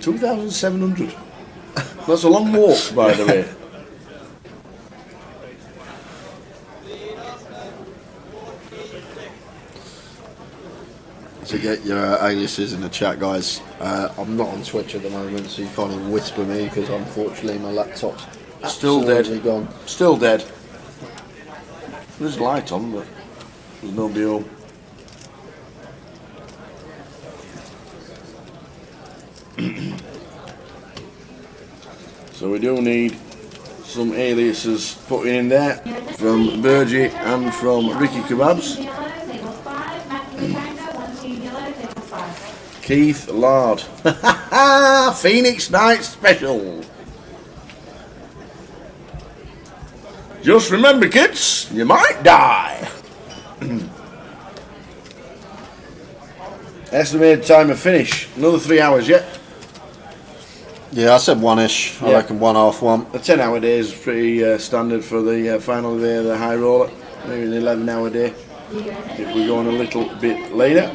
$2,700. That's a long walk, by the way. So get your aliases in the chat, guys. I'm not on Twitch at the moment, so you can't even whisper me, because unfortunately my laptop's Still dead. gone. Still dead. There's light on, but there's no deal. So we do need some aliases put in there from Burgie and from Ricky Kebabs. Keith Lard. Phoenix Night Special. Just remember, kids, you might die. Estimated time of finish, another 3 hours yet. Yeah, I said 1-ish. I reckon 1/2 1. A 10-hour day is pretty standard for the final day of the high roller. Maybe an 11-hour day if we're going a little bit later.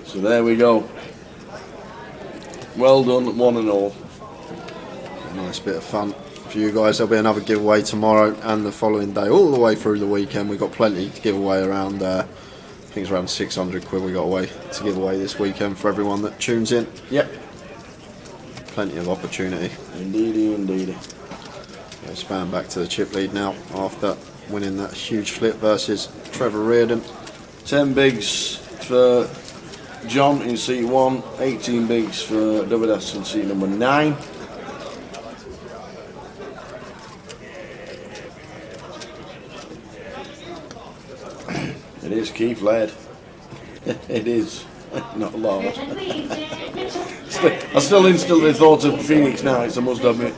So there we go. Well done, one and all. Nice bit of fun for you guys. There'll be another giveaway tomorrow and the following day, all the way through the weekend. We've got plenty to give away around, I think it's around 600 quid we got away to give away this weekend for everyone that tunes in. Yep. Plenty of opportunity. Indeedy, indeedy. They span back to the chip lead now after winning that huge flip versus Trevor Reardon. 10 bigs for John in seat 1, 18 bigs for Davidas in seat number 9. It is Keith Laird. It is. Not Lord. I still instantly thought of Phoenix Nights, I must admit.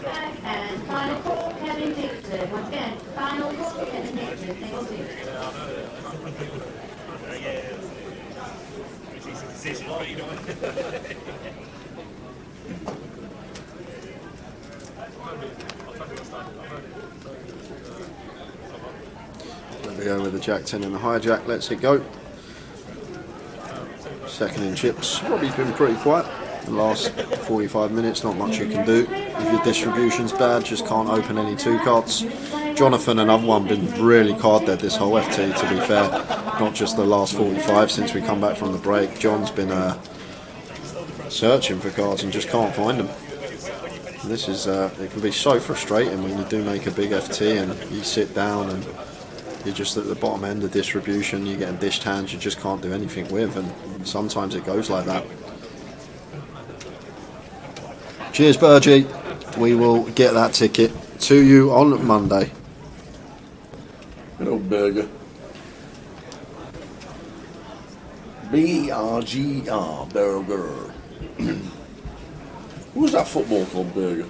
There we go with the Jack 10 and the hijack, lets it go. Second in chips. Robbie's been pretty quiet the last 45 minutes, not much you can do. If your distribution's bad, just can't open any 2 cards. Jonathan, another one, been really card dead this whole FT, to be fair. Not just the last 45 since we come back from the break. John's been searching for cards and just can't find them. This is, it can be so frustrating when you do make a big FT and you sit down and you're just at the bottom end of distribution, you're getting dished hands you just can't do anything with, and sometimes it goes like that. Cheers, Burgie. We will get that ticket to you on Monday. Good old burger. B-R-G-R, burger. Who was that football club burger?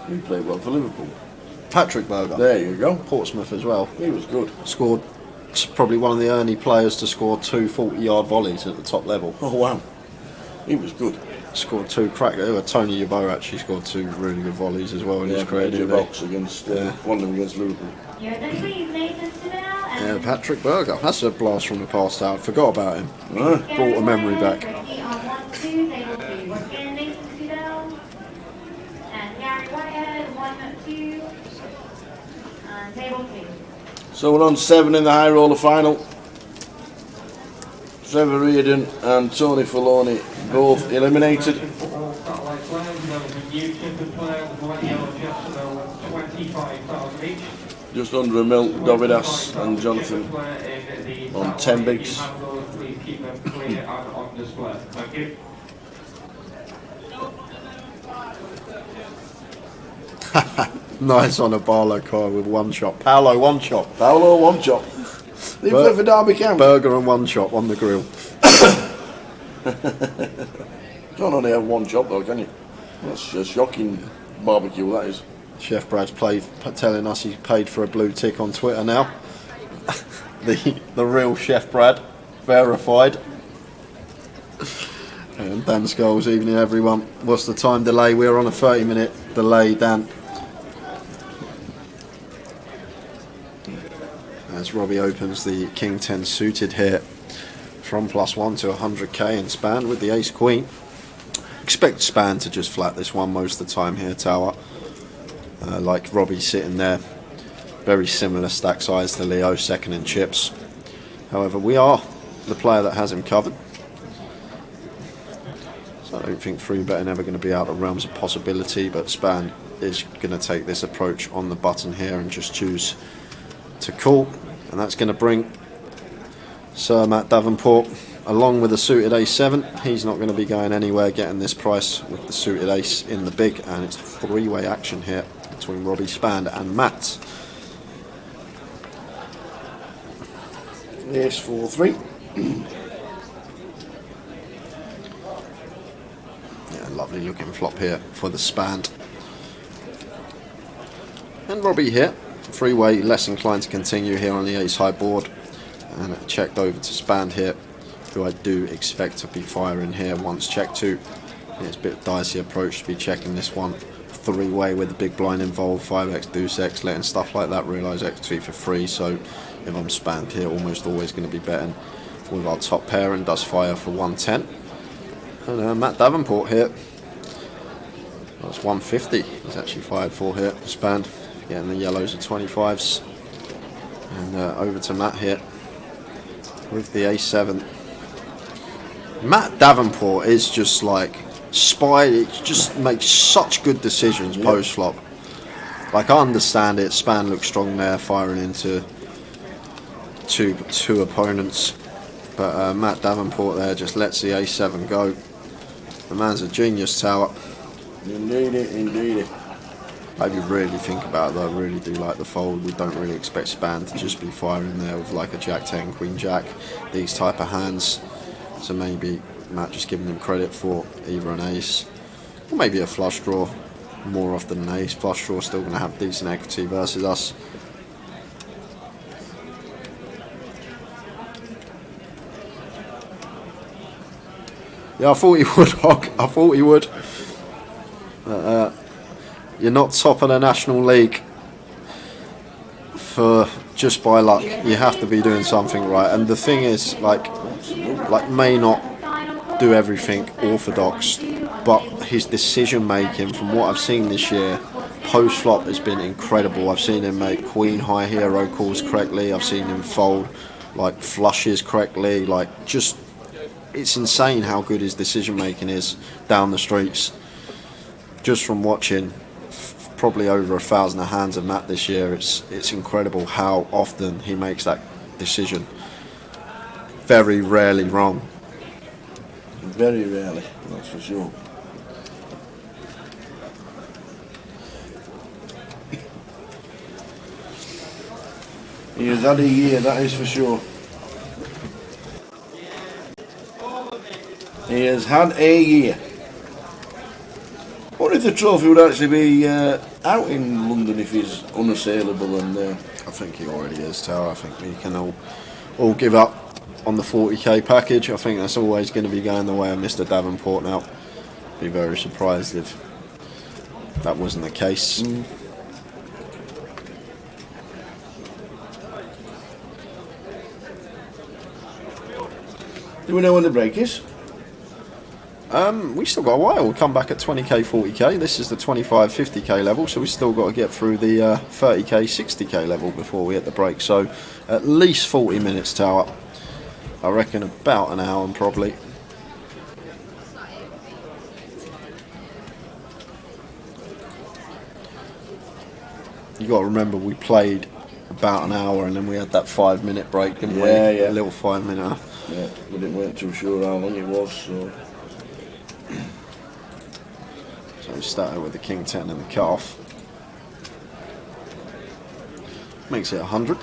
He played well for Liverpool. Patrick Berger. There you go. Portsmouth as well. He was good. Scored, probably one of the only players to score 2 40-yard volleys at the top level. Oh wow. He was good. Scored 2 crackers. Tony Yeboah actually scored 2 really good volleys as well in his career. Yeah, box against, one of them against Liverpool. Yeah, Patrick Berger. That's a blast from the past out. Forgot about him. Brought a memory back. So we're on 7 in the high roller final. Trevor Reardon and Tony Filoni both eliminated. Just under a mil, Davidas and Jonathan on 10 bigs. Nice on a Barlow car with 1 shot. Paolo 1 shot. Paolo 1 shot. They play for Derby County. Burger and 1 shot on the grill. Can't only have 1 shot though, can you? That's a shocking barbecue, that is. Chef Brad's telling us he's paid for a blue tick on Twitter now. the real Chef Brad, verified. And Dan Scholes, evening everyone. What's the time delay? We're on a 30-minute delay, Dan. As Robbie opens the King 10 suited here from +1 to 100k and Span with the Ace Queen. Expect Span to just flat this one most of the time here, Tower. Like Robbie sitting there, very similar stack size to Leo, second in chips. However, we are the player that has him covered. So I don't think free betting ever going to be out of the realms of possibility, but Span is going to take this approach on the button here and just choose to call, and that's going to bring Sir Matt Davenport along with the suited ace-7. He's not going to be going anywhere getting this price with the suited ace in the big, and it's three-way action here between Robbie, Span and Matt. Ace 4-3. Yeah, lovely looking flop here for the Span. And Robbie here, three-way, less inclined to continue here on the ace-high board, and checked over to Span here, who I do expect to be firing here once check 2. It's a bit dicey approach to be checking this one three-way with the big blind involved, 5x, deuce x, letting stuff like that realise equity for free. So if I'm spanned here, almost always going to be betting with our top pair, and does fire for 110. And Matt Davenport here, that's 150 he's actually fired for here, spanned, getting the yellows of 25s. And over to Matt here with the ace-7. Matt Davenport is just like he just makes such good decisions post flop. Like, I understand it, Span looks strong there, firing into two opponents, but Matt Davenport there just lets the ace-7 go. The man's a genius, Tower. Indeed it, indeed it. If you really think about it though, I really do like the fold. We don't really expect Span to just be firing there with like a Jack-10, Queen-Jack, these type of hands. So maybe Matt just giving him credit for either an ace or maybe a flush draw, more often than an ace. Flush draw still going to have decent equity versus us. Yeah, I thought he would, Hog. I thought he would. You're not top of the National League for just by luck. You have to be doing something right. And the thing is, like may not do everything orthodox, but his decision making, from what I've seen this year, post flop has been incredible. I've seen him make queen high hero calls correctly. I've seen him fold like flushes correctly. Like, just, it's insane how good his decision making is down the streets. Just from watching probably over 1,000 hands of Matt this year, it's incredible how often he makes that decision. Very rarely wrong. Very rarely, that's for sure. He has had a year, that is for sure. He has had a year. What if the trophy would actually be out in London if he's unassailable? And I think he already is, Tower. I think we can all give up on the 40k package. I think that's always going to be going the way of Mr. Davenport now. Be very surprised if that wasn't the case. Do we know when the break is? We still got a while. We'll come back at 20k, 40k. This is the 25, 50k level, so we've still got to get through the 30k, 60k level before we hit the break. So at least 40 minutes, Tower. I reckon about an hour probably. You got to remember we played about an hour and then we had that 5-minute break, didn't we? Yeah. A little 5-minute. Yeah, we weren't too sure how long it was, so. So we started with the King 10 and the cut-off. Makes it 100.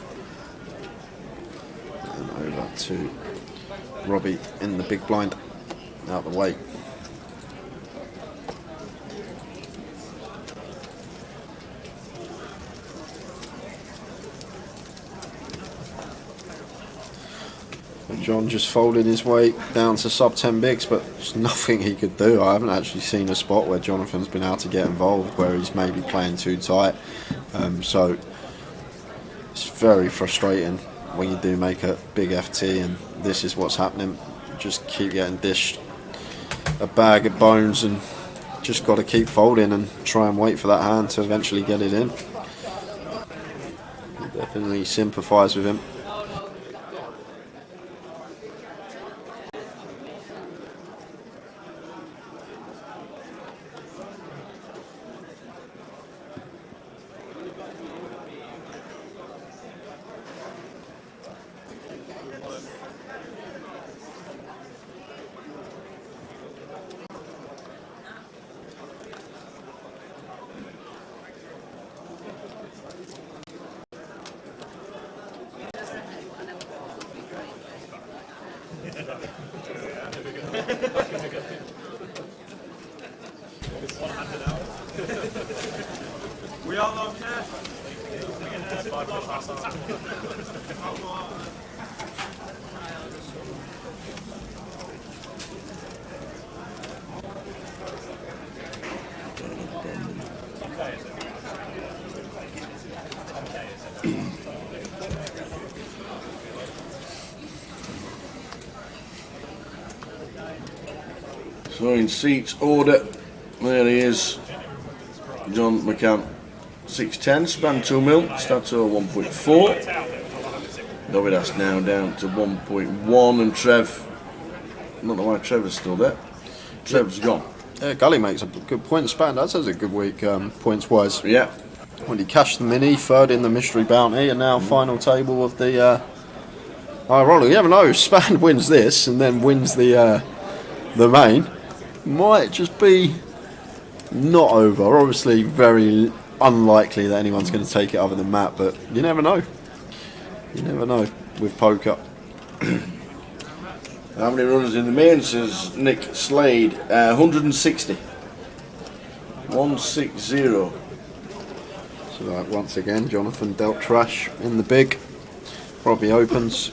And over to Robbie in the big blind, out the way. John just folded his way down to sub 10 bigs, but there's nothing he could do. I haven't actually seen a spot where Jonathan's been able to get involved, where he's maybe playing too tight. So it's very frustrating when you do make a big FT and this is what's happening. Just keep getting dished a bag of bones and just got to keep folding and try and wait for that hand to eventually get it in. Definitely sympathise with him. So in seats order, there he is. John McCann 610, Span 2 mil, Stato 1.4. Dovidas now down to 1.1, and Trev, I don't know why Trevor's still there. Trev's gone. Gully makes a good point. Span does has a good week points wise. Yeah. When he cashed the mini, third in the mystery bounty, and now final table of the high roller. You never know. Span wins this and then wins the main. Might just be not over. Obviously, very unlikely that anyone's going to take it other than Matt, but you never know. You never know with poker. How many runners in the main, says Nick Slade? 160. 160. So once again, Jonathan dealt trash in the big. Robbie opens.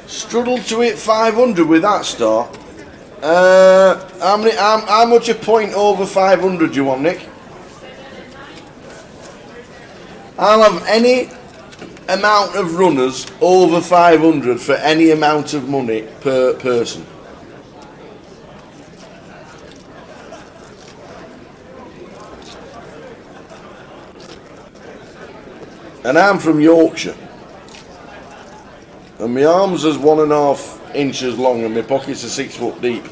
Struggled to hit 500 with that start. How much a point over 500 do you want, Nick? I'll have any amount of runners over 500 for any amount of money per person. And I'm from Yorkshire. And my arms is 1.5 inches long and my pockets are 6 foot deep.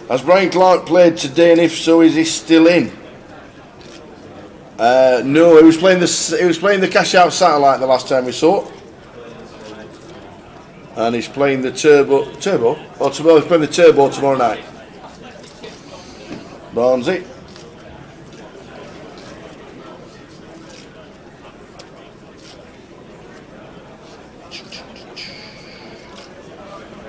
Has Brian Clark played today, and if so, is he still in? No, he was playing the cash out satellite the last time we saw it. And he's playing the turbo. Or tomorrow, he's playing the turbo tomorrow night. Barnesy.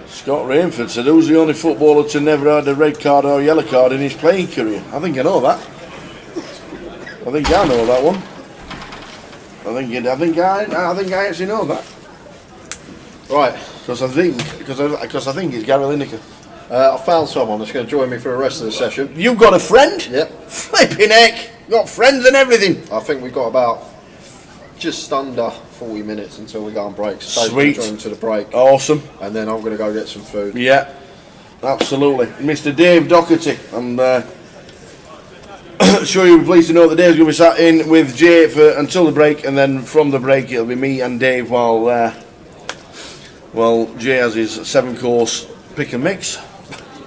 Scott Rainford said, who's the only footballer to never had a red card or yellow card in his playing career? I think I know that. I think I know that one. I think I actually know that. Right, because I think it's Gary Lineker. I found someone that's going to join me for the rest of the session. You've got a friend? Yep. Flipping heck! Got friends and everything. I think we've got about just under 40 minutes until we go on break. So Sweet. join to the break. Awesome. And then I'm going to go get some food. Yeah, absolutely. Mr. Dave Doherty. I'm sure you'll be pleased to know that Dave's going to be sat in with Jay until the break, and then from the break it'll be me and Dave while Jay has his 7-course pick and mix.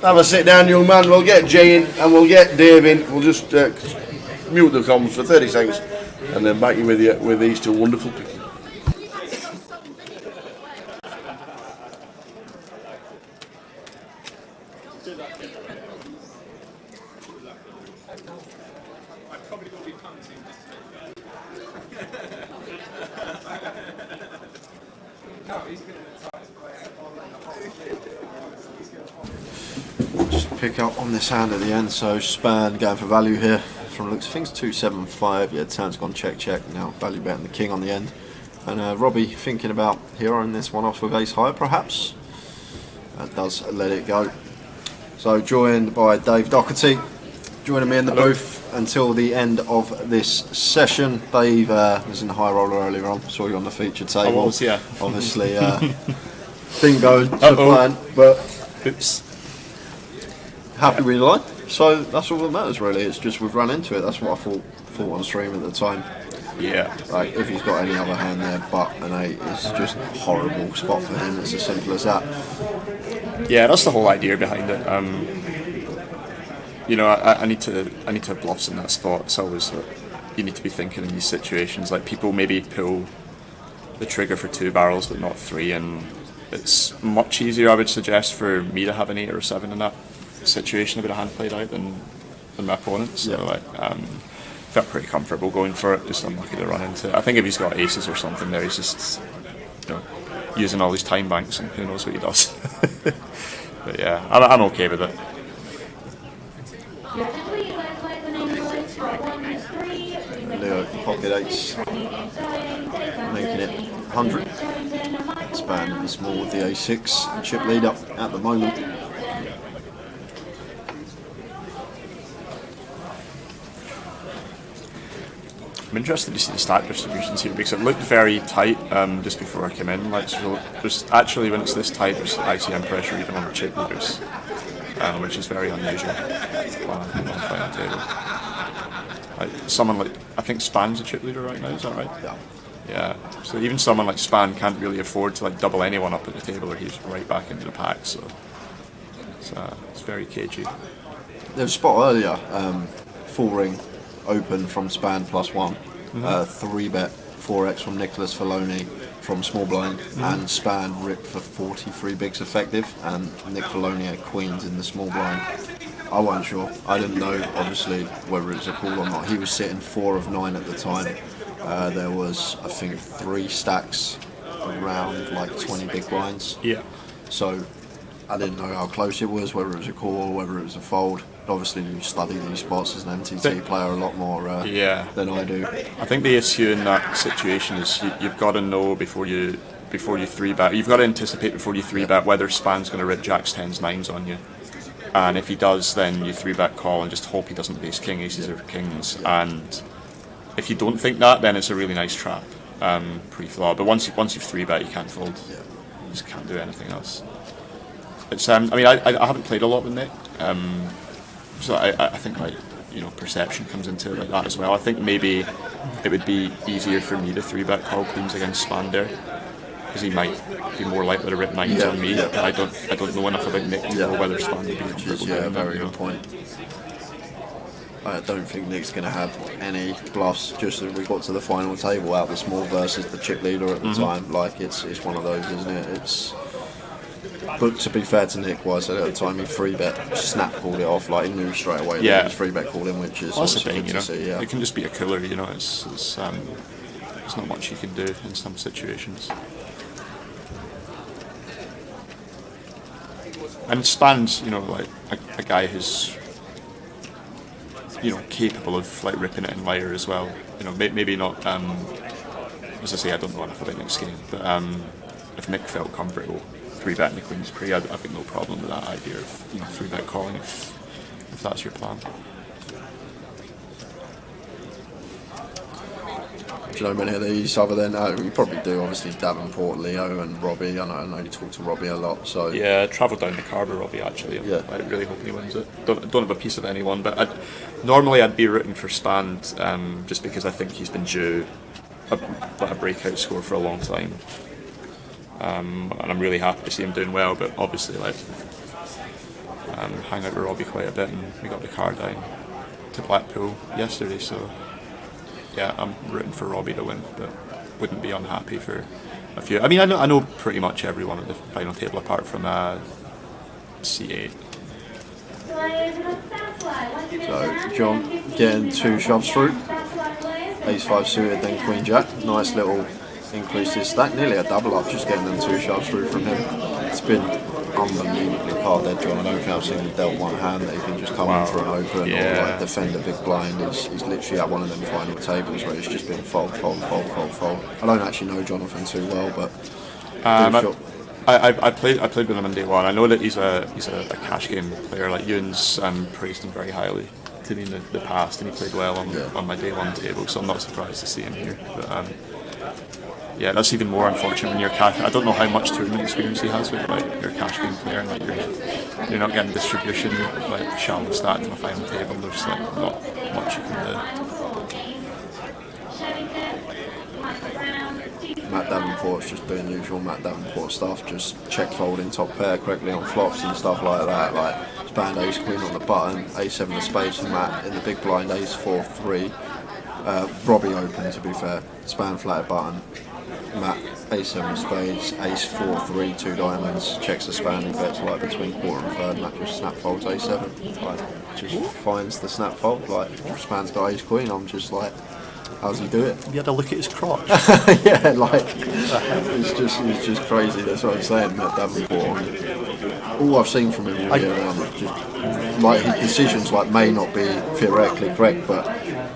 Have a sit down, young man. We'll get Jay in and we'll get Dave in. We'll just mute the comms for 30 seconds and then back in with you with these two wonderful people. Just pick up on this hand at the end, so Span going for value here from looks, I think it's 275. Yeah, Tan's gone check now, value betting the king on the end. And Robbie thinking about heroing this one off with ace high perhaps. That does let it go. So joined by Dave Doherty, joining me in the booth until the end of this session. Dave was in the high roller earlier on, saw you on the featured table. I was, yeah. Obviously didn't go to plan, but oops. Happy with your line. So that's all that matters really. It's just we've run into it. That's what I thought on stream at the time. Yeah. Like, if he's got any other hand there but an 8, it's just a horrible spot for him. It's as simple as that. Yeah, that's the whole idea behind it. You know, I need to have bluffs in that spot. It's always what you need to be thinking in these situations. Like, people maybe pull the trigger for 2 barrels but not 3, and it's much easier, I would suggest, for me to have an 8 or 7 in that situation, a bit of hand played out, than my opponent. So like, felt pretty comfortable going for it. Just unlucky to run into it. I think if he's got aces or something there, he's just, you know, using all these time banks, and who knows what he does. But yeah, I'm okay with it. Leo pocket 8s, making it 100. Span is small with the A6 chip lead up at the moment. I'm interested to see the stack distributions here because it looked very tight just before I came in. Like, so there's actually, when it's this tight, there's ICM pressure even on the chip leaders, which is very unusual on the final table. Like, someone like, I think Span's a chip leader right now, is that right? Yeah. Yeah. So even someone like Span can't really afford to like double anyone up at the table, or he's right back into the pack. So it's very cagey. There was a spot earlier, full ring open from Span +1, 3-bet 4x from Nicholas Filoni from small blind, and Span ripped for 43 bigs effective, and Nick Filoni had queens in the small blind. I wasn't sure. I didn't know, obviously, whether it was a call or not. He was sitting 4 of 9 at the time. There was, I think, 3 stacks around like 20 big blinds. Yeah. So I didn't know how close it was, whether it was a call or whether it was a fold. Obviously, you study these spots as an MTT player a lot more than I do. I think the issue in that situation is you've got to know before you 3-bet. You've got to anticipate before you 3-bet whether Span's going to rip jacks, 10s, 9s on you. And if he does, then you 3-bet call and just hope he doesn't base king aces or kings. And if you don't think that, then it's a really nice trap pre-flop. But once you've 3-bet, you can't fold. You just can't do anything else. It's I mean, I haven't played a lot with Nick, so I think, like, you know, perception comes into it like that as well. I think maybe it would be easier for me to 3-bet call queens against Span there, because he might be more likely to rip 9s on me. But I don't know enough about Nick to know whether Span would be comfortable. Yeah, very good point. I don't think Nick's going to have any bluffs. Just as we got to the final table out the small versus the chip leader at the time, like it's one of those, isn't it? But to be fair to Nick, was at the time he 3-bet, snap called it off, like he knew straight away that he was 3-bet calling, which is that's the thing, good you know. to see, It can just be a cooler, you know. There's not much you can do in some situations. And Span's, you know, like a guy who's, you know, capable of like ripping it in liar as well. You know, maybe not. As I say, I don't know enough about Nick's game, but if Nick felt comfortable 3-betting the queen's pre, I've got no problem with that idea of, you know, 3-bet calling if that's your plan. Do you know many of these other than you probably do? Obviously Davenport, Leo, and Robbie. I know you talk to Robbie a lot. So yeah, I travelled down the car with Robbie actually. I'm really hoping he wins it. Don't have a piece of anyone, but normally I'd be rooting for Span just because I think he's been due a breakout score for a long time. And I'm really happy to see him doing well, but obviously, like, hang out with Robbie quite a bit, and we got the car down to Blackpool yesterday, so yeah, I'm rooting for Robbie to win, but wouldn't be unhappy for a few. I mean, I know pretty much everyone at the final table apart from C8. So John getting 2 shoves through, Ace-5 suited, then Queen Jack. Nice little increase his stack, nearly a double up, just getting them 2 shoves through from him. It's been unbelievably hard there, John. I don't think I've seen him dealt one hand that he can just come in for an open or like defend a big blind. He's literally at one of them final tables where it's just been fold. I don't actually know Jonathan too well, but I played with him on day one. I know that he's a cash game player. Like, Ewan's praised him very highly to me in the past, and he played well on my day one table, so I'm not surprised to see him here. But yeah, that's even more unfortunate when you're cash. I don't know how much tournament experience he has with, like, your cash game player, and like you're not getting distribution, like shallow stacked on a final table. There's like not much you can do. Matt Davenport's just doing usual Matt Davenport stuff, just check folding top pair correctly on flops and stuff like that. Like band ace queen on the button, a7 of spades for Matt in the big blind, ace 4-3. Robbie open, to be fair, span flatted button. Matt a7 of spades, ace 4-3, 2 diamonds, checks the span, he bets like between quarter and third. Matt just snap folds a7, like just finds the snap fold. Like span's got ace queen, I'm just like, how's he do it? You had to look at his crotch. Yeah, like it's just crazy. That's what I'm saying. Matt Davenport. All I've seen from him all year round, just like his decisions like may not be theoretically correct, but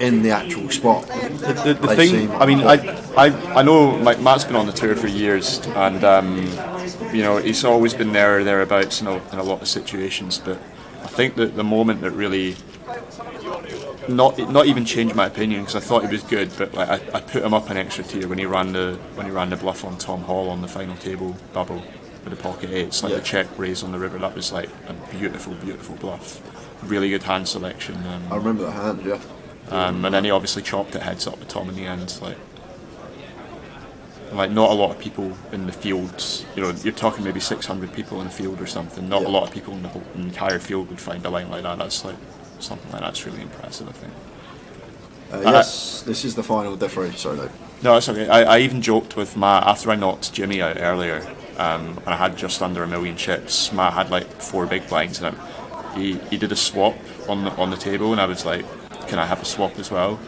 in the actual spot, the thing. I mean, I know like Matt's been on the tour for years, and you know he's always been there or thereabouts in a lot of situations. But I think that the moment that really not even changed my opinion, because I thought he was good, but like I put him up an extra tier when he ran the bluff on Tom Hall on the final table bubble with the pocket eights, like the check raise on the river. That was like a beautiful bluff, really good hand selection. I remember the hand, yeah. And then he obviously chopped it heads up with Tom in the end. Like not a lot of people in the field, you know, you're talking maybe 600 people in the field or something. Not a lot of people in the entire field would find a line like that. That's like something like that's really impressive, I think. Yes, this is the final difference. Sorry, Dave. No, that's okay. I even joked with Matt after I knocked Jimmy out earlier, and I had just under 1 million chips. Matt had like 4 big blinds, and he did a swap on the table, and I was like, "Can I have a swap as well,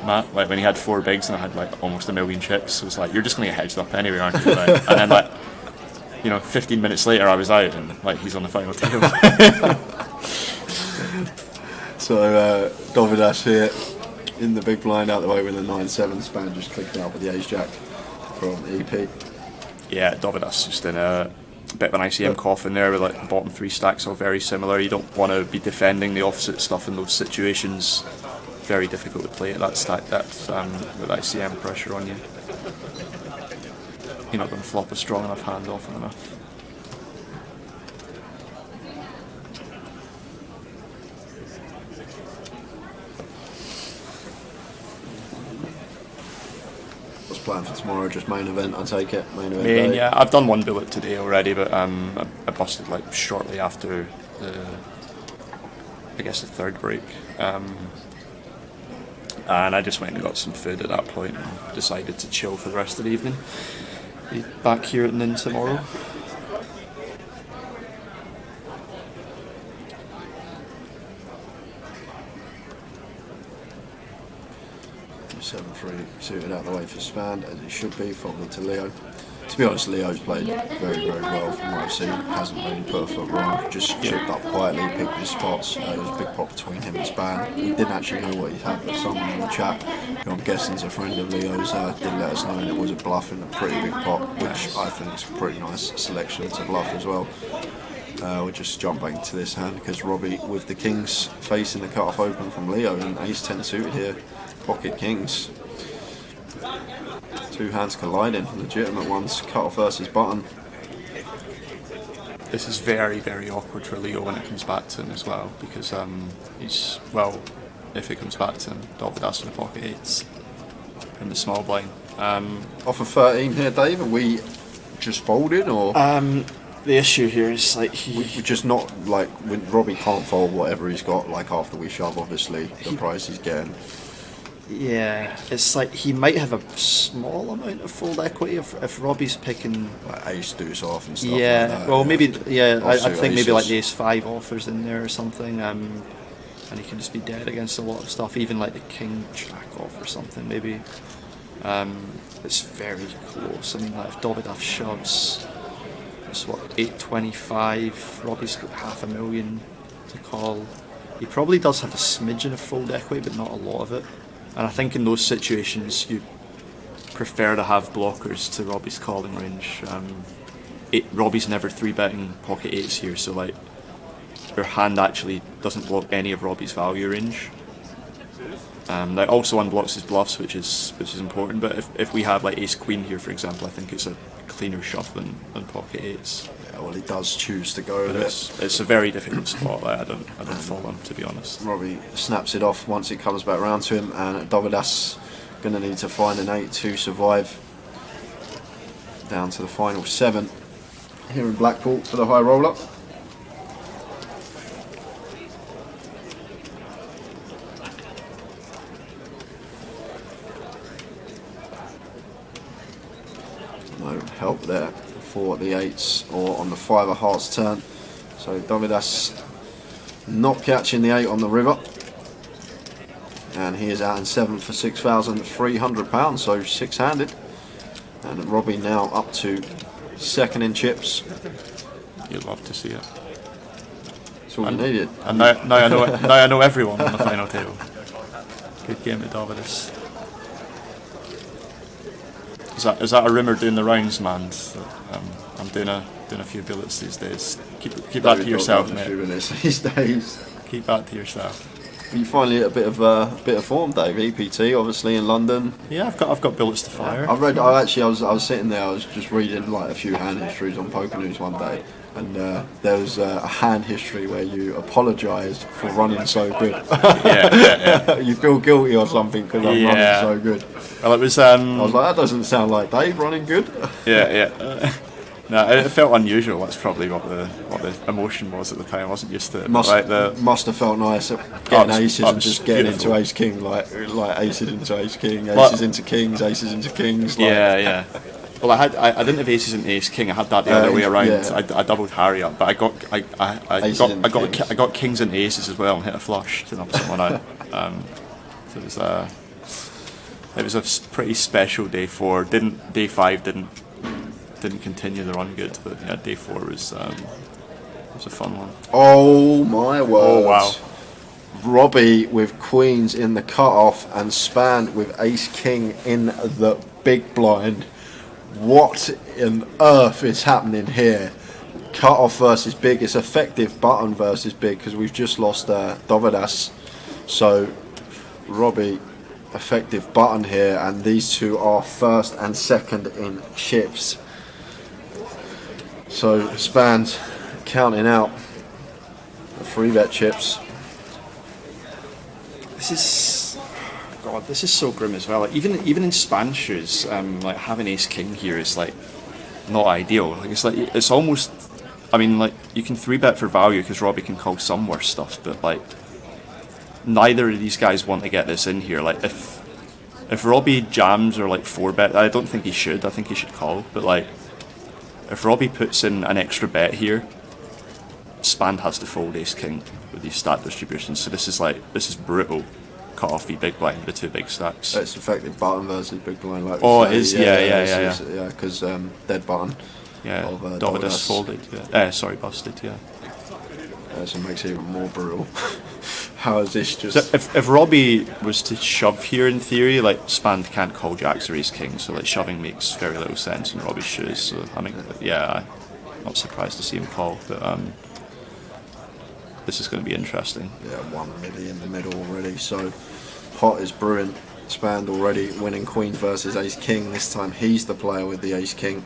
Matt?" Like when he had 4 bigs and I had like almost 1 million chips, it was like, "You're just going to get hedged up anyway, aren't you?" Like, and then like, you know, 15 minutes later, I was out, and like he's on the final table. So Dovidas here in the big blind out the way with a 9-7 span, just clicking out with the ace jack from EP. Yeah, Dovidas just in a bit of an ICM coffin there with like the bottom 3 stacks all very similar. You don't want to be defending the opposite stuff in those situations. Very difficult to play at that stack depth with ICM pressure on you. You're not going to flop a strong enough hand often enough. Plan for tomorrow, just main event, I take it. Main event Main, day. yeah, I've done 1 bullet today already, but I busted like shortly after the 3rd break, and I just went and got some food at that point and decided to chill for the rest of the evening. Be back here at noon tomorrow. 7-3 suited out of the way for Span, as it should be, folded to Leo. To be honest, Leo's played very well from what I've seen. Hasn't really put a foot wrong, just chipped up quietly, picked his spots. There was a big pot between him and Span. We didn't actually know what he had, but someone in the chat, who I'm guessing is a friend of Leo's, did let us know, and it was a bluff in a pretty big pot, which I think is a pretty nice selection to bluff as well. We'll just jump back into this hand because Robbie, with the kings facing the cut-off open from Leo, and ace 10 suited here, pocket kings. 2 hands colliding, legitimate ones, cut-off versus button. This is very awkward for Leo when it comes back to him as well, because he's, well, if it comes back to him, Dovidas with the pocket 8s in the small blind. Off of 13 here, Dave, are we just folded, or? The issue here is like we're just not like when Robbie can't fold whatever he's got. Like after we shove, obviously the price he's getting. Yeah, it's like he might have a small amount of fold equity if Robbie's picking like ace deuce off and stuff. Yeah, like that, well maybe I think maybe like the aces. ace 5 offers in there or something, and he can just be dead against a lot of stuff. Even like the king jack off or something maybe. It's very close. I mean, like if Dovidas shoves. It's what, 825, Robbie's got 500,000 to call. He probably does have a smidgen of fold equity, but not a lot of it. And I think in those situations you prefer to have blockers to Robbie's calling range. Robbie's never 3-betting pocket 8s here, so like your hand actually doesn't block any of Robbie's value range. That also unblocks his bluffs, which is important. But if we have like ace queen here, for example, I think it's a cleaner shove than pocket 8s. Yeah, well, he does choose to go with it. It's a very difficult spot. Like, I don't follow him, to be honest. Robbie snaps it off once it comes back round to him, and Dovidas going to need to find an 8 to survive. down to the final 7 here in Blackpool for the high roller. No help there for the 8s or on the 5 of hearts turn. So Davidas not catching the 8 on the river. And he is out in 7th for £6,300, so 6-handed. And Robbie now up to 2nd in chips. You'd love to see it. That's all we needed. And now I know everyone on the final table. Good game at Davidas. Is that a rumour doing the rounds, man? I'm doing a few billets these days. Keep that to yourself, mate. These days. Keep that to yourself. You finally hit a bit of form, Dave. EPT, obviously in London. Yeah, I've got bullets to fire. I was sitting there. I was just reading like a few hand histories on Poker News one day, and there was a hand history where you apologised for running so good. Yeah. You feel guilty or something because I'm running so good. Well, it was. I was like, that doesn't sound like Dave running good. Yeah. No, it felt unusual. That's probably what the emotion was at the time. I wasn't used to it. Must have felt nice getting aces and just getting beautiful. into ace king, like aces into ace king, aces into kings, aces into kings. Like. Yeah. Well, I didn't have aces into ace king. I had that the other way around. Yeah. I doubled Harry up, but I got kings and aces as well and hit a flush to knock someone out. So it was a pretty special day 4. Day 5 didn't continue the run good, but yeah, day 4 was a fun one. Oh my word! Oh wow! Robbie with queens in the cut-off and Span with ace king in the big blind. What on earth is happening here? Cut-off versus big. It's effective button versus big because we've just lost Davidas. So Robbie effective button here, and these two are 1st and 2nd in chips. So Span's counting out the 3-bet chips. This is so grim as well. Like, even in Span shoes, like having ace king here is like not ideal. Like it's almost. I mean, like you can 3-bet for value because Robbie can call some worse stuff, but like neither of these guys want to get this in here. Like if Robbie jams or like 4-bet, I don't think he should. I think he should call, but like. If Robbie puts in an extra bet here, Span has to fold ace king with these stack distributions. So this is brutal. Cut off the big blind, the 2 big stacks. It's effective button versus big blind. Like it is. Yeah. Because dead button. Yeah. Davidas folded. Yeah. Busted. Yeah. So it makes it even more brutal. How is this just? So if Robbie was to shove here, in theory, like Span can't call jacks or ace king, so like shoving makes very little sense in Robbie's shoes. So I mean, I'm not surprised to see him call, but this is going to be interesting. Yeah, 1 milli in the middle already. So pot is brewing. Span already winning queen versus ace king. This time he's the player with the ace king,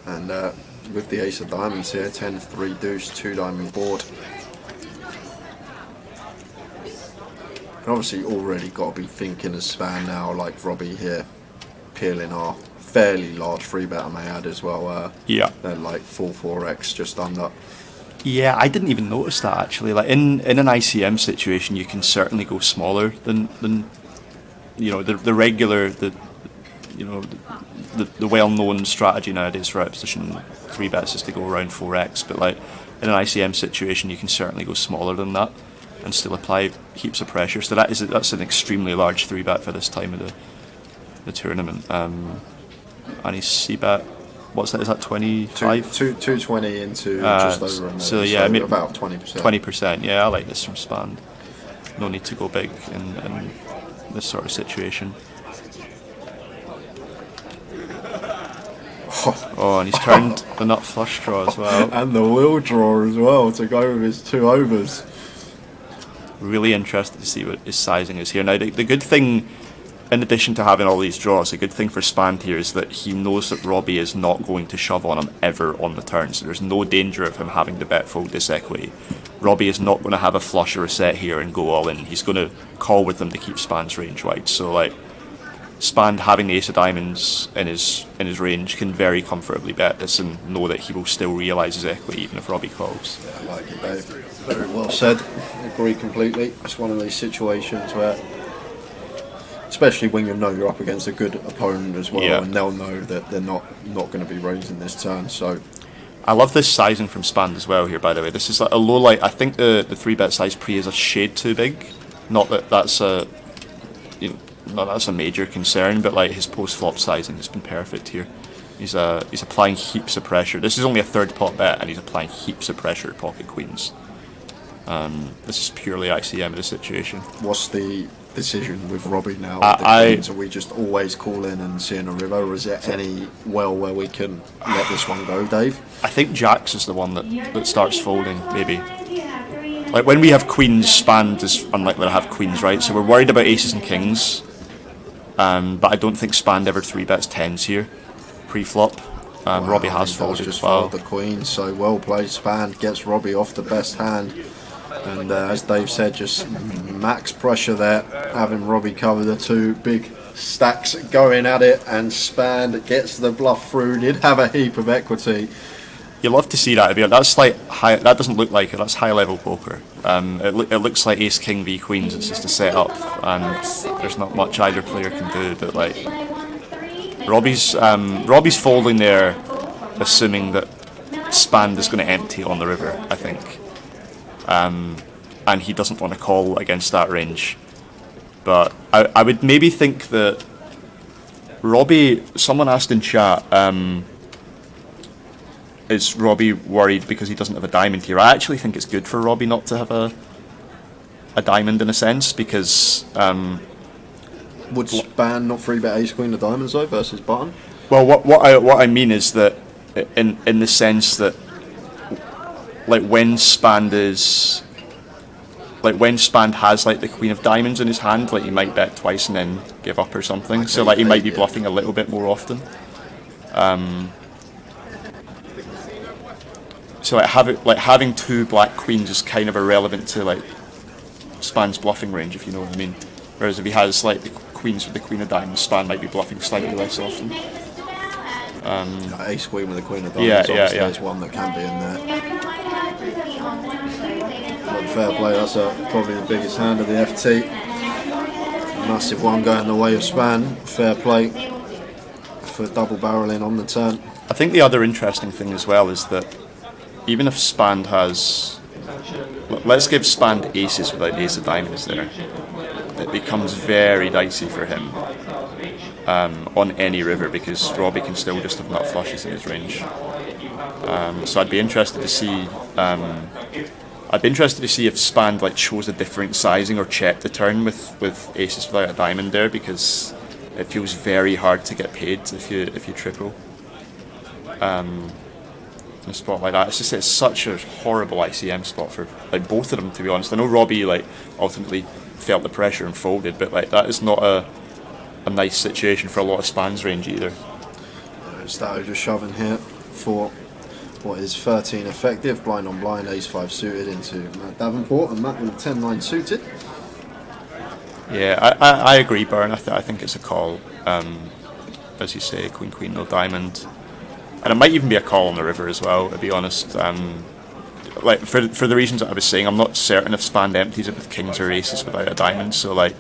and with the ace of diamonds here, 10, 3 deuce, 2 diamond board. Obviously already got to be thinking as Span now, like Robbie here, peeling our fairly large 3-bet I may add as well. Yeah. They're like full 4x just under. Yeah, I didn't even notice that actually. Like in an ICM situation, you can certainly go smaller than the regular the well-known strategy nowadays for outposition 3-bets is to go around 4x. But like in an ICM situation, you can certainly go smaller than that and still apply heaps of pressure. So that's an extremely large 3-bet for this time of the tournament. And he's C-bet. What's that? Is that 25? 220 into just over a minute. So yeah, so about 20%. 20%. Yeah, I like this from Span. No need to go big in this sort of situation. Oh, and he's turned the nut flush draw as well. And the wheel draw as well to go with his 2 overs. Really interested to see what his sizing is here. Now, the good thing, in addition to having all these draws, the good thing for Span here is that he knows that Robbie is not going to shove on him ever on the turn, so there's no danger of him having to bet fold this equity. Robbie is not going to have a flush or a set here and go all in. He's going to call with them to keep Span's range wide. So, like, Spand having the ace of diamonds in his range can very comfortably bet this and know that he will still realise his equity even if Robbie calls. Yeah, I like it, Dave. Very well said. Agree completely. It's one of these situations where, especially when you know you're up against a good opponent as well, and they'll know that they're not going to be raising this turn. So I love this sizing from Spand as well here, by the way. This is like a low light. I think the 3-bet size pre is a shade too big. Not that that's a that's a major concern, but like his post flop sizing has been perfect here. He's applying heaps of pressure. This is only a third pot bet, and he's applying heaps of pressure at pocket queens. This is purely ICM of the situation. What's the decision with Robbie now? Are we just always call in and seeing a river, or is there any well where we can let this one go, Dave? I think Jacks is the one that starts folding, maybe. Like when we have queens, Spand is unlikely to have queens, right? So we're worried about aces and kings, but I don't think Spand ever 3-bets tens here, pre-flop. Robbie has folded as well. The queen, so well played. Spand gets Robbie off the best hand, and as Dave said, just max pressure there, having Robbie cover the two big stacks going at it, and Spand gets the bluff through. Did have a heap of equity. You love to see that. That's like high. That doesn't look like it. That's high level poker. It looks like ace king v queens. It's just a setup, and there's not much either player can do. But like Robbie's folding there, assuming that Spand is going to empty on the river, I think, and he doesn't want to call against that range. But I would maybe think that Robbie. Someone asked in chat. Is Robbie worried because he doesn't have a diamond here? I actually think it's good for Robbie not to have a diamond in a sense, because would Spand not 3-bet ace queen of diamonds though versus button? Well, what I mean is that in the sense that like when Spand has like the queen of diamonds in his hand, like he might bet twice and then give up or something. So like he might be bluffing a little bit more often. So having two black queens is kind of irrelevant to like Spand's bluffing range, if you know what I mean. Whereas if he has like the queens with the queen of diamonds, Spand might be bluffing slightly less often. Ace queen with the queen of diamonds, is one that can be in there. But fair play, that's probably the biggest hand of the FT. Massive one going the way of Spand. Fair play for double barreling on the turn. I think the other interesting thing as well is that even if Spand has, let's give Spand aces without ace of diamonds there, it becomes very dicey for him on any river, because Robbie can still just have nut flushes in his range. So I'd be interested to see. I'd be interested to see if Spand like chose a different sizing or check the turn with aces without a diamond there, because it feels very hard to get paid if you triple. In a spot like that, it's such a horrible ICM spot for like both of them, to be honest. I know Robbie like ultimately felt the pressure and folded, but like that is not a nice situation for a lot of Spand's range either. Stato just shoving here for what is 13 effective, blind on blind, ace 5 suited into Matt Davenport, and Matt with 10-9 suited. Yeah, I agree, Byrne. I think it's a call. As you say, queen queen no diamond. And it might even be a call on the river as well, to be honest. Like for the reasons that I was saying, I'm not certain if Spand empties it with kings or aces without a diamond. So like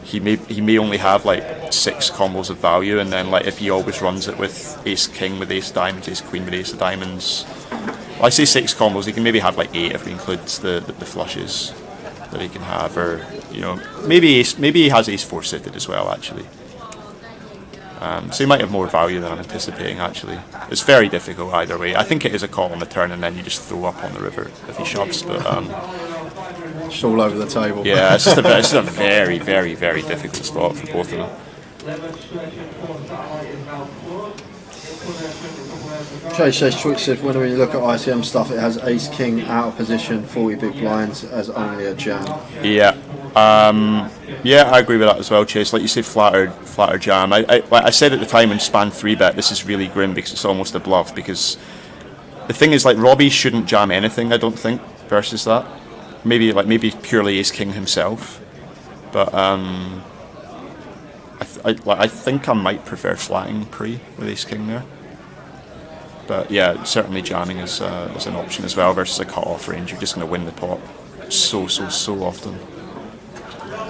he may only have like 6 combos of value, and then like if he always runs it with ace king with ace diamonds, ace queen with ace of diamonds. Well, I say 6 combos. He can maybe have like 8 if he includes the flushes that he can have, or maybe he has ace 4 suited as well actually. So he might have more value than I'm anticipating, actually. It's very difficult either way. I think it is a call on the turn, and then you just throw up on the river if he shoves, but it's all over the table. Yeah, it's just a very, very, very difficult spot for both of them. Chase says, Twix says, when we look at ICM stuff, it has ace king out of position, 40 big blinds as only a jam. Yeah. Yeah, I agree with that as well, Chase. Like you say, flatter jam. I said at the time when Spand 3-bet, this is really grim because it's almost a bluff. Because the thing is, like Robbie shouldn't jam anything, I don't think, versus that. Maybe purely ace king himself, but I think I might prefer flatting pre with ace king there. But yeah, certainly jamming is an option as well versus a cut-off range. You're just going to win the pot so often.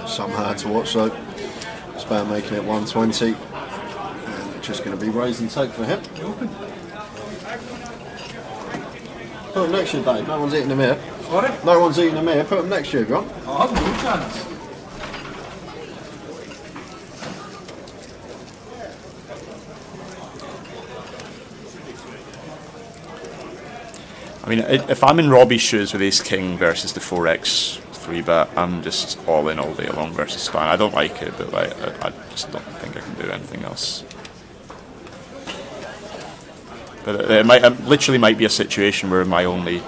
Some hard to watch though. Span making it 120. And it's just going to be raise and take for him. Put him next to you, Dave. No one's eating them here. Sorry? No one's eating them here. Put him next to you if you want. I have no chance. I mean, if I'm in Robbie's shoes with ace king versus the 4x 3-bet, I'm just all in all day long versus span. I don't like it, but like I just don't think I can do anything else. But it literally might be a situation where my only,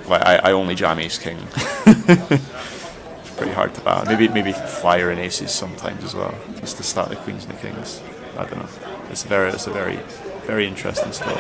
like I only jam ace king. It's pretty hard to bat. Maybe flyer and aces sometimes as well, just to start the queens and the kings. I don't know. It's a very interesting spot.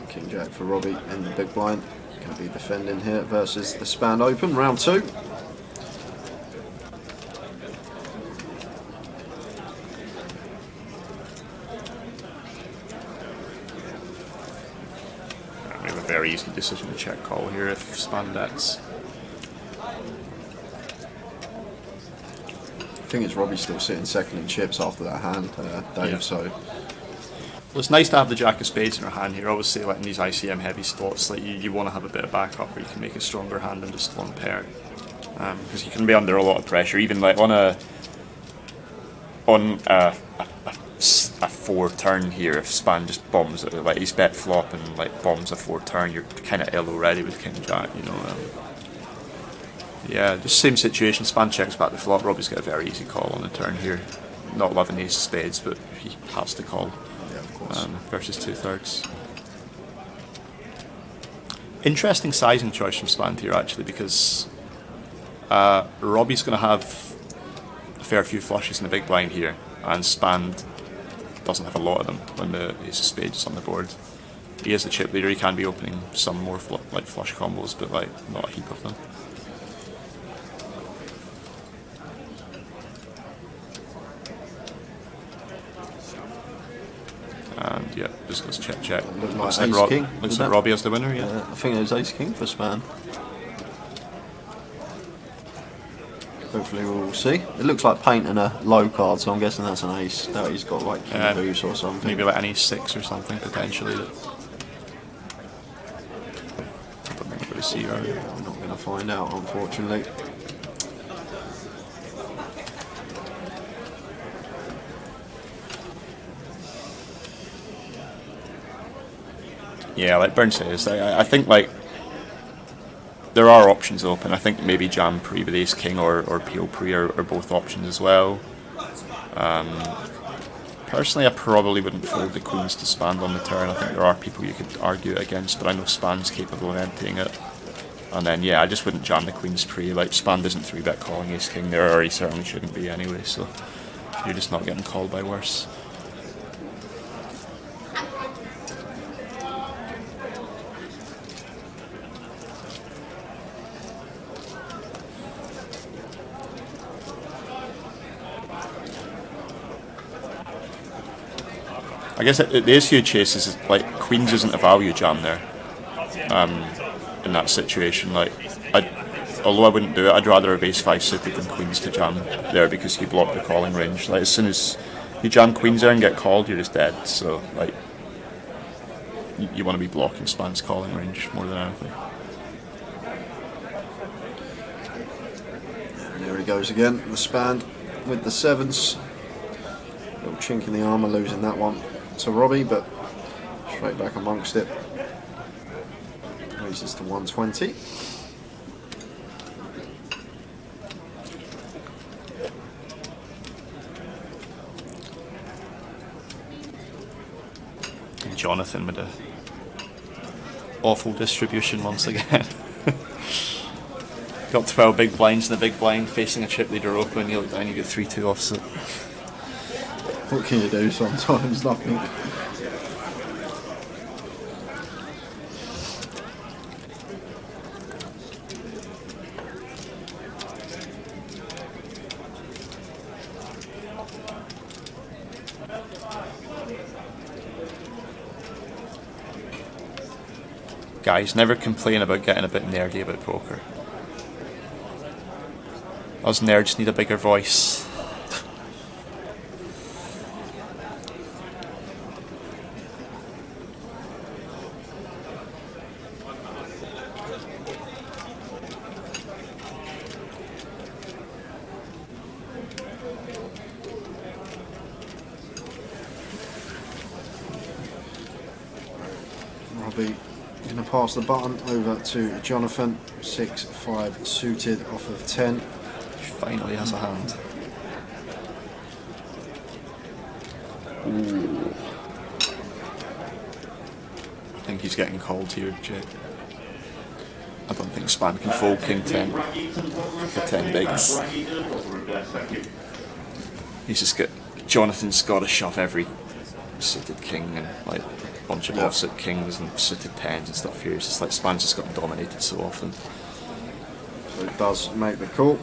King Jack for Robbie in the big blind. Going to be defending here versus the Span Open, round 2. We have a very easy decision to check call here if span bets. I think it's Robbie still sitting second in chips after that hand, Dave, Yeah. so... Well, it's nice to have the jack of spades in our hand here. Obviously, like in these ICM heavy slots, like you want to have a bit of backup where you can make a stronger hand than just one pair, because you can be under a lot of pressure. Even like on a 4 turn here, if span just bombs it, like he's bet flop and like bombs a 4 turn, you're kind of ill already with king jack, you know. Yeah, just same situation. Span checks back the flop. Robbie's got a very easy call on the turn here. Not loving ace of spades, but he has to call. Versus 2/3. Interesting sizing choice from Span here actually, because Robbie's going to have a fair few flushes in the big blind here, and Span doesn't have a lot of them when the ace of spades is on the board. He is the chip leader. He can be opening some more like flush combos, but like not a heap of them. And yeah, just goes check. Looks like king. Looks like Robbie has the winner, yeah. I think it was ace king for Span. Hopefully we'll see. It looks like painting a low card, so I'm guessing that's an ace. That he's got like king deuce or something. Maybe like an ace 6 or something potentially. That I don't think we're going to see earlier. We're not going to find out, unfortunately. Yeah, like Burn says, I think like there are options open. I think maybe jam pre with ace king or PO pre are both options as well. Personally, I probably wouldn't fold the queens to Span on the turn. I think there are people you could argue it against, but I know Span's capable of emptying it. And then yeah, I just wouldn't jam the queens pre. Like Span doesn't 3-bet calling ace king there, or he certainly shouldn't be anyway. So you're just not getting called by worse. I guess the issue Chase is like queens isn't a value jam there. In that situation, like although I wouldn't do it, I'd rather have ace 5 suited than queens to jam there, because you block the calling range. Like as soon as you jam queens there and get called, you're just dead. So like you want to be blocking Span's calling range more than anything. And there he goes again, the Span with the 7s. Little chink in the armour, losing that one to Robbie, but straight back amongst it. Raises to 120. Jonathan with a awful distribution once again. Got 12 big blinds in the big blind facing a chip leader open, you look down, you get 3-2 offset. What can you do sometimes? Nothing. Guys, never complain about getting a bit nerdy about poker. Us nerds need a bigger voice. Robbie going to pass the button over to Jonathan. 6-5 suited off of 10. Finally has a hand. Ooh. I think he's getting called here, Jake. I don't think Span can fold King 10 for 10 bigs. He's just got... Jonathan's got to shove every suited king and like a bunch of offset kings and suited 10s and stuff here. It's just like Span's just got dominated so often. So it does make the call.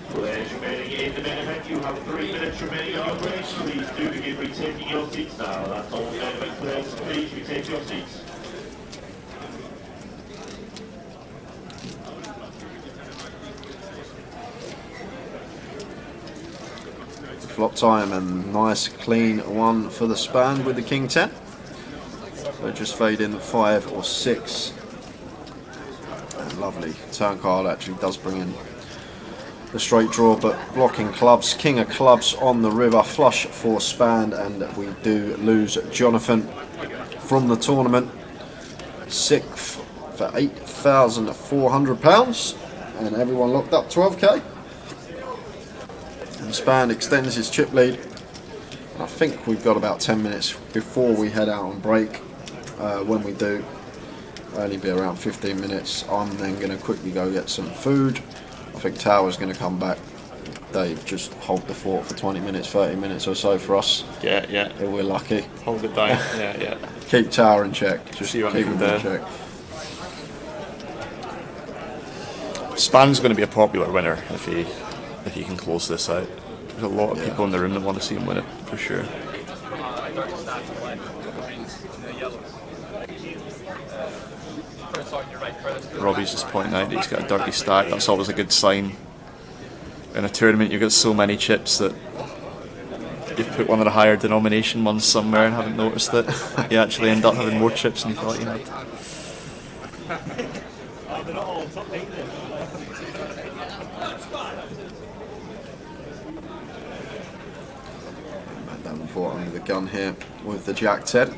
Players remaining in the main event, you have 3 minutes remaining on your race. Please do begin retaking your seats now. That's all the main event players. Please retake your seats. Flop time and nice clean one for the Span with the King 10. So just fade in 5 or 6. And lovely turn card actually does bring in the straight draw, but blocking clubs, King of clubs on the river, flush for Span, and we do lose Jonathan from the tournament. 6th for £8,400, and everyone locked up 12k. And Span extends his chip lead. I think we've got about 10 minutes before we head out on break. When we do, only be around 15 minutes. I'm then going to quickly go get some food. I think Tower's going to come back. Dave, just hold the fort for 20 minutes, 30 minutes or so for us. Yeah. If we're lucky. Hold it down. Yeah. Keep Tower in check. Just see what keep him in check. Span's going to be a popular winner if he can close this out. There's a lot of people in the room that want to see him win it, for sure. Robbie's just pointing out that he's got a dirty stack. That's always a good sign. In a tournament you've got so many chips that you've put one of the higher denomination ones somewhere and haven't noticed it. You actually end up having more chips than you thought you had. Matt Davenport under the gun here with the Jack 10.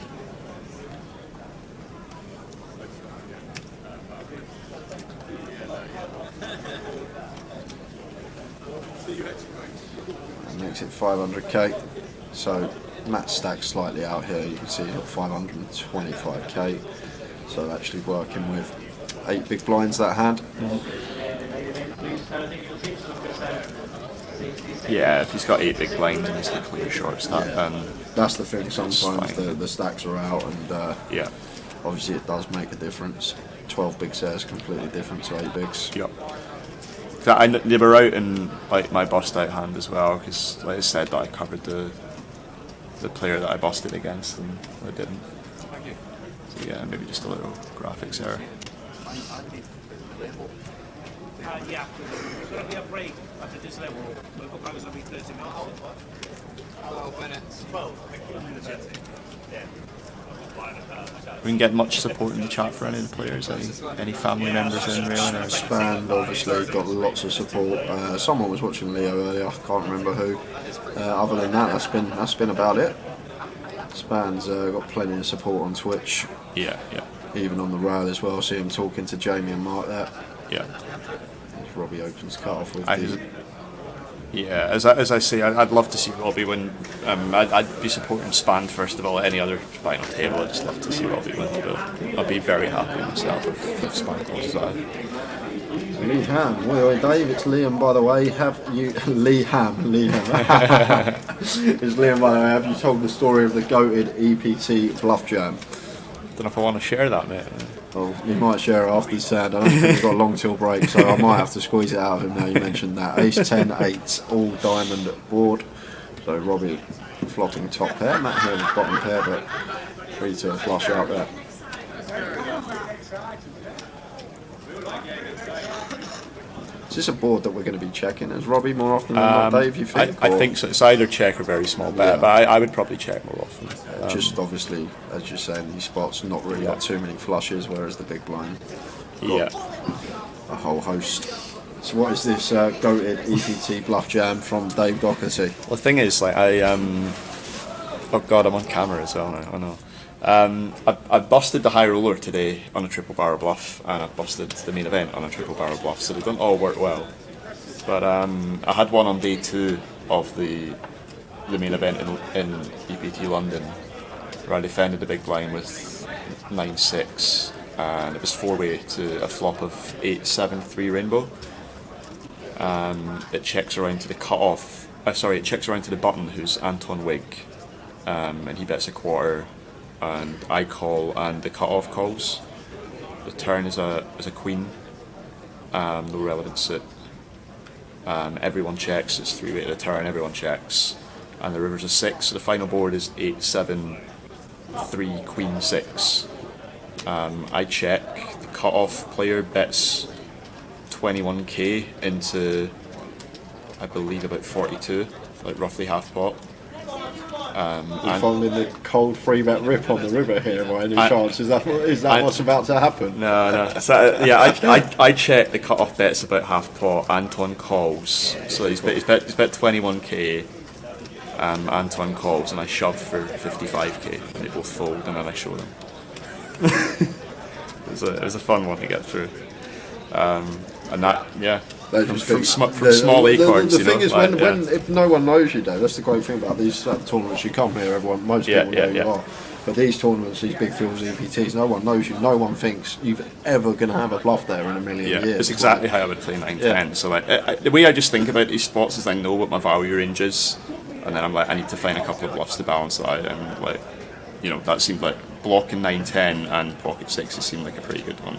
And makes it 500k. So Matt's stacked slightly out here. You can see he's got 525k. So actually working with 8 big blinds that hand. Yeah, if he's got 8 big blinds and he's the clear short stack, then that's the thing. Sometimes the stacks are out, and yeah, obviously it does make a difference. 12 bigs there is completely different to 8 bigs. Yep. They were out in like my bust out hand as well, because like I said that I covered the player that I busted against and I didn't. So yeah, maybe just a little graphics error. Yeah, there's going to be a break at this level. We'll go back to 30 minutes. 12 minutes. 12. We can get much support in the chat for any of the players, any family members in really. No? Span obviously got lots of support. Someone was watching Leo earlier, I can't remember who. Other than that, that's been about it. Span's got plenty of support on Twitch. Yeah. Even on the rail as well. See him talking to Jamie and Mark there. Yeah. As Robbie opens cut off with Yeah, as I say, I'd love to see Robbie win. I'd be supporting Span first of all. Any other final table, I'd just love to see Robbie win. But I'd be very happy myself if Span closes that. Lee Ham. Wait, Dave, it's Liam, by the way. Have you... Lee Ham. It's Liam, by the way. Have you told the story of the goated EPT Bluff Jam? Don't know if I want to share that, mate. Well, you might share it after the sound. I don't think he's got a long till break, so I might have to squeeze it out of him now you mentioned that. Ace 10, 8, all diamond board. So Robbie flopping top pair, Matt here with bottom pair, but 3 to a flush out there. Is this a board that we're going to be checking as Robbie more often than not, Dave, you think? I think so. It's either check or very small bet, but I would probably check more often. Just obviously, as you're saying, these spots not really got too many flushes, whereas the big blind got a whole host. So what is this goated EPT Bluff Jam from Dave GUKPT? Well, the thing is, like, oh god, I'm on camera as well now, I know. I busted the high roller today on a triple barrel bluff, and I busted the main event on a triple barrel bluff, so they don't all work well. But I had one on day 2 of the main event in EPT London, where I defended the big blind with 9-6, and it was 4-way to a flop of 8-7-3 rainbow. It checks around to the cut-off. It checks around to the button, who's Anton Wig, and he bets a quarter. And I call, and the cut-off calls. The turn is a queen, no relevant suit. Everyone checks. It's 3-way to the turn. Everyone checks, and the river's a 6. So the final board is 8-7-3 queen 6. I check. The cut-off player bets 21k into, I believe, about 42, like roughly half pot. You're following the cold 3-bet rip on the river here by any chance? Is that what's about to happen? No. So, I check the cut-off bet's about half pot. Anton calls, so he's bet 21k. Anton calls, and I shove for 55k, and they both fold, and then I show them. it was a fun one to get through, and that from small acorns. The thing is, when if no one knows you, Dave, that's the great thing about these tournaments. You come here, most people know you are. But these tournaments, these big fields, EPTs, no one knows you. No one thinks you're ever going to have a bluff there in a million years. It's exactly how I would play 9-10. So the way I just think about these spots is I know what my value range is, and then I'm like, I need to find a couple of bluffs to balance that out. And like, that seemed like blocking 9-10 and pocket 6s seemed like a pretty good one.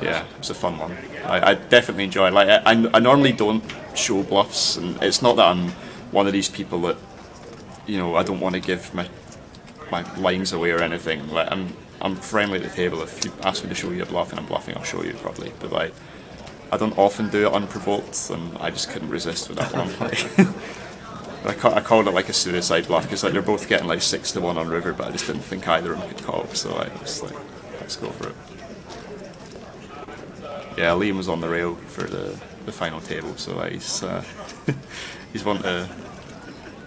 Yeah, it's a fun one. I definitely enjoy it. Like I normally don't show bluffs, and it's not that I'm one of these people that I don't want to give my lines away or anything. Like I'm friendly at the table. If you ask me to show you a bluff and I'm bluffing, I'll show you probably. But like I don't often do it unprovoked, and I just couldn't resist with that one. I called it like a suicide bluff because like they're both getting like 6-1 on river, but I just didn't think either of them could call, so I was like, let's go for it. Yeah, Liam was on the rail for the final table, so he's one to.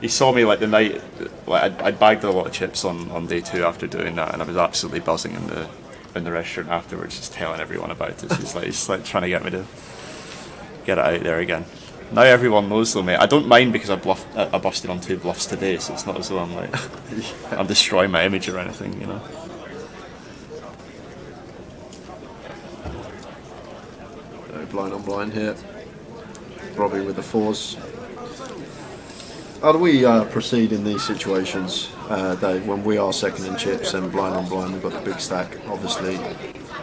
He saw me like the night, like I bagged a lot of chips on day 2 after doing that, and I was absolutely buzzing in the restaurant afterwards, just telling everyone about it. He's like trying to get me to get it out there again. Now everyone knows though, mate. I don't mind because I busted on 2 bluffs today, so it's not as though I'm like I'm destroying my image or anything, Blind on blind here. Robbie with the 4s. How do we proceed in these situations, Dave, when we are second in chips and blind on blind? We've got the big stack, obviously,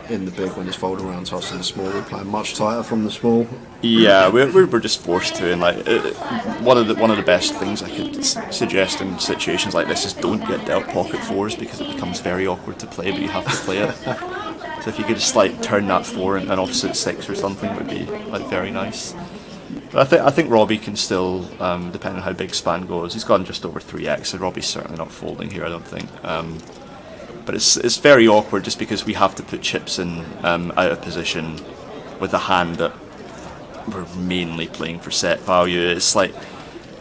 in the big when it's folding around to us in the small. We're playing much tighter from the small. Yeah, we're just forced to, and like one of the best things I could suggest in situations like this is don't get dealt pocket 4s because it becomes very awkward to play, but you have to play it. So if you could just like turn that 4 and an opposite 6 or something would be like very nice. But I think Robbie can still, depending on how big span goes, he's gone just over 3x, so Robbie's certainly not folding here, I don't think. But it's very awkward just because we have to put chips in out of position with a hand that we're mainly playing for set value. It's like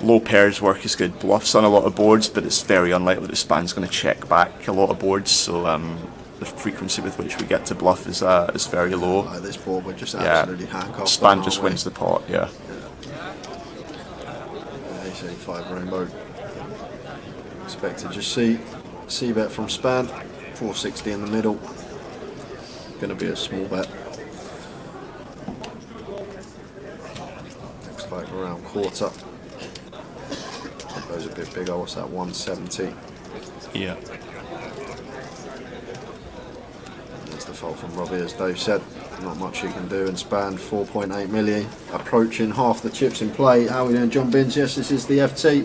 low pairs work as good bluffs on a lot of boards, but it's very unlikely that span's going to check back a lot of boards, so the frequency with which we get to bluff is very low. Like this board, we're just absolutely handcuffed. Span just wins the pot. Yeah. Ace 85 rainbow. Expect to just see bet from Span. 460 in the middle. Going to be a small bet. Looks like around quarter. Goes a bit bigger. What's that? 170. Yeah. There's the fault from Robbie, as Dave said. Not much you can do, and Span 4.8 million. Approaching half the chips in play. How are we doing, John Binns? Yes, this is the FT.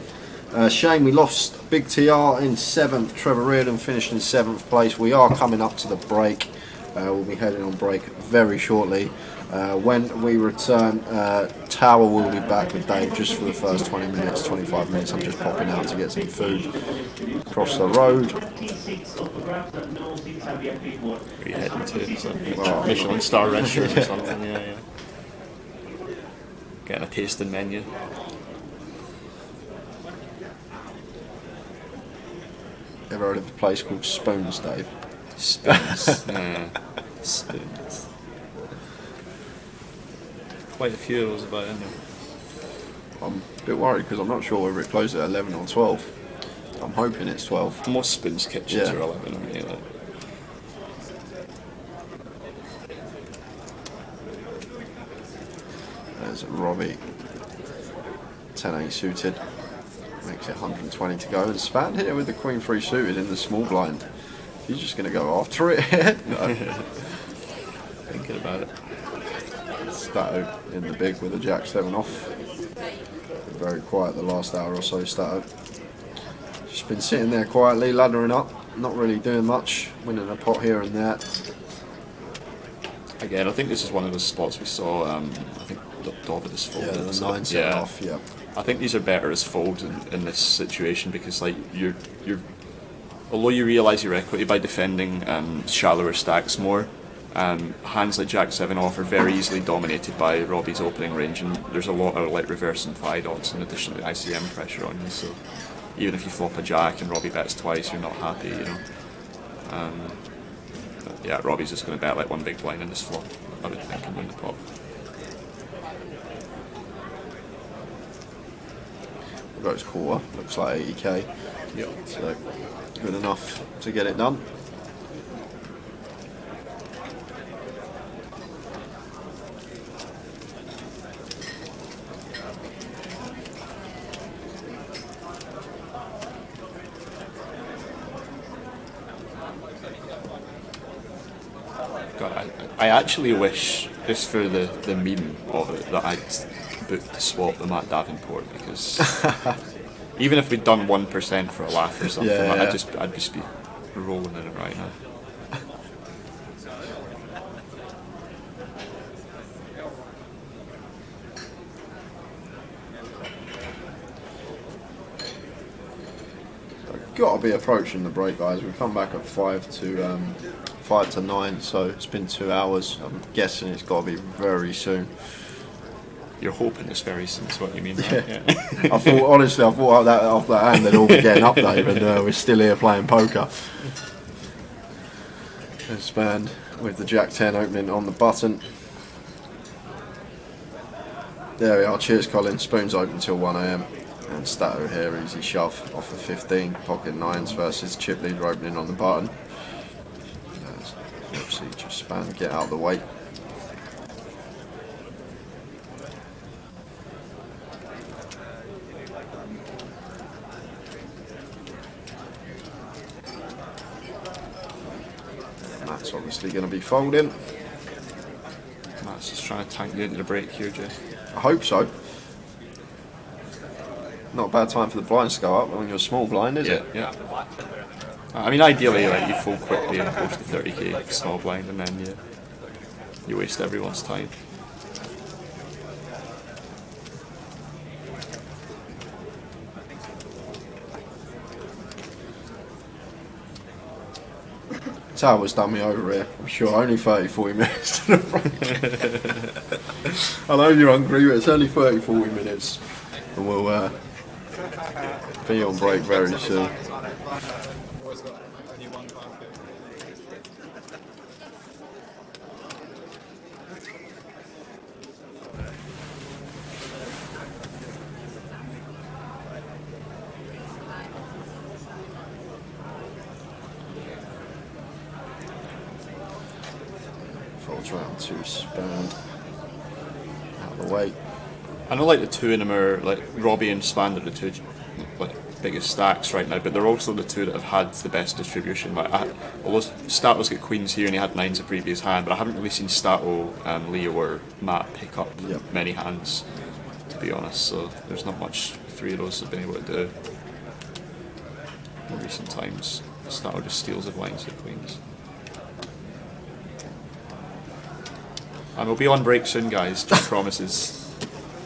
Shame we lost Big TR in 7th. Trevor Reardon finished in 7th place. We are coming up to the break. We'll be heading on break very shortly. When we return, Tower will be back with Dave just for the first 20 minutes, 25 minutes. I'm just popping out to get some food across the road. Where are you heading to? Some Michelin star restaurant or something? Yeah. Getting a tasting menu. Ever heard of a place called Spoons, Dave? Spoons. Spoons. Quite a few of those about, isn't there? I'm a bit worried because I'm not sure whether it closes at 11 or 12. I'm hoping it's 12. Most Spoons kitchens are 11, aren't they? Like. There's Robbie. 10-8 suited. Makes it 120 to go. And Span here with the Queen 3 suited in the small blind. He's just going to go after it. No. Thinking about it. Stato in the big with a Jack 7 off. Very quiet the last hour or so, Stato. Just been sitting there quietly, laddering up, not really doing much, winning a pot here and there. Again, I think this is one of those spots we saw. I think David is folded. Yeah, the 9-7 off. Yeah. I think these are better as folds in this situation because, like, you're although you realise your equity by defending shallower stacks more. Hands like Jack 7 off are very easily dominated by Robbie's opening range, and there's a lot of like reverse implied odds in addition to ICM pressure on you. So even if you flop a Jack and Robbie bets twice, you're not happy, you know. But yeah, Robbie's just going to bet like one big blind in this flop, I would think, and win the pot. Goes quarter, looks like 80k. Yep. So good enough to get it done. God, I actually wish, just for the meme of it, that I'd booked to swap the Matt Davenport, because even if we'd done 1% for a laugh or something, I'd just be rolling in it right now. Got to be approaching the break, guys. We come back at 5 to 9, so it's been 2 hours. I'm guessing it's got to be very soon. You're hoping it's very soon, is what you mean, right? Yeah. I thought that off that hand they'd all be getting up, Dave, and we're still here playing poker. Span with the Jack 10 opening on the button. There we are. Cheers, Colin. Spoons open till 1 AM. And Stato here, easy shove off the 15, pocket 9s versus chip leader opening on the button. Obviously, just Span, get out of the way. Matt's obviously going to be folding. Matt's just trying to tank you into the break here, Jay. I hope so. Not a bad time for the blinds to go up when you're small blind, is it? Yeah. I mean, ideally, like, you fold quickly and post the 30k small blind, and then you waste everyone's time. Tower's done me over here. I'm sure only 30-40 minutes to the break. I know you're hungry, but it's only 30-40 minutes, and we'll be on break very soon. Odds round to Spand. Out of the way. I know like the two in them are like Robbie and Spand are the two like biggest stacks right now, but they're also the two that have had the best distribution. Like Stato's got queens here and he had nines the previous hand, but I haven't really seen Stato, Leo or Matt pick up many hands, to be honest. So there's not much three of those have been able to do in recent times. Stato just steals the blinds with queens. And we'll be on break soon, guys. Just promises.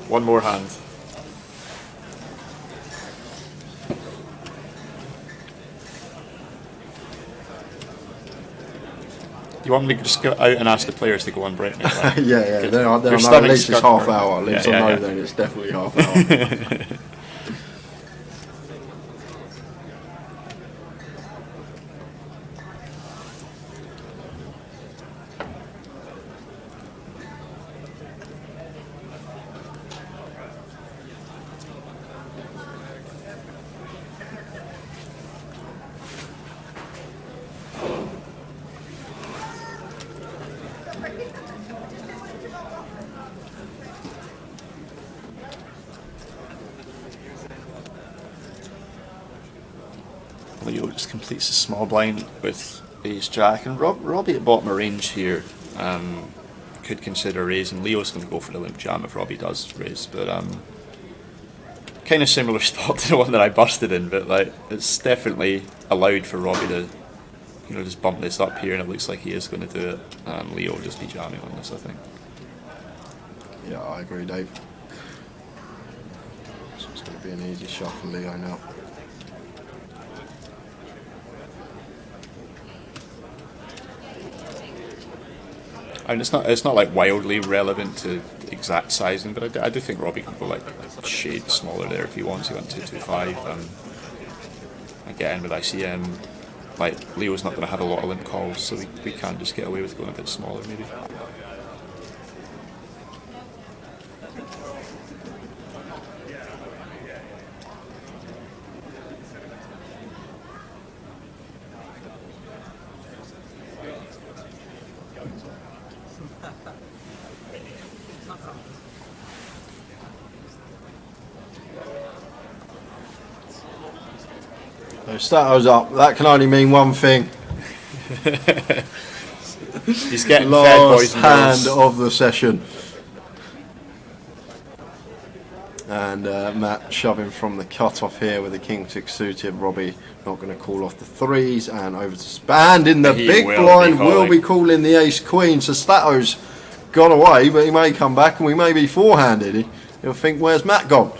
One more hand. You want me to just go out and ask the players to go on break now? Right? Yeah. Then I know at least it's half hour. At least I know then it's definitely half hour. Leo just completes a small blind with ace jack, and Robbie at bottom of range here could consider raising. Leo's going to go for the limp jam if Robbie does raise, but kind of similar spot to the one that I busted in, but like it's definitely allowed for Robbie to just bump this up here, and it looks like he is going to do it. Leo will just be jamming on this, I think. Yeah, I agree, Dave. So it's going to be an easy shot for Leo now. I mean, it's not like wildly relevant to exact sizing, but I do think Robbie can go like a shade smaller there if he wants. He went 225. Again, with ICM, like Leo's not going to have a lot of limp calls, so we can just get away with going a bit smaller maybe. Stato's up. That can only mean one thing. He's getting last fed, boys and hand girls. of the session. And Matt shoving from the cut-off here with the king six suited. Robbie not going to call off the threes, and over to Spand in the big blind will be calling the ace queen. So Stato's gone away, but he may come back and we may be four-handed. He'll think, where's Matt gone?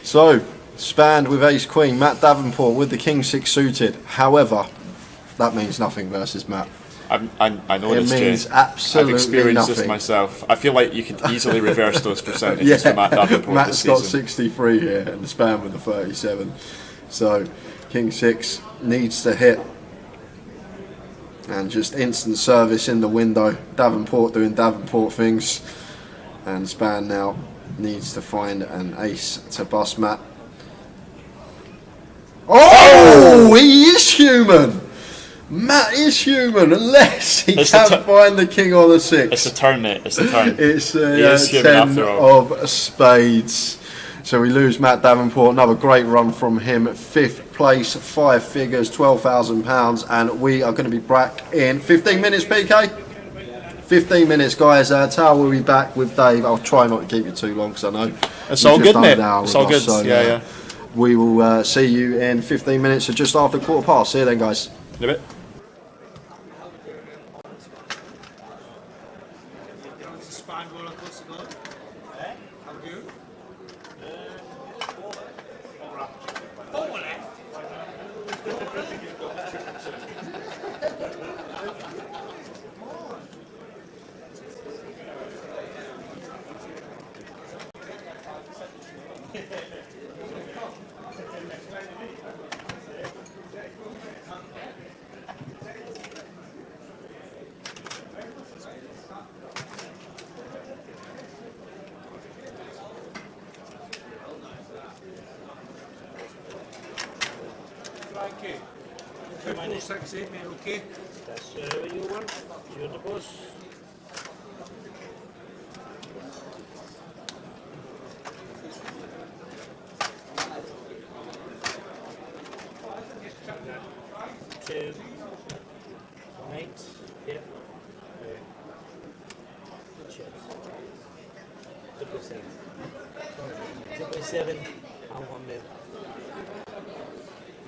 So Spand with ace queen, Matt Davenport with the king six suited. However, that means nothing versus Matt. I know this, means Jay. absolutely I've experienced nothing. this myself. I feel like you could easily reverse those percentages for Matt Davenport Matt's this got season. 63 here and Spand with the 37. So king six needs to hit. And just instant service in the window. Davenport doing Davenport things. And Spand now needs to find an ace to bust Matt. Oh, he is human. Matt is human unless he can't find the king or the six. It's a turn, mate. It's a turn. It's He is human 10 after all. of spades. So we lose Matt Davenport. Another great run from him. 5th place, 5 figures, £12,000. And we are going to be back in 15 minutes, PK? 15 minutes, guys. Tao will be back with Dave. I'll try not to keep you too long because I know it's all good, mate. It's all good. So, yeah. We will see you in 15 minutes, so just after 1:15. See you then, guys. In a bit. Okay. 468, mate, okay? That's what you want. You're the boss. 2, 1 8, yep. Chips. 7. 7 and 1 mil.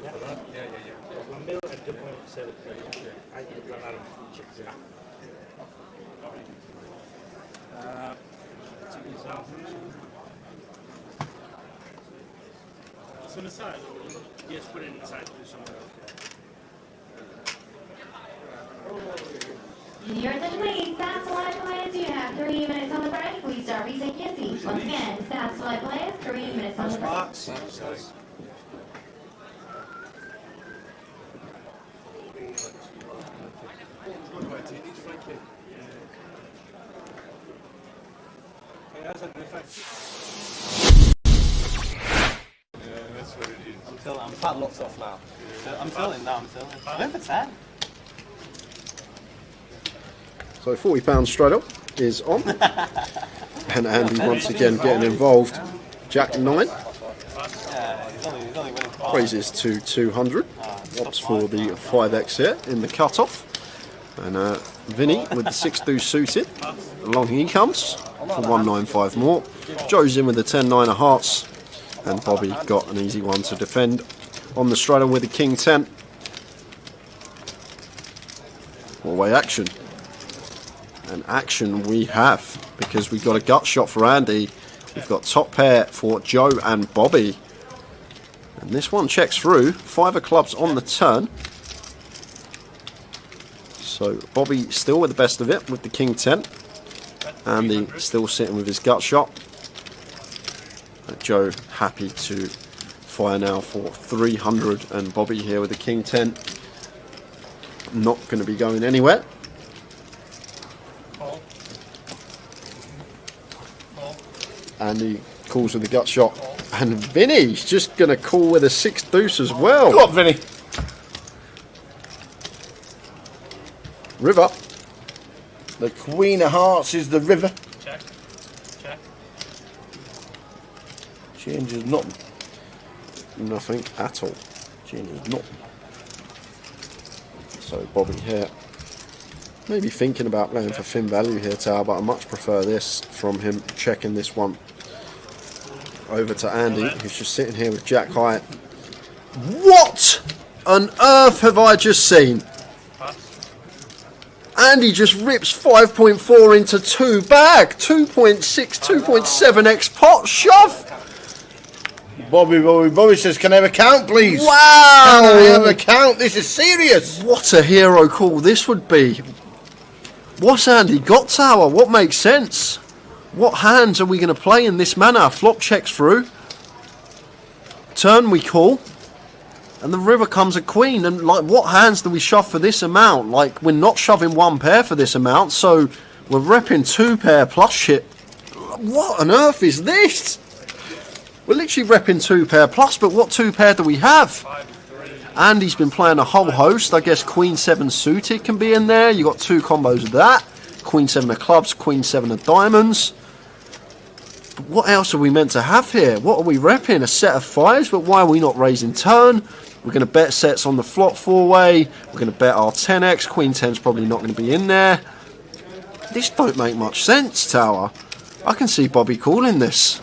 Yeah, right? Yeah. 1 mil and 2.7. I can run out of chips, yeah. It's on the side. Yes, put it inside. Do something Juniors and ladies, Stats Fly players, you have 3 minutes on the break. Please start retake your seats. Once again, Stats Fly players, 3 minutes on the break. I'm padlocked off now. I'm tilting now, I'm in for 10. So £40 straight up is on. And Andy once again getting involved. Jack 9. Raises to 200. Opts for the 5x here in the cut-off. And Vinny with the 6-2 suited. Along he comes for 195 more. Joe's in with the 10-9 of hearts. And Bobby got an easy one to defend on the straight with the King 10. Four-way action. And action we have, because we've got a gut shot for Andy. We've got top pair for Joe and Bobby. And this one checks through. 5 of clubs on the turn. So Bobby still with the best of it with the King 10. Andy still sitting with his gut shot. Joe happy to fire now for 300, and Bobby here with the King 10 not going to be going anywhere. Andy calls with the gut shot, and Vinny's just going to call with a 6 deuce as well. Go on, Vinny. River. The Queen of Hearts is the river. Check. Changes nothing. Nothing at all. Changes nothing. So Bobby here, maybe thinking about playing for thin value here, Tower, but I much prefer this from him, checking this one over to Andy, who's just sitting here with Jack Hyatt. What on earth have I just seen? Andy just rips 5.4 into 2 bag, 2.6, 2.7x pot shove. Bobby says, can I have a count, please? Wow! Can I have a count? This is serious. What a hero call this would be. What's Andy got, Tower? What makes sense? What hands are we going to play in this manner? Flop checks through. Turn we call. And the river comes a queen. And like, what hands do we shove for this amount? Like, we're not shoving 1 pair for this amount, so we're repping 2 pair plus shit. What on earth is this? We're literally repping 2 pair plus, but what 2 pair do we have? Andy's been playing a whole host. I guess Queen 7 suited can be in there. You got 2 combos of that. Queen 7 of clubs, Queen 7 of diamonds. But what else are we meant to have here? What are we repping? A set of 5s, but why are we not raising turn? We're going to bet sets on the flop 4-way. We're going to bet our 10x. Queen 10's probably not going to be in there. This don't make much sense, Tower. I can see Bobby calling this.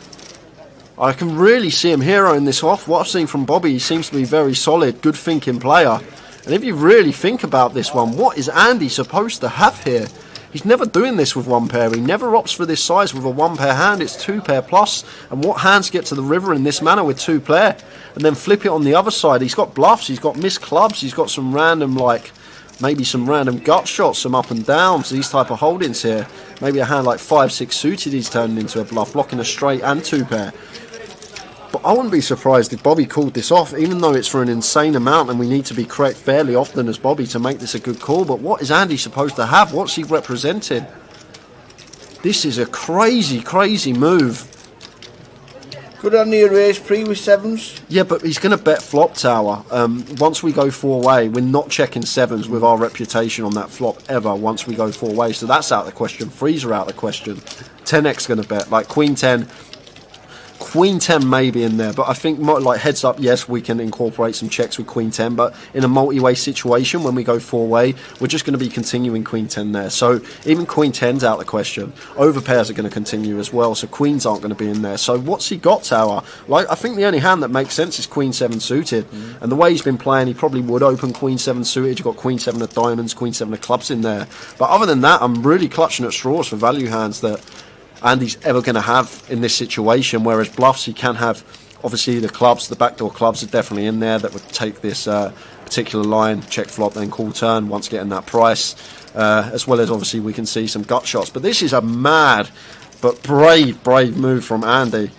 I can really see him heroing this off. What I've seen from Bobby, he seems to be very solid, good thinking player. And if you really think about this one, what is Andy supposed to have here? He's never doing this with 1 pair. He never opts for this size with a 1 pair hand. It's 2 pair plus. And what hands get to the river in this manner with 2 pair? And then flip it on the other side. He's got bluffs. He's got missed clubs. He's got some random, like, maybe some random gut shots, some up and downs, these type of holdings here. Maybe a hand like 5-6 suited he's turning into a bluff, blocking a straight and 2 pair. But I wouldn't be surprised if Bobby called this off, even though it's for an insane amount and we need to be correct fairly often as Bobby to make this a good call. But what is Andy supposed to have? What's he representing? This is a crazy, crazy move. Could Andy erase pre with 7s? Yeah, but he's going to bet flop, Tower. Once we go 4-way, we're not checking 7s with our reputation on that flop ever once we go 4-way. So that's out of the question. 3s are out of the question. 10x going to bet, like Queen 10. Queen 10 may be in there, but I think like heads up, yes, we can incorporate some checks with Queen 10, but in a multi-way situation, when we go 4-way, we're just going to be continuing Queen 10 there. So even Queen 10's out of the question. Overpairs are going to continue as well, so Queens aren't going to be in there. So what's he got, Tower? Like, I think the only hand that makes sense is Queen 7 suited, and the way he's been playing, he probably would open Queen 7 suited. You've got Queen 7 of diamonds, Queen 7 of clubs in there. But other than that, I'm really clutching at straws for value hands that Andy's ever going to have in this situation, whereas bluffs he can have. Obviously the clubs, the backdoor clubs are definitely in there that would take this particular line, check flop, then call turn once getting that price, as well as obviously we can see some gut shots. But this is a mad but brave move from Andy,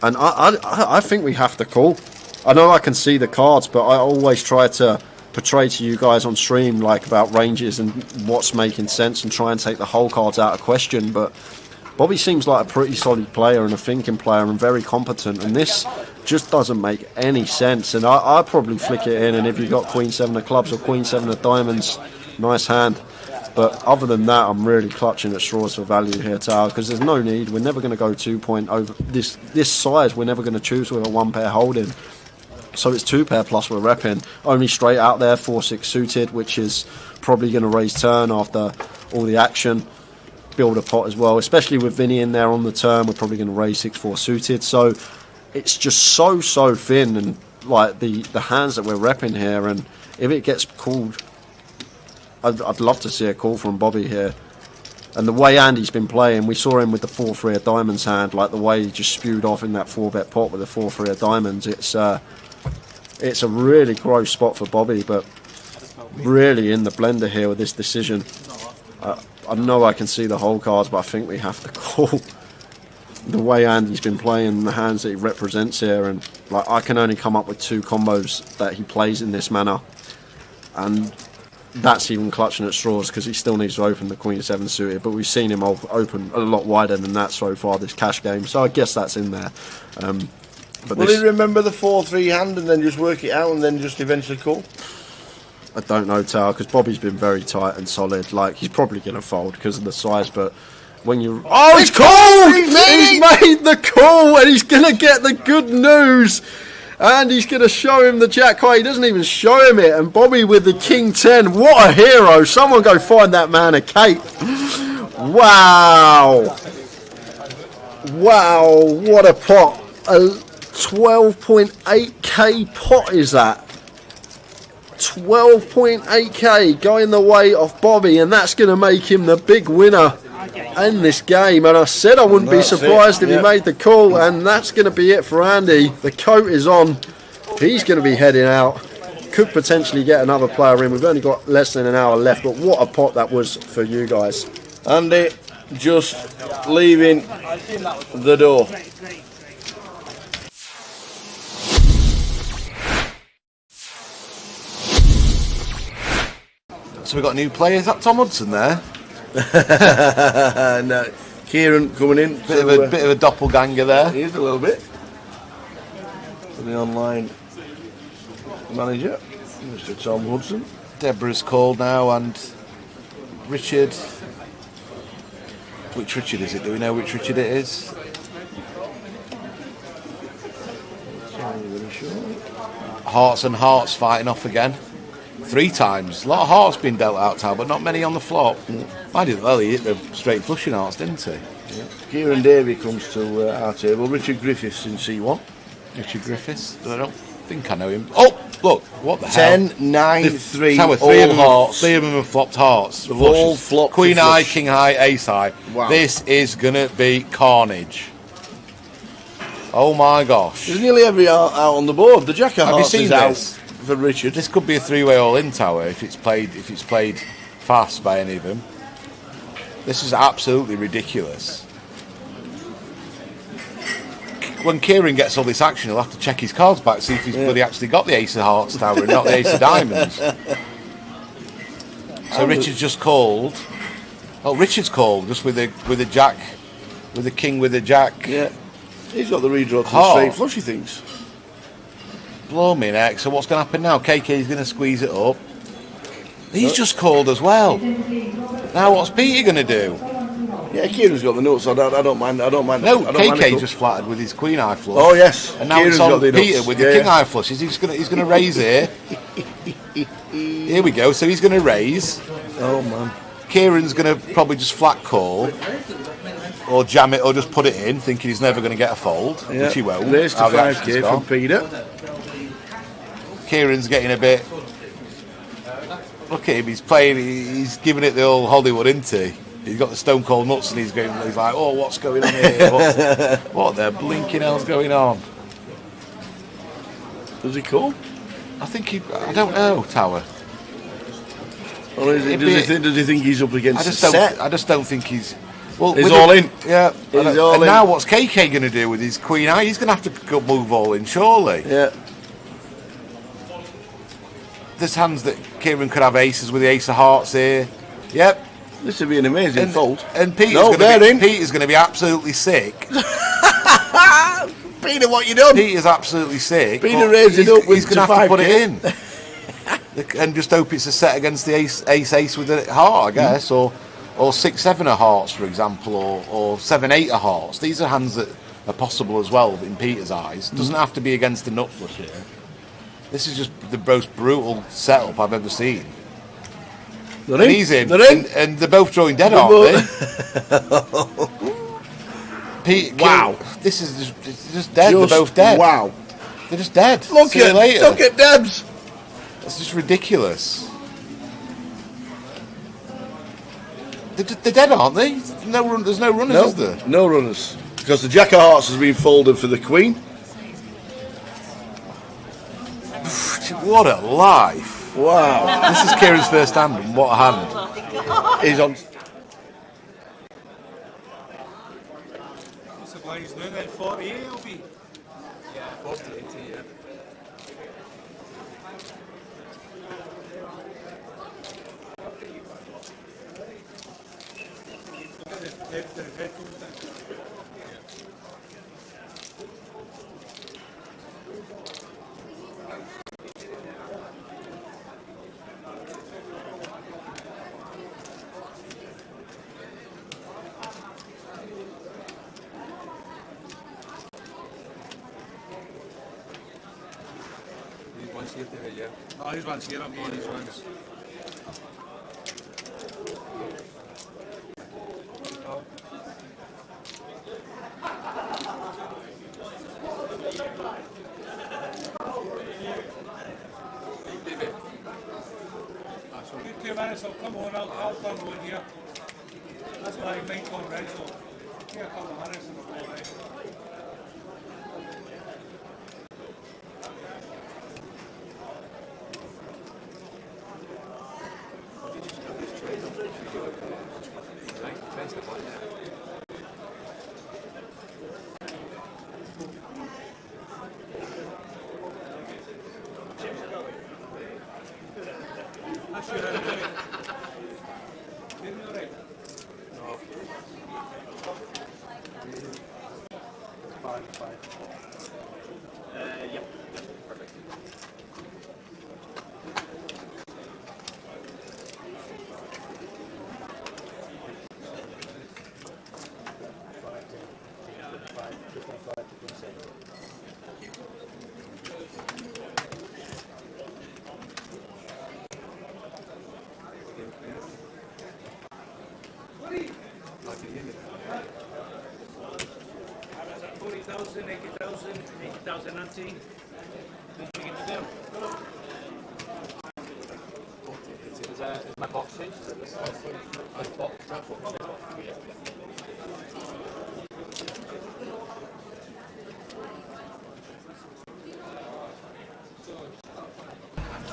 and I think we have to call. I know I can see the cards, but I always try to portray to you guys on stream like about ranges and what's making sense and try and take the whole cards out of question. But Bobby seems like a pretty solid player and a thinking player and very competent, and this just doesn't make any sense. And I'd probably flick it in, and if you got Queen 7 of clubs or Queen 7 of diamonds, nice hand. But other than that, I'm really clutching at straws for value here, Tower, because there's no need. We're never going to go 2 point over this size. We're never going to choose with a 1-pair holding. So it's 2-pair plus we're repping. Only straight out there, 4-6 suited, which is probably going to raise turn after all the action. Build a pot as well, especially with Vinny in there on the turn. We're probably going to raise 6-4 suited. So it's just so thin, and like the hands that we're repping here. And if it gets called, I'd love to see a call from Bobby here. And the way Andy's been playing, we saw him with the 4-3 of diamonds hand, like the way he just spewed off in that 4-bet pot with the 4-3 of diamonds. It's a really gross spot for Bobby, but really in the blender here with this decision. I know I can see the whole cards, but I think we have to call. The way Andy's been playing, the hands that he represents here, and like I can only come up with 2 combos that he plays in this manner, and that's even clutching at straws because he still needs to open the Queen 7 suited, but we've seen him open a lot wider than that so far this cash game, so I guess that's in there. But will he remember the 4-3 hand and then just work it out and then just eventually call? I don't know, Tower, because Bobby's been very tight and solid. Like, he's probably going to fold because of the size, but when you... Oh, he's called! He's made the call, and he's going to get the good news. And he's going to show him the jack high. He doesn't even show him it. And Bobby with the King 10. What a hero. Someone go find that man a cape. Wow. Wow, what a pot. A 12.8k pot is that. 12.8k going the way of Bobby, and that's going to make him the big winner in this game. And I said I wouldn't be surprised if he made the call, and that's going to be it for Andy. The coat is on. He's going to be heading out. Could potentially get another player in. We've only got less than an hour left, but what a pot that was for you guys. Andy just leaving the door. So we've got new players. Is that Tom Hudson there? No, Kieran coming in. Bit of a doppelganger there. He is a little bit. For the online manager, Mr. Tom Hudson. Deborah's called now, and Richard. Which Richard is it? Do we know which Richard it is? Hearts and hearts fighting off again. 3 times. A lot of hearts been dealt out, Tal, but not many on the flop. I did well. He hit the straight flushing hearts, didn't he? Yeah. Kieran Davey comes to our table. Richard Griffiths in C1. Richard Griffiths. I don't think I know him. Oh, look, what the 10, hell? 9, 3, all hearts. 3 of them have flopped hearts. All flopped. Queen high, king high, ace high. Wow. This is gonna be carnage. Oh my gosh! There's nearly every out on the board. The jack of hearts is out for Richard. This could be a 3-way all-in tower if it's played fast by any of them. This is absolutely ridiculous. When Kieran gets all this action, he'll have to check his cards back, see if he's bloody actually got the ace of hearts tower and not the ace of diamonds. So Richard's just called. Oh, Richard's called just with a jack, with a king with a jack. Yeah, he's got the redraw to the straight flush, he thinks. Blow me neck. So what's going to happen now? KK's going to squeeze it up. He's just called as well. Now what's Peter going to do? Yeah, Kieran's got the nuts. I don't mind. I don't mind. No, I don't mind KK just flattered with his queen eye flush. Oh yes, and now Kieran's it's on got the Peter nuts. with the king eye flushes. He's gonna raise here. Here we go. So he's gonna raise. Oh man. Kieran's gonna probably just flat call, or jam it, or just put it in, thinking he's never gonna get a fold, which he won't. Raise to 5k from Peter. Kieran's getting a bit. Look at him. He's playing. He's giving it the old Hollywood, isn't he? He's got the stone cold nuts, and he's going. He's like, "Oh, what's going on here? What the blinking hell's going on?" Does he call? I think he. I don't know, Tower. Or is it, does he think he's up against the set? I just don't think he's. Well, he's all in. Yeah. He's all and in. now what's KK going to do with his queen eye? He's going to have to go move all in, surely. Yeah. There's hands that Kieran could have aces with the ace of hearts here. Yep. This would be an amazing fold. And Peter's going to be absolutely sick. Peter, what you done? Peter's absolutely sick. Peter raised it up with he's going to have to put it in. And just hope it's a set against the ace with a heart, I guess, or 6-7 of hearts, for example, or 7-8 of hearts. These are hands that are possible as well in Peter's eyes. Doesn't have to be against the nut flush here. This is just the most brutal setup I've ever seen. They're in. He's in. They're in. And they're both drawing dead, aren't they? Wow. This is just dead. They're both dead. Wow. They're just dead. Look at Debs. It's just ridiculous. They're dead, aren't they? There's no runners, is there? No runners. Because the Jack of Hearts has been folded for the Queen. What a life. Wow. This is Kieran's first hand, and what a hand. He's on. What's the Blaze doing then? 48 he'll be? Yeah, 48, yeah. Oh, he's once here, I'm going, he's once. So 2 minutes, I'll come on, I'll turn one here. That's my main on red, so give a couple of minutes and I'll go right.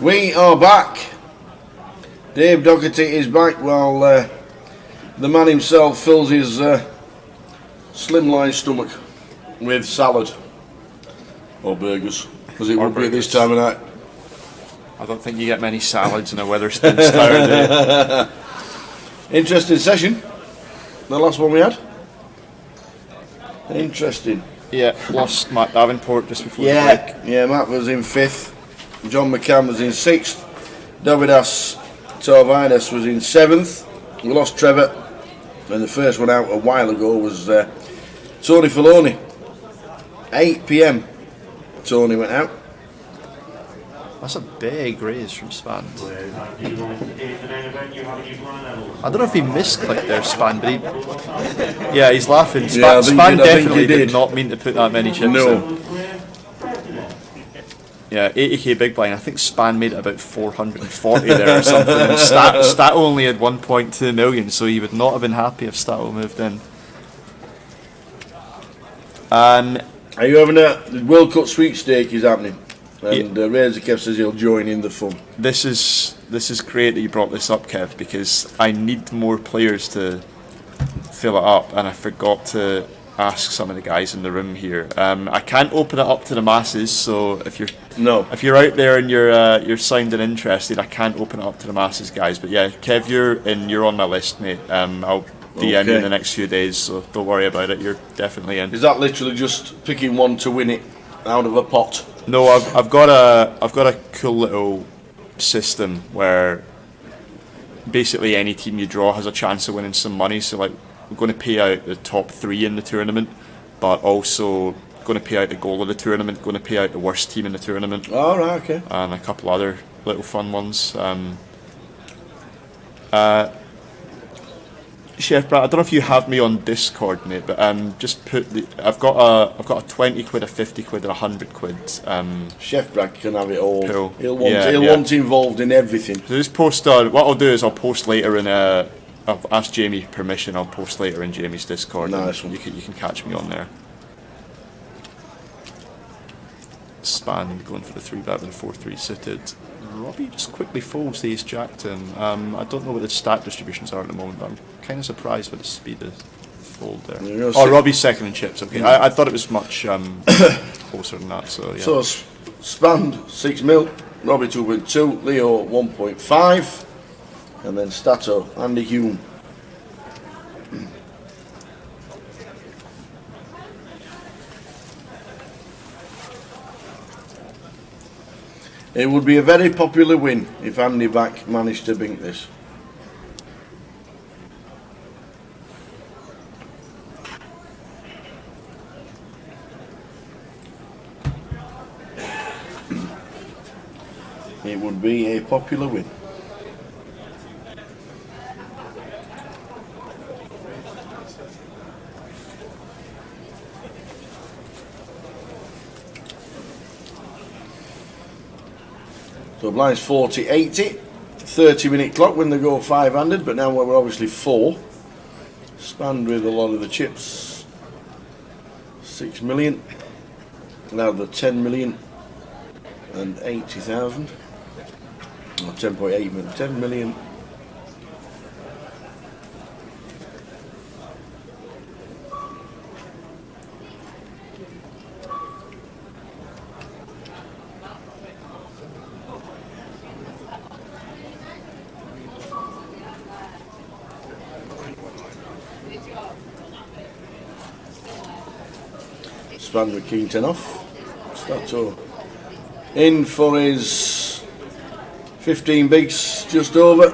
We are back. Dave Doherty is back while the man himself fills his slimline stomach with salad or burgers, as it would be this time of night. I don't think you get many salads in a Wetherspoon style day. Interesting session. The last one we had. Interesting. Yeah, lost Matt Davenport just before the break. Yeah, Matt was in 5th. John McCann was in 6th. Davidas Torvidas was in 7th. We lost Trevor. And the first one out a while ago was Tony Filoni. 8 p.m. Tony went out. That's a big raise from Span. I don't know if he misclicked there, Span, but yeah, he's laughing. Span definitely did not mean to put that many chips in. Yeah, 80k big blind. I think Span made it about 440 there or something. And Stat only had 1.2 million, so he would not have been happy if Stato moved in. Are you having the World Cup sweepstake is happening? And Razor Kev says he'll join in the fun. This is great that you brought this up, Kev, because I need more players to fill it up, and I forgot to ask some of the guys in the room here. I can't open it up to the masses, so if you're out there and you're sounding interested, I can't open it up to the masses, guys. But yeah, Kev, you're on my list, mate. I'll DM you in the next few days, so don't worry about it. You're definitely in. Is that literally just picking one to win it out of a pot? No, I've got a cool little system where basically any team you draw has a chance of winning some money. So like, we're going to pay out the top 3 in the tournament, but also going to pay out the goal of the tournament, going to pay out the worst team in the tournament. Oh, right, okay. And a couple other little fun ones. Chef Brad, I don't know if you have me on Discord, mate, but just put I've got a 20 quid, a 50 quid, and a 100 quid. Chef Brad can have it all. Cool. He'll want involved in everything. So just post what I'll do is I'll post later in I've asked Jamie permission. I'll post later in Jamie's Discord. Nice. You can catch me on there. Span going for the 3-bet with the 4-3 suited. Robbie just quickly folds the ace jack to him. I don't know what the stat distributions are at the moment, but I'm kind of surprised by the speed of fold there. Oh, Robbie's second in chips. Okay, I thought it was much closer than that. So yeah. So Span 6 mil, Robbie 2.2, Leo 1.5, and then Stato, Andy Hume. It would be a very popular win if Andy Back managed to bink this. It would be a popular win. So blinds 40-80, 30-minute clock when they go 5-handed, but now we're obviously 4. Spanned with a lot of the chips. 6 million. Now the 10 million and 80,000. Or 10.8 million. 10 million. Span with king 10 off. Stato in for his 15 bigs, just over.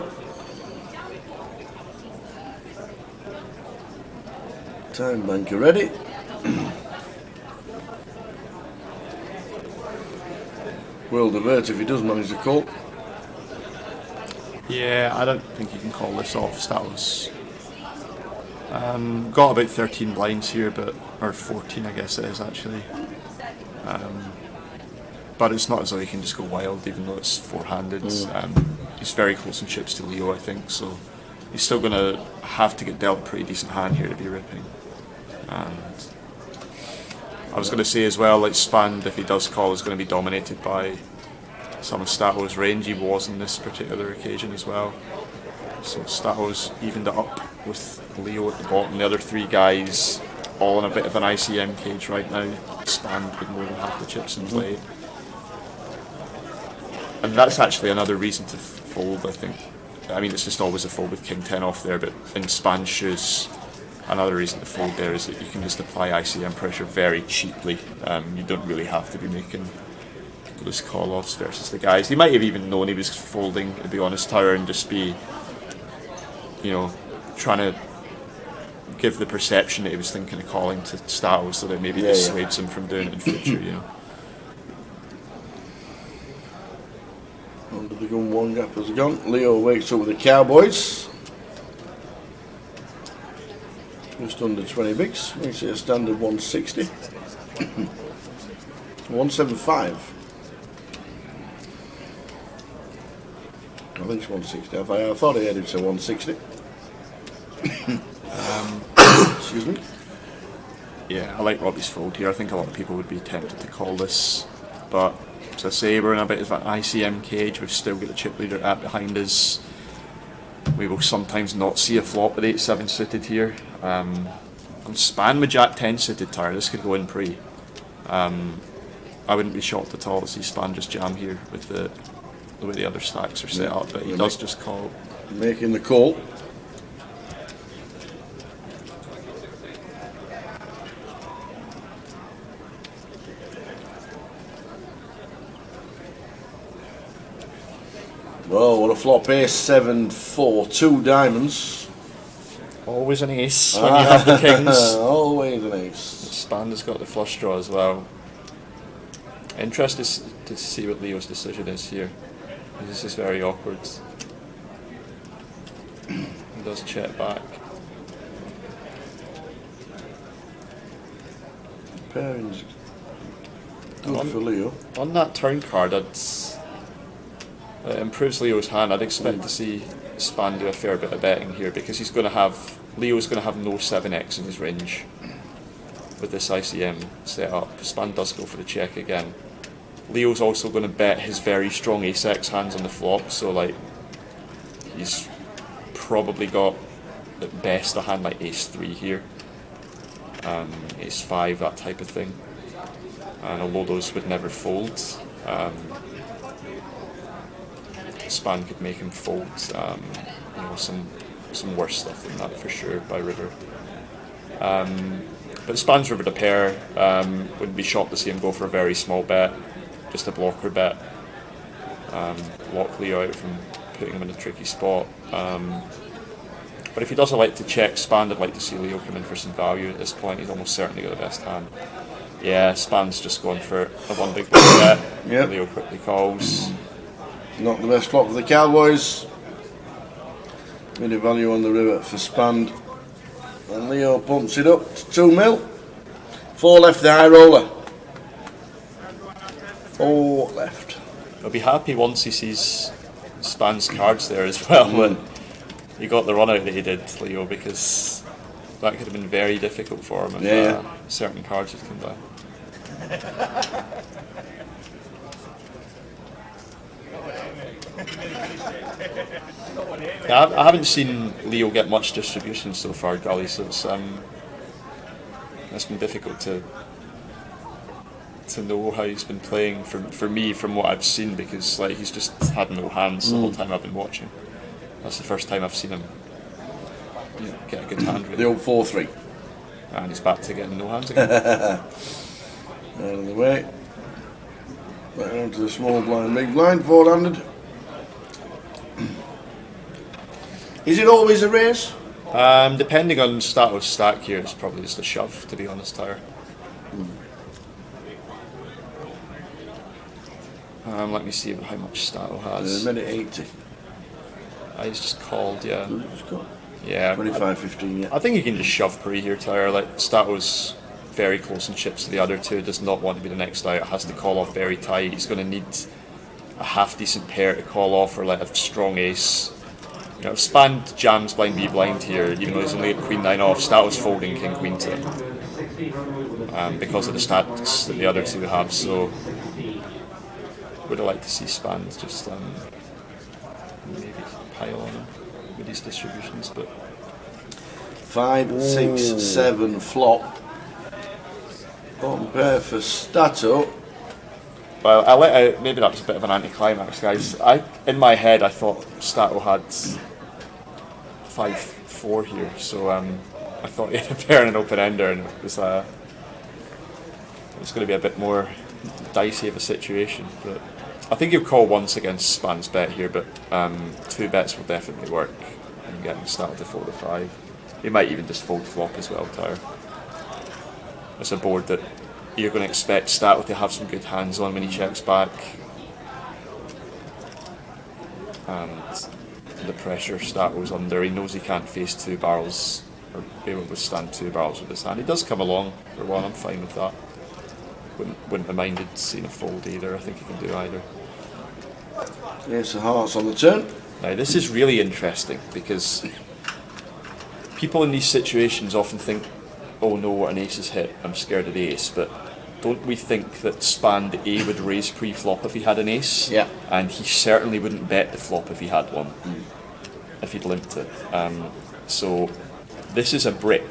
Time banker ready. Will divert if he does manage to call. Yeah, I don't think you can call this off. Stato's got about 13 blinds here, or 14 I guess it is actually. But it's not as though he can just go wild, even though it's 4-handed. He's very close in chips to Leo, I think, so he's still going to have to get dealt a pretty decent hand here to be ripping. And I was going to say as well, like Spanned, if he does call, is going to be dominated by some of Stato's range. He was on this particular occasion as well. So Stato's evened it up with Leo at the bottom. The other 3 guys all in a bit of an ICM cage right now. Spanned with more than half the chips in play. And that's actually another reason to fold, I think. I mean, it's just always a fold with king 10 off there, but in Spanned shoes, another reason to fold there is that you can just apply ICM pressure very cheaply. You don't really have to be making those call-offs versus the guys. He might have even known he was folding, to be honest, Tower, and just be, you know, trying to give the perception that he was thinking of calling to Stato, so that maybe dissuades him from doing it in future, you know. Under the gun, one gap has gone. Leo wakes up with the Cowboys. Just under 20 bigs. Makes it a standard 160. 175. I think it's 160. I thought I heard him say 160. Excuse me. Yeah, I like Robbie's fold here. I think a lot of people would be tempted to call this, but as I say, we're in a bit of an ICM cage. We've still got the chip leader at behind us. We will sometimes not see a flop with 8-7 suited here. I'm span with Jack-10 suited tire. This could go in pre. I wouldn't be shocked at all to see span just jam here with the way the other stacks are set up, but he does just call. Making the call. Well, what a flop. Ace-7-4, 2 diamonds. Always an ace when you have the kings. Always an ace. Span has got the flush draw as well. Interested to see what Leo's decision is here. This is very awkward. He does check back. Pairing's good for Leo. On that turn card, it improves Leo's hand. I'd expect to see Span do a fair bit of betting here, because he's going to have Leo's going to have no 7x in his range with this ICM set up. Span does go for the check again. Leo's also going to bet his very strong ace-x hands on the flop, so like he's probably got at best a hand like ace-3 here, ace-5, that type of thing. And although those would never fold, Span could make him fold, you know, some worse stuff than that for sure by river. But Span's river to pair, wouldn't be shocked to see him go for a very small bet, just a blocker bet, lock Leo out from putting him in a tricky spot. But if he doesn't like to check Span, I'd like to see Leo come in for some value at this point. He's almost certainly got the best hand. Yeah, Span's just going for a one big bet. Yep. Leo quickly calls. Not the best flop for the Cowboys. Really value on the river for Span. And Leo pumps it up to 2 mil. 4 left the high roller. 4 left. He'll be happy once he sees Span's cards there as well. But he got the run out that he did, Leo, because that could have been very difficult for him if certain cards had come by. Yeah, I haven't seen Leo get much distribution so far, Gully, so it's been difficult to know how he's been playing for me from what I've seen, because like he's just had no hands the whole time I've been watching. That's the first time I've seen him get a good hand. Really. The old 4-3. And he's back to getting no hands again. Out of the way. Back down to the small blind, big blind, 4-handed. Is it always a raise? Depending on Stato's stack here, it's probably just a shove, to be honest, Tyre. Let me see how much Stato has. Minute 80. He's just called, yeah. Got Yeah. 25-15, yeah. I think you can just shove pre here, Tyre. Like, Stato's very close in chips to the other two, does not want to be the next out, has to call off very tight. He's going to need a half decent pair to call off, or like a strong ace. You know, if Span jams blind B blind here, even though he's only at Queen 9 off, Stato's folding King Queen to him. Because of the stats that the other two have, so would have liked to see Span just maybe pile on him with these distributions, but 5, 6, 7 flop. Bottom pair for Stato. Well, I let out, maybe that was a bit of an anticlimax, guys. In my head I thought Stato had 5-4 here, so I thought he had a pair and an open ender, and it was going to be a bit more dicey of a situation. But I think he'll call once against Span's bet here, but 2 bets will definitely work in getting Stato to 4-5. He might even just fold flop as well, Tyre. It's a board that you're going to expect Statler to have some good hands on when he checks back. And the pressure Statler's under, he knows he can't face 2 barrels or be able to withstand 2 barrels with his hand. He does come along for one, I'm fine with that. Wouldn't have minded seeing a fold either, I think he can do either. Ace of hearts on the turn. Now this is really interesting because people in these situations often think, oh no, what an ace is hit, I'm scared of the ace, but don't we think that Spand A would raise pre-flop if he had an ace? Yeah. And he certainly wouldn't bet the flop if he had one, if he'd limped it. So this is a brick.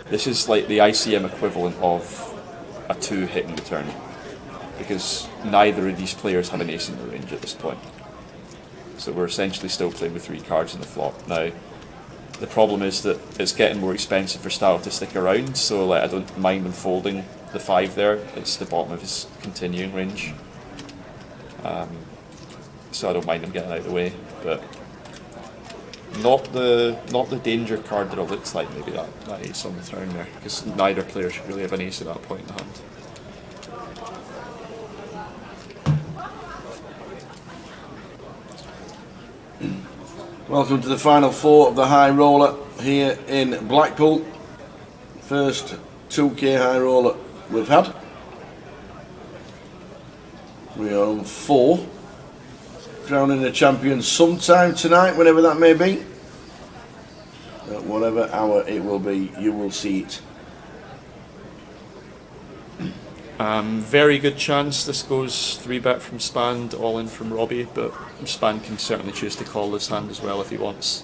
This is like the ICM equivalent of a 2 hitting the turn, because neither of these players have an ace in the range at this point. So we're essentially still playing with 3 cards in the flop. Now, the problem is that it's getting more expensive for Statler to stick around, so like, I don't mind him folding the 5 there. It's the bottom of his continuing range. So I don't mind him getting out of the way, but not the danger card that it looks like, maybe that ace on the turn there, because neither player should really have an ace at that point in the hand. Welcome to the final 4 of the High Roller here in Blackpool. First 2K High Roller we've had. We are on 4. Crowning a champion sometime tonight, whenever that may be. At whatever hour it will be, you will see it. Very good chance this goes 3-bet from Spand, all in from Robbie, but Spand can certainly choose to call this hand as well if he wants.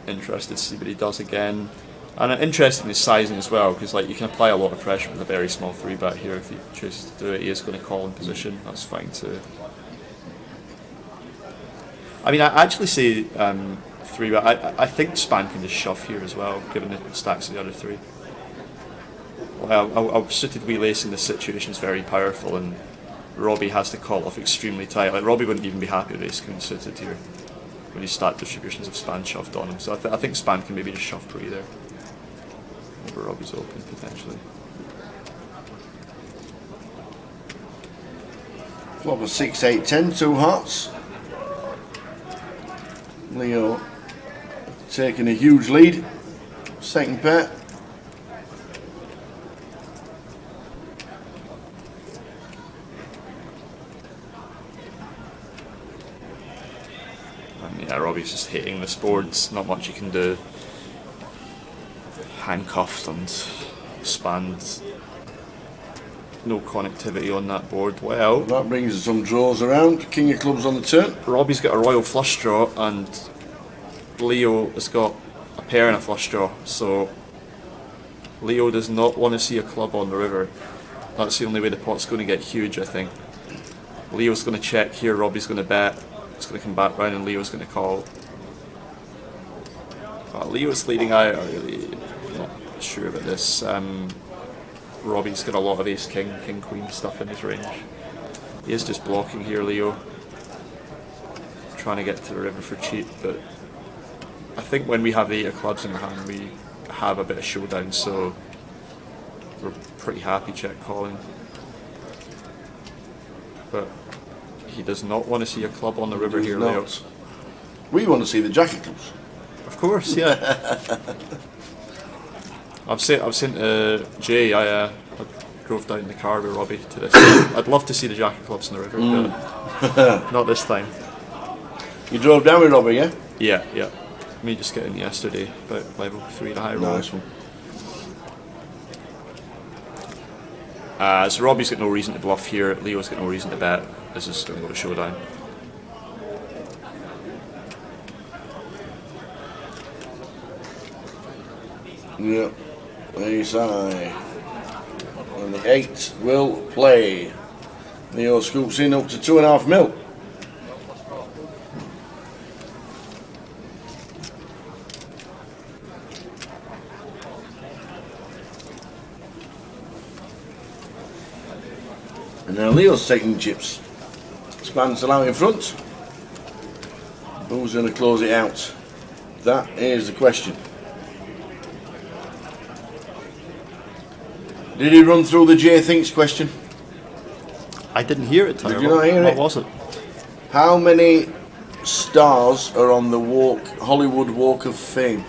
Interested to see what he does again. And interested in his sizing as well, because like you can apply a lot of pressure with a very small 3-bet here if he chooses to do it. He is going to call in position, that's fine too. I mean, I actually say 3-bet. I think Spand can just shove here as well, given the stacks of the other 3. Well, a suited wee lace in this situation is very powerful, and Robbie has to call off extremely tight. Like Robbie wouldn't even be happy with ace queen suited here when his stat distributions of Spand shoved on him. So I think Spand can maybe just shove pre there. Over Robbie's open potentially. Flop of 6, 8, 10, 2 hearts. Leo taking a huge lead. Second pair. Yeah, Robbie's just hitting this board, not much you can do. Handcuffed and Spand. No connectivity on that board. Well, that brings us some draws around. King of clubs on the turn. Robbie's got a royal flush draw and Leo has got a pair and a flush draw, so Leo does not want to see a club on the river. That's the only way the pot's going to get huge, I think. Leo's going to check here, Robbie's going to bet. It's going to come back round and Leo's going to call. Leo's leading out, I'm really not sure about this. Robbie's got a lot of ace king, king queen stuff in his range. He is just blocking here, Leo. Trying to get to the river for cheap, but I think when we have the 8 of clubs in the hand, we have a bit of showdown, so we're pretty happy check calling. But he does not want to see a club on the river here, Leo. We want to see the jack of clubs. Of course, yeah. I've sent Jay, I drove down in the car with Robbie to this. I'd love to see the jack of clubs in the river, but not this time. You drove down with Robbie, yeah? Yeah, yeah. Me just getting yesterday, about level 3 the high roller. Nice one. So Robbie's got no reason to bluff here, Leo's got no reason to bet. This is going to go to showdown. Yep. Ace high. And the 8 will play. Leo scoops in up to 2.5 mil. And now Leo's taking chips. Spand's still out in front. Who's going to close it out? That is the question. Did he run through the Jay Thinks question? I didn't hear it, Tyler. Did you not hear What it? was it? How many stars are on the Hollywood Walk of Fame?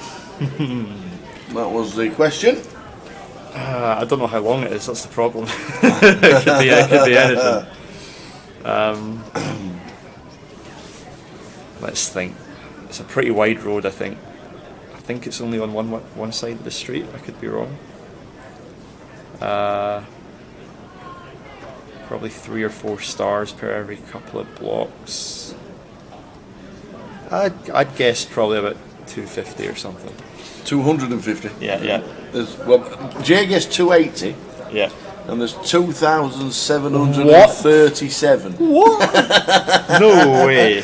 That was the question. I don't know how long it is. That's the problem. It could be anything. Let's think. It's a pretty wide road, I think. I think it's only on one side of the street. I could be wrong. Probably 3 or 4 stars per every couple of blocks. I'd guess probably about 250 or something. 250. Yeah. Well, Jay gets 280. Yeah. And there's 2,737. What? No way.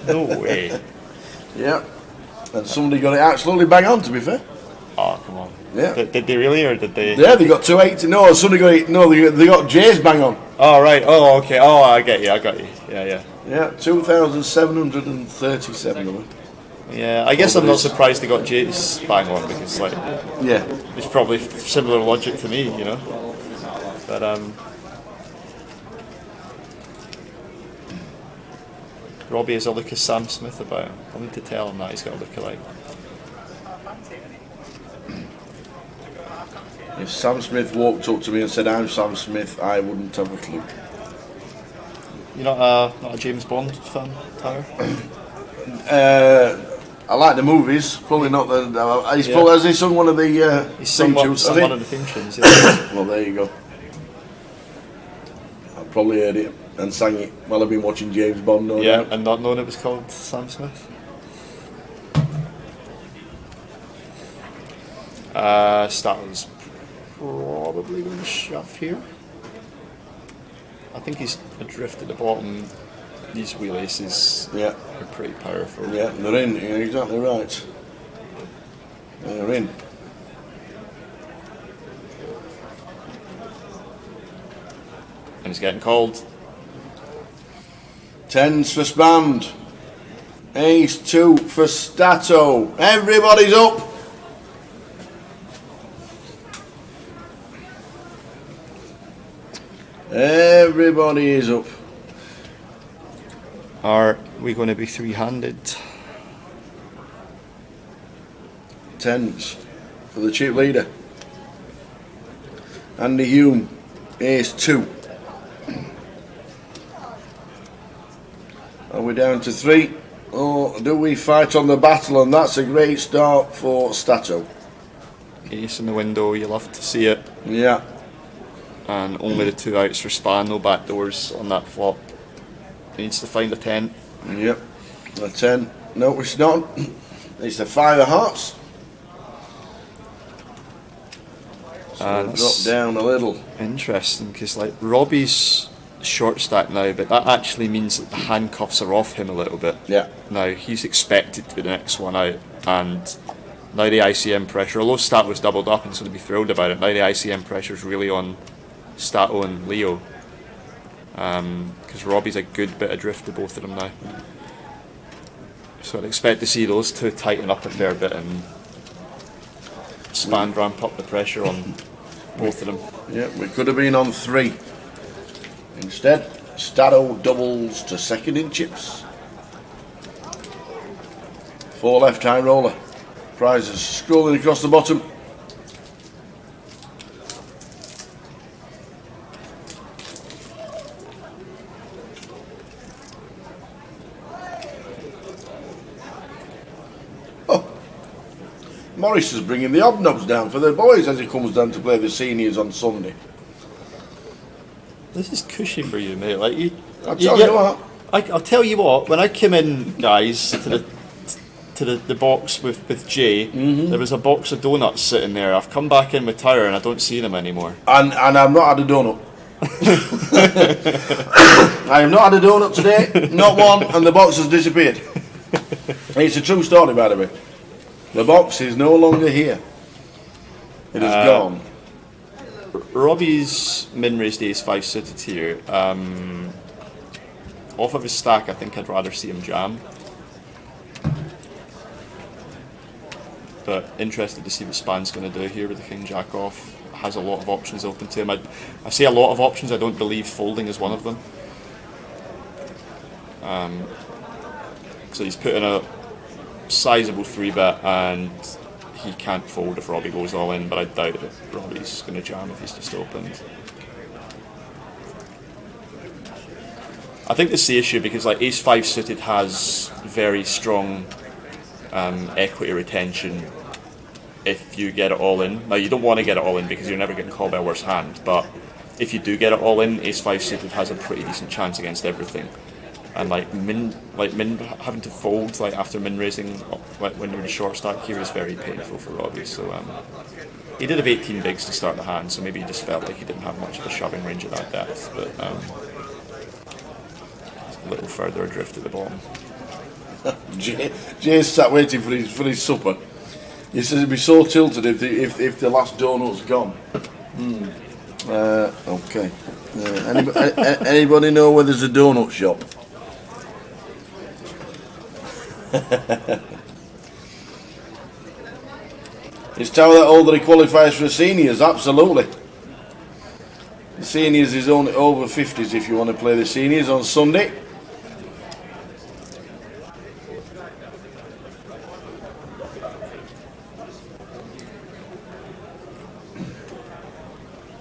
No way. Yeah. And somebody got it absolutely bang on, to be fair. Oh, come on. Yeah. Did they really, or did they? Yeah, they got 280. No, somebody got it. No, they got Jay's bang on. Oh, right. Oh, okay. Oh, I got you. Yeah. Yeah, 2,737 of them. Yeah, I guess I'm not surprised they got Jay's bang on, because yeah, it's probably similar logic to me, you know. But Robbie has a look of Sam Smith about him. I need to tell him that he's got a look alike. If Sam Smith walked up to me and said, "I'm Sam Smith," I wouldn't have a clue. You're not a James Bond fan, Tyler? I like the movies. Probably not the. Has he sung one of the He's sung one of the theme tunes. Yeah. Well, there you go. I probably heard it and sang it while I've been watching James Bond. No doubt. And not knowing it was called Sam Smith. Statton's probably going to shove here. I think he's adrift at the bottom. These wheel aces are pretty powerful. Yeah, they're in. You're exactly right. They're in. And he's getting called. 10s for Spand. Ace 2 for Stato. Everybody's up. Everybody is up. Are we going to be three-handed? 10s for the chip leader. Andy Hume, Ace 2. Are we down to 3? Or do we fight on the battle? And that's a great start for Stato. Ace in the window, you love to see it. Yeah. And only the 2 outs for Span, no back doors on that flop. He needs to find a 10. Yep, a 10. No, it's not. It's a 5 of hearts. So we'll drop down a little. Interesting, because Robbie's short stack now, but that actually means that the handcuffs are off him a little bit. Yeah. Now he's expected to be the next one out, and now the ICM pressure, although Stat was doubled up and so to be thrilled about it, now the ICM pressure is really on Stato and Leo. Because Robbie's a good bit adrift to both of them now. So I'd expect to see those two tighten up a fair bit and Span ramp up the pressure on both of them. Yeah, we could have been on 3. Instead, Stato doubles to second in chips. 4 left high roller. Prizes scrolling across the bottom. Morris is bringing the hobnobs down for the boys as he comes down to play the seniors on Sunday. This is cushy for you, mate. Like I'll tell you what. I'll tell you what. When I came in, guys, to the box with Jay, there was a box of donuts sitting there. I've come back in with Tyler and I don't see them anymore. And I've not had a donut. I have not had a donut today, not one, and the box has disappeared. It's a true story, by the way. The box is no longer here. It is gone. Robbie's min-raised ace 5 suited here. Off of his stack, I think I'd rather see him jam. But interested to see what Span's going to do here with the king jack off. has a lot of options open to him. I say a lot of options. I don't believe folding is one of them. So he's put in a sizable 3-bet, and he can't fold if Robbie goes all in, but I doubt that Robbie's going to jam if he's just opened. I think this is the issue because like Ace-5 suited has very strong equity retention if you get it all in. Now you don't want to get it all in because you're never getting called by a worse hand, but if you do get it all in, Ace-5 suited has a pretty decent chance against everything. And like min having to fold like after min raising like when you're in a short stack here is very painful for Robbie. So he did have 18 bigs to start the hand, so maybe he just felt like he didn't have much of a shoving range at that depth, but a little further adrift at the bottom. Jay's sat waiting for his supper. He says he'd be so tilted if the last donut's gone. Okay. Anybody know where there's a donut shop? It's Tower that already qualifies for the seniors, absolutely. The seniors is only over 50s if you want to play the seniors on Sunday.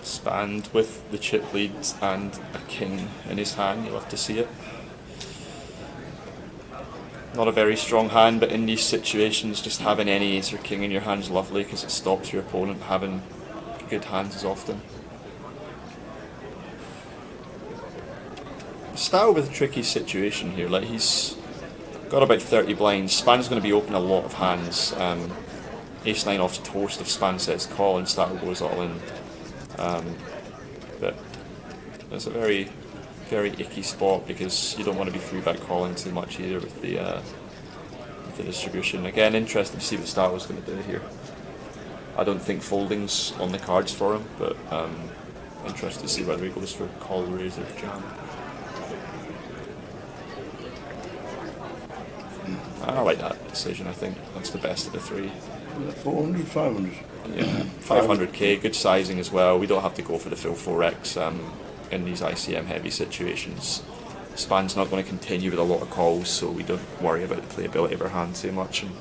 Spanned with the chip leads and a king in his hand, you'll have to see it. Not a very strong hand, but in these situations just having any ace or king in your hand is lovely because it stops your opponent having good hands as often. Style with a tricky situation here, like he's got about 30 blinds. Span's going to be open a lot of hands. Ace-9 off's toast if Span says call and Style goes all in. But it's a very icky spot because you don't want to be 3-bet calling too much either with the distribution. Again, interesting to see what Style was going to do here. I don't think folding's on the cards for him, but interested to see whether he goes for call, raise or jam. I like that decision. I think that's the best of the three. 400, 500. Yeah, 500k, good sizing as well. We don't have to go for the full 4x in these ICM heavy situations. Span's not going to continue with a lot of calls, so we don't worry about the playability of our hand too much, and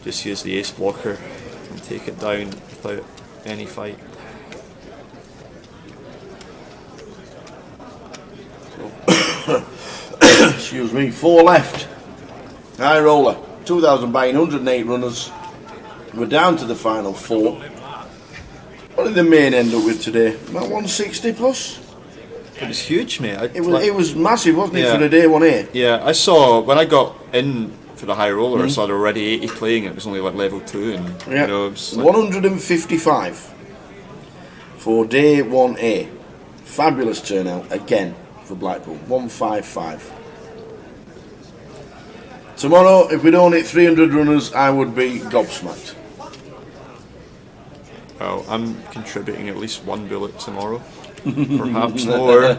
just use the ace blocker and take it down without any fight. Excuse me, 4 left. High roller, 2,000 buying, 108 runners. We're down to the final 4. What did the main end up with today? About 160 plus? It was huge, mate. It was massive, wasn't it, Yeah. for the day 1A? Yeah, I saw when I got in for the high roller, I saw there were already 80 playing. It was only like level 2, and Yeah. you know, it was like 155 for day 1A. Fabulous turnout again for Blackpool. 155. Tomorrow, if we don't hit 300 runners, I would be gobsmacked. well, I'm contributing at least 1 bullet tomorrow, perhaps more.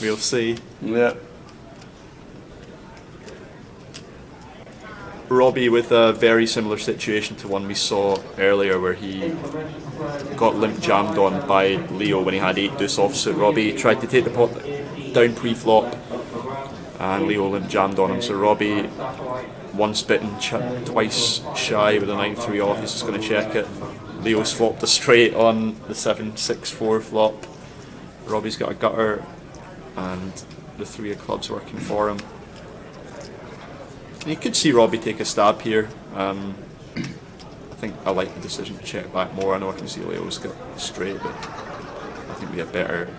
We'll see. Yeah. Robbie with a very similar situation to one we saw earlier where he got limp jammed on by Leo when he had 8 deuce offsuit. Robbie tried to take the pot down pre-flop and Leo limp jammed on him, so Robbie once bitten, twice shy with a 9-3 off. He's just going to check it. Leo's flopped a straight on the 7-6-4 flop. Robbie's got a gutter and the 3 of clubs working for him. You could see Robbie take a stab here. I think I like the decision to check back more. I know I can see Leo's got straight, but I think we have better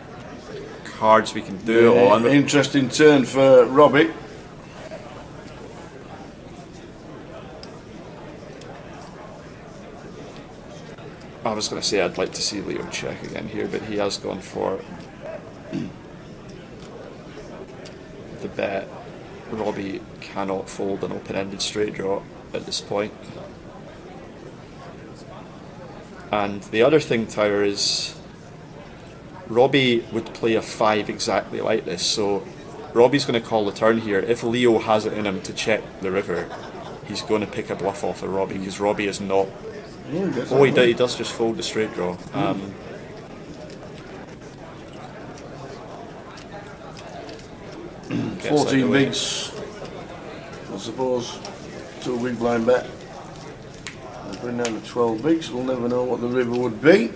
cards we can do it on. Interesting turn for Robbie. I was going to say I'd like to see Leo check again here, but he has gone for the bet. Robbie cannot fold an open-ended straight draw at this point. And the other thing, Tower, is Robbie would play a 5 exactly like this, so Robbie's going to call the turn here. If Leo has it in him to check the river, he's going to pick a bluff off of Robbie, because Robbie is not Oh, he does just fold the straight draw. 14 bigs, I suppose. 2 big blind bet. We'll bring down to 12 bigs. We'll never know what the river would be.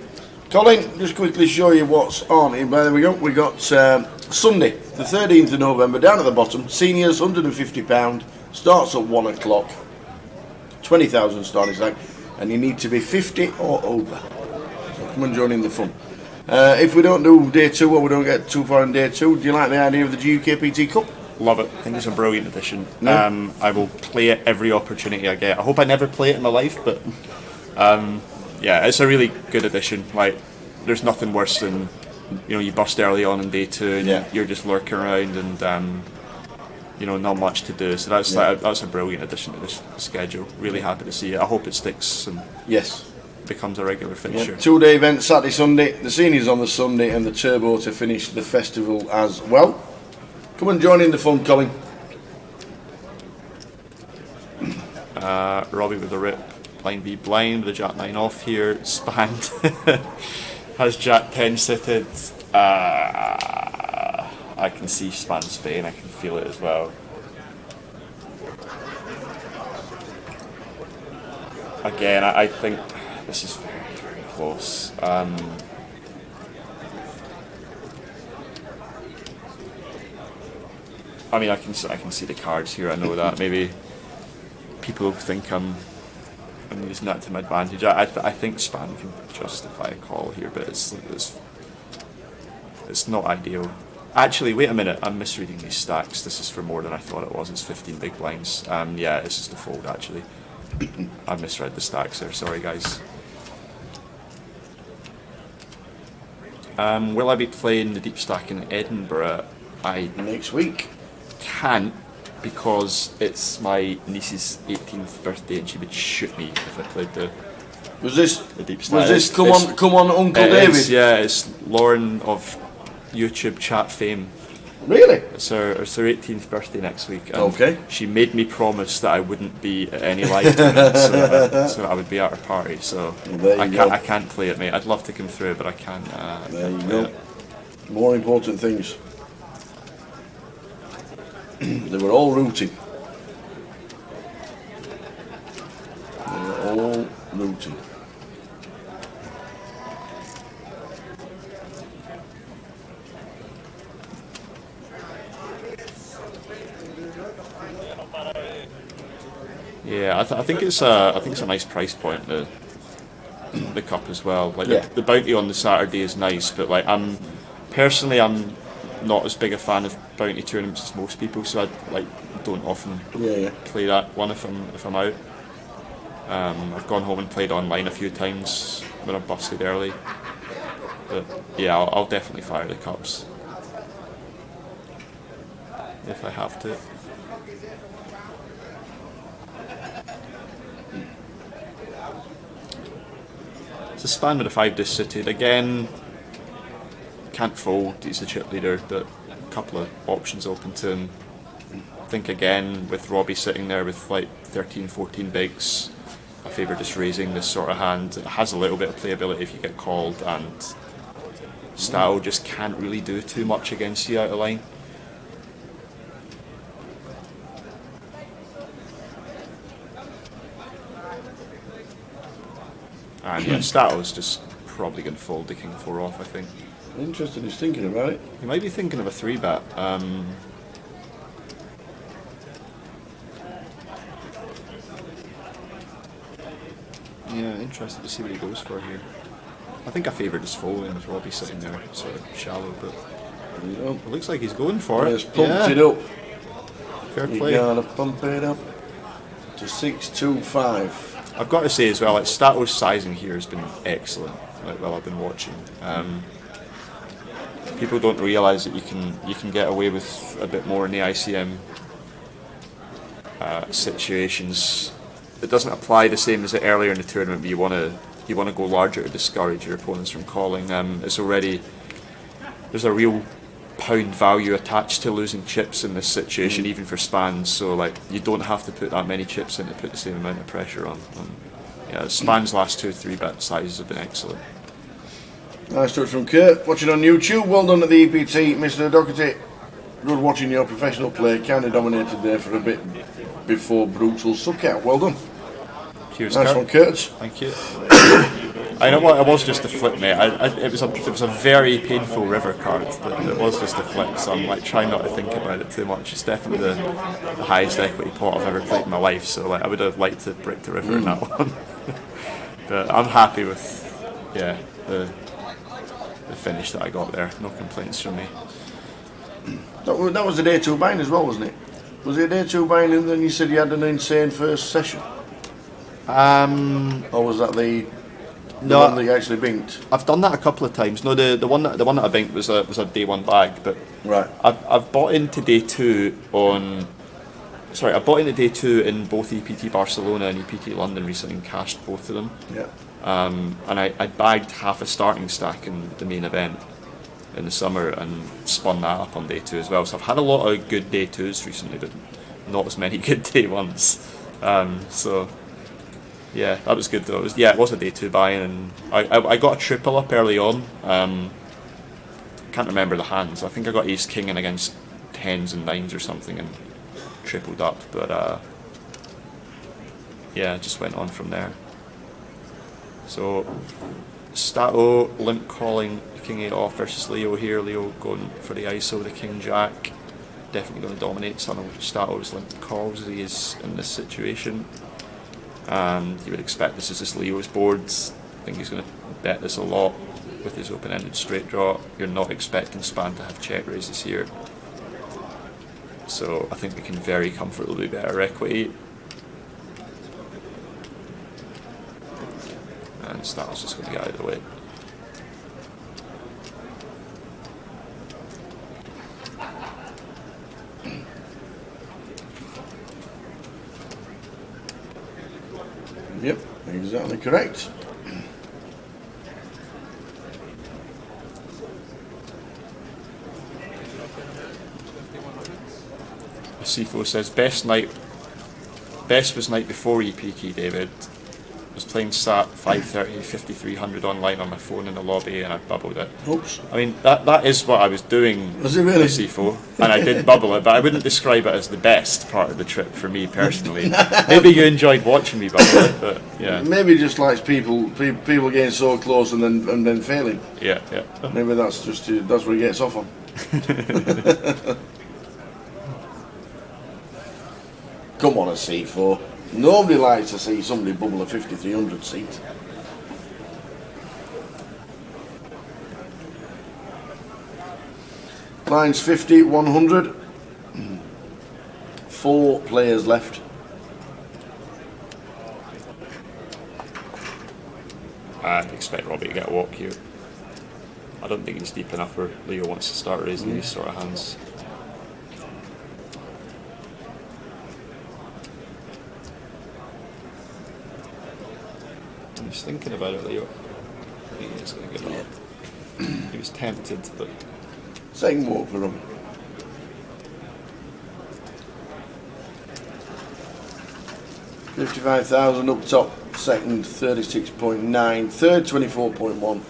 Colin, just quickly show you what's on here. There we go. We got Sunday, the 13th of November, down at the bottom. Seniors, £150. Starts at 1 o'clock. 20,000 starting stack, and you need to be 50 or over. So come and join in the fun. If we don't do day 2 or we don't get too far in day 2, do you like the idea of the GUKPT Cup? Love it. I think it's a brilliant addition. No? I will play it every opportunity I get. I hope I never play it in my life, but yeah, it's a really good addition. Like, there's nothing worse than, you know, you bust early on in day 2 and you're just lurking around and you know, not much to do. So that's that's a brilliant addition to this schedule. Really happy to see it. I hope it sticks and becomes a regular fixture. 2-day event, Saturday, Sunday. The seniors on the Sunday and the turbo to finish the festival as well. Come and join in the fun, Colin. Robbie with the rip. Blind v blind with the Jack 9 off here. Spanned. Has Jack 10 sitted. I can see Span Spain, I can feel it as well. Again, I think this is very, very close. I mean, I can see the cards here. I know that maybe people think I'm using that to my advantage. I think Span can justify a call here, but it's not ideal. Actually, wait a minute, I'm misreading these stacks. This is for more than I thought it was. It's 15 big blinds. Yeah, this is the fold, actually. I misread the stacks there, sorry guys. Will I be playing the deep stack in Edinburgh? Next week. Can't, because it's my niece's 18th birthday and she would shoot me if I played the deep stack. Was this come on Uncle David? Yeah, it's Lauren of YouTube chat fame. Really? It's her 18th birthday next week. And okay. She made me promise that I wouldn't be at any live tournament, so that I would be at her party. So I can't play it, mate. I'd love to come through, but I can't. There you go. More important things. They were all rooting. They were all rooting. Yeah, I think it's a nice price point, the cup as well. Like the bounty on the Saturday is nice, but like I'm not as big a fan of bounty tournaments as most people, so I don't often play that one if I'm out. I've gone home and played online a few times when I've busted early, but yeah, I'll definitely fire the cups if I have to. It's a Span with a 5 disc suited. Again, can't fold, he's the chip leader, but a couple of options open to him. I think again, with Robbie sitting there with like 13, 14 bigs, I favour just raising this sort of hand. It has a little bit of playability if you get called, and Style just can't really do too much against you out of line. And yeah, Stato's just probably going to fold the King 4 off, I think. Interesting, he's thinking about it. He might be thinking of a 3-bet. Yeah, interested to see what he goes for here. I think I favour just folding with Robbie sitting there, sort of shallow, but it looks like he's going for it. He's pumped it up. Fair play. You gotta pump it up to 6.25. I've got to say as well, like Stato's sizing here has been excellent. Like while I've been watching, people don't realise that you can get away with a bit more in the ICM situations. It doesn't apply the same as it earlier in the tournament, but you want to go larger to discourage your opponents from calling. There's a real pound value attached to losing chips in this situation, even for spans. So like you don't have to put that many chips in to put the same amount of pressure on yeah, Span's last 2 3-bet sizes have been excellent. Nice touch from Kurt. Watching on YouTube. Well done at the EPT, Mr. Doherty. Good watching your professional play. Kind of dominated there for a bit before brutal suck out. Well done. Cheers, nice Kurt. one, Kurt. Thank you. I know what it was, just a flip, mate. It was a very painful river card. It was just a flip, so I'm like trying not to think about it too much. It's definitely the highest equity pot I've ever played in my life. So like I would have liked to break the river in that one. But I'm happy with the finish that I got there. No complaints from me. That was the day 2 bind as well, wasn't it? Was it a day 2 bind and then you said you had an insane first session? Or was that the one that you actually binked? I've done that a couple of times. No, the one that I binked was a day 1 bag, but right. I've bought into day 2 on. Sorry, I bought into day 2 in both EPT Barcelona and EPT London recently and cashed both of them. Yeah. And I bagged half a starting stack in the main event in the summer and spun that up on day 2 as well. So I've had a lot of good day 2s recently, but not as many good day 1s. So yeah, that was good though. It was a day 2 buy-in, and I got a triple up early on. Can't remember the hands. I think I got ace king in against 10s and 9s or something and tripled up, but yeah, just went on from there. So Stato limp calling king 8 off versus Leo here. Leo going for the ISO, the king jack. Definitely going to dominate some of Stato's limp calls as he is in this situation. And you would expect this is just Leo's boards. I think he's going to bet this a lot with his open-ended straight draw. You're not expecting Span to have check raises here. So I think we can very comfortably bet our equity. And Stato's just going to get out of the way. Yep, exactly correct. Sifo says best was night before EPT, David. I was playing SAT 530, 5300 online on my phone in the lobby and I bubbled it. Oops. I mean, that is what I was doing was it really? with Sifo, and I did bubble it, but I wouldn't describe it as the best part of the trip for me personally. Maybe you enjoyed watching me bubble it, but yeah. Maybe just likes people getting so close and then failing. Yeah. Maybe that's what he gets off on. Come on, a C4. Nobody likes to see somebody bubble a 5300 seat. Lines 50, 100. 4 players left. I'd expect Robbie to get a walk here. I don't think he's deep enough where Leo wants to start raising these sort of hands. He's thinking about it, Leo. He's going to get it. He was tempted, but... Second walk for him. $55,000 up top. Second, 36.9. Third, 24.1.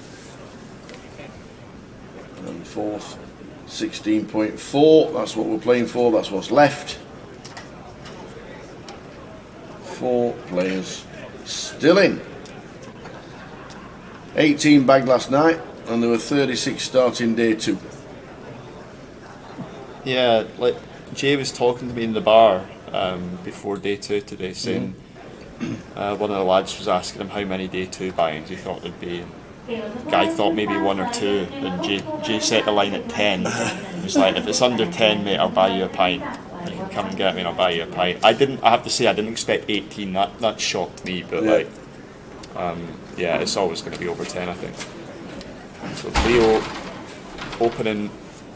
And fourth, 16.4. That's what we're playing for. That's what's left. 4 players still in. 18 bagged last night, and there were 36 starting day 2. Yeah, like Jay was talking to me in the bar before day 2 today, saying one of the lads was asking him how many day 2 buy-ins he thought there'd be. Guy thought maybe 1 or 2, and Jay set the line at 10. He was like, if it's under 10, mate, I'll buy you a pint. You can come and get me and I'll buy you a pint. I have to say, I didn't expect 18. That shocked me, but like, yeah, it's always going to be over 10, I think. So Leo opening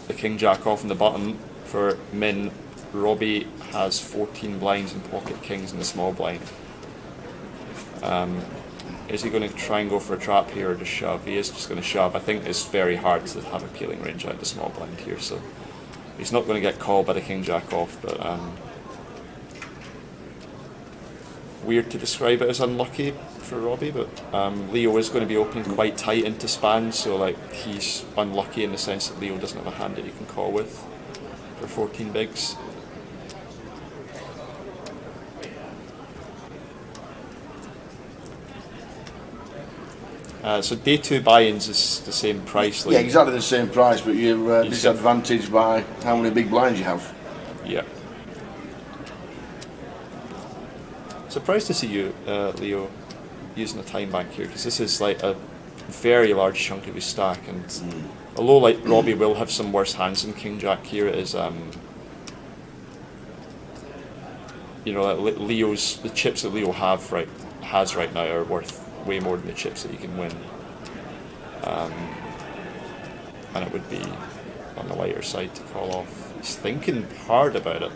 the king jack off in the button for min. Robbie has 14 blinds and pocket kings in the small blind. Is he going to try and go for a trap here or just shove? He is just going to shove. I think it's very hard to have a peeling range out the small blind here, so he's not going to get called by the king jack off, but weird to describe it as unlucky for Robbie, but Leo is going to be opening quite tight into span, so like he's unlucky in the sense that Leo doesn't have a hand that he can call with for 14 bigs. So day 2 buy-ins is the same price. Like, yeah, exactly the same price, but you're disadvantaged by how many big blinds you have. Yeah. Surprised to see you, Leo, using a time bank here, because this is like a very large chunk of his stack, and although like Robbie will have some worse hands than King Jack here, it is you know, like the chips that Leo has right now are worth way more than the chips that he can win, and it would be on the lighter side to call off. He's thinking hard about it.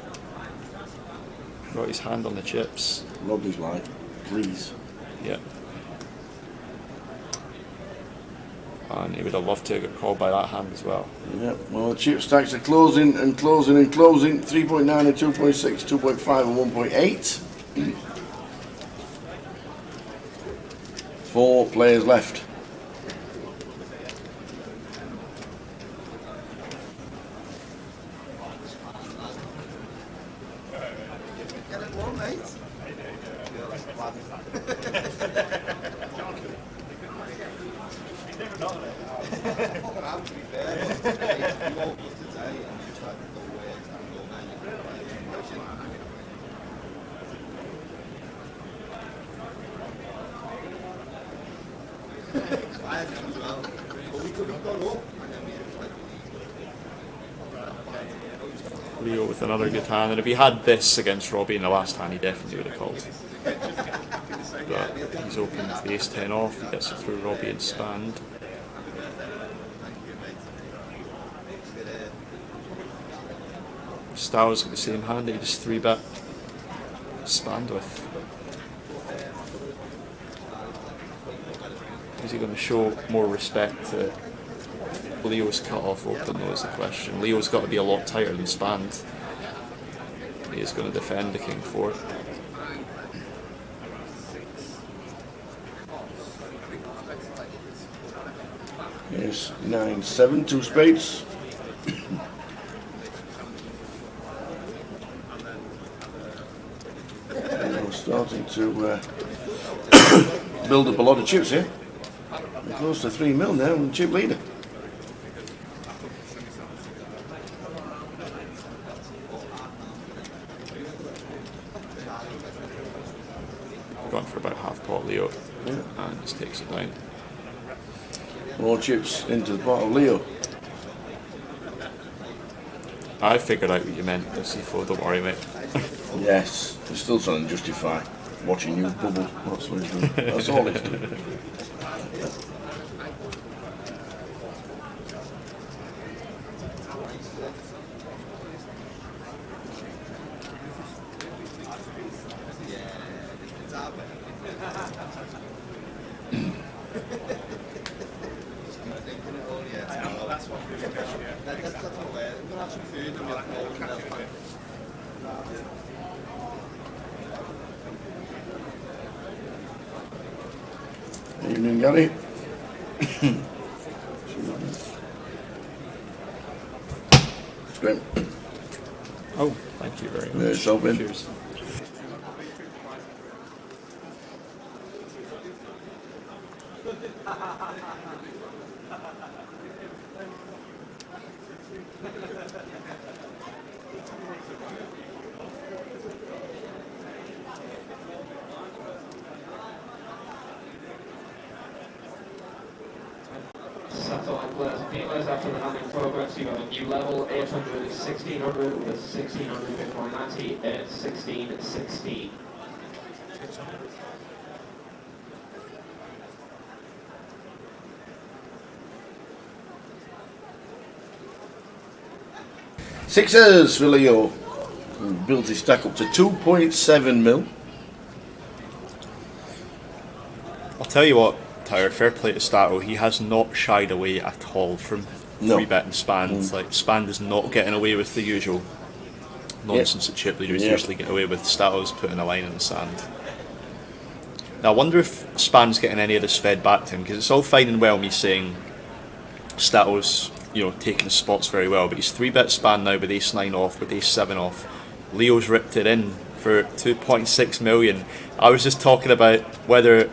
Got his hand on the chips. Robbie's like, please. Yeah. And he would have loved to get called by that hand as well. Yeah, well, the chip stacks are closing and closing and closing. 3.9 and 2.6, 2.5 and 1.8. 4 players left. Get it warm, mate. Leo with another good hand, and if he had this against Robbie in the last hand, he definitely would have called. But he's opened the ace-10 off, he gets it through Robbie and spanned. Styles got the same hand that he just 3-bet spanned with. Is he going to show more respect to Leo's cut-off open, though, is the question. Leo's got to be a lot tighter than spanned. He is going to defend the King 4. Yes, 9-7, 2 spades. We're starting to build up a lot of chips here. We're close to 3 mil now, and chip leader. Gone for about half pot Leo, and just takes it down. More chips into the pot of Leo. I figured out what you meant, C4, don't worry, mate. Yes, he's still trying to justify watching you bubble. That's what he's doing. That's all he's doing. Evening, Gary. Great. Oh, thank you very much. Yourself in. Cheers. After the hand in progress, you have a new level, 800 is 1600 with 1600 Bitcoin ante at 1616. Sixers for Leo. Built his stack up to 2.7 mil. I'll tell you what, Tyler, fair play to Stato, he has not shied away at all from 3-betting spans. Like, span is not getting away with the usual nonsense that chip leaders usually get away with. Stato's putting a line in the sand. Now, I wonder if Span's getting any of this fed back to him, because it's all fine and well me saying Stato's, you know, taking his spots very well, but he's 3-bet Span now with ace-9 off, with ace-7 off. Leo's ripped it in for 2.6 million. I was just talking about whether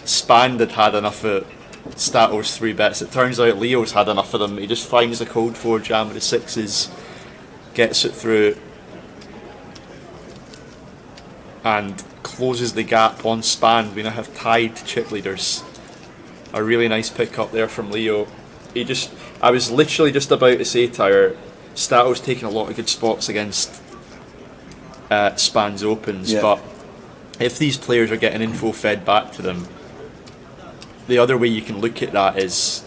Span had enough of Stato's 3-bets. It turns out Leo's had enough of them. He just finds the code 4 jam with the 6s, gets it through, and closes the gap on Span. We now have tied chip leaders. A really nice pick up there from Leo. I was literally just about to say, Tyre, Stato's taking a lot of good spots against Span's opens, but if these players are getting info fed back to them, the other way you can look at that is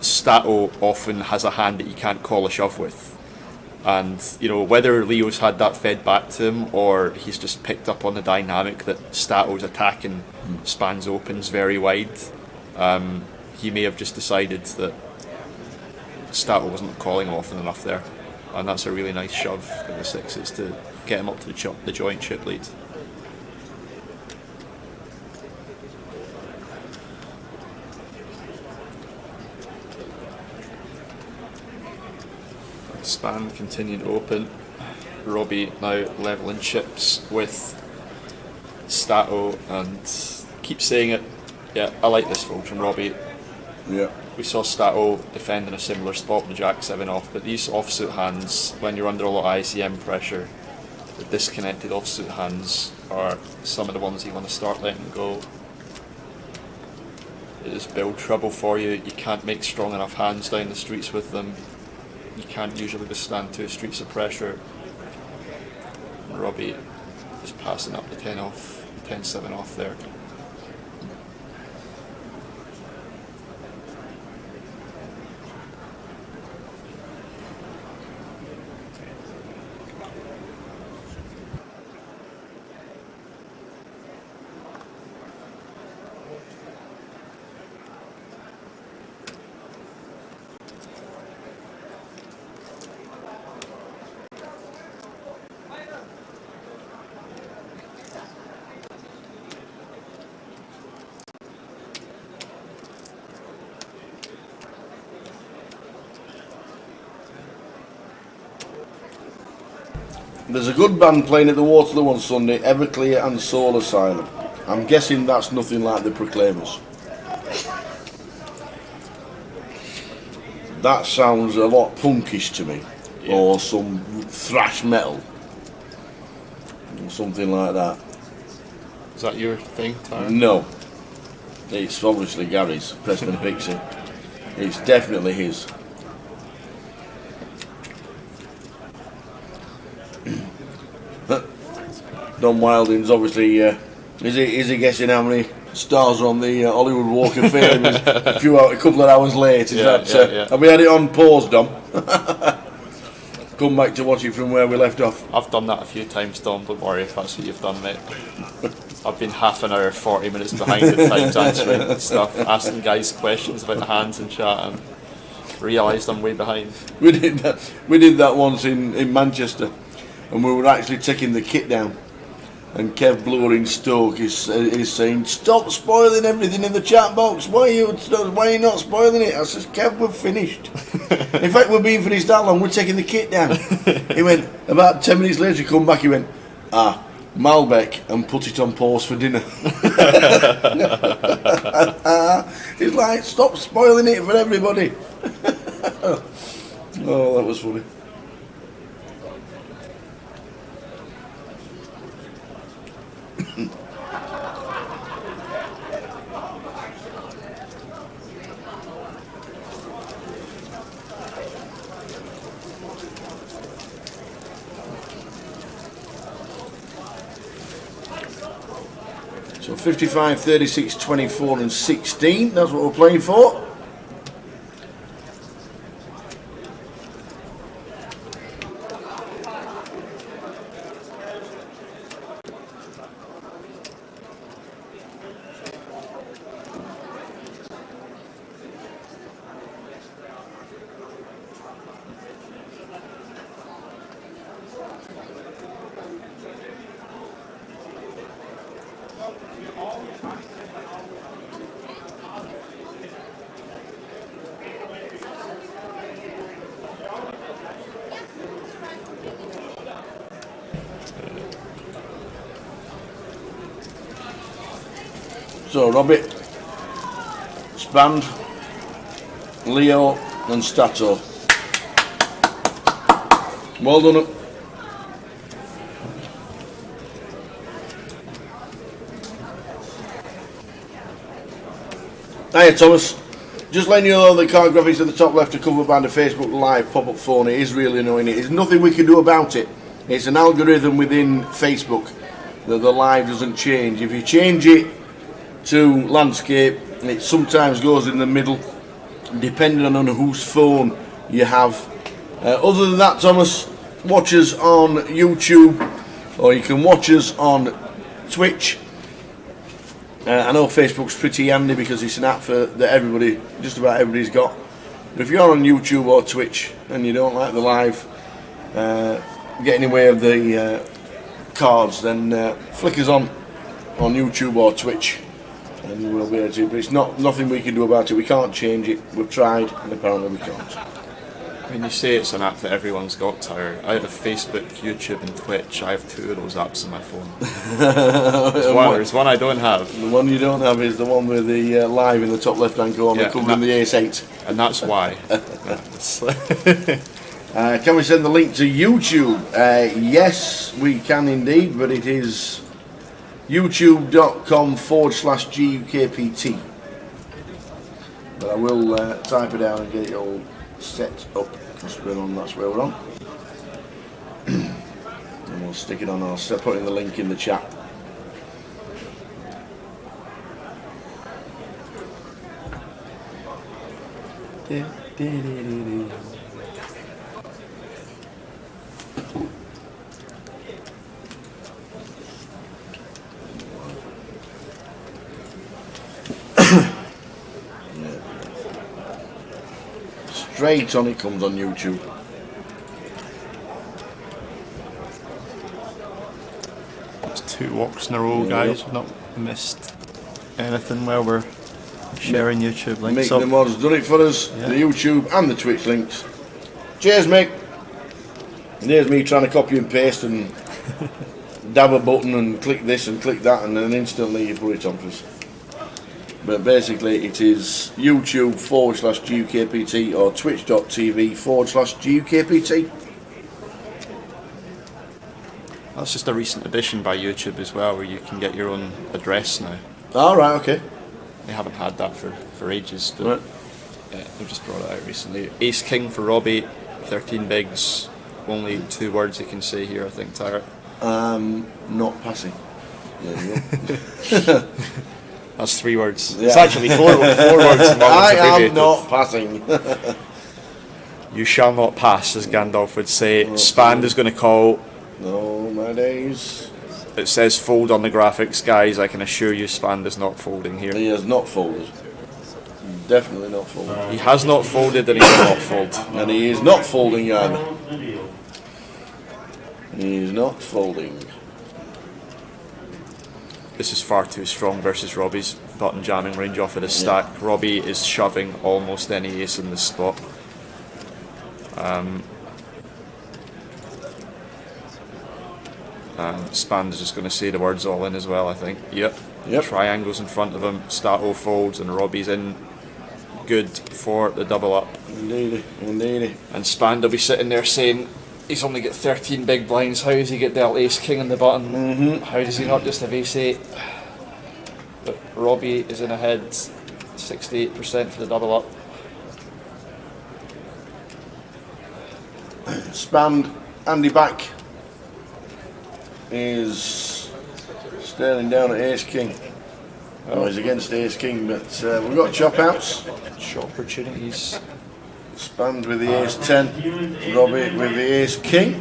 Stato often has a hand that you can't call a shove with. And, you know, whether Leo's had that fed back to him or he's just picked up on the dynamic that Stato's attacking Span's opens very wide, he may have just decided that Stato wasn't calling him often enough there. And that's a really nice shove with the 6s to get him up to the joint chip lead. Span continued to open. Robbie now leveling chips with Stato, and keep saying it. Yeah, I like this fold from Robbie. Yeah. We saw Stato defending a similar spot with Jack 7 off, but these offsuit hands, when you're under a lot of ICM pressure, the disconnected offsuit hands are some of the ones you want to start letting go. It just build trouble for you. You can't make strong enough hands down the streets with them. You can't usually withstand 2 streets of pressure. Robbie just passing up the 10 off, 10-7 off there. There's a good band playing at the Waterloo on Sunday, Everclear and Soul Asylum. I'm guessing that's nothing like the Proclaimers. That sounds a lot punkish to me, or some thrash metal, or something like that. Is that your thing, Tyre? No, it's obviously Gary's, Preston Pixie. It's definitely his. Don Wilding's obviously, is he guessing how many stars are on the Hollywood Walk of Fame? a couple of hours late. Have we had it on pause, Dom? Come back to watch it from where we left off. I've done that a few times, Dom, don't worry if that's what you've done, mate. I've been half an hour, 40 minutes behind at times answering stuff, asking guys questions about the hands and chat, and realised I'm way behind. We did that once in Manchester, and we were actually taking the kit down. And Kev Bloor in Stoke is saying, "Stop spoiling everything in the chat box. Why are you not spoiling it?" I says, "Kev, we're finished. In fact, we're being finished that long. We're taking the kit down." He went, about 10 minutes later, he come back. He went, Malbec, and put it on pause for dinner. He's like, "Stop spoiling it for everybody." Oh, that was funny. So 55, 36, 24 and 16, that's what we're playing for. all So Robbie, Spand, Leo and Stato. Well done. Hiya Thomas. Just letting you know the card graphics at the top left are covered by the Facebook Live pop-up phone. It is really annoying. There's nothing we can do about it. It's an algorithm within Facebook that the live doesn't change. If you change it to landscape, it sometimes goes in the middle, depending on whose phone you have. Other than that, Thomas, watch us on YouTube, or you can watch us on Twitch. I know Facebook's pretty handy because it's an app that everybody, just about everybody's got. But if you're on YouTube or Twitch and you don't like the live getting away of the cards, then flick us on YouTube or Twitch, and we'll be able to. But it's nothing we can do about it. We can't change it. We've tried, and apparently we can't. When you say it's an app that everyone's got, Tyre, I have Facebook, YouTube and Twitch. I have 2 of those apps on my phone. There's one I don't have. The one you don't have is the one with the live in the top left hand corner, covering the Ace-8. And that's why. Can we send the link to YouTube? Yes, we can indeed, but it is youtube.com/GUKPT. But I will type it down and get it all set up, because that's where we're on. And we'll stick it on, I'll put in the link in the chat. Straight on, it comes on YouTube. It's 2 walks in a row, guys. We've not missed anything while we're sharing YouTube links. Mick the Mod's done it for us, the YouTube and the Twitch links. Cheers, Mick. And here's me trying to copy and paste and dab a button and click this and click that, and then instantly you put it on for us. But basically it is YouTube/GUKPT or Twitch.tv/GUKPT. That's just a recent addition by YouTube as well, where you can get your own address now. Oh, right, okay. They haven't had that for ages, but yeah, they've just brought it out recently. Ace King for Robbie, 13 bigs, only 2 words you can say here, I think, Tyre. Not passing. There you go. That's 3 words. Yeah. It's actually 4 words. I am not passing. You shall not pass, as Gandalf would say. Spand is going to call. No, my days. It says fold on the graphics, guys. I can assure you Spand is not folding here. He has not folded. Definitely not folded. He has not folded and he will not fold. And he is not folding either. He is not folding. This is far too strong versus Robbie's button jamming range off of the stack. Robbie is shoving almost any ace in this spot. Spand is just going to say the words all in as well, I think. Yep. Triangles in front of him. Stato folds and Robbie's in good for the double up. Indeed, indeed. And Spand will be sitting there saying, he's only got 13 big blinds. How does he get dealt Ace King on the button? How does he not just have Ace 8? But Robbie is in ahead, 68% for the double up. Spand, Andy back, is staring down at Ace King. Oh, he's against Ace King, but we've got chop outs. Shot opportunities. Spand with the Ace 10, Robbie with the Ace King.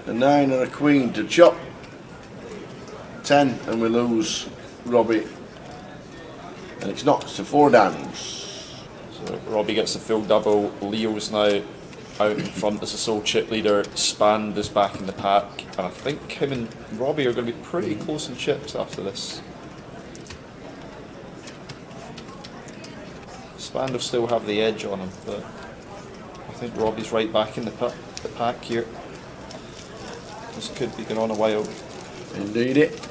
A 9 and a Queen to chop. 10 and we lose Robbie. And it's not, it's a 4 downs. So Robbie gets the full double. Leo's now out in front as the sole chip leader. Spand is back in the pack. And I think him and Robbie are going to be pretty close in chips after this. Spand will still have the edge on him, but I think Robbie's right back in the pack here. This could be going on a while. Indeed it.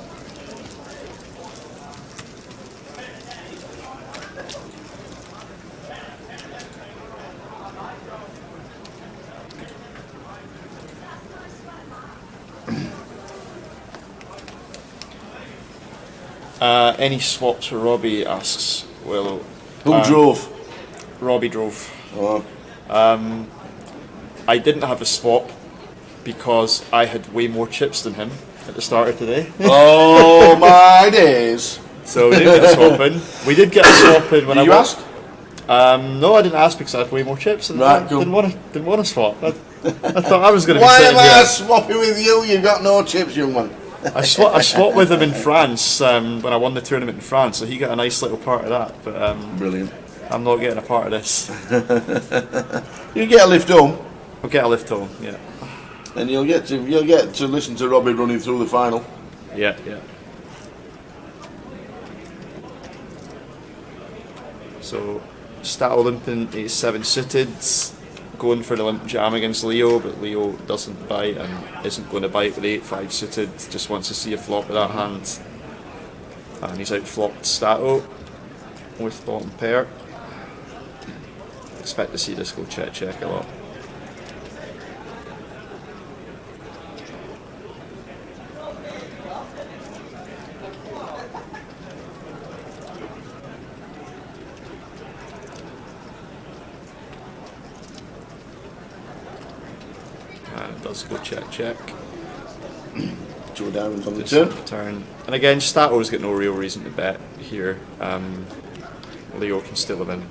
Any swaps for Robbie, asks Willow. Who drove? Robbie drove. Oh. I didn't have a swap because I had way more chips than him at the start of today. Oh my days. So we didn't get a swap in. We did get a swap in when Did you ask? No, I didn't ask because I had way more chips and Right, I cool. didn't want to swap. I thought I was going to be Why sitting am I here. swapping with you? You got no chips, young man. I swapped with him in France when I won the tournament in France, so he got a nice little part of that. But brilliant. I'm not getting a part of this. You get a lift home. I'll get a lift home, yeah. And you'll get to listen to Robbie running through the final. Yeah, yeah. So, Stat Olympian is 7 suited, going for the limp jam against Leo, but Leo doesn't bite and isn't going to bite with 8-5 suited, just wants to see a flop with that hand. And he's out flopped Stato with bottom pair. Expect to see this go check a lot. Does go check. 2 diamonds on the turn. And again, Stato's got no real reason to bet here. Leo can still have been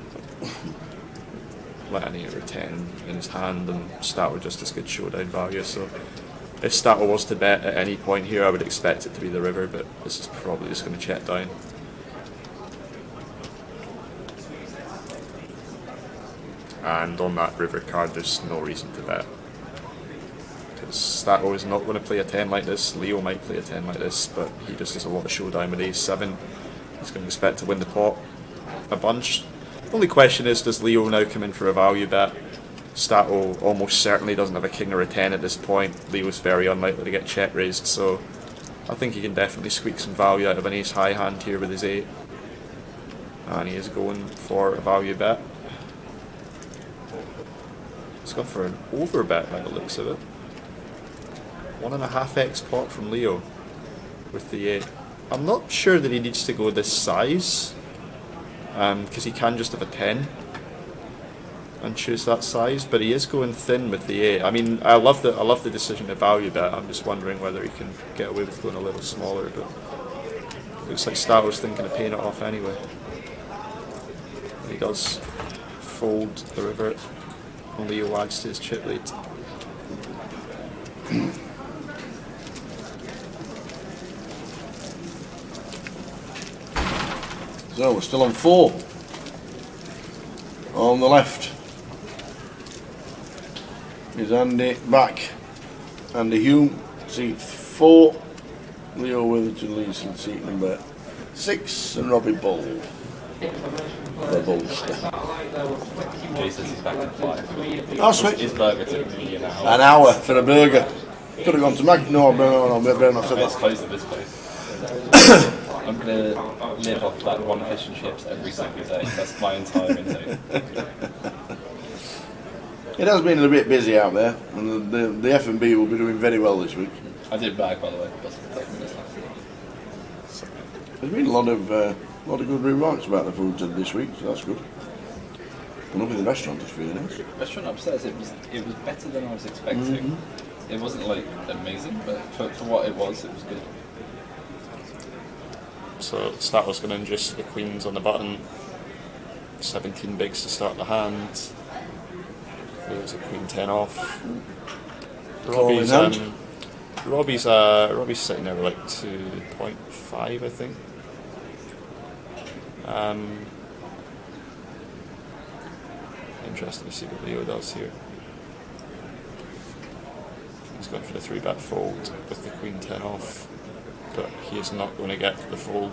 let any over 10 in his hand, and Stato just as good showdown value. So if Stato was to bet at any point here, I would expect it to be the river, but this is probably just going to check down. And on that river card, there's no reason to bet. Stato is not going to play a 10 like this. Leo might play a 10 like this, but he just has a lot of showdown with ace-7. He's going to expect to win the pot a bunch. The only question is, does Leo now come in for a value bet? Stato almost certainly doesn't have a king or a 10 at this point. Leo's very unlikely to get check raised, so I think he can definitely squeak some value out of an ace-high hand here with his 8. And he is going for a value bet. He's gone for an over bet by the looks of it. 1.5x pot from Leo with the 8. I'm not sure that he needs to go this size, because he can just have a 10 and choose that size, but he is going thin with the 8. I mean, I love the decision to value bet. I'm just wondering whether he can get away with going a little smaller, but looks like Stato's thinking of paying it off anyway. He does fold the river, and Leo adds to his chip lead. So we're still on 4 on the left. Is Andy back? Andy Hume, seat 4. Leo Witherton leads in seat number 6, and Robbie Bull. The Bullster. Jay says he's back at 5. Oh, sweet. His burger took me an hour. An hour for a burger. Could have gone to Mac. No, better not said Let's that. close to this place. I'm going to live off that one fish and chips every single day. That's my entire intake. It has been a bit busy out there, and the F&B will be doing very well this week. I did bag, by the way. There's been a lot of good remarks about the food this week, so that's good. And up in the restaurant, it's really nice. Restaurant upstairs, it was better than I was expecting. It wasn't like amazing, but for what it was good. So Stato's going to induce the queens on the button. 17 bigs to start the hand. There's a queen 10 off. Robbie's sitting there with like 2.5, I think. Interesting to see what Leo does here. He's going for the 3-bet fold with the queen 10 off, but he is not going to get to the fold.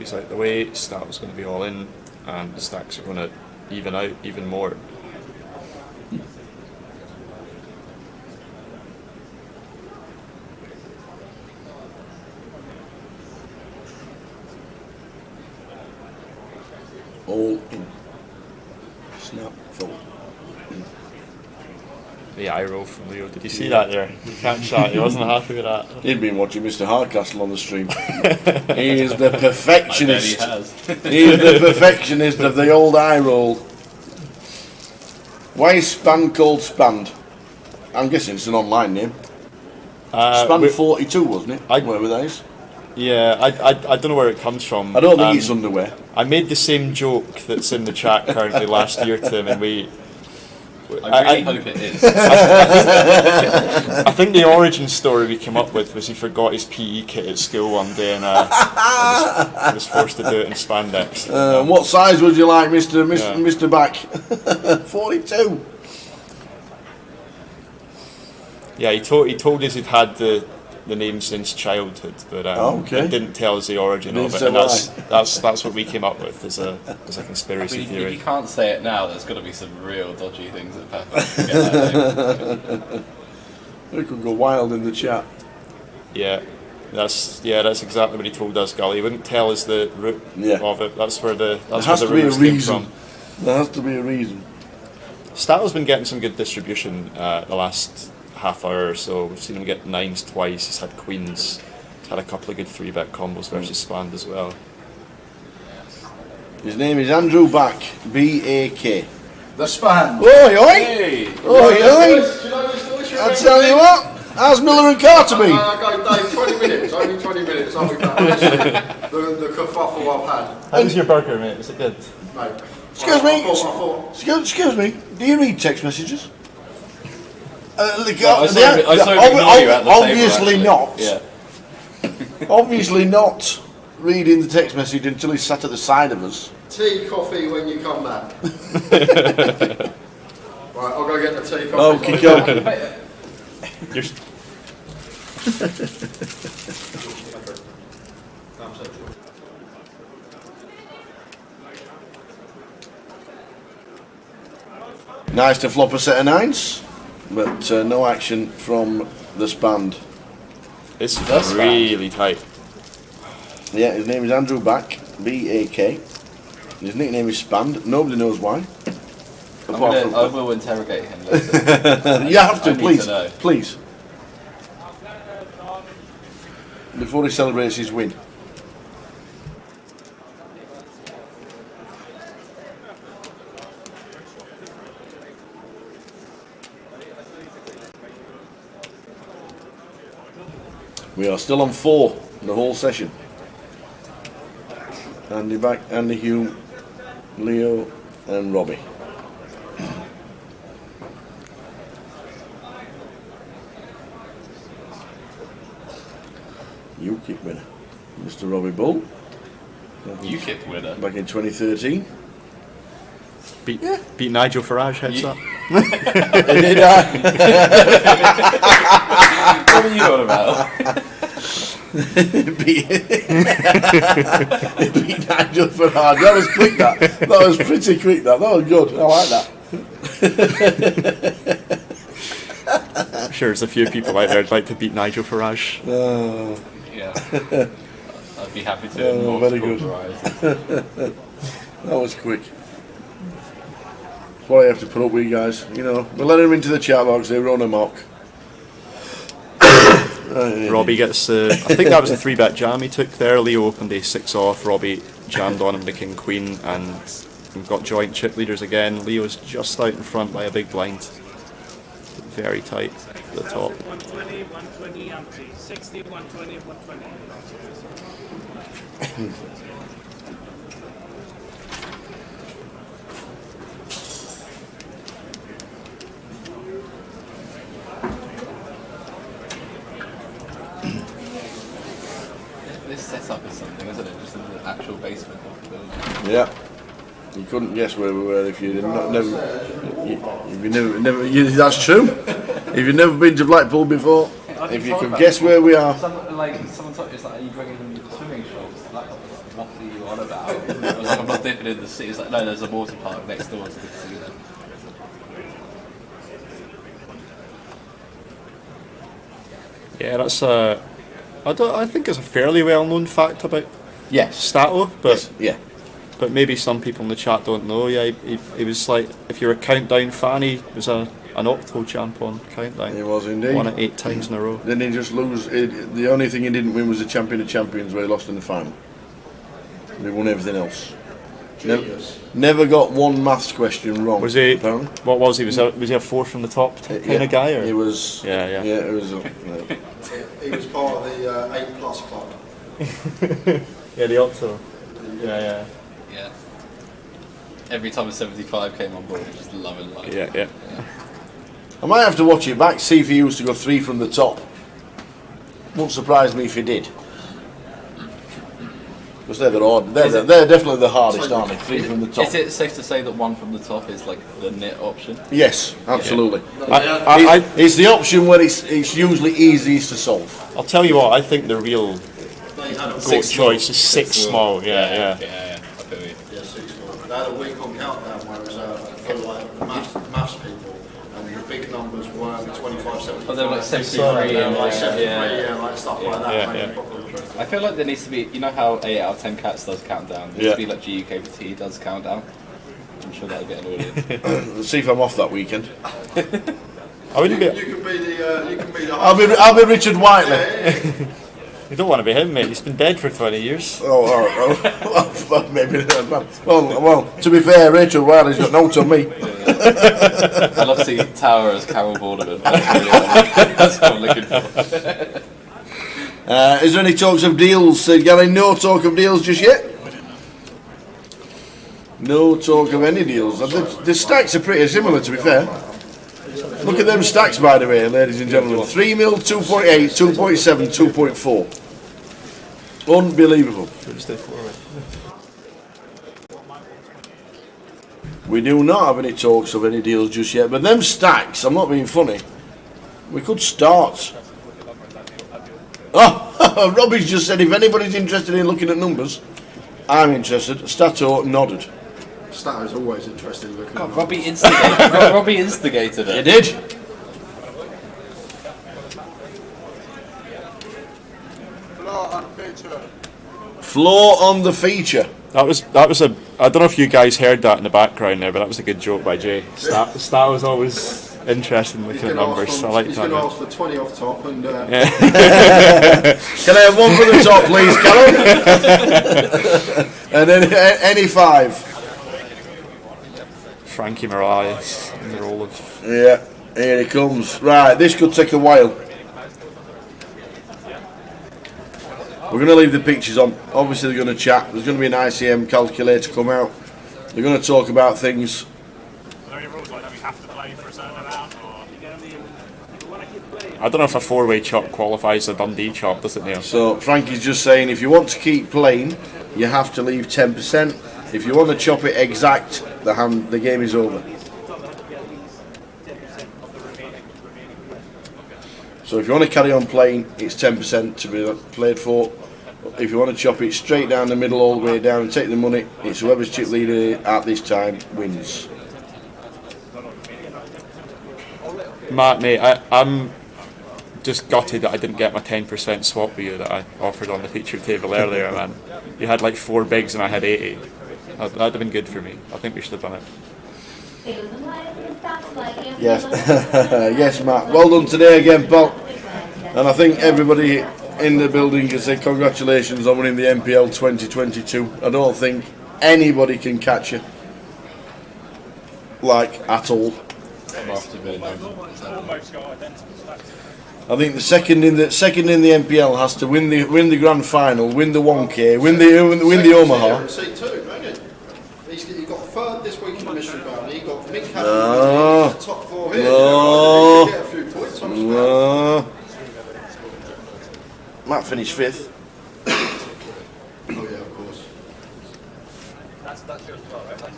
Robbie's out the way, Stat's going to be all in, and the stacks are going to even out even more. All in. Snap, fold. The eye roll from Leo. Did You see that there? You can't chat. He wasn't happy with that. He'd been watching Mr. Hardcastle on the stream. He is the perfectionist. I bet he has. He is the perfectionist of the old eye roll. Why is Spand called Spand? I'm guessing it's an online name. Spand 42, wasn't it? Whatever that is. Yeah, I don't know where it comes from. I don't think it's underwear. I made the same joke that's in the chat currently last year to him, and I really hope it is. I think the origin story we came up with was he forgot his PE kit at school one day and was forced to do it in spandex. What size would you like, Mr. Back? 42. Yeah, he told us he'd had the name since childhood, but okay. It didn't tell us the origin of it, and that's what we came up with as a conspiracy theory. If you can't say it now, there's got to be some real dodgy things that happen. We could go wild in the chat. Yeah, that's exactly what he told us, Gully. He wouldn't tell us the root of it. That's where the rumours came from. There has to be a reason. Stato's been getting some good distribution the last half hour or so. We've seen him get 9s twice. He's had queens. He's had a couple of good 3-bet combos versus Spand as well. His name is Andrew Back, B-A-K. The Spand. Oi, oi! Hey. Oi, oi! I tell you what, how's Miller and Carter been? Okay, Dave, 20 minutes, only 20 minutes, I'll be back. the kerfuffle I've had. How was your burger, mate? Was it good? Mate. Excuse me. I thought. Excuse me. Do you read text messages? Obviously not. Yeah. Obviously not reading the text message until he's sat at the side of us. Tea, coffee when you come back. Right, I'll go get the tea, coffee. Okay. Nice to flop a set of 9s, but no action from the Spand. It's really tight. Yeah, his name is Andrew Back, B-A-K. His nickname is Spand. Nobody knows why. I will interrogate him later. You have to, I please. need to know. Please. Before he celebrates his win. We are still on 4 the whole session. Andy Back, Andy Hume, Leo and Robbie. UKIP winner, Mr. Robbie Bull. UKIP winner? Back in 2013. Beat Nigel Farage, heads up. Did I? What are you on about? beat Nigel Farage. That was quick, that. That was pretty quick, that. That was good. I like that. I'm sure there's a few people out there who'd like to beat Nigel Farage. Yeah. I'd be happy to. Very good. That was quick. That's what I have to put up with you guys. You know, we're letting them into the chat box. They run a mock. Robbie gets, I think that was a 3-bet jam he took there. Leo opened a 6 off. Robbie jammed on him the king queen, and we've got joint chip leaders again. Leo's just out in front by a big blind. Very tight at the top. 120, 120 empty. 60, 120, 120. This setup is something, isn't it? Just in the actual basement of the building. Yeah. You couldn't guess where we were if you didn't. That's true. If you've never been to Blackpool before, if you could guess where we are. Someone told you, it's like, are you bringing them swimming shorts? Like, what do you I was like, I'm not dipping in the sea. It's like, no, there's a water park next door to the casino. Yeah, that's I think it's a fairly well-known fact about Stato, but Yes, yeah. but maybe some people in the chat don't know. Yeah, he was like, if you're a Countdown fan, he was an Octo champ on Countdown. He was indeed. Won it 8 times in a row. Then he just lose. The only thing he didn't win was the Champion of Champions, where he lost in the final. He won everything else. Never got one maths question wrong. Was he? Apparently. What was he? Was he a 4 from the top kind of guy? Or? He was. Yeah. Yeah, it was. He was part of the 8+ club. Yeah, the Octo. Yeah. Yeah. Every time a 75 came on board, he was just loving life. Yeah. I might have to watch it back, see if he used to go 3 from the top. Won't surprise me if he did. Because they're they're definitely the hardest, aren't they? 3 from the top. Is it safe to say that 1 from the top is like the knit option? Yes, absolutely. Yeah. It's the option where it's usually easiest to solve. I'll tell you what, I think the real had goat choice is 6 small. Yeah. I feel you. Yeah, 6 small. They had a week on countdown where it was for like maths people, and the big numbers were 25, 75. Oh, they were like 73 and like 73, like stuff like that. Yeah. I feel like there needs to be, you know how 8 out of 10 cats does countdown? There needs to be like GUKPT does countdown. I'm sure that'll get an audience. Let's see if I'm off that weekend. I wouldn't be. You can be the. I'll be Richard Whiteley. You don't want to be him, mate. He's been dead for 20 years. Oh, all right. Well, maybe. Well, to be fair, Rachel Whiteley's got no to me. I love seeing Tower as Carol Borderman. That's what I'm looking for. Is there any talks of deals, Gary? No talk of deals just yet? No talk of any deals. The stacks are pretty similar, to be fair. Look at them stacks, by the way, ladies and gentlemen. 3 mil, 2.8, 2.7, 2.4. Unbelievable. We do not have any talks of any deals just yet, but them stacks, I'm not being funny, we could start. Oh, Robbie's just said if anybody's interested in looking at numbers, I'm interested. Stato nodded. Stato's always interested in looking at Robbie instigated. Robbie instigated it. He did. Floor on the feature. That was a. I don't know if you guys heard that in the background there, but that was a good joke by Jay. Stat was always interested in looking at numbers. I like that. He's going to ask for 20 off top and. Can I have 1 for the top, please, Callum? And then any 5. Frankie Marias in the role of. Yeah, here he comes. Right, this could take a while. We're going to leave the pictures on. Obviously, they're going to chat. There's going to be an ICM calculator come out. They're going to talk about things. Are there any rules like that we have to play for a certain amount? Or? I don't know if a 4-way chop qualifies a Dundee chop, does it, Neil? So Frankie's just saying, if you want to keep playing, you have to leave 10%. If you want to chop it exact, the game is over. So if you want to carry on playing, it's 10% to be played for. If you want to chop it straight down the middle all the way down and take the money, it's whoever's chip leader at this time wins. Matt, mate, I'm just gutted that I didn't get my 10% swap with you that I offered on the feature table earlier, man. You had like 4 bigs and I had 80. That'd have been good for me. I think we should have done it. Yes, yes, Matt. Well done today again, pal. And I think everybody in the building can say congratulations on winning the NPL 2022. I don't think anybody can catch you, like at all. I think the second in the NPL has to win the grand final, win the 1K, win the Omaha. He got 3rd this week in the mystery round. He got Mick No. the top 4 here. No. He get a few points on his No. Matt finished 5th. Oh yeah, of course.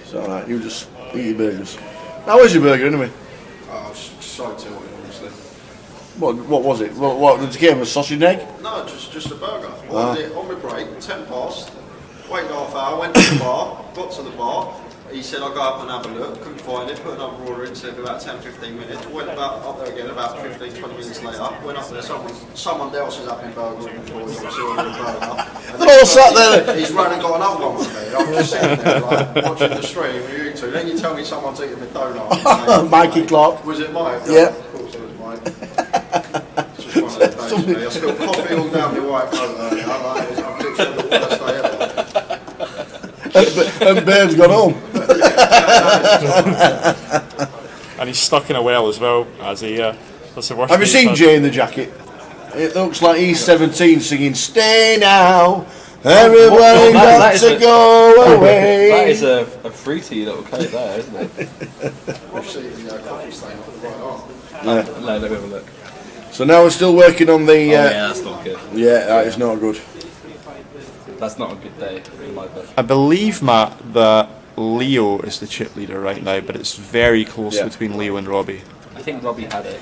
It's alright, you just eat your burgers. How was your burger anyway? I was so tilted, honestly. What was it? What did you get him, a sausage and egg? No, just a burger. Ah. On my break, 10 past. Waited half hour, went to the bar, got to the bar. He said, I'll go up and have a look. Couldn't find it, put another order in, said about 10-15 minutes. Went about up there again about 15-20 minutes later. Went up there, someone else was having burgers before, he obviously ordered a burger. They're all sat there. He's run and got another one for me. I'm just sitting there like, watching the stream with you two. Then you tell me someone's eating a donut. Mikey Clark. Was it Mike? Yeah. Of course it was Mike. It's just one of the days for me. I spilled coffee all down my white coat earlier. I'm literally the worst day ever. And Baird's gone home. And he's stuck in a well as well, as he. That's the worst. Have you seen Jay in the jacket? It looks like he's 17 singing "Stay Now, Everybody got to go away." That is a fruity little coat there, isn't it? Let me have a look. So now we're still working on the. Yeah, that's not good. Yeah, that is not good. That's not a good day in my book. I believe, Matt, that Leo is the chip leader right now, but it's very close between Leo and Robbie. I think Robbie had it.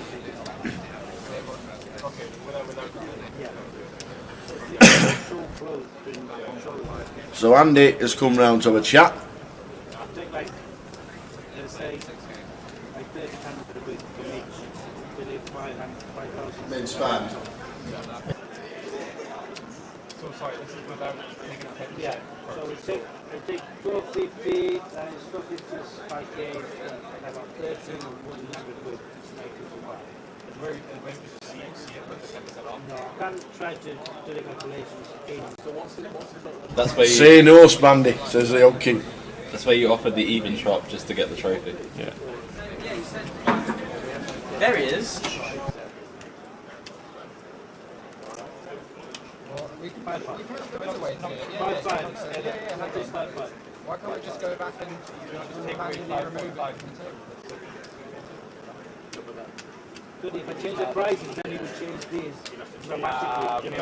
So Andy has come round to have a chat. Main span. Yeah, so we take 1250, and it's 1250 is 5k, about 13 or 100 quid to make it work. No, I can't try to do the calculations in. So what's the That's where you Say no, Spandy, says the old king. That's where you offered the even chop just to get the trophy. Yeah. There he is. We can find five. Five sides. Why can't we just go back and just manually remove it from the table? Good, if I change the prices, then it would change these dramatically. You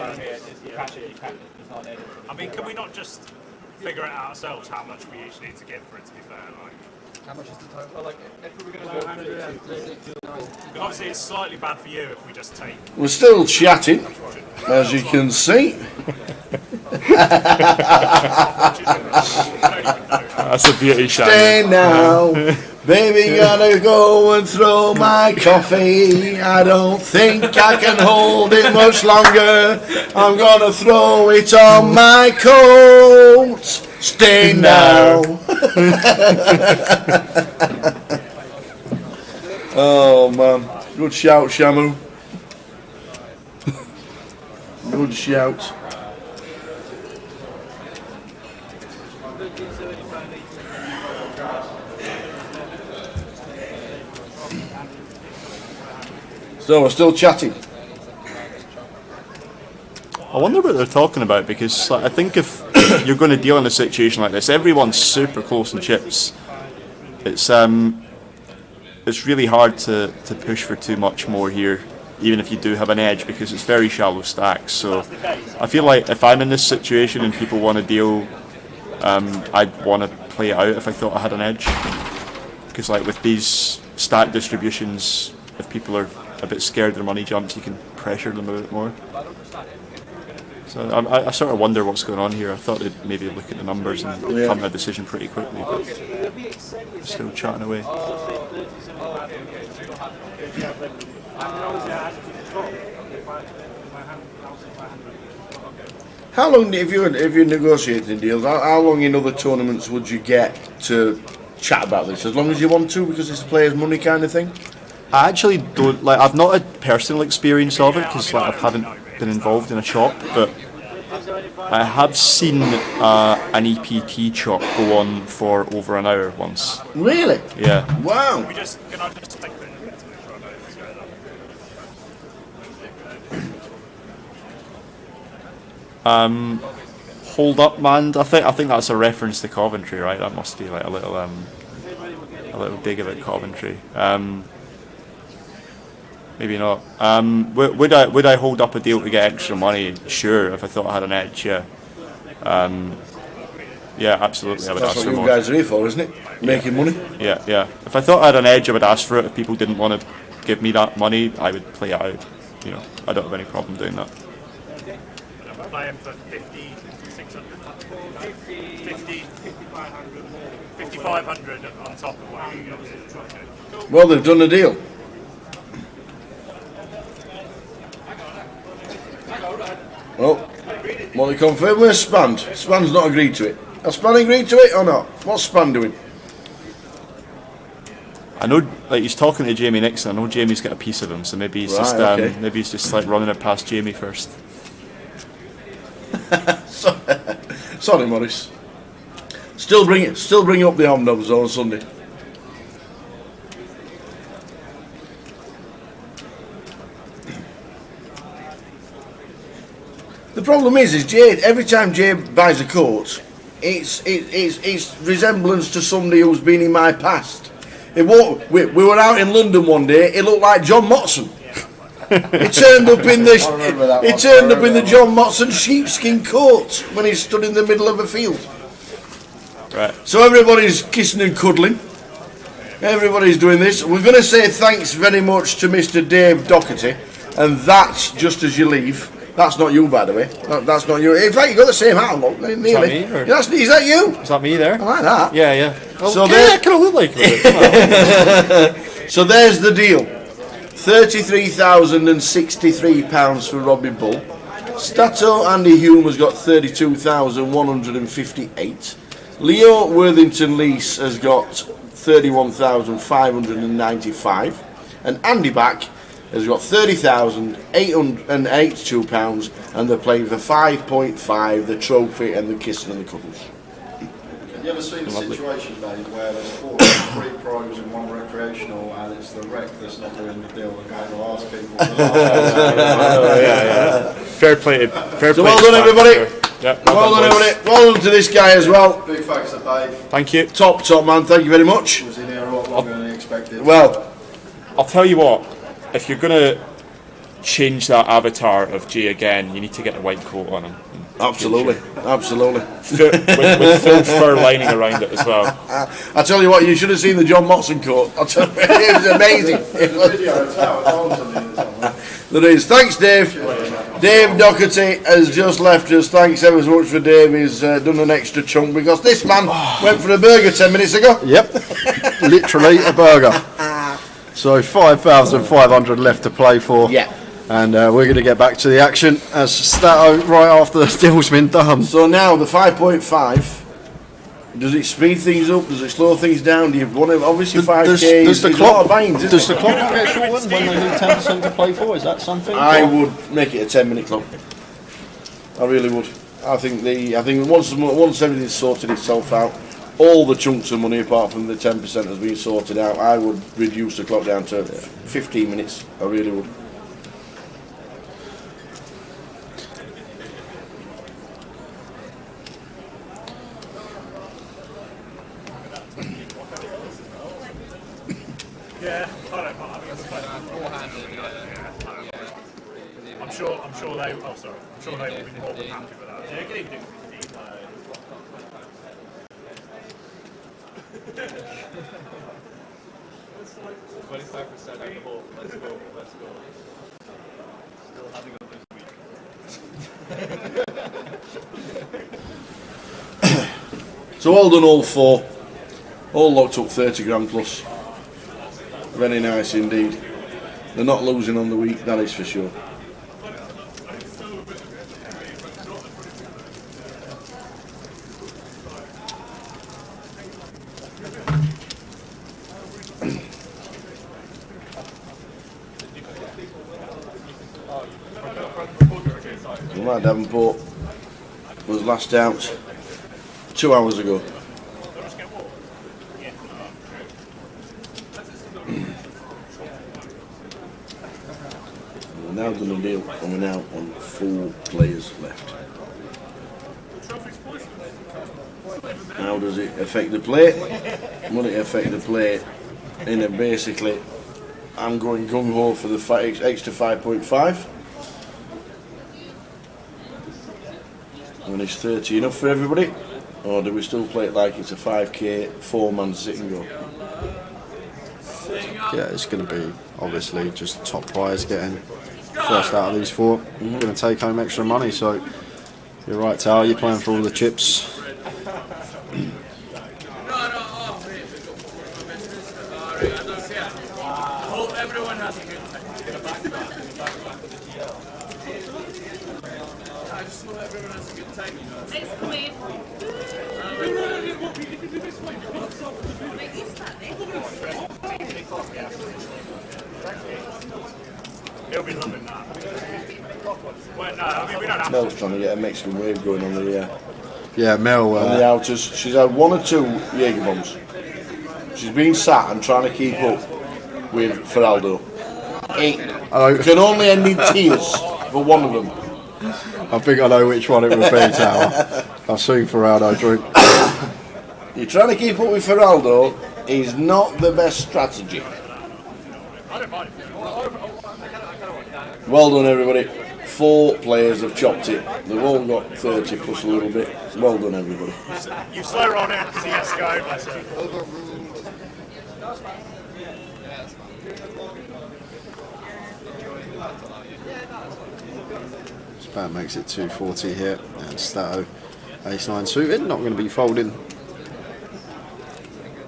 can't. I mean, can we not just figure it out ourselves how much we each need to give for it to be fair? Like, How much is the total? Like, if we were going to do 'cause obviously it's slightly bad for you if we just take. We're still chatting, as you can see. That's a beauty, Shannon. Stay now, baby, gotta go and throw my coffee. I don't think I can hold it much longer. I'm gonna throw it on my coat. Stay now. Oh man, good shout, Shamu. Good shout. So we're still chatting. I wonder what they're talking about, because like, I think if you're going to deal in a situation like this, everyone's super close in chips. It's really hard to push for too much more here, even if you do have an edge, because it's very shallow stacks. So I feel like if I'm in this situation and people want to deal, I'd want to play it out if I thought I had an edge, because like with these stack distributions, if people are a bit scared their money jumps, you can pressure them a bit more. So I sort of wonder what's going on here. I thought they'd maybe look at the numbers and come to a decision pretty quickly, but we're still chatting away. How long, if you're negotiating deals, how long in other tournaments would you get to chat about this? As long as you want to, because it's a player's money kind of thing? I actually don't, like, I've not had personal experience of it, because like, I haven't been involved in a chop, but I have seen an EPT chop go on for over an hour once. Really? Yeah. Wow. Can I just take the Hold up, man. I think that's a reference to Coventry, right? That must be like a little dig about Coventry. Maybe not. Would I hold up a deal to get extra money? Sure, if I thought I had an edge, yeah. Yeah, absolutely. I would That's ask what for you more. guys are here for, isn't it? Making money. Yeah, yeah. If I thought I had an edge, I would ask for it. If people didn't want to give me that money, I would play it out. You know, I don't have any problem doing that. Buy him for 50, 600. 5,500 on top of what you get. Well, they've done a deal. Well, well, they confirmed. Where's Spand? Spand's not agreed to it. Has Span agreed to it or not? What's Span doing? I know, like he's talking to Jamie Nixon. I know Jamie's got a piece of him, so maybe he's maybe he's just like running it past Jamie first. Sorry, Morris. Still bring up the Omnobs on Sunday. The problem is Jay. Every time Jay buys a coat, it's resemblance to somebody who's been in my past. We were out in London one day. It looked like John Motson. He turned up in the John Motson sheepskin coat when he stood in the middle of a field. Right. So everybody's kissing and cuddling. Everybody's doing this. We're going to say thanks very much to Mr. Dave Doherty, and that's just as you leave. That's not you, by the way. That's not you. In fact, you've got the same hat, look, nearly. Is that me? Or? Is that you? Is that me there? I like that. Yeah, yeah. Well, So I kind of look like it. So there's the deal. £33,063 for Robbie Bull. Stato Andy Hume has got 32,158. Leo Worthington Lease has got 31,595. And Andy Back has got £30,882, and they're playing for 5.5, the trophy and the kissing and the cuddles. Have you ever seen a situation, Dave, where there's 3 pros and 1 recreational, and it's the rec that's not doing the deal and going to ask people for the yeah. Fair play. So well done, everybody. Yep, well done, everybody. Well done to this guy as well. Big thanks to Dave. Thank you. Top man. Thank you very much. Was in here a lot longer than he expected. Well, I'll tell you what. If you're gonna change that avatar of Jay again, you need to get a white coat on him. Absolutely. with full fur lining around it as well. I tell you what, you should have seen the John Motson coat. I'll tell you, it was amazing. There is. Thanks, Dave. Dave Doherty has just left us. Thanks ever so much for Dave. He's done an extra chunk because this man went for a burger 10 minutes ago. Yep, literally a burger. So 5,500 left to play for. Yeah. And we're going to get back to the action as Stato right after the deal's been done. So now the 5.5, does it speed things up? Does it slow things down? Do you want to, obviously 5K, does the there's clock, a lot of binds, does the clock get shortened when they need 10% to play for? Is that something? I would make it a 10-minute clock. I really would. I think once everything's sorted itself out, all the chunks of money apart from the 10% has been sorted out, I would reduce the clock down to 15 minutes. I really would. Yeah, I don't mind. I'm sure they. Oh, sorry. I'm sure they will be more than happy with that. Yeah, you can even do 25% at the ball. Let's go. Still having a this week. So all done, all 4. All locked up 30 grand plus. Very nice indeed. They're not losing on the week, that is for sure. Matt Davenport was last out 2 hours ago. We're now done a deal and we're now on 4 players left. How does it affect the play? Will it affect the play in a basically, I'm going gung-ho for the extra 5.5. And it's 30 enough for everybody? Or do we still play it like it's a 5k 4-man sit and go? Yeah, it's going to be obviously just top prize getting first out of these 4. We're going to take home extra money, so you're right, Tal, you're playing for all the chips. Hope everyone has a good time. I just hope everyone has a good time, you know. Thanks, Queen. He'll be loving that. Well, no, I mean, we don't have Mel's trying to get a Mexican wave going on the Yeah, Mel. on the outers. She's had 1 or 2 Jaeger bombs. She's been sat and trying to keep up with Feraldo. It can only end in tears for one of them. I think I know which one it would be, Tower. I've seen Feraldo drink. You're trying to keep up with Feraldo is not the best strategy. Well done, everybody. 4 players have chopped it. They've all got 30 plus a little bit. Well done, everybody. You slow Ron in because he has to go, bless him. Span makes it 240 here, and Stato ace-9 suited, not going to be folding.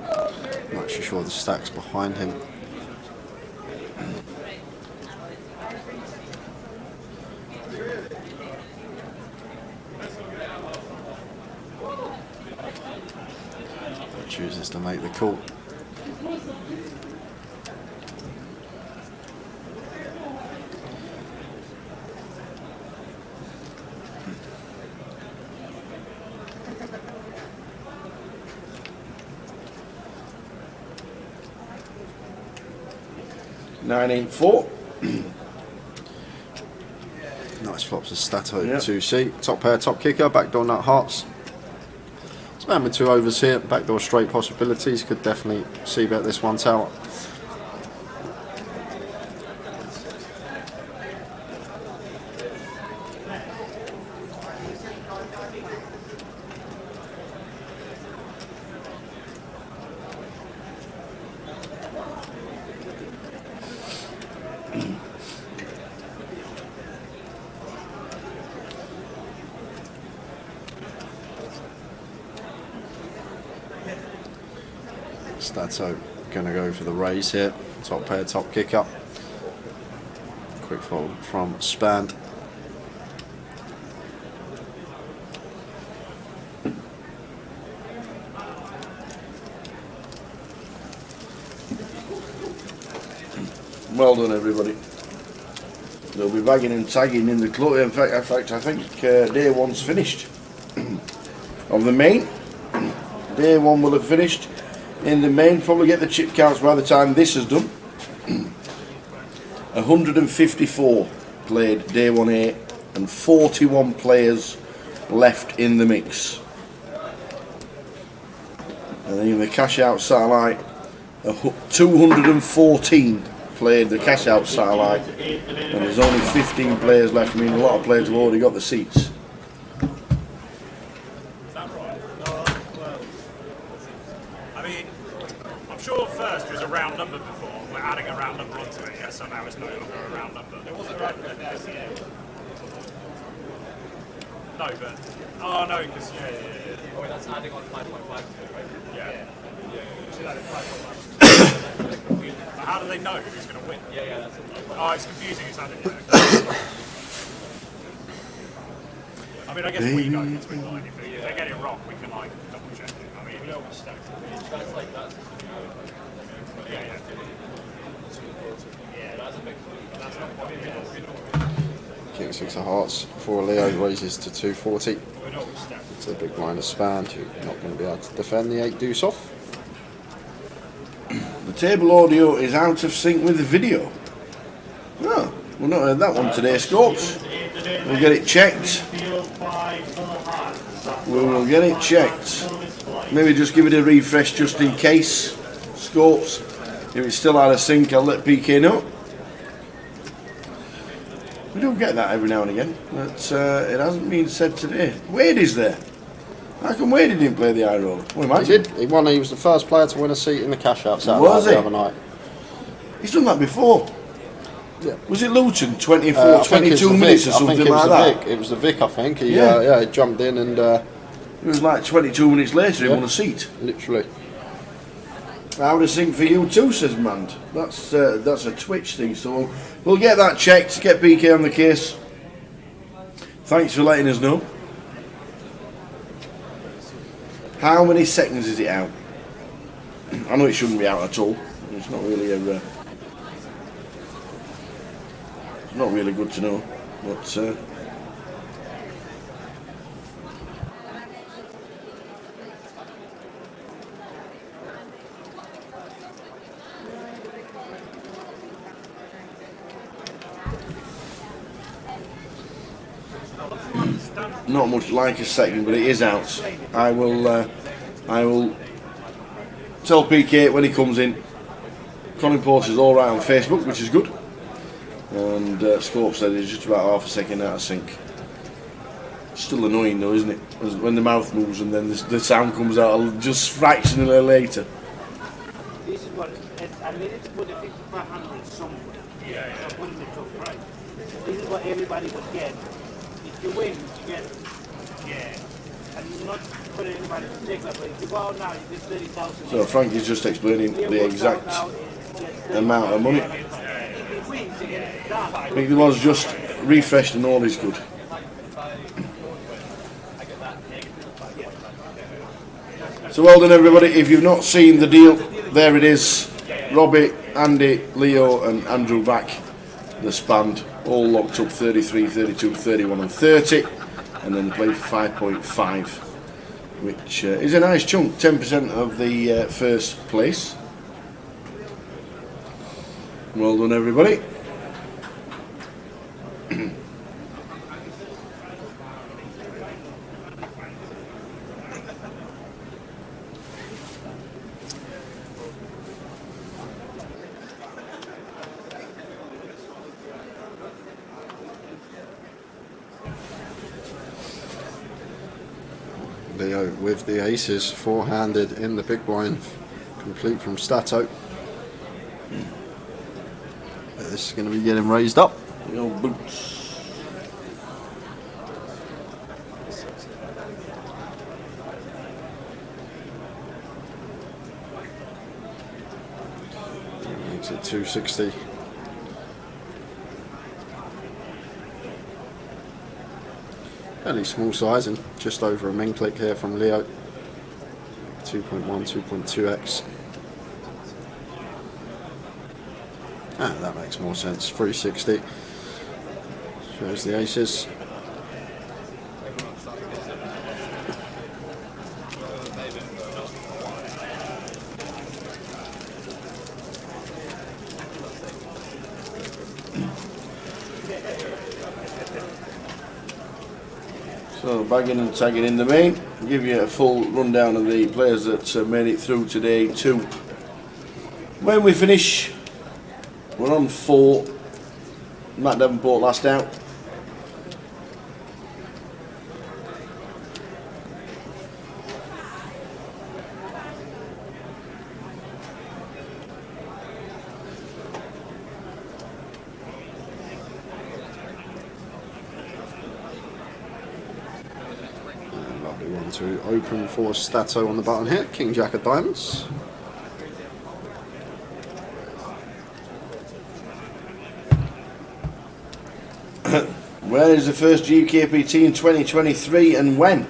I'm actually sure the stack's behind him. Chooses to make the call. Nine, 8, 4. Nice flops of Stato 2C. Top pair, top kicker, backdoor nut hearts. Man with 2 overs here, backdoor straight possibilities, could definitely see bet this one, Tower. Stato going to go for the raise here. Top pair, top kick up. Quick fold from Spand. Well done, everybody. They'll be bagging and tagging in the club. In fact, I think day 1's finished. Of the main, day 1 will have finished. In the main, probably get the chip counts by the time this is done. 154 played day 1A and 41 players left in the mix. And then in the cash out satellite, 214 played the cash out satellite, and there's only 15 players left. I mean, a lot of players have already got the seats. Sure, first was a round number before. We're adding a round number onto it, so now it's no longer a round number. It wasn't right for the SEA. No, but no, because Oh, wait, that's adding on 5.5 to it, right? Yeah. But how do they know who's going to win? Yeah, that's it. Oh, it's confusing. It's adding. I mean, I guess we know because we know anything. If they get it wrong, we can like double check it. I mean, we always stack it. That's like that. King 6 of hearts before Leo raises to 240. It's a big blind of Spand, who's not going to be able to defend the 8 deuce off. The table audio is out of sync with the video. Oh, we've not heard that one today, Scopes. We'll get it checked. We will get it checked. Maybe just give it a refresh just in case, Scopes. If it's still out of sync, I'll let PK know. We don't get that every now and again, but it hasn't been said today. Wade is there. How come Wade didn't play the high roller? Well, he did. He won. He was the first player to win a seat in the cash out Saturday the other night. He's done that before. Yeah. Was it Luton? 22 minutes or something like that? It was the Vic, I think. He jumped in and... it was like 22 minutes later he won a seat. Literally. Out of sync for you too, says Mand. That's a Twitch thing, so we'll get that checked. Get PK on the case. Thanks for letting us know. How many seconds is it out? I know it shouldn't be out at all. It's not really a. It's not really good to know, but. Not much like a second, but it is out. I will tell PK when he comes in. Colin Porter's all right on Facebook, which is good. And Scope said it's just about half a second out of sync. Still annoying though, isn't it? When the mouth moves and then the sound comes out just fractionally later. This is what I needed to put the 5500 somewhere. Yeah. So put in the top price. This is what everybody would get. If you win, you get it. Yeah. And not for anybody to take that, but if you go out now, you get 30,000. So Frank is just explaining the exact amount of money. I think the one's just refreshed and all is good. So well done everybody. If you've not seen the deal, there it is. Robbie, Andy, Leo and Andrew back. The span all locked up 33, 32, 31 and 30. And then played for 5.5, which is a nice chunk, 10% of the first place. Well done everybody. Leo with the aces, four-handed in the big blind, complete from Stato. This is going to be getting raised up. The old boots. Makes it 260. Fairly small size and just over a min click here from Leo. 2.1, 2.2x. Ah, that makes more sense. 360. Shows the aces. So bagging and tagging in the main. I'll give you a full rundown of the players that made it through today too. When we finish, we're on 4. Matt Davenport last out. Lovely one to open for Stato on the button here. King Jack of Diamonds. Where is the first GUKPT in 2023 and when?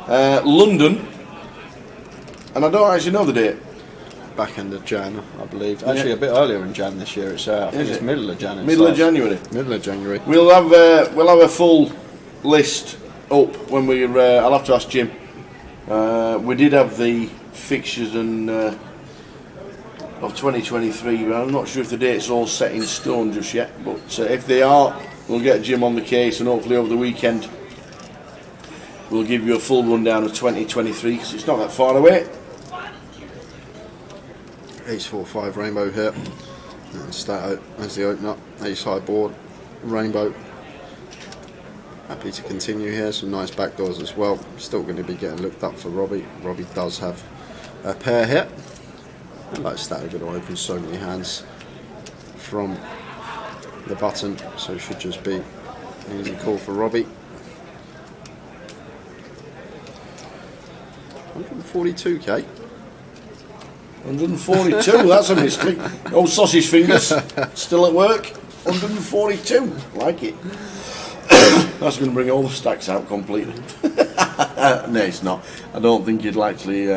London, and I don't actually know the date. Back end of Jan, I believe. Actually, a bit earlier in Jan this year. It's I think it's middle of Jan. Middle of January. Middle of January. We'll have a full list up when we. I'll have to ask Jim. We did have the fixtures and of 2023, but I'm not sure if the date's all set in stone just yet. But if they are, we'll get Jim on the case, and hopefully over the weekend we'll give you a full rundown of 2023 because it's not that far away. Ace 4-5 rainbow here. And Stato as the opener. Ace high board, rainbow. Happy to continue here. Some nice backdoors as well. Still going to be getting looked up for Robbie. Robbie does have a pair here. And like Stato going to open so many hands from the button, so it should just be an easy call for Robbie. 142k. 142, that's a mystery. Old sausage fingers, still at work. 142, like it. That's going to bring all the stacks out completely. No, it's not. I don't think you'd likely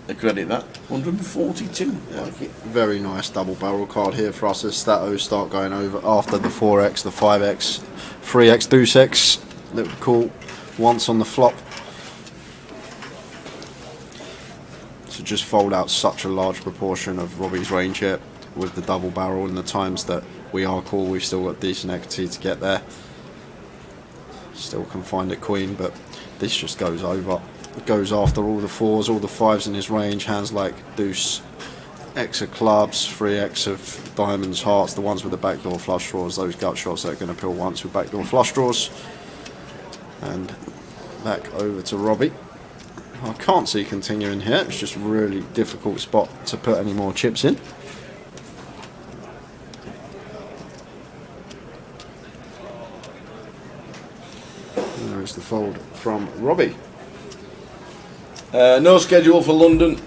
accredit that. 142, like it. Very nice double barrel card here for us as Statos start going over after the 4x, the 5x, 3x, deuce x. Looked cool once on the flop. To just fold out such a large proportion of Robbie's range here with the double barrel and the times that we are cool, we've still got decent equity to get there. Still can find a queen, but this just goes over. It goes after all the 4s, all the 5s in his range, hands like deuce, X of clubs, 3x of diamonds, hearts, the ones with the backdoor flush draws, those gut shots that are going to pill once with backdoor flush draws. And back over to Robbie. I can't see continuing here, it's just a really difficult spot to put any more chips in. And there's the fold from Robbie. No schedule for London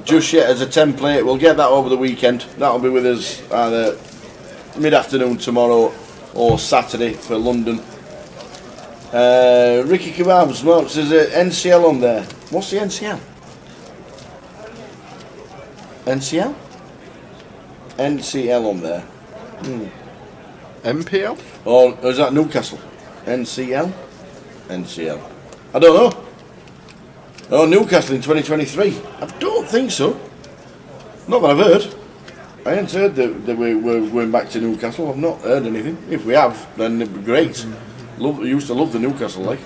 just yet as a template. We'll get that over the weekend. That'll be with us either mid-afternoon tomorrow or Saturday for London. Ricky Kebabs marks there's an NCL on there. What's the NCL? NCL? NCL on there. MPL? Or is that Newcastle? NCL? NCL. I don't know. Oh, Newcastle in 2023. I don't think so. Not that I've heard. I ain't heard that we're going back to Newcastle. I've not heard anything. If we have, then it'd be great. Used to love the Newcastle like.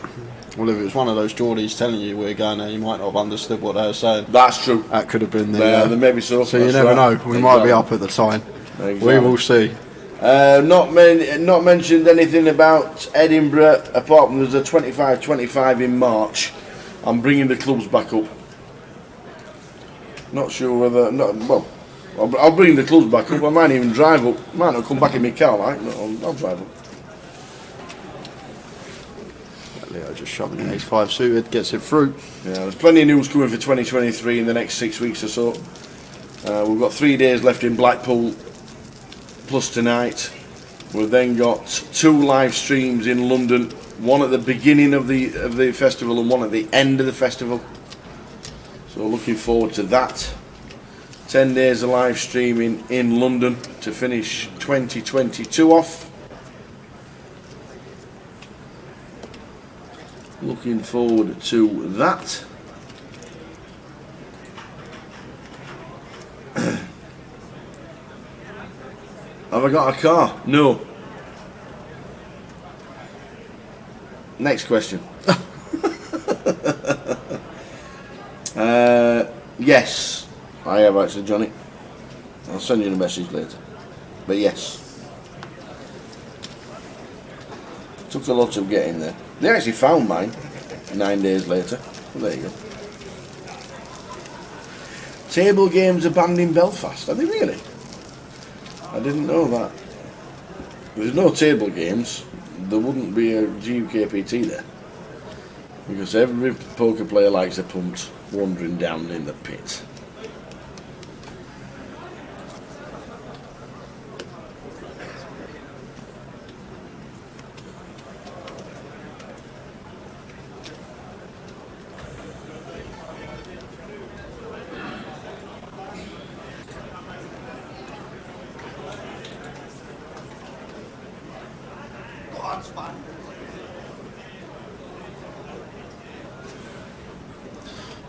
Well, if it was one of those Geordies telling you we're going there, you might not have understood what they were saying. That's true. That could have been the... then maybe so. So you never know. We might be up at the time. Exactly. We will see. Not mentioned anything about Edinburgh, apart from there's a 25-25 in March. I'm bringing the clubs back up. Not sure whether... well, I'll bring the clubs back up. I might even drive up. Might not come back in my car, like. No, I'll drive up. Leo just shoving the ace-5 suited, gets it through. Yeah, there's plenty of news coming for 2023 in the next 6 weeks or so. We've got 3 days left in Blackpool, plus tonight. We've then got 2 live streams in London, one at the beginning of the festival and one at the end of the festival. So looking forward to that. 10 days of live streaming in London to finish 2022 off. Looking forward to that. Have I got a car? No. Next question. Yes, I have actually, Johnny. I'll send you a message later. But yes. Took a lot of getting there. They actually found mine 9 days later. Well, there you go. Table games are banned in Belfast. Are they really? I didn't know that. If there's no table games, there wouldn't be a GUKPT there. Because every poker player likes a punt wandering down in the pit.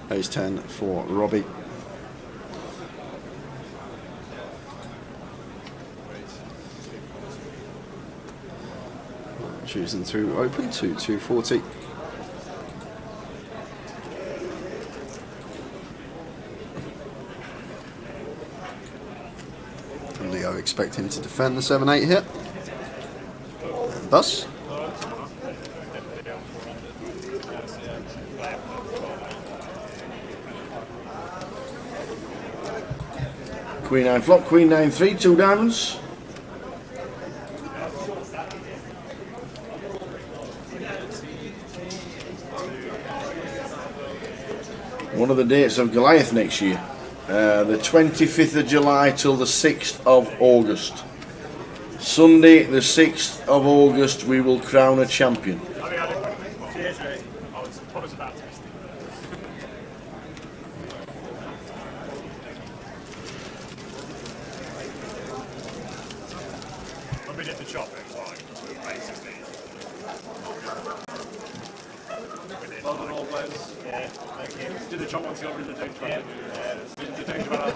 Ace 10 for Robbie. Choosing to open to 240. And Leo expecting to defend the 7-8 here. And thus. Queen 9 flop, Queen 9-3, 2 diamonds. One of the dates of Goliath next year. The 25th of July till the 6th of August. Sunday, the 6th of August, we will crown a champion. Cheers, mate. I was about to. When we did the chopping, basically. Well done, all players. Yeah, thank you. Did the chop once you got rid of the change back? Yeah, the change back.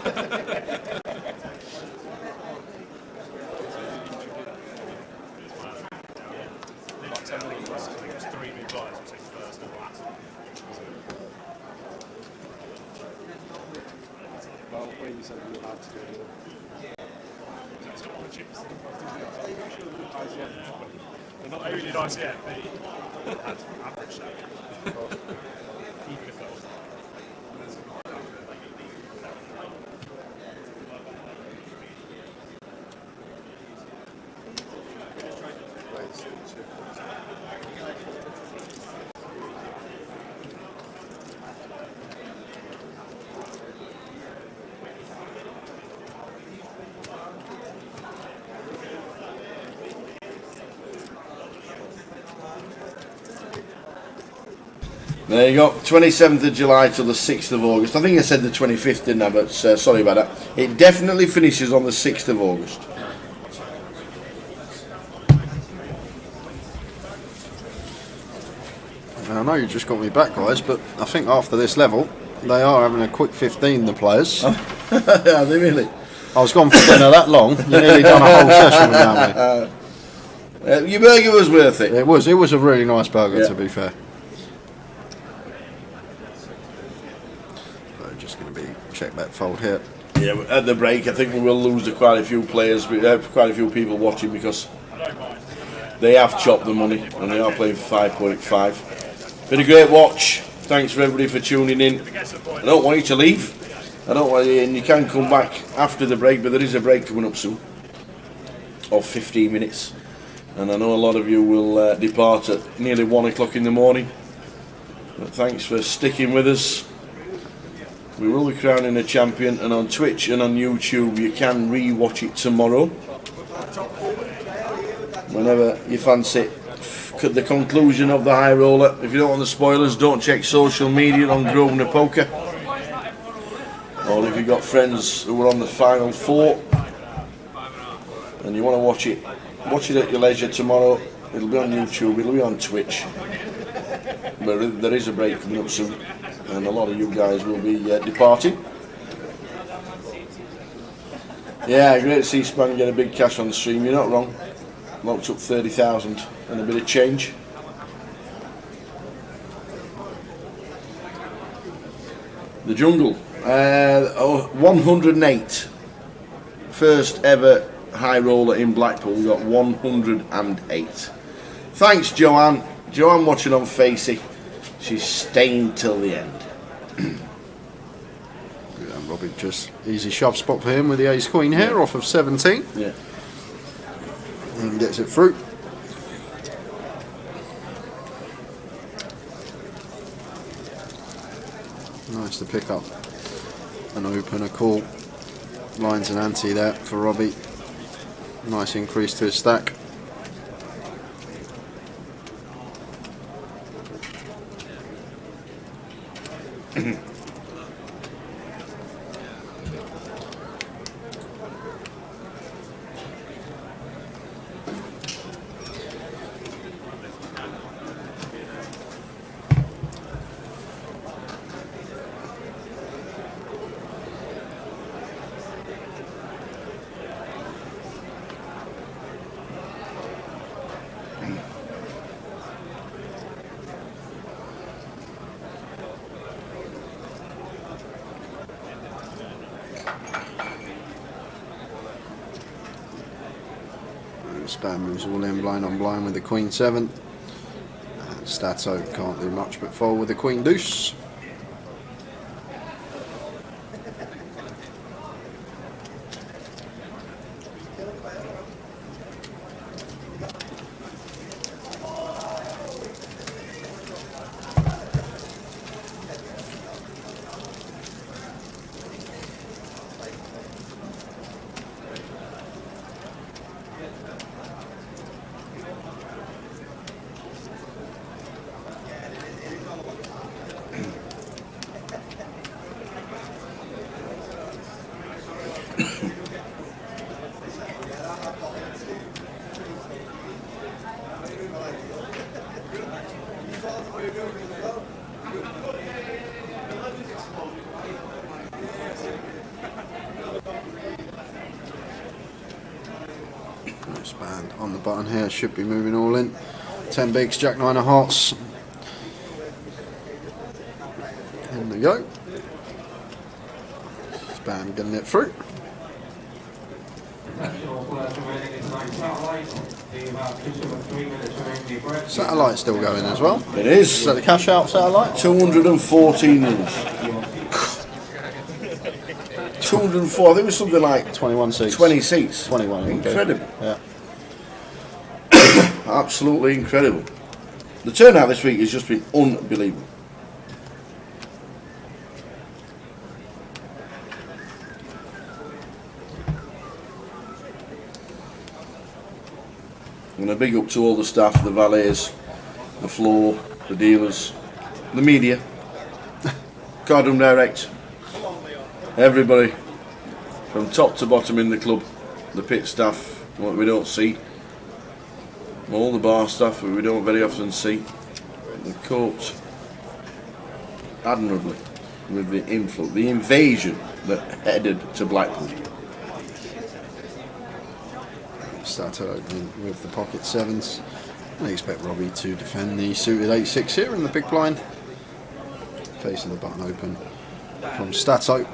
Well, when you said we were allowed to do it. It's got all the chips. They're not really nice yet, that's average now. Even if that was There you go, 27th of July till the 6th of August. I think I said the 25th, didn't I? But sorry about that. It definitely finishes on the 6th of August. I know you just got me back, guys, but I think after this level, they are having a quick 15, the players. Are they really? I was gone for dinner that long. You nearly done a whole session without me. Your burger was worth it. It was a really nice burger, to be fair. So just going to be check that fold here. Yeah, at the break, I think we will lose quite a few players, quite a few people watching, because they have chopped the money and they are playing for 5.5. Been a great watch. Thanks for everybody for tuning in. I don't want you to leave. I don't want you, and you can come back after the break, but there is a break coming up soon of 15 minutes, and I know a lot of you will depart at nearly 1 o'clock in the morning. But thanks for sticking with us. We will be crowning a champion, and on Twitch and on YouTube you can re-watch it tomorrow whenever you fancy the conclusion of the high roller. If you don't want the spoilers, don't check social media on Grosvenor Poker, or if you've got friends who are on the final four and you want to watch it at your leisure tomorrow. It'll be on YouTube, it'll be on Twitch, but there is a break coming up soon, and a lot of you guys will be departing. Yeah, great to see Span get a big cash on the stream. You're not wrong. Locked up 30,000 and a bit of change. The jungle, 108. First ever high roller in Blackpool. We got 108. Thanks, Joanne. Joanne watching on Facey. She's staying till the end. Robbie, just easy shove spot for him with the ace queen here off of 17. Yeah. And gets it through. Nice to pick up an open, a call. Lines an ante there for Robbie. Nice increase to his stack. Span moves all in blind on blind with the queen 7. And Stato can't do much but fold with the queen deuce. Expand on the button here, should be moving all in. 10 bigs, Jack 9 of hearts. In they go. Expand getting it through. Satellite still going as well. It is. Is that the cash out satellite? 214 runs. 204, I think it was something like 21 seats. 20 seats. 21. Incredible. Yeah. Absolutely incredible. The turnout this week has just been unbelievable. I'm going to big up to all the staff, the valets, the floor, the dealers, the media, Cardroom Direct, everybody from top to bottom in the club, the pit staff, what we don't see, all the bar staff that we don't very often see. They've coped admirably with the influx, the invasion that headed to Blackpool. Start opening with the pocket sevens. I expect Robbie to defend the suited 8-6 here in the big blind. Facing the button open from Stato.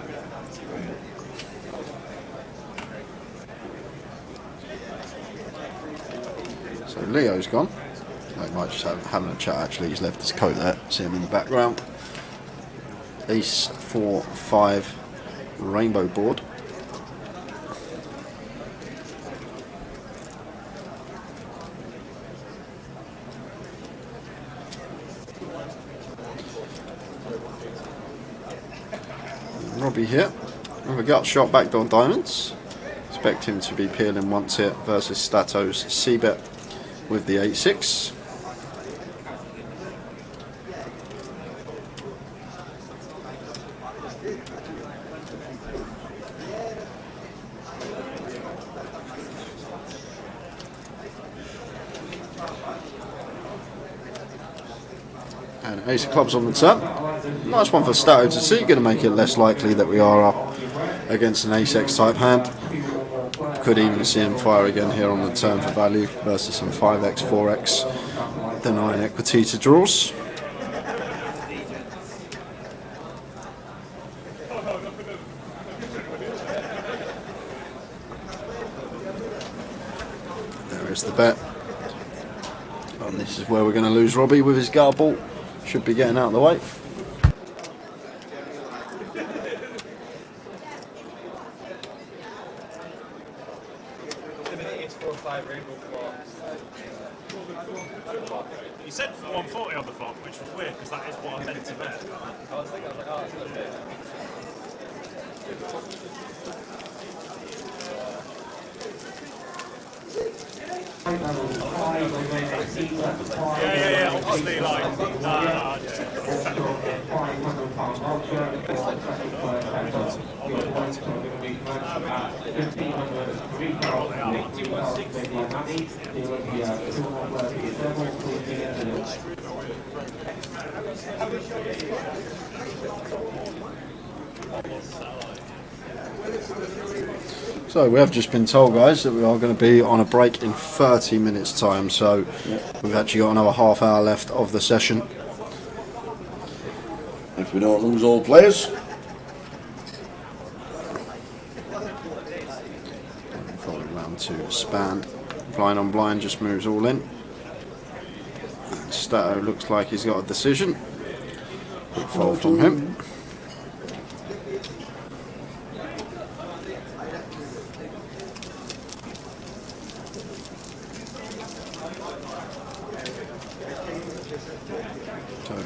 So Leo's gone. I might just having a chat actually. He's left his coat there. See him in the background. Ace 4-5 rainbow board. Robbie here with a gut shot backdoor diamonds. Expect him to be peeling once here versus Stato's C-bet with the 8-6. And ace of clubs on the turn. Nice one for Stato to see. Going to make it less likely that we are up against an ace-x type hand. Could even see him fire again here on the turn for value versus some 5x, 4x, denying equity to draws. There is the bet. And this is where we're going to lose Robbie with his guard ball. Should be getting out of the way. You said 140 on the flop, which was weird because that is what I meant to bet. I was thinking, I was like, oh, it's a little bit. Yeah, obviously, like, So we have just been told, guys, that we are going to be on a break in 30 minutes time, so we've actually got another half hour left of the session. If we don't lose all players. Following round to Span. Blind on blind just moves all in. And Stato looks like he's got a decision. Good fold from him.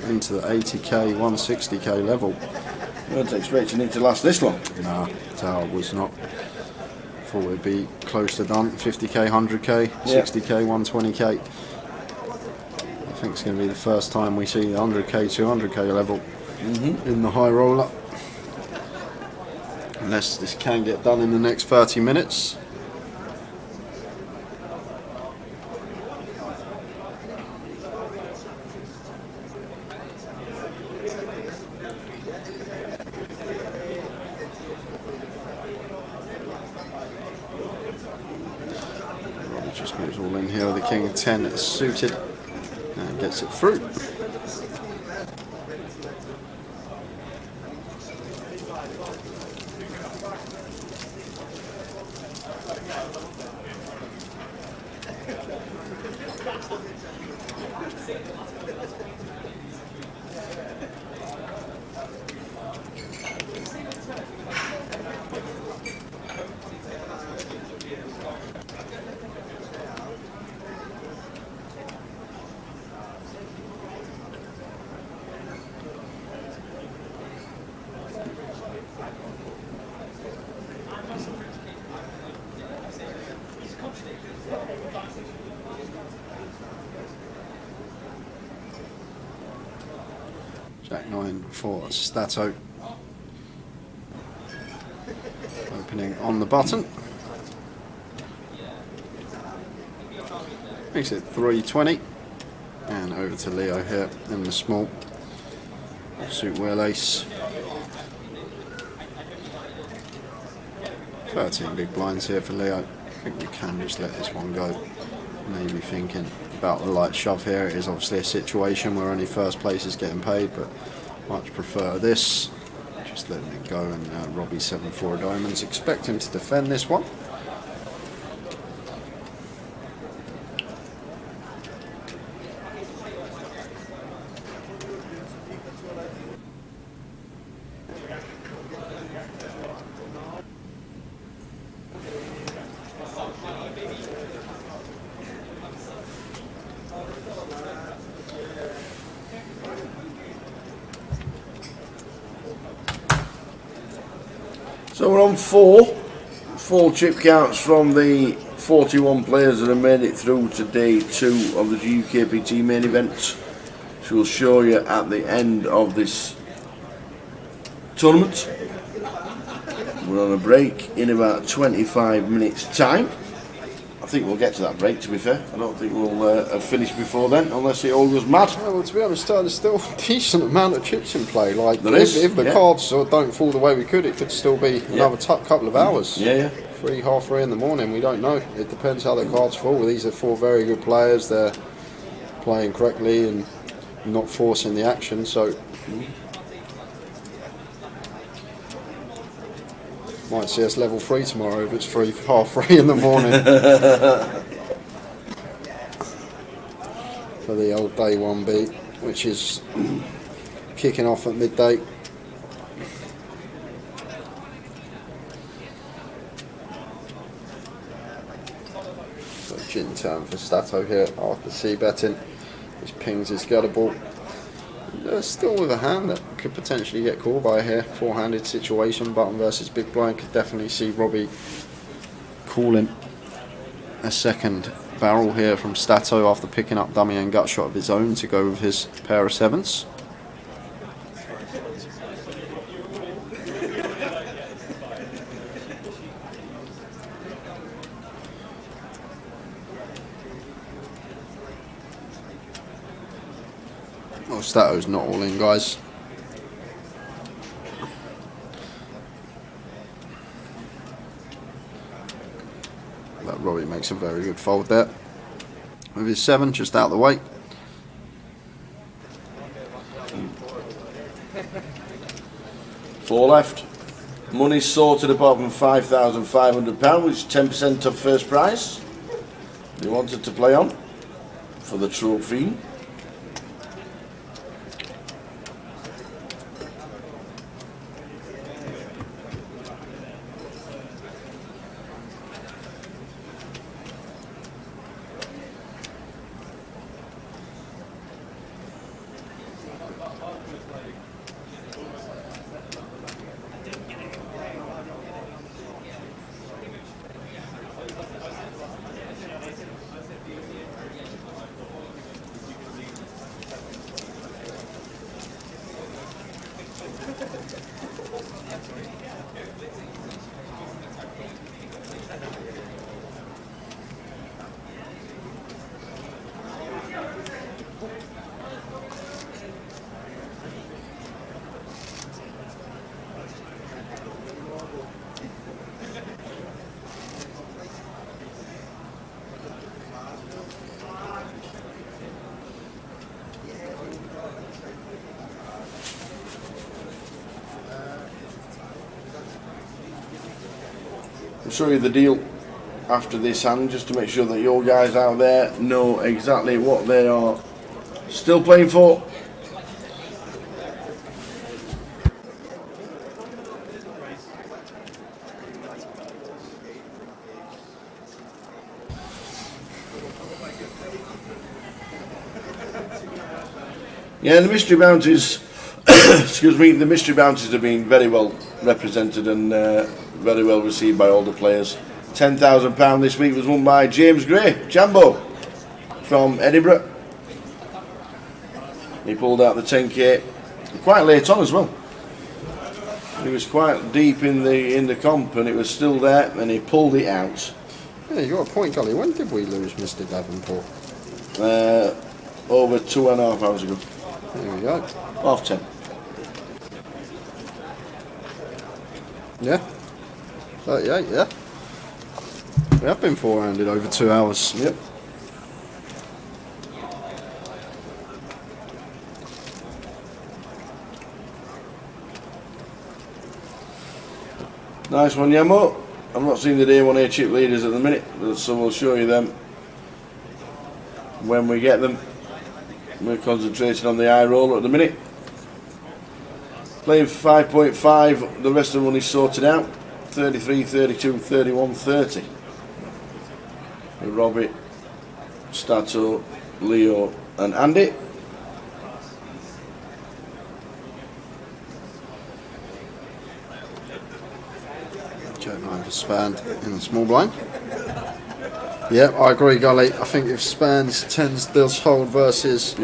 Into the 80k, 160k level. I wasn't expecting it to last this long. Nah, Tower was not. Thought it'd be close to done. 50k, 100k, 60k, 120k. I think it's going to be the first time we see the 100k, 200k level in the high roller. Unless this can get done in the next 30 minutes. Just moves all in here with the king 10 suited and gets it through. Jack 9 for Stato. Opening on the button. Makes it 320. And over to Leo here in the small. Offsuit wheel ace. 13 big blinds here for Leo. I think we can just let this one go. Maybe thinking about the light shove here. It is obviously a situation where only first place is getting paid, but much prefer this. Just letting it go, and Robbie 7-4 diamonds. Expect him to defend this one. So we're on four chip counts from the 41 players that have made it through to day 2 of the GUKPT main event, which we'll show you at the end of this tournament. We're on a break in about 25 minutes time. I think we'll get to that break, to be fair. I don't think we'll have finished before then, unless it all goes mad. Yeah, well, to be honest, there's still a decent amount of chips in play. Like, There if the yeah. cards don't fall the way we could, it could still be another couple of hours. Yeah. 3, half 3 in the morning, we don't know. It depends how the cards fall. These are 4 very good players. They're playing correctly and not forcing the action, so... Might see us level 3 tomorrow if it's half 3 in the morning. For the old day 1 beat, which is kicking off at midday. So gin turn for Stato here after c-betting. Just pings his gutter ball. Still with a hand that could potentially get called by here. 4-handed situation, button versus big blind. Could definitely see Robbie calling a second barrel here from Stato after picking up dummy and gut shot of his own to go with his pair of 7s. Well, Stato's not all in, guys. But Robbie makes a very good fold there. With his 7 just out of the way. Four left. Money sorted apart from £5,500, which is 10% of first prize. You wanted to play on for the trophy. show you the deal after this hand, just to make sure that your guys out there know exactly what they are still playing for. Yeah, the mystery bounties, excuse me, the mystery bounties have been very well represented and very well received by all the players. £10,000 this week was won by James Gray, Jambo, from Edinburgh. He pulled out the 10k quite late on as well. He was quite deep in the comp and it was still there and he pulled it out. Yeah, you got a point, Gully. When did we lose Mr. Davenport? Over 2.5 hours ago. There we go. 10:30. Yeah. 38, yeah. We have been four-handed over 2 hours. Yep. Nice one, Yamo. I'm not seeing the day 1A chip leaders at the minute, so we'll show you them when we get them. We're concentrating on the high roller at the minute. Playing 5.5, the rest of the money's sorted out. 33, 32, 31, 30. With Robbie, Stato, Leo and Andy. Jack 9 for Span in the small blind. Yeah, I agree, Gully. I think if Spans 10s does hold versus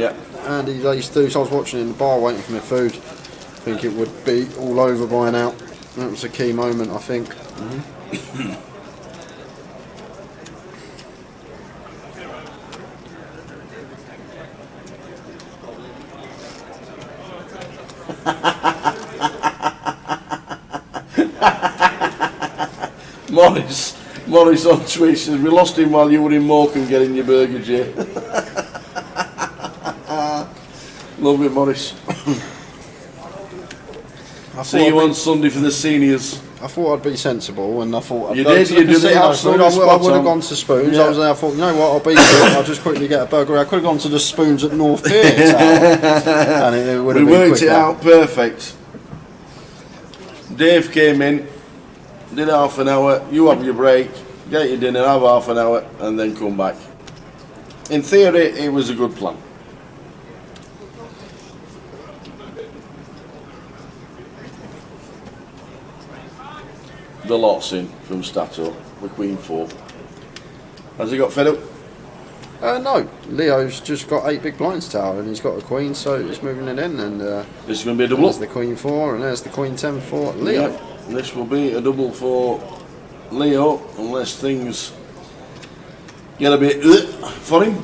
Andy's ace deuce, I was watching in the bar waiting for my food. I think it would be all over by now. That was a key moment, I think. Morris on Twitch says, we lost him while you were in Morecambe getting your burger, Jay. Love it, Morris. See you on Sunday for the seniors. I thought I'd be sensible, and I thought I'd you go did, to you the did it casino absolutely. food. I would have gone to Spoons. Yeah. I was there. I thought, you know what, I'll be good. I'll just quickly get a burger. I could have gone to the Spoons at North Pier, and it would have we been worked quicker. it out perfect. Dave came in, did half an hour. You have your break, get your dinner, have half an hour, and then come back. In theory, it was a good plan. The lot's in from Stato with Queen 4. Has he got fed up? No, Leo's just got 8 big blinds tower and he's got a queen, so he's moving it in. And this is going to be a double. There's the Queen 4 and there's the Queen 10 for Leo. Yeah, this will be a double for Leo unless things get a bit for him.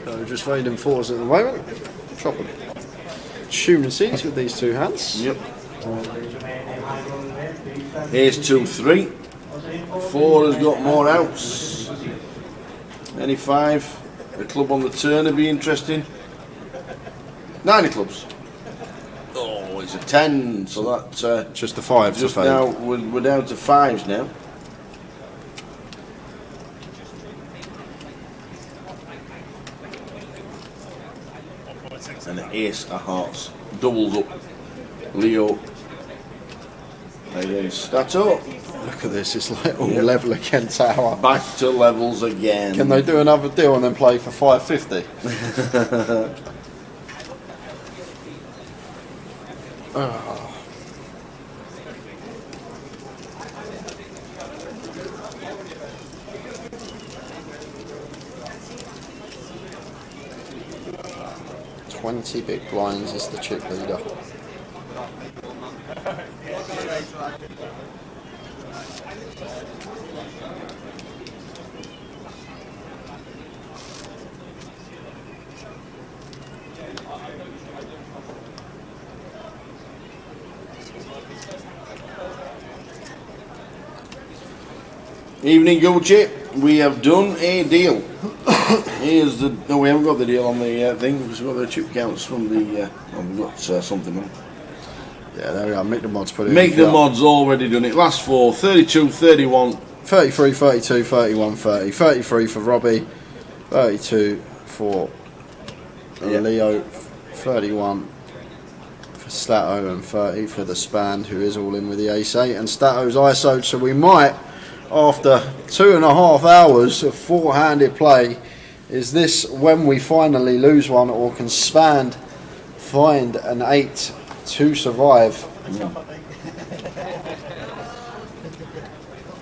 So just fading 4s at the moment. Chopping. Shooting seats with these two hands. Yep. Here's 2-3. 4 has got more outs. Any 5. A club on the turn would be interesting. 9 of clubs. Oh, it's a 10. So that's just a 5. Just now we're down to 5s now. And an ace of hearts. Doubles up. Leo against Stato. Look at this, it's like all level again tower. Back to levels again. Can they do another deal and then play for 550? Oh. 20 big blinds is the chip leader. Evening, Go Chip. We have done a deal. Here's the. No, we haven't got the deal on the thing because we've got the chip counts from the. We've got something on. Yeah, there we are. Make the mods put it Make in. the mods already done it. Last four 32, 31, 33, 32, 31, 30. 33 for Robbie, 32 for Leo, 31 for Stato, and 30 for the Span, who is all in with the ace 8. And Stato's ISO'd, so we might, after 2.5 hours of four-handed play, is this when we finally lose one, or can Span find an 8 to survive?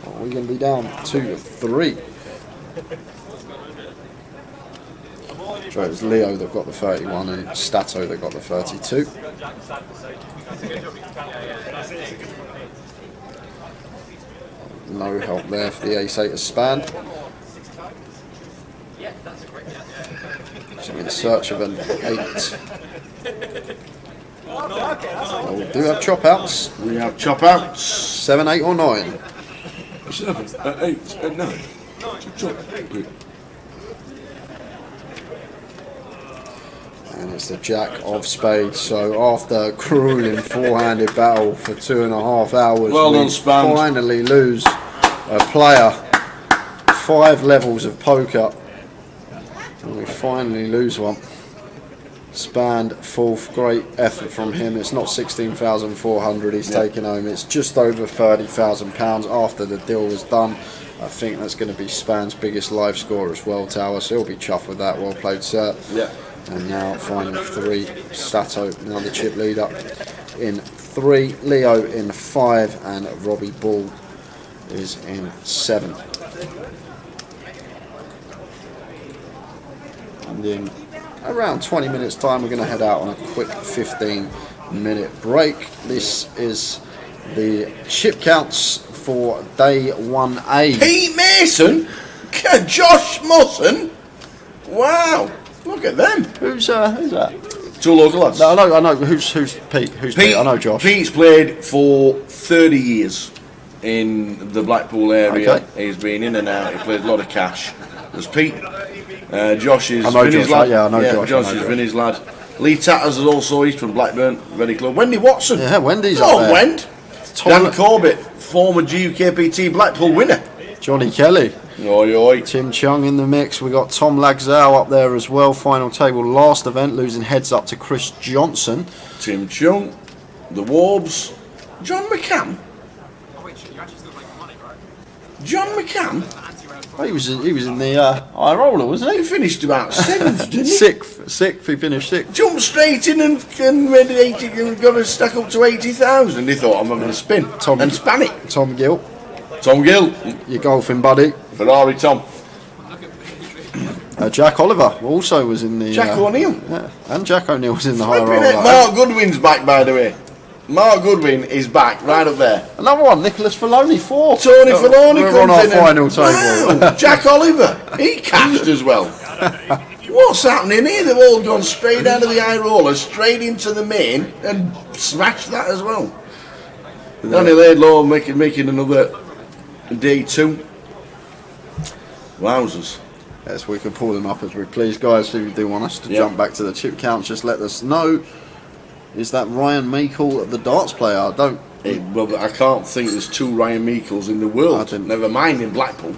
We're going to be down 2-3. So it was Leo that got the 31 and Stato that got the 32. No help there for the ace 8 of Span. So in search of an 8. Well, we do have chop outs. We have chop outs. 7, 8 or 9. 7, 8, and 9. And it's the Jack of Spades. So after a grueling four-handed battle for 2.5 hours, well done, we Span. finally lose a player. 5 levels of poker. And we finally lose one. Spanned fourth, great effort from him. It's not 16,400 he's taken home, it's just over £30,000 after the deal was done. I think that's going to be Span's biggest live score as well, Tower, so he'll be chuffed with that. Well played, sir. Yeah. And now final 3, Stato, now the chip leader in 3, Leo in 5, and Robbie Ball is in 7. And in around 20 minutes time we're going to head out on a quick 15-minute break. This is the chip counts for day 1A. Pete Mason, Josh Musson. Wow, look at them. Who's that? Two local lads. No, I know. Who's Pete? Who's Pete? I know Josh. Pete's played for 30 years in the Blackpool area. Okay. He's been in and out. He played a lot of cash. There's Pete. Josh is I know Vinny's Josh. lad. Yeah, I know Josh. Josh is Vinny's lad. Lee Tatters is also, he's from Blackburn, very close. Wendy Watson. Yeah, Wendy's oh, up there. Wend. Dan Corbett, former GUKPT Blackpool winner. Johnny Kelly. Oi, oi. Tim Chung in the mix. We got Tom Lagzau up there as well. Final table last event, losing heads up to Chris Johnson. Tim Chung, the Warbs, John McCann. John McCann. Oh, he was in the high roller, wasn't he? He finished about 7th, didn't he? Sixth. He finished 6th. Jumped straight in and made 80, and got a stack up to 80,000. He thought, I'm having a spin. And span it. Tom Gill. Tom Gill. Your golfing buddy. Ferrari Tom. Jack Oliver also was in the... Jack O'Neill. Yeah, and Jack O'Neill was in the high roller. Mark Goodwin's back, by the way. Mark Goodwin is back, right up there. Another one, Nicholas Filoni, 4. Tony Filoni we're comes on our in final table. Wow, Jack Oliver, he cashed as well. What's happening here? They've all gone straight out of the high roller, straight into the main, and smashed that as well. Danny Laidlaw making another day 2. Wowzers. Yes, we can pull them up as we please. Guys who do want us to jump back to the chip count, just let us know. Is that Ryan Meikle, the darts player? I don't... well, I can't think there's 2 Ryan Meikles in the world. Never mind in Blackpool.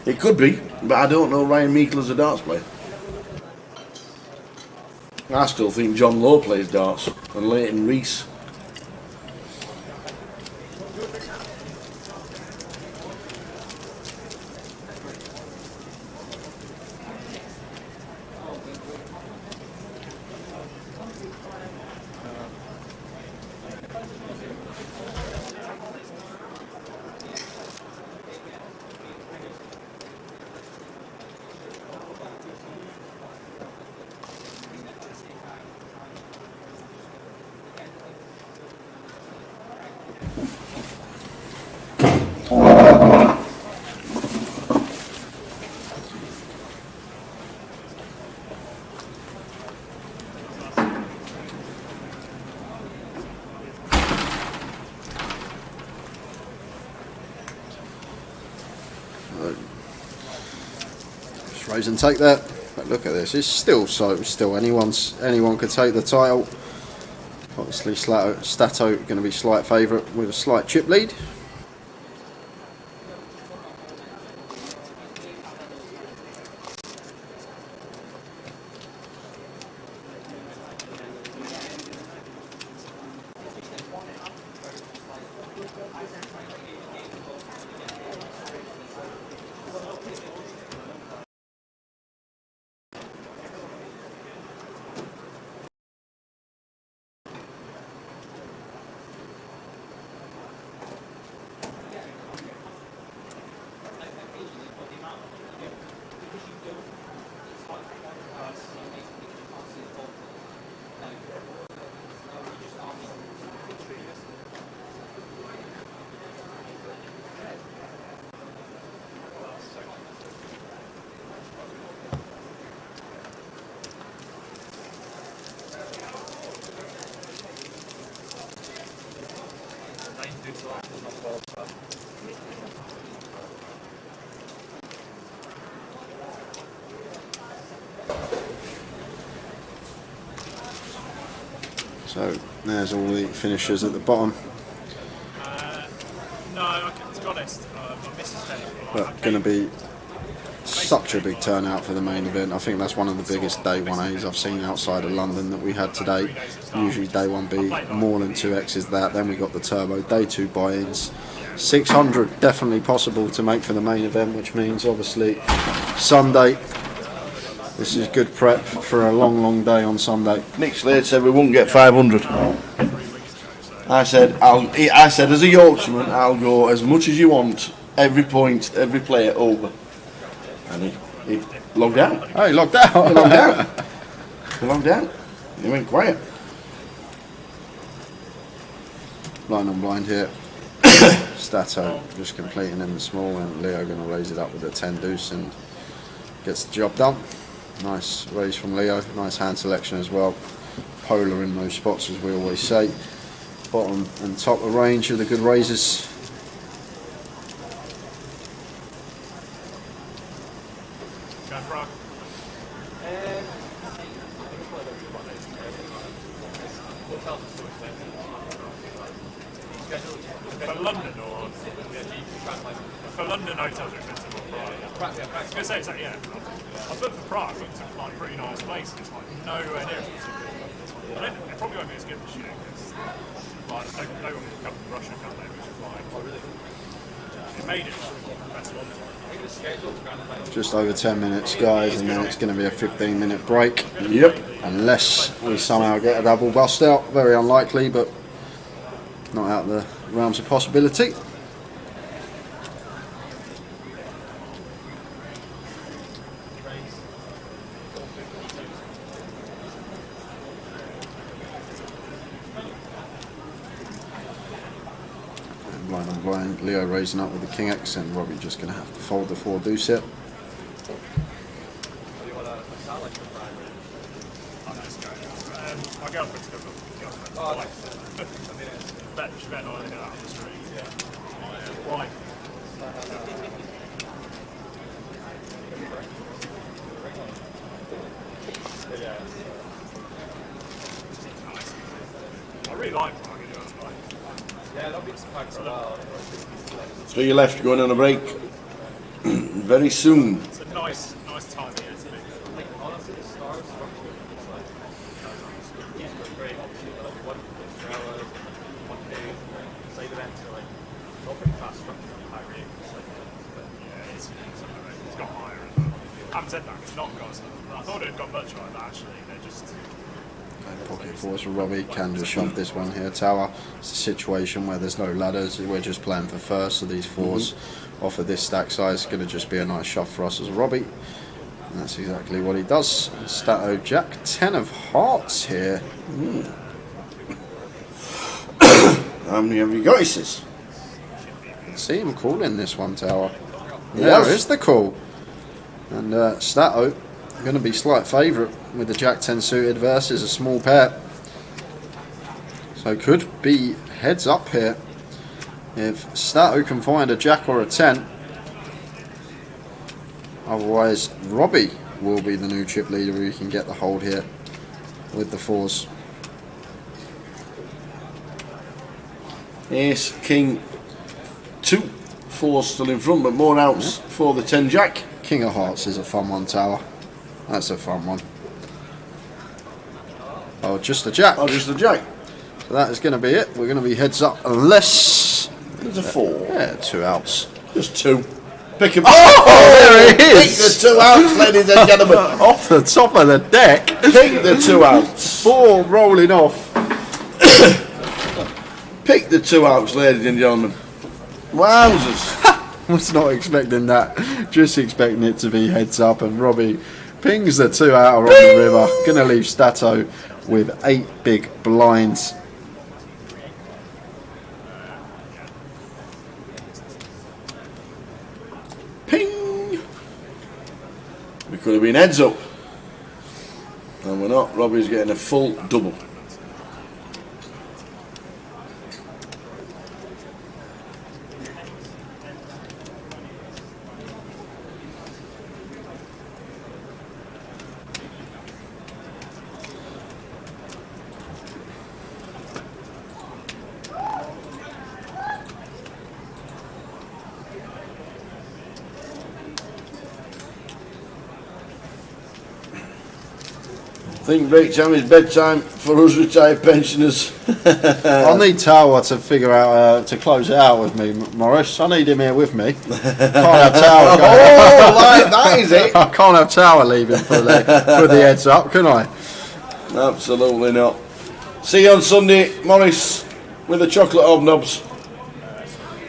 It could be, but I don't know Ryan Meikle as a darts player. I still think John Lowe plays darts, and Leighton Rees. goes and take that. But look at this, it's still anyone could take the title. Obviously Stato going to be slight favourite with a slight chip lead. So there's all the finishers at the bottom. No, to be honest, my missus said it. But going to be such a big turnout for the main event. I think that's one of the biggest day 1As I've seen outside of London that we had today. Usually day 1B, more than 2X's that. Then we got the turbo, day 2 buy-ins. 600 definitely possible to make for the main event, which means obviously Sunday. This is good prep for a long day on Sunday. Nick Slade said we wouldn't get 500. I said as a Yorkshireman, I'll go as much as you want, every point, every player over. And he logged out. Oh, he logged out. He logged out. He logged out. He went quiet. Blind on blind here. Stato just completing in the small, and Leo going to raise it up with a 10 deuce and gets the job done. Nice raise from Leo, nice hand selection as well. Polar in those spots, as we always say. Bottom and top of range of the good raises. For London or for London hotels are expensive or Prague? I was going to say it's like, yeah. I was looking for Prague. It's like a pretty nice place. It's like nowhere near expensive. I don't. It probably won't be as good this year because like no one can come from Russia, can they? Which is like it made it the best one. Just over 10 minutes, guys, and then it's going to be a 15-minute break. Yep. Unless we somehow get a double bust out, very unlikely, but not out of the realms of possibility. Blind on blind, Leo raising up with the King X, and Robbie just going to have to fold the 4 deuce here. My girlfriend's got a bet she better not get out of the street. Why? I really like Prague. Yeah, that'll be surprised for a while. 3 left, going on a break very soon. It's a nice time here to be. It's got higher as well. I haven't said that, it's not got. I thought it had got much higher, but actually they're just. Pocket force for Robbie, can just shove this one here. Tower, it's a situation where there's no ladders, we're just playing for first, so these 4s off of this stack size is going to just be a nice shove for us as Robbie. And that's exactly what he does. Stato Jack, 10 of hearts here. How many have you got, he says? See him calling this one, Tower. Yes. There is the call. And Stato going to be slight favourite with the Jack 10 suited versus a small pair. So could be heads up here. If Stato can find a Jack or a 10, Otherwise, Robbie will be the new chip leader who can get the hold here with the 4s. Ace, King, 2 4s still in front, but more outs for the 10 Jack. King of Hearts is a fun one, Tower. That's a fun one. Oh, just a Jack. Oh, just a Jack. So that is going to be it. We're going to be heads up unless... There's a 4. Yeah, 2 outs. Just 2. Pick him. Oh, there it is. Pick the 2 outs, ladies and gentlemen. Off the top of the deck. Pick the 2 outs. 4 rolling off. Pick the 2 outs, ladies and gentlemen. Wowzers. Was not expecting that. Just expecting it to be heads up, and Robbie pings the 2 outer on the river. Gonna leave Stato with 8 big blinds. Ping. We could have been heads up. And we're not. Robbie's getting a full double. I think break time is bedtime for us retired pensioners. I need Tower to figure out to close it out with me, Morris. I need him here with me. Can't have Tower going. Oh, like that is it. I can't have Tower leaving for the heads up, can I? Absolutely not. See you on Sunday, Morris, with the chocolate hobnobs.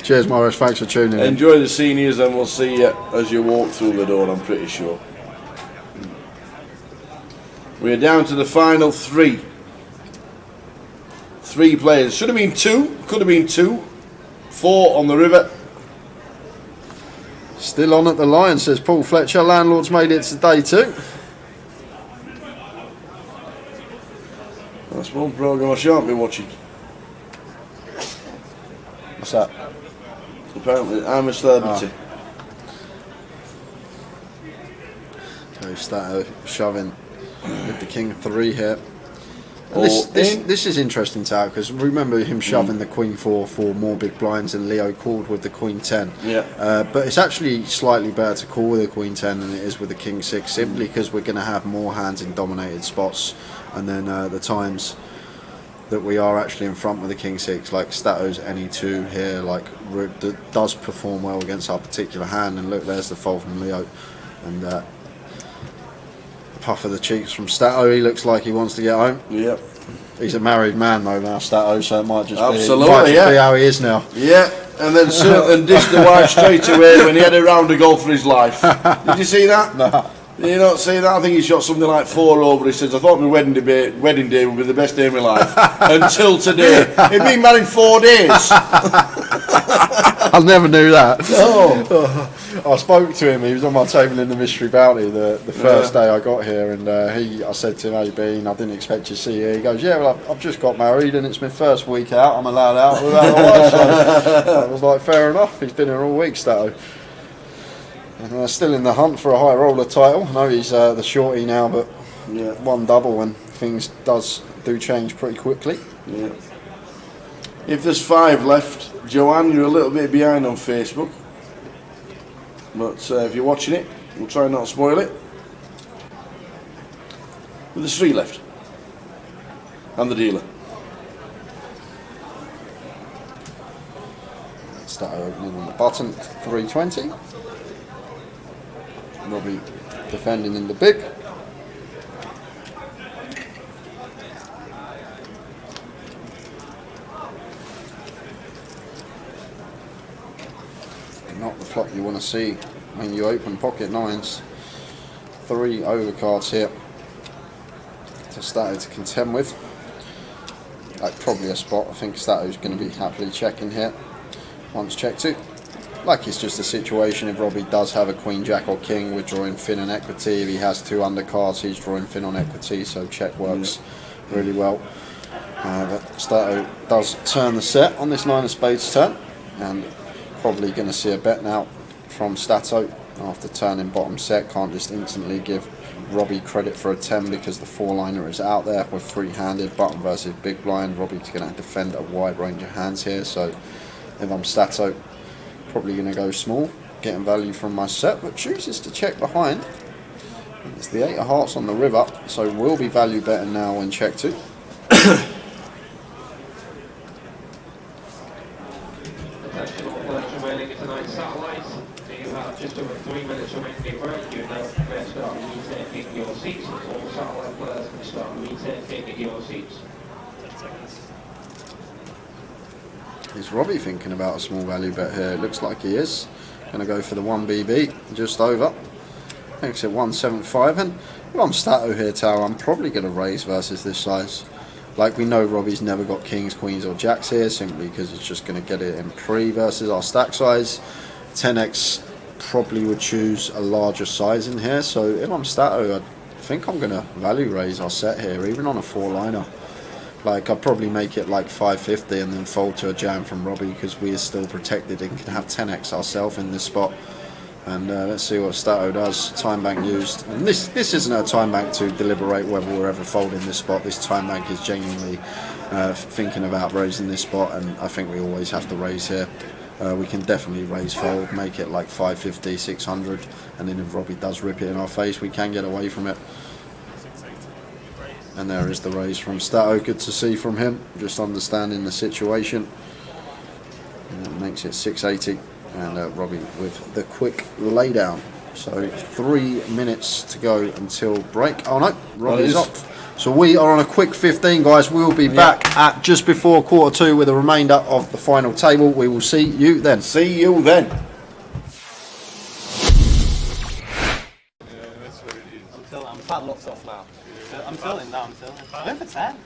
Cheers, Morris. Thanks for tuning in. Enjoy the seniors, and we'll see you as you walk through the door, I'm pretty sure. We're down to the final 3. 3 players. Should have been 2. Could have been 2. 4 on the river. Still on at the line, says Paul Fletcher. Landlord's made it to day 2. That's one programme I shan't be watching. What's that? Apparently, I'm a celebrity. So Stato shoving with the King 3 here. And this is interesting, Tao, because remember him shoving the Queen 4 for more big blinds, and Leo called with the Queen 10. Yeah. But it's actually slightly better to call with the Queen 10 than it is with the King 6, simply because we're going to have more hands in dominated spots, and then the times that we are actually in front with the King 6, like Stato's NE2 here, like does perform well against our particular hand. And look, there's the fold from Leo, and puff of the cheeks from Stato. He looks like he wants to get home. Yep. He's a married man though now, Stato, so it might just be how he is now. Yeah, and then certainly dissed the wife straight away when he had a round of golf for his life. Did you see that? No. Did you not see that? I think he shot something like 4 over. He says, I thought my wedding day would be the best day of my life. Until today. He'd been married 4 days. I never knew that. Oh. I spoke to him. He was on my table in the Mystery Bounty the first day I got here, and I said to him, "How you been? I didn't expect to see you." He goes, "Yeah, well, I've just got married, and it's my first week out. I'm allowed out without a wife." So I was like, "Fair enough." He's been here all week, Stato. And still in the hunt for a high roller title. I know he's the shorty now, but one double and things do change pretty quickly. Yeah. If there's 5 left, Joanne, you're a little bit behind on Facebook. But if you're watching it, we'll try not to spoil it. But there's 3 left. And the dealer. Start opening on the button, 320. Robbie defending in the big. Not the flop you want to see when you open pocket 9s. 3 overcards here to Stato to contend with. Like probably a spot I think Stato's going to be happily checking here. Once checked to. Like it's just a situation if Robbie does have a Queen, Jack or King, we're drawing fin on equity. If he has 2 undercards, he's drawing fin on equity, so check works really well. But Stato does turn the set on this 9 of spades turn, and probably going to see a bet now from Stato after turning bottom set. Can't just instantly give Robbie credit for a 10 because the 4-liner is out there. We're free-handed, button versus big blind. Robbie's going to defend a wide range of hands here, so if I'm Stato, probably going to go small, getting value from my set, but chooses to check behind. It's the 8 of hearts on the river, so will be value better now when check to. Attention all players remaining in tonight's satellites. You have just over 3 minutes remaining in break. You now may start retaking your seats. All satellite players can start retaking your seats. Is Robbie thinking about a small value bet here? It looks like he is. Going to go for the 1BB, just over. Makes it 175, and if I'm Stato here, Tower, I'm probably going to raise versus this size. Like, we know Robbie's never got kings, queens or jacks here, simply because he's just going to get it in pre versus our stack size. 10x probably would choose a larger size in here, so if I'm Stato, I think I'm going to value raise our set here, even on a 4-liner. Like, I'd probably make it like 550 and then fold to a jam from Robbie, because we are still protected and can have 10x ourselves in this spot. And let's see what Stato does. Time bank used. And this isn't a time bank to deliberate whether we're ever folding this spot. This time bank is genuinely thinking about raising this spot, and I think we always have to raise here. We can definitely raise fold, make it like 550, 600, and then if Robbie does rip it in our face, we can get away from it. And there is the raise from Stato. Good to see from him, just understanding the situation. And that makes it 680. And Robbie with the quick laydown. So 3 minutes to go until break. Oh no, Robbie's up. So we are on a quick 15, guys. We'll be back at just before 1/4 with the remainder of the final table. We will see you then. See you then. I'm padlocked off now. I'm tilling now, I'm going for 10.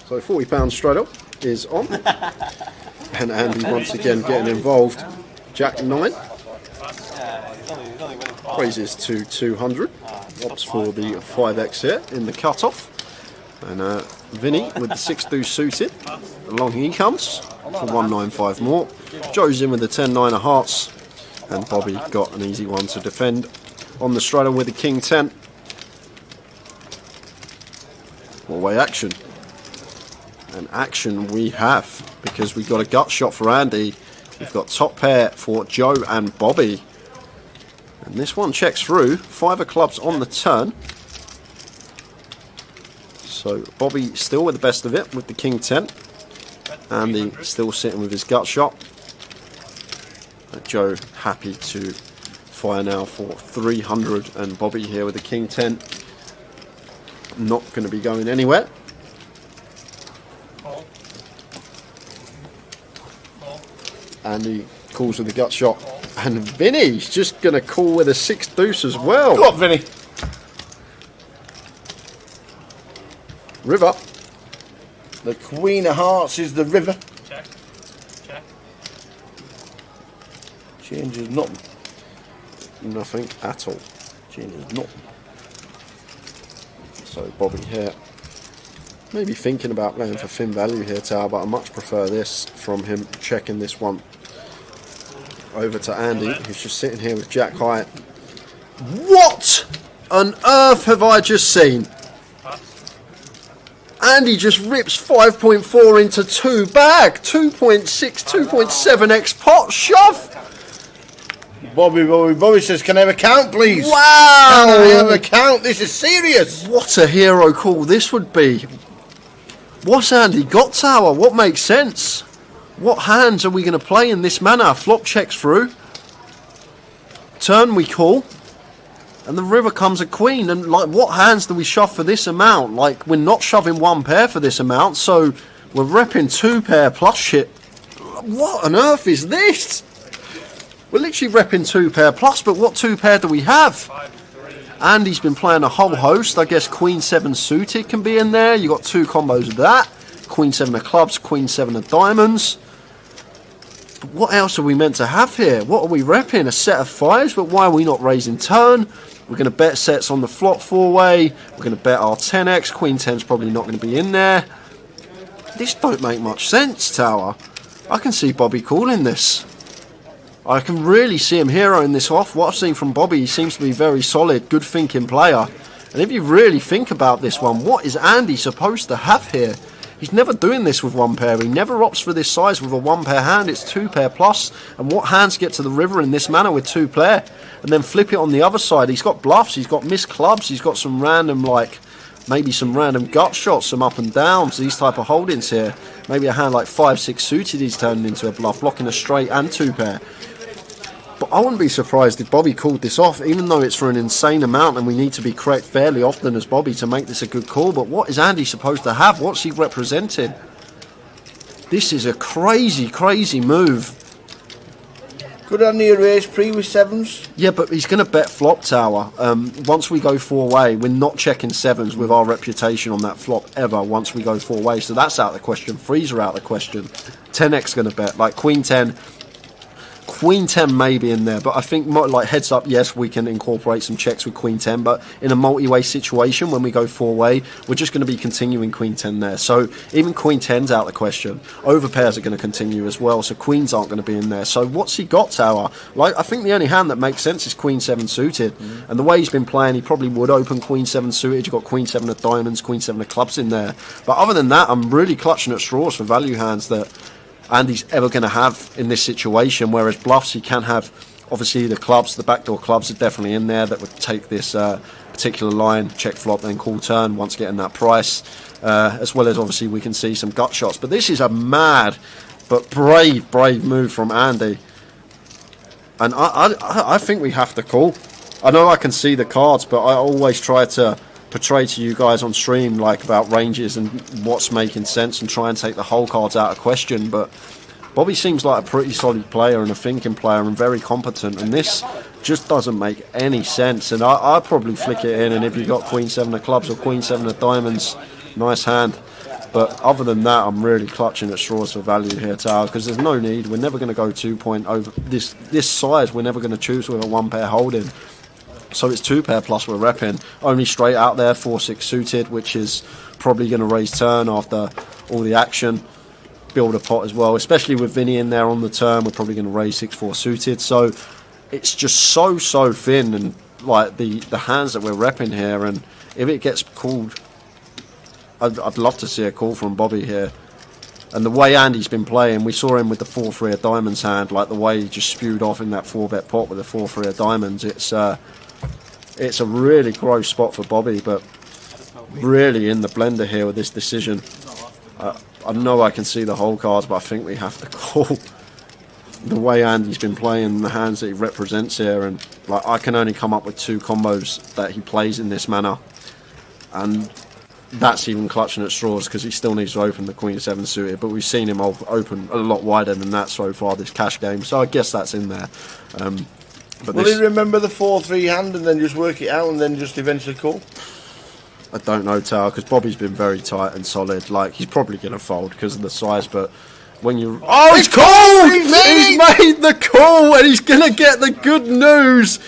So £40 straight up is on. And Andy once again getting involved. Jack 9. Raises to 200. Opts for the 5x here in the cut-off. And Vinny with the 6 deuce suited. Along he comes for 195 more. Joe's in with the 10-9 of hearts. And Bobby got an easy one to defend on the straddle with the king 10. One-way action. And action we have, because we've got a gut shot for Andy. We've got top pair for Joe and Bobby. And this one checks through. 5 of clubs on the turn. So Bobby still with the best of it with the king 10. Andy still sitting with his gut shot. Joe happy to fire now for 300, and Bobby here with the king 10. Not going to be going anywhere. Andy calls with the gut shot, and Vinny's just going to call with a 6 deuce as well. Go on, Vinny. River. The queen of hearts is the river. Check. Check. Changes nothing. Nothing at all. Changes nothing. So Bobby here. Maybe thinking about going for thin value here, Tower, but I much prefer this from him, checking this one over to Andy, who's just sitting here with Jack high. What on earth have I just seen? Andy just rips 5.4 into 2 bag, 2.6, 2.7x pot shove. Bobby says, can I have a count, please? Wow! Can I have a count? This is serious. What a hero call this would be. What's Andy got, Tower? What makes sense? What hands are we going to play in this manner? Flop checks through. Turn we call. And the river comes a queen. And like, what hands do we shove for this amount? Like, we're not shoving 1 pair for this amount. So we're repping 2 pair plus shit. What on earth is this? We're literally repping 2 pair plus, but what 2 pair do we have? Andy's been playing a whole host. I guess Queen 7 suited can be in there. You got 2 combos of that. Queen 7 of clubs, Queen 7 of diamonds. But what else are we meant to have here? What are we repping? A set of 5s, but why are we not raising turn? We're going to bet sets on the flop 4-way. We're going to bet our 10x. Queen 10's probably not going to be in there. This don't make much sense, Tower. I can see Bobby calling this. I can really see him heroing this off. What I've seen from Bobby, he seems to be very solid, good thinking player. And if you really think about this one, what is Andy supposed to have here? He's never doing this with one pair. He never opts for this size with a one pair hand. It's two pair plus. And what hands get to the river in this manner with two pair? And then flip it on the other side. He's got bluffs. He's got missed clubs. He's got some random, like, maybe some random gut shots, some up and downs, these type of holdings here. Maybe a hand like 5-6 suited he's turning into a bluff, blocking a straight and two pair. But I wouldn't be surprised if Bobby called this off, even though it's for an insane amount and we need to be correct fairly often as Bobby to make this a good call. But what is Andy supposed to have? What's he representing? This is a crazy, crazy move. Could Andy raise pre with sevens? Yeah, but he's going to bet flop tower. Once we go four-way, we're not checking sevens with our reputation on that flop ever once we go four-way. So that's out of the question. Threes are out of the question. 10x going to bet. Like Queen 10... Queen 10 may be in there, but I think like heads up, yes, we can incorporate some checks with Queen 10, but in a multi-way situation, when we go four-way, we're just going to be continuing Queen 10 there. So even Queen 10's out of the question. Overpairs are going to continue as well, so Queens aren't going to be in there. So what's he got, Tower? Like, I think the only hand that makes sense is Queen 7 suited, and the way he's been playing, he probably would open Queen 7 suited. You've got Queen 7 of diamonds, Queen 7 of clubs in there. But other than that, I'm really clutching at straws for value hands that Andy's ever going to have in this situation, whereas bluffs he can have. Obviously the clubs, the backdoor clubs are definitely in there that would take this particular line, check flop, then call turn once getting that price, as well as obviously we can see some gut shots. But this is a mad but brave move from Andy, and I think we have to call. I know I can see the cards, but I always try to portray to you guys on stream like about ranges and what's making sense and try and take the whole cards out of question. But Bobby seems like a pretty solid player and a thinking player and very competent, and this just doesn't make any sense. And I'd probably flick it in, and if you've got Queen 7 of clubs or Queen 7 of diamonds, nice hand. But other than that, I'm really clutching at straws for value here, Tower, because there's no need. We're never going to go 2 point over this size. We're never going to choose with a one pair holding. So it's two pair plus we're repping. Only straight out there, 4-6 suited, which is probably going to raise turn after all the action. Build a pot as well, especially with Vinny in there on the turn. We're probably going to raise 6-4 suited. So it's just so thin, and like the hands that we're repping here. And if it gets called, I'd love to see a call from Bobby here. And the way Andy's been playing, we saw him with the 4-3 of diamonds hand, like the way he just spewed off in that 4-bet pot with the 4-3 of diamonds. It's a really gross spot for Bobby, but really in the blender here with this decision. I know I can see the whole cards, but I think we have to call. The way Andy's been playing, the hands that he represents here, and like I can only come up with two combos that he plays in this manner, and that's even clutching at straws because he still needs to open the Queen 7 suited, but we've seen him open a lot wider than that so far this cash game, so I guess that's in there. But will he remember the 4-3 hand and then just work it out and then just eventually call? I don't know, Tower, because Bobby's been very tight and solid. Like, he's probably going to fold because of the size, but when you... Oh, he's called! He's made the call, and he's going to get the good news.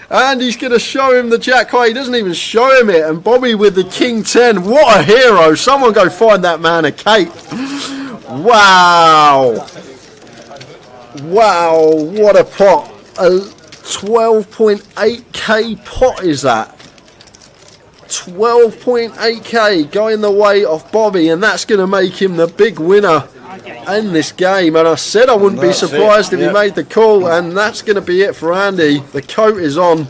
And he's going to show him the jack high. He doesn't even show him it. And Bobby with the King 10. What a hero. Someone go find that man a cape. Wow. Wow, what a pot. 12.8k pot is that. 12.8k going the way of Bobby, and that's going to make him the big winner in this game. And I said I wouldn't be surprised if he made the call, and that's going to be it for Andy. The coat is on.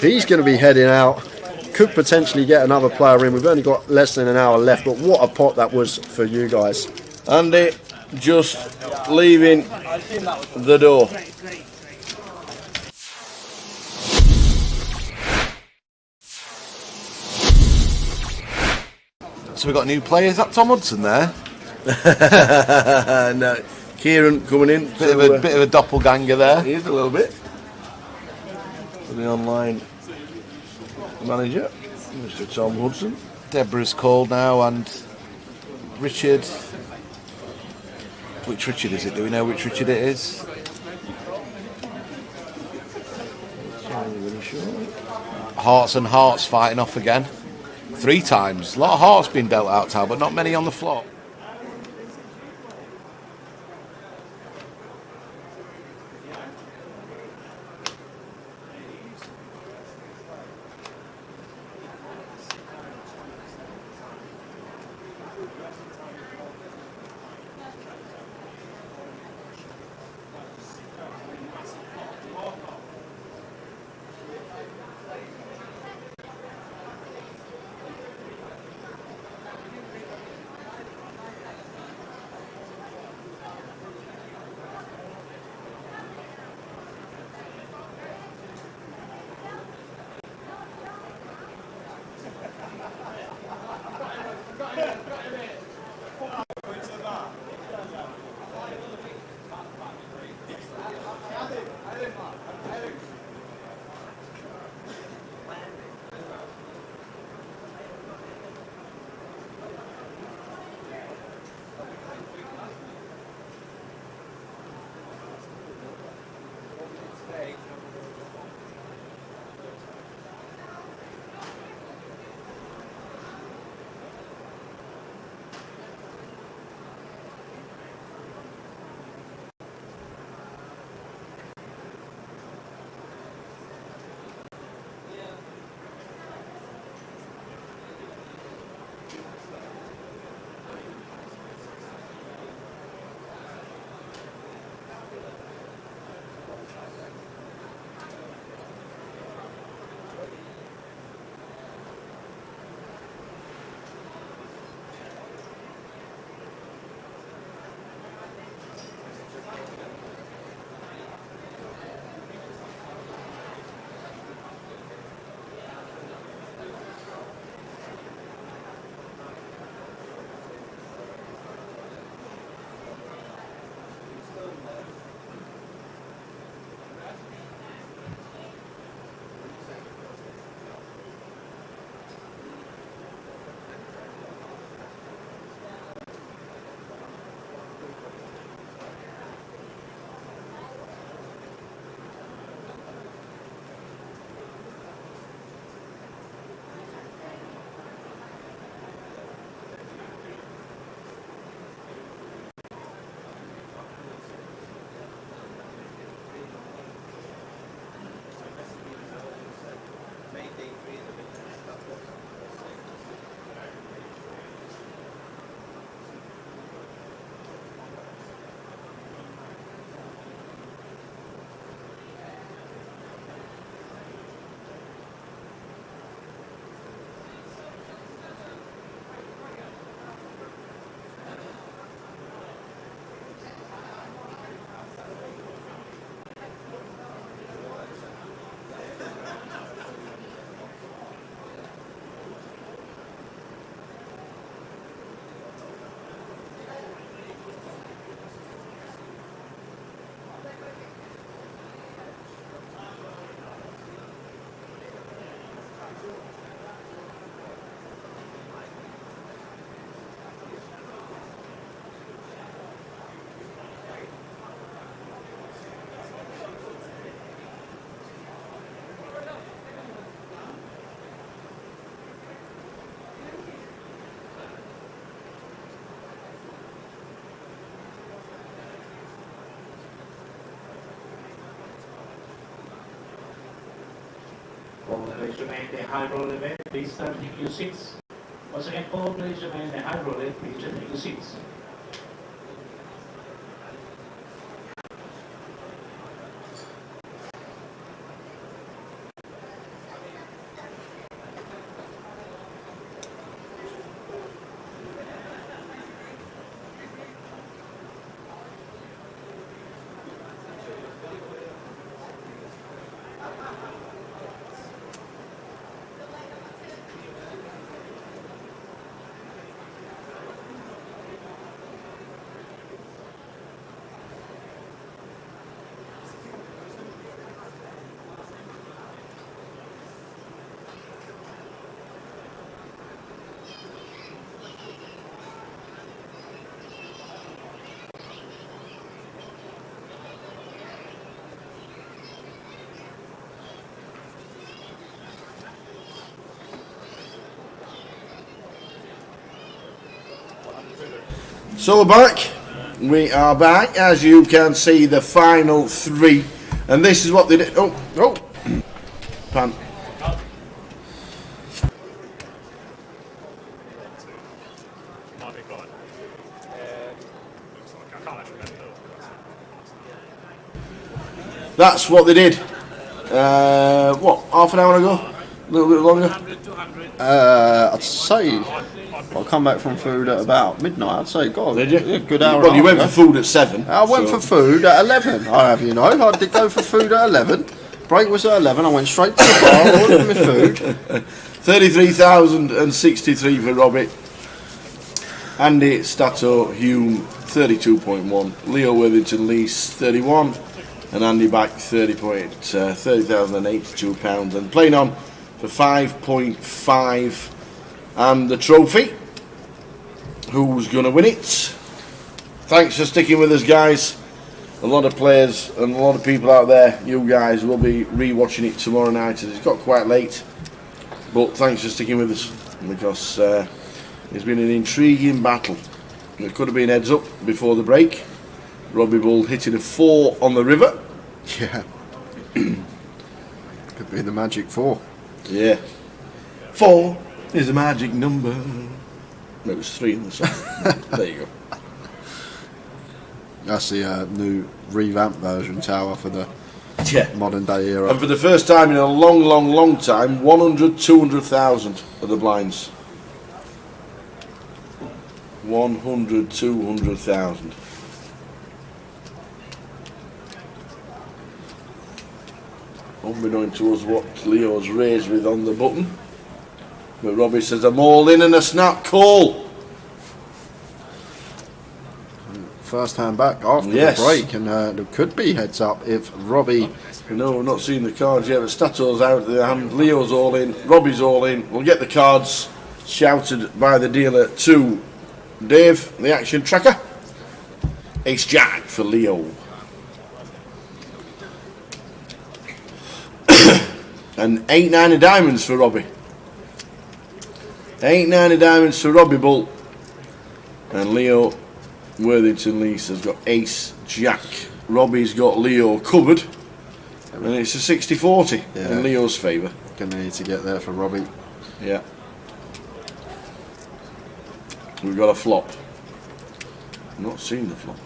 He's going to be heading out. Could potentially get another player in. We've only got less than an hour left, but what a pot that was for you guys. Andy just leaving the door. So we've got new players. Is that Tom Hudson there? No, Kieran coming in. Bit of a doppelganger there. He is a little bit. For the online manager, Mr. Tom Hudson. Deborah's called now, and Richard. Which Richard is it? Do we know which Richard it is? Hearts and Hearts fighting off again. 3 times. A lot of hearts being dealt out, Tal, but not many on the flop. players remain in the high roller event. Please start taking your seats. Once again, all players remain in the high roller. Please take your seats. So we're back. We are back. As you can see, the final three. And this is what they did. Oh, oh. Pan. That's what they did. What, half an hour ago? A little bit longer? I'd say I'll come back from food at about midnight. I'd say, God, did you? Yeah, good hour. Well, you went for food at 7. I went for food at 11. I have, you know. I did go for food at 11. Break was at 11. I went straight to the bar, ordered my food. 33,063 for Robbie. Andy Stato Hume 32.1. Leo Worthington Lease 31. And Andy back £30,082. And playing on for 5.5. And the trophy. Who's going to win it? Thanks for sticking with us, guys. A lot of players and a lot of people out there, you guys, will be re-watching it tomorrow night as it's got quite late. But thanks for sticking with us, because it's been an intriguing battle. It could have been heads up before the break. Robbie Bull hitting a 4 on the river. Yeah. Could be the magic 4. Yeah. 4 is a magic number. No, it was 3 in the song. There you go. That's the new revamped version tower for the modern day era. And for the first time in a long time, 100, 200,000 are the blinds. 100, 200,000. Unbeknown to us what Leo's raised with on the button. But Robbie says, I'm all in and a snap call. First hand back after the break, and there could be heads up if Robbie. No, we've not seen the cards yet, but Stato's out there, and Leo's all in, Robbie's all in. We'll get the cards shouted by the dealer to Dave, the action tracker. Ace Jack for Leo. And 8-9 of diamonds for Robbie. 8-9 of diamonds for Robbie Bull. And Leo Worthington Lease has got Ace Jack. Robbie's got Leo covered. And it's a 60-40 in Leo's favour. Gonna need to get there for Robbie. Yeah. We've got a flop. Not seen the flop.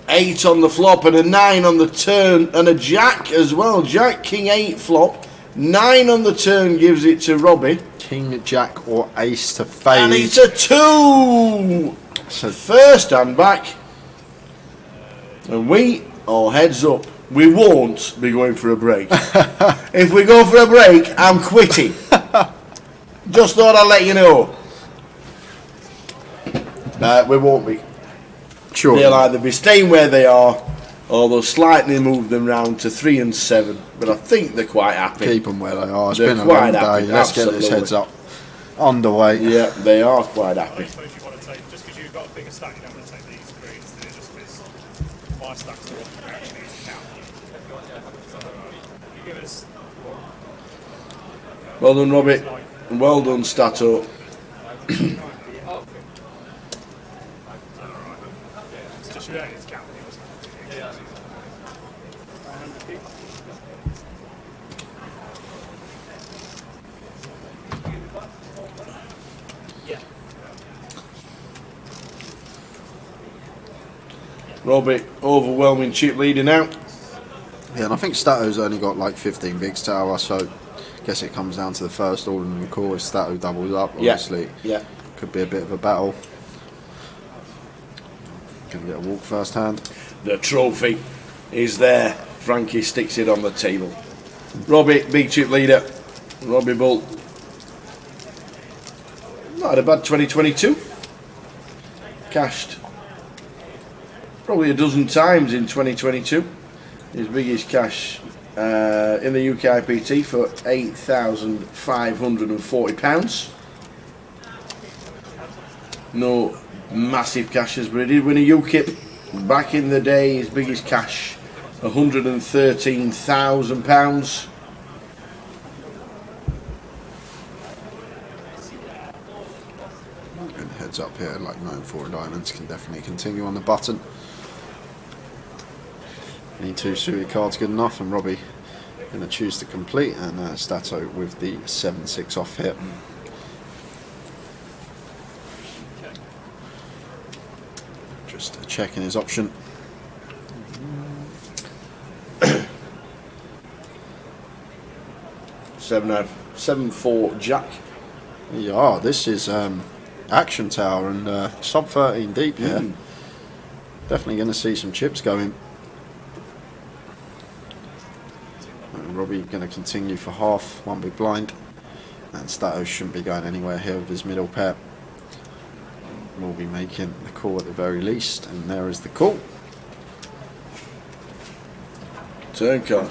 8 on the flop and a 9 on the turn and a Jack as well. Jack, King 8 flop. 9 on the turn gives it to Robbie. King, Jack or Ace to fade. And it's a 2! So first hand back. And we are heads up. We won't be going for a break. If we go for a break, I'm quitting. Just thought I'd let you know. We won't be. Sure. They'll either be staying where they are, or they'll slightly move them round to 3 and 7. But I think they're quite happy. Keep them where they are. It's They're been a long quite day. happy, Let's get this heads up underway. Yeah, they are quite happy. I suppose you want to take, just because you've got a bigger stack, you don't want to take these greens, do you? Just because my stacks are what actually count. You give us. Well done, Robbie. And well done, Stato. It's just really it's counting, wasn't it? Robbie, overwhelming chip leader now. Yeah, and I think Stato's only got like 15 bigs tower, so I guess it comes down to the first ordinary call. If Stato doubles up, obviously, yeah, could be a bit of a battle. Gonna get a walk first hand. The trophy is there. Frankie sticks it on the table. Robbie, big chip leader. Robbie Bull. Not had a bad 2022. Cashed probably a dozen times in 2022. His biggest cash in the UKPT for £8,540. No massive cashes, but he did win a UKIP back in the day. His biggest cash, £113,000. And heads up here, like 9-4 diamonds, can definitely continue on the button. Any two suited cards good enough, and Robbie going to choose to complete, and Stato with the 7-6 off here. Just checking his option. 7-4 Jack. Yeah, this is Action Tower and sub 13 deep here. Definitely going to see some chips going. Robbie going to continue for half, one big blind, and Stato shouldn't be going anywhere here with his middle pair. We'll be making the call at the very least, and there is the call. Turn card.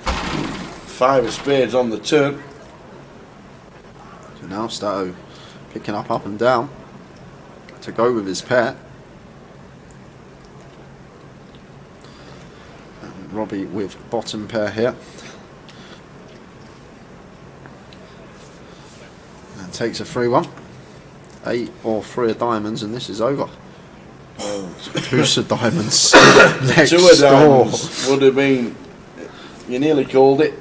5 of spades on the turn. So now Stato picking up and down to go with his pair. And Robbie with bottom pair here. And takes a free one. 8 or 3 of diamonds, and this is over. Deuce of diamonds. Next 2 of diamonds would have been. You nearly called it.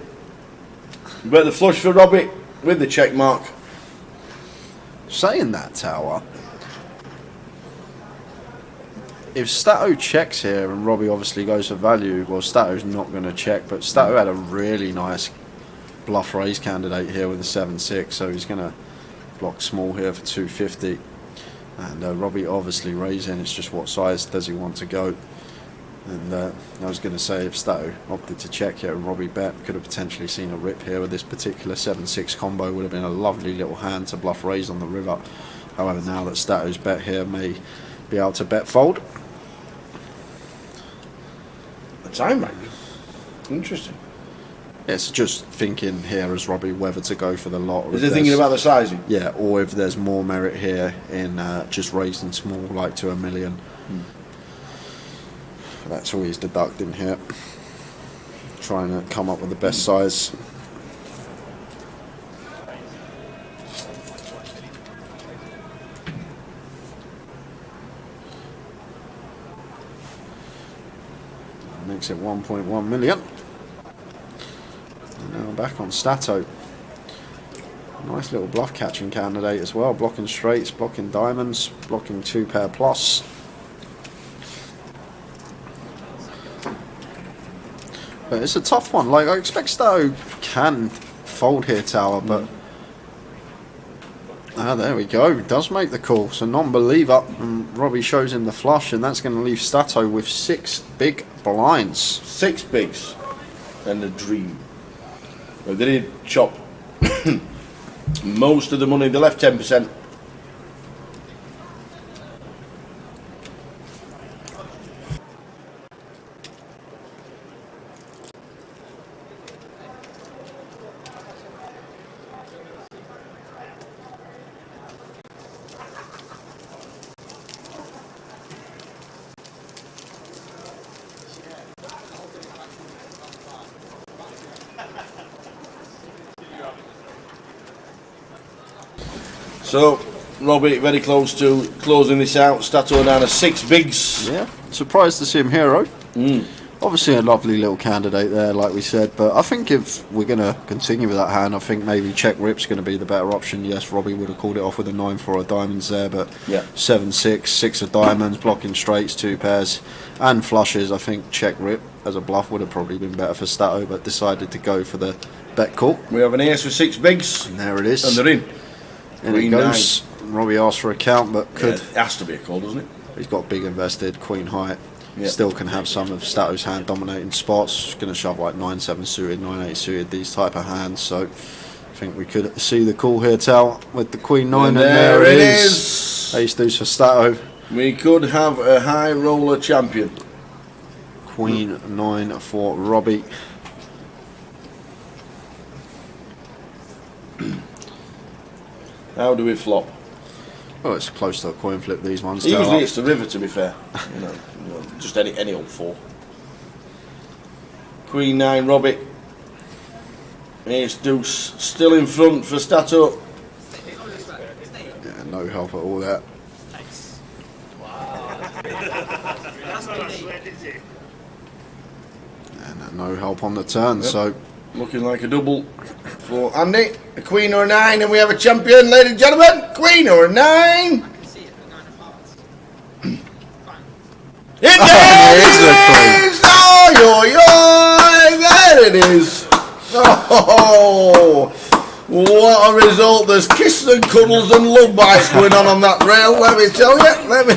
But the flush for Robbie with the check mark. Saying that, Tower, if Stato checks here and Robbie obviously goes for value, well, Stato's not going to check, but Stato had a really nice bluff raise candidate here with a 7-6, so he's going to block small here for 250. And Robbie obviously raising, it's just what size does he want to go. And I was going to say, if Stato opted to check here and Robbie bet, could have potentially seen a rip here with this particular 7-6 combo. Would have been a lovely little hand to bluff raise on the river. However, now that Stato's bet here, may be able to bet fold. A time bank. Interesting. It's just thinking here as Robbie whether to go for the lot. Or Is he thinking about the sizing? Yeah, or if there's more merit here in just raising small, like to $1 million. That's all he's deducting here. Trying to come up with the best size. Makes it 1.1 million. And now back on Stato. Nice little bluff catching candidate as well. Blocking straights, blocking diamonds, blocking 2 pair plus. But it's a tough one. Like, I expect Stato can fold here, Tower, but there we go. Does make the call. So non-believer, and Robbie shows him the flush, and that's going to leave Stato with 6 big blinds. 6 bigs and a dream. Well, they did chop most of the money. They left 10%. So, Robbie very close to closing this out. Stato down to 6 bigs. Yeah, surprised to see him hero. Obviously a lovely little candidate there, like we said, but I think if we're going to continue with that hand, I think maybe check rip's going to be the better option. Yes, Robbie would have called it off with a 9-4 of diamonds there, but 7-6, 6 of diamonds, blocking straights, 2 pairs, and flushes. I think check rip as a bluff would have probably been better for Stato, but decided to go for the bet call. We have an ace with 6 bigs. And there it is. And they're in. And it goes. Robbie asked for a count, but could. Yeah, it has to be a call, doesn't it? He's got big invested, queen high. Yeah. Still can have some of Stato's hand dominating spots. Going to shove like 9-7 suited, 9-8 suited, these type of hands. So I think we could see the call here, Tal, with the queen 9, and there it is. Ace deuce for Stato. We could have a high roller champion. Queen 9 for Robbie. How do we flop? Oh, it's close to a coin flip, these ones. Usually it's the river, to be fair. You know, just any old 4. Queen 9, Robbie. Ace deuce, still in front for Stato. Yeah, no help at all there. And no help on the turn, so looking like a double for Andy. A queen or a 9, and we have a champion, ladies and gentlemen. Queen or a 9. It is! Oh, there it is. Oh, what a result. There's kisses and cuddles and love bites going on that rail, let me tell you. Let me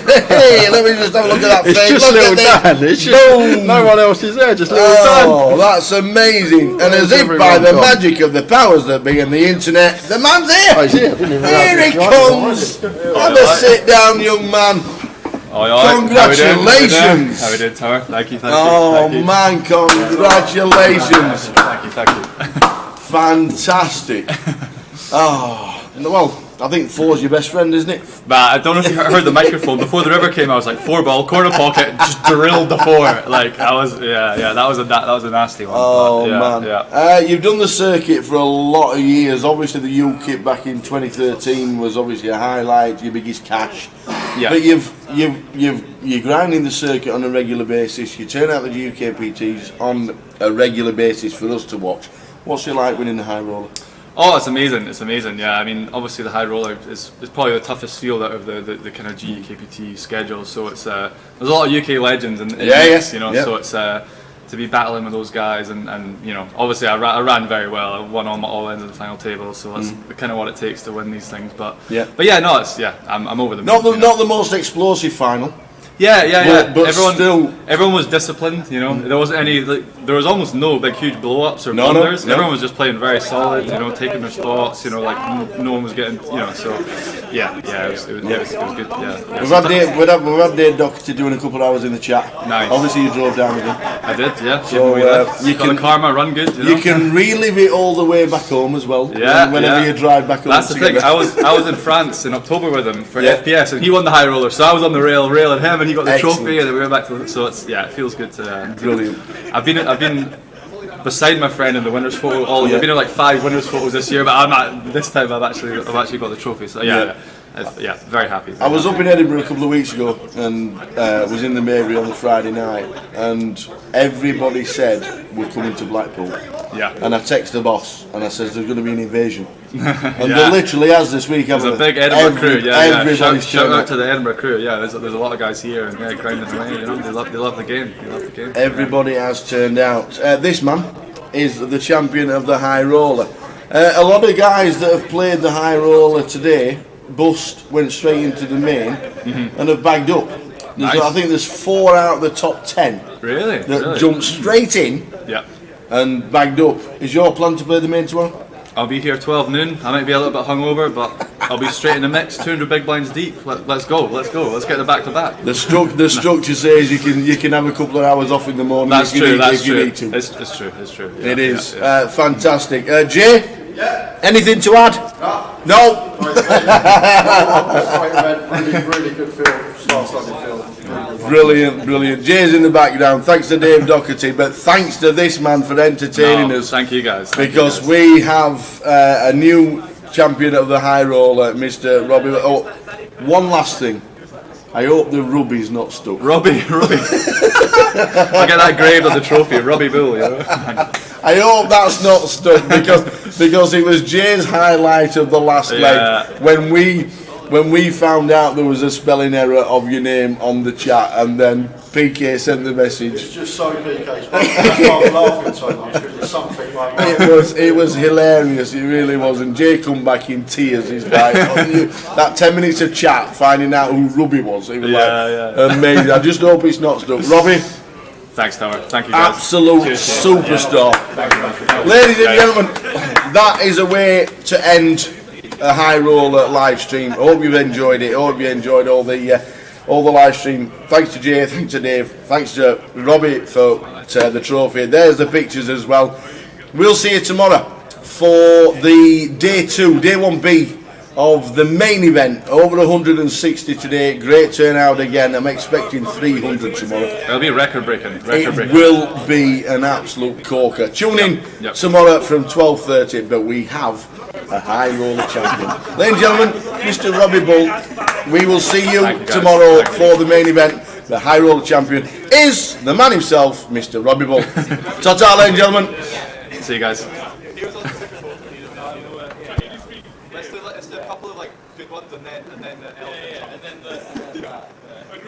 just have a look at that face. It's just look little at Dan. It's just, no one else is there, just little Dan. Oh, that's amazing. And as if by the magic of the powers that be and the internet, the man's here. Oh, he's here. Here he comes. Have a sit down, young man. Congratulations. How we doing, Tower? Thank you. Oh, man, congratulations. Thank you. Fantastic. Oh, well, I think 4's your best friend, isn't it? But I don't know if you heard the microphone. Before the river came, I was like 4 ball, corner pocket, just drilled the 4. Like I was, that was a nasty one. Oh but, man, you've done the circuit for a lot of years. Obviously, the UKIP back in 2013 was obviously a highlight, your biggest cash. Yeah. But you're grinding the circuit on a regular basis. You turn out the GUKPTs on a regular basis for us to watch. What's it like winning the high roller? Oh, it's amazing. It's amazing. Yeah, I mean, obviously the high roller is probably the toughest field out of the kind of GUKPT schedule. So it's there's a lot of UK legends in this, you know. Yeah. So it's to be battling with those guys, and you know, obviously I ran very well. I won all ends of the final table, so that's kind of what it takes to win these things. But yeah, no, I'm over the moon. Not the most explosive final. Yeah. But everyone was disciplined. You know, there wasn't any. There was almost no big, huge blow-ups or blunders. No. Everyone was just playing very solid. You know, taking their spots. You know, like no one was getting. You know, so yeah, it was good. Yeah. We've had Dave Doherty doing a couple of hours in the chat. Nice. Obviously, you drove down with him. I did. Yeah. So you can the karma run good. You can relive it all the way back home as well. Yeah. Whenever you drive back home. That's the thing. I was in France in October with him for FPS, and he won the high roller. So I was on the railing him, and he got the trophy, and then we went back to. So it feels good to. Brilliant. I've been beside my friend in the winners photo. I've been in like 5 winners photos this year, but I'm not. This time I've actually got the trophy. So very happy. I was up in Edinburgh a couple of weeks ago and was in the Mary on the Friday night, and everybody said we're coming to Blackpool. Yeah. And I texted the boss and I said there's going to be an invasion. And there literally has this week. There's a big Edinburgh crew. Everybody's shout out to the Edinburgh crew. Yeah, there's a lot of guys here and grinding away. You know, they love the game. Everybody has turned out. This man is the champion of the high roller. A lot of guys that have played the high roller today went straight into the main and have bagged up. Nice. I think there's 4 out of the top 10 really that jumped straight in and bagged up. Is your plan to play the main tomorrow? I'll be here 12 noon. I might be a little bit hungover, but I'll be straight in the mix. 200 big blinds deep. Let's go. Let's get the back to back. The structure says you can have a couple of hours off in the morning. That's true. It's true. Yeah, it is fantastic. Jay. Yeah. Anything to add? No. Really good field. Brilliant. Jay's in the background. Thanks to Dave Doherty, but thanks to this man for entertaining us. Thank you guys. Because we have a new champion of the high roller, Mr. Robbie. Oh, one last thing. I hope the rubby's not stuck. Robbie. I'll get that engraved on the trophy, Robbie Bull, you know. I hope that's not stuck because it was Jay's highlight of the last leg when we found out there was a spelling error of your name on the chat, and then PK sent the message. It's just so PK. That's why I was laughing so much, because it's something like it was hilarious. It really was. And Jay come back in tears. He's like, that 10 minutes of chat, finding out who Robbie was. It was amazing. I just hope it's not stuck. Robbie. Thanks, Tower. Thank you, guys. Absolute superstar. Ladies and gentlemen, that is a way to end a High Roller live stream. I hope you've enjoyed it. I hope you enjoyed all the live stream. Thanks to Jay, thanks to Dave, thanks to Robbie for the trophy. There's the pictures as well. We'll see you tomorrow for the day 2, day 1B of the main event. Over 160 today. Great turnout again. I'm expecting 300 tomorrow. It'll be record breaking. It will be an absolute corker. Tune in tomorrow from 12:30, but we have a High Roller champion. Ladies and gentlemen, Mr. Robbie Bull, we will see you tomorrow for the main event. The High Roller champion is the man himself, Mr. Robbie Bull. Ta-ta, ladies and gentlemen. See you guys. Let's do a couple of like good ones and then the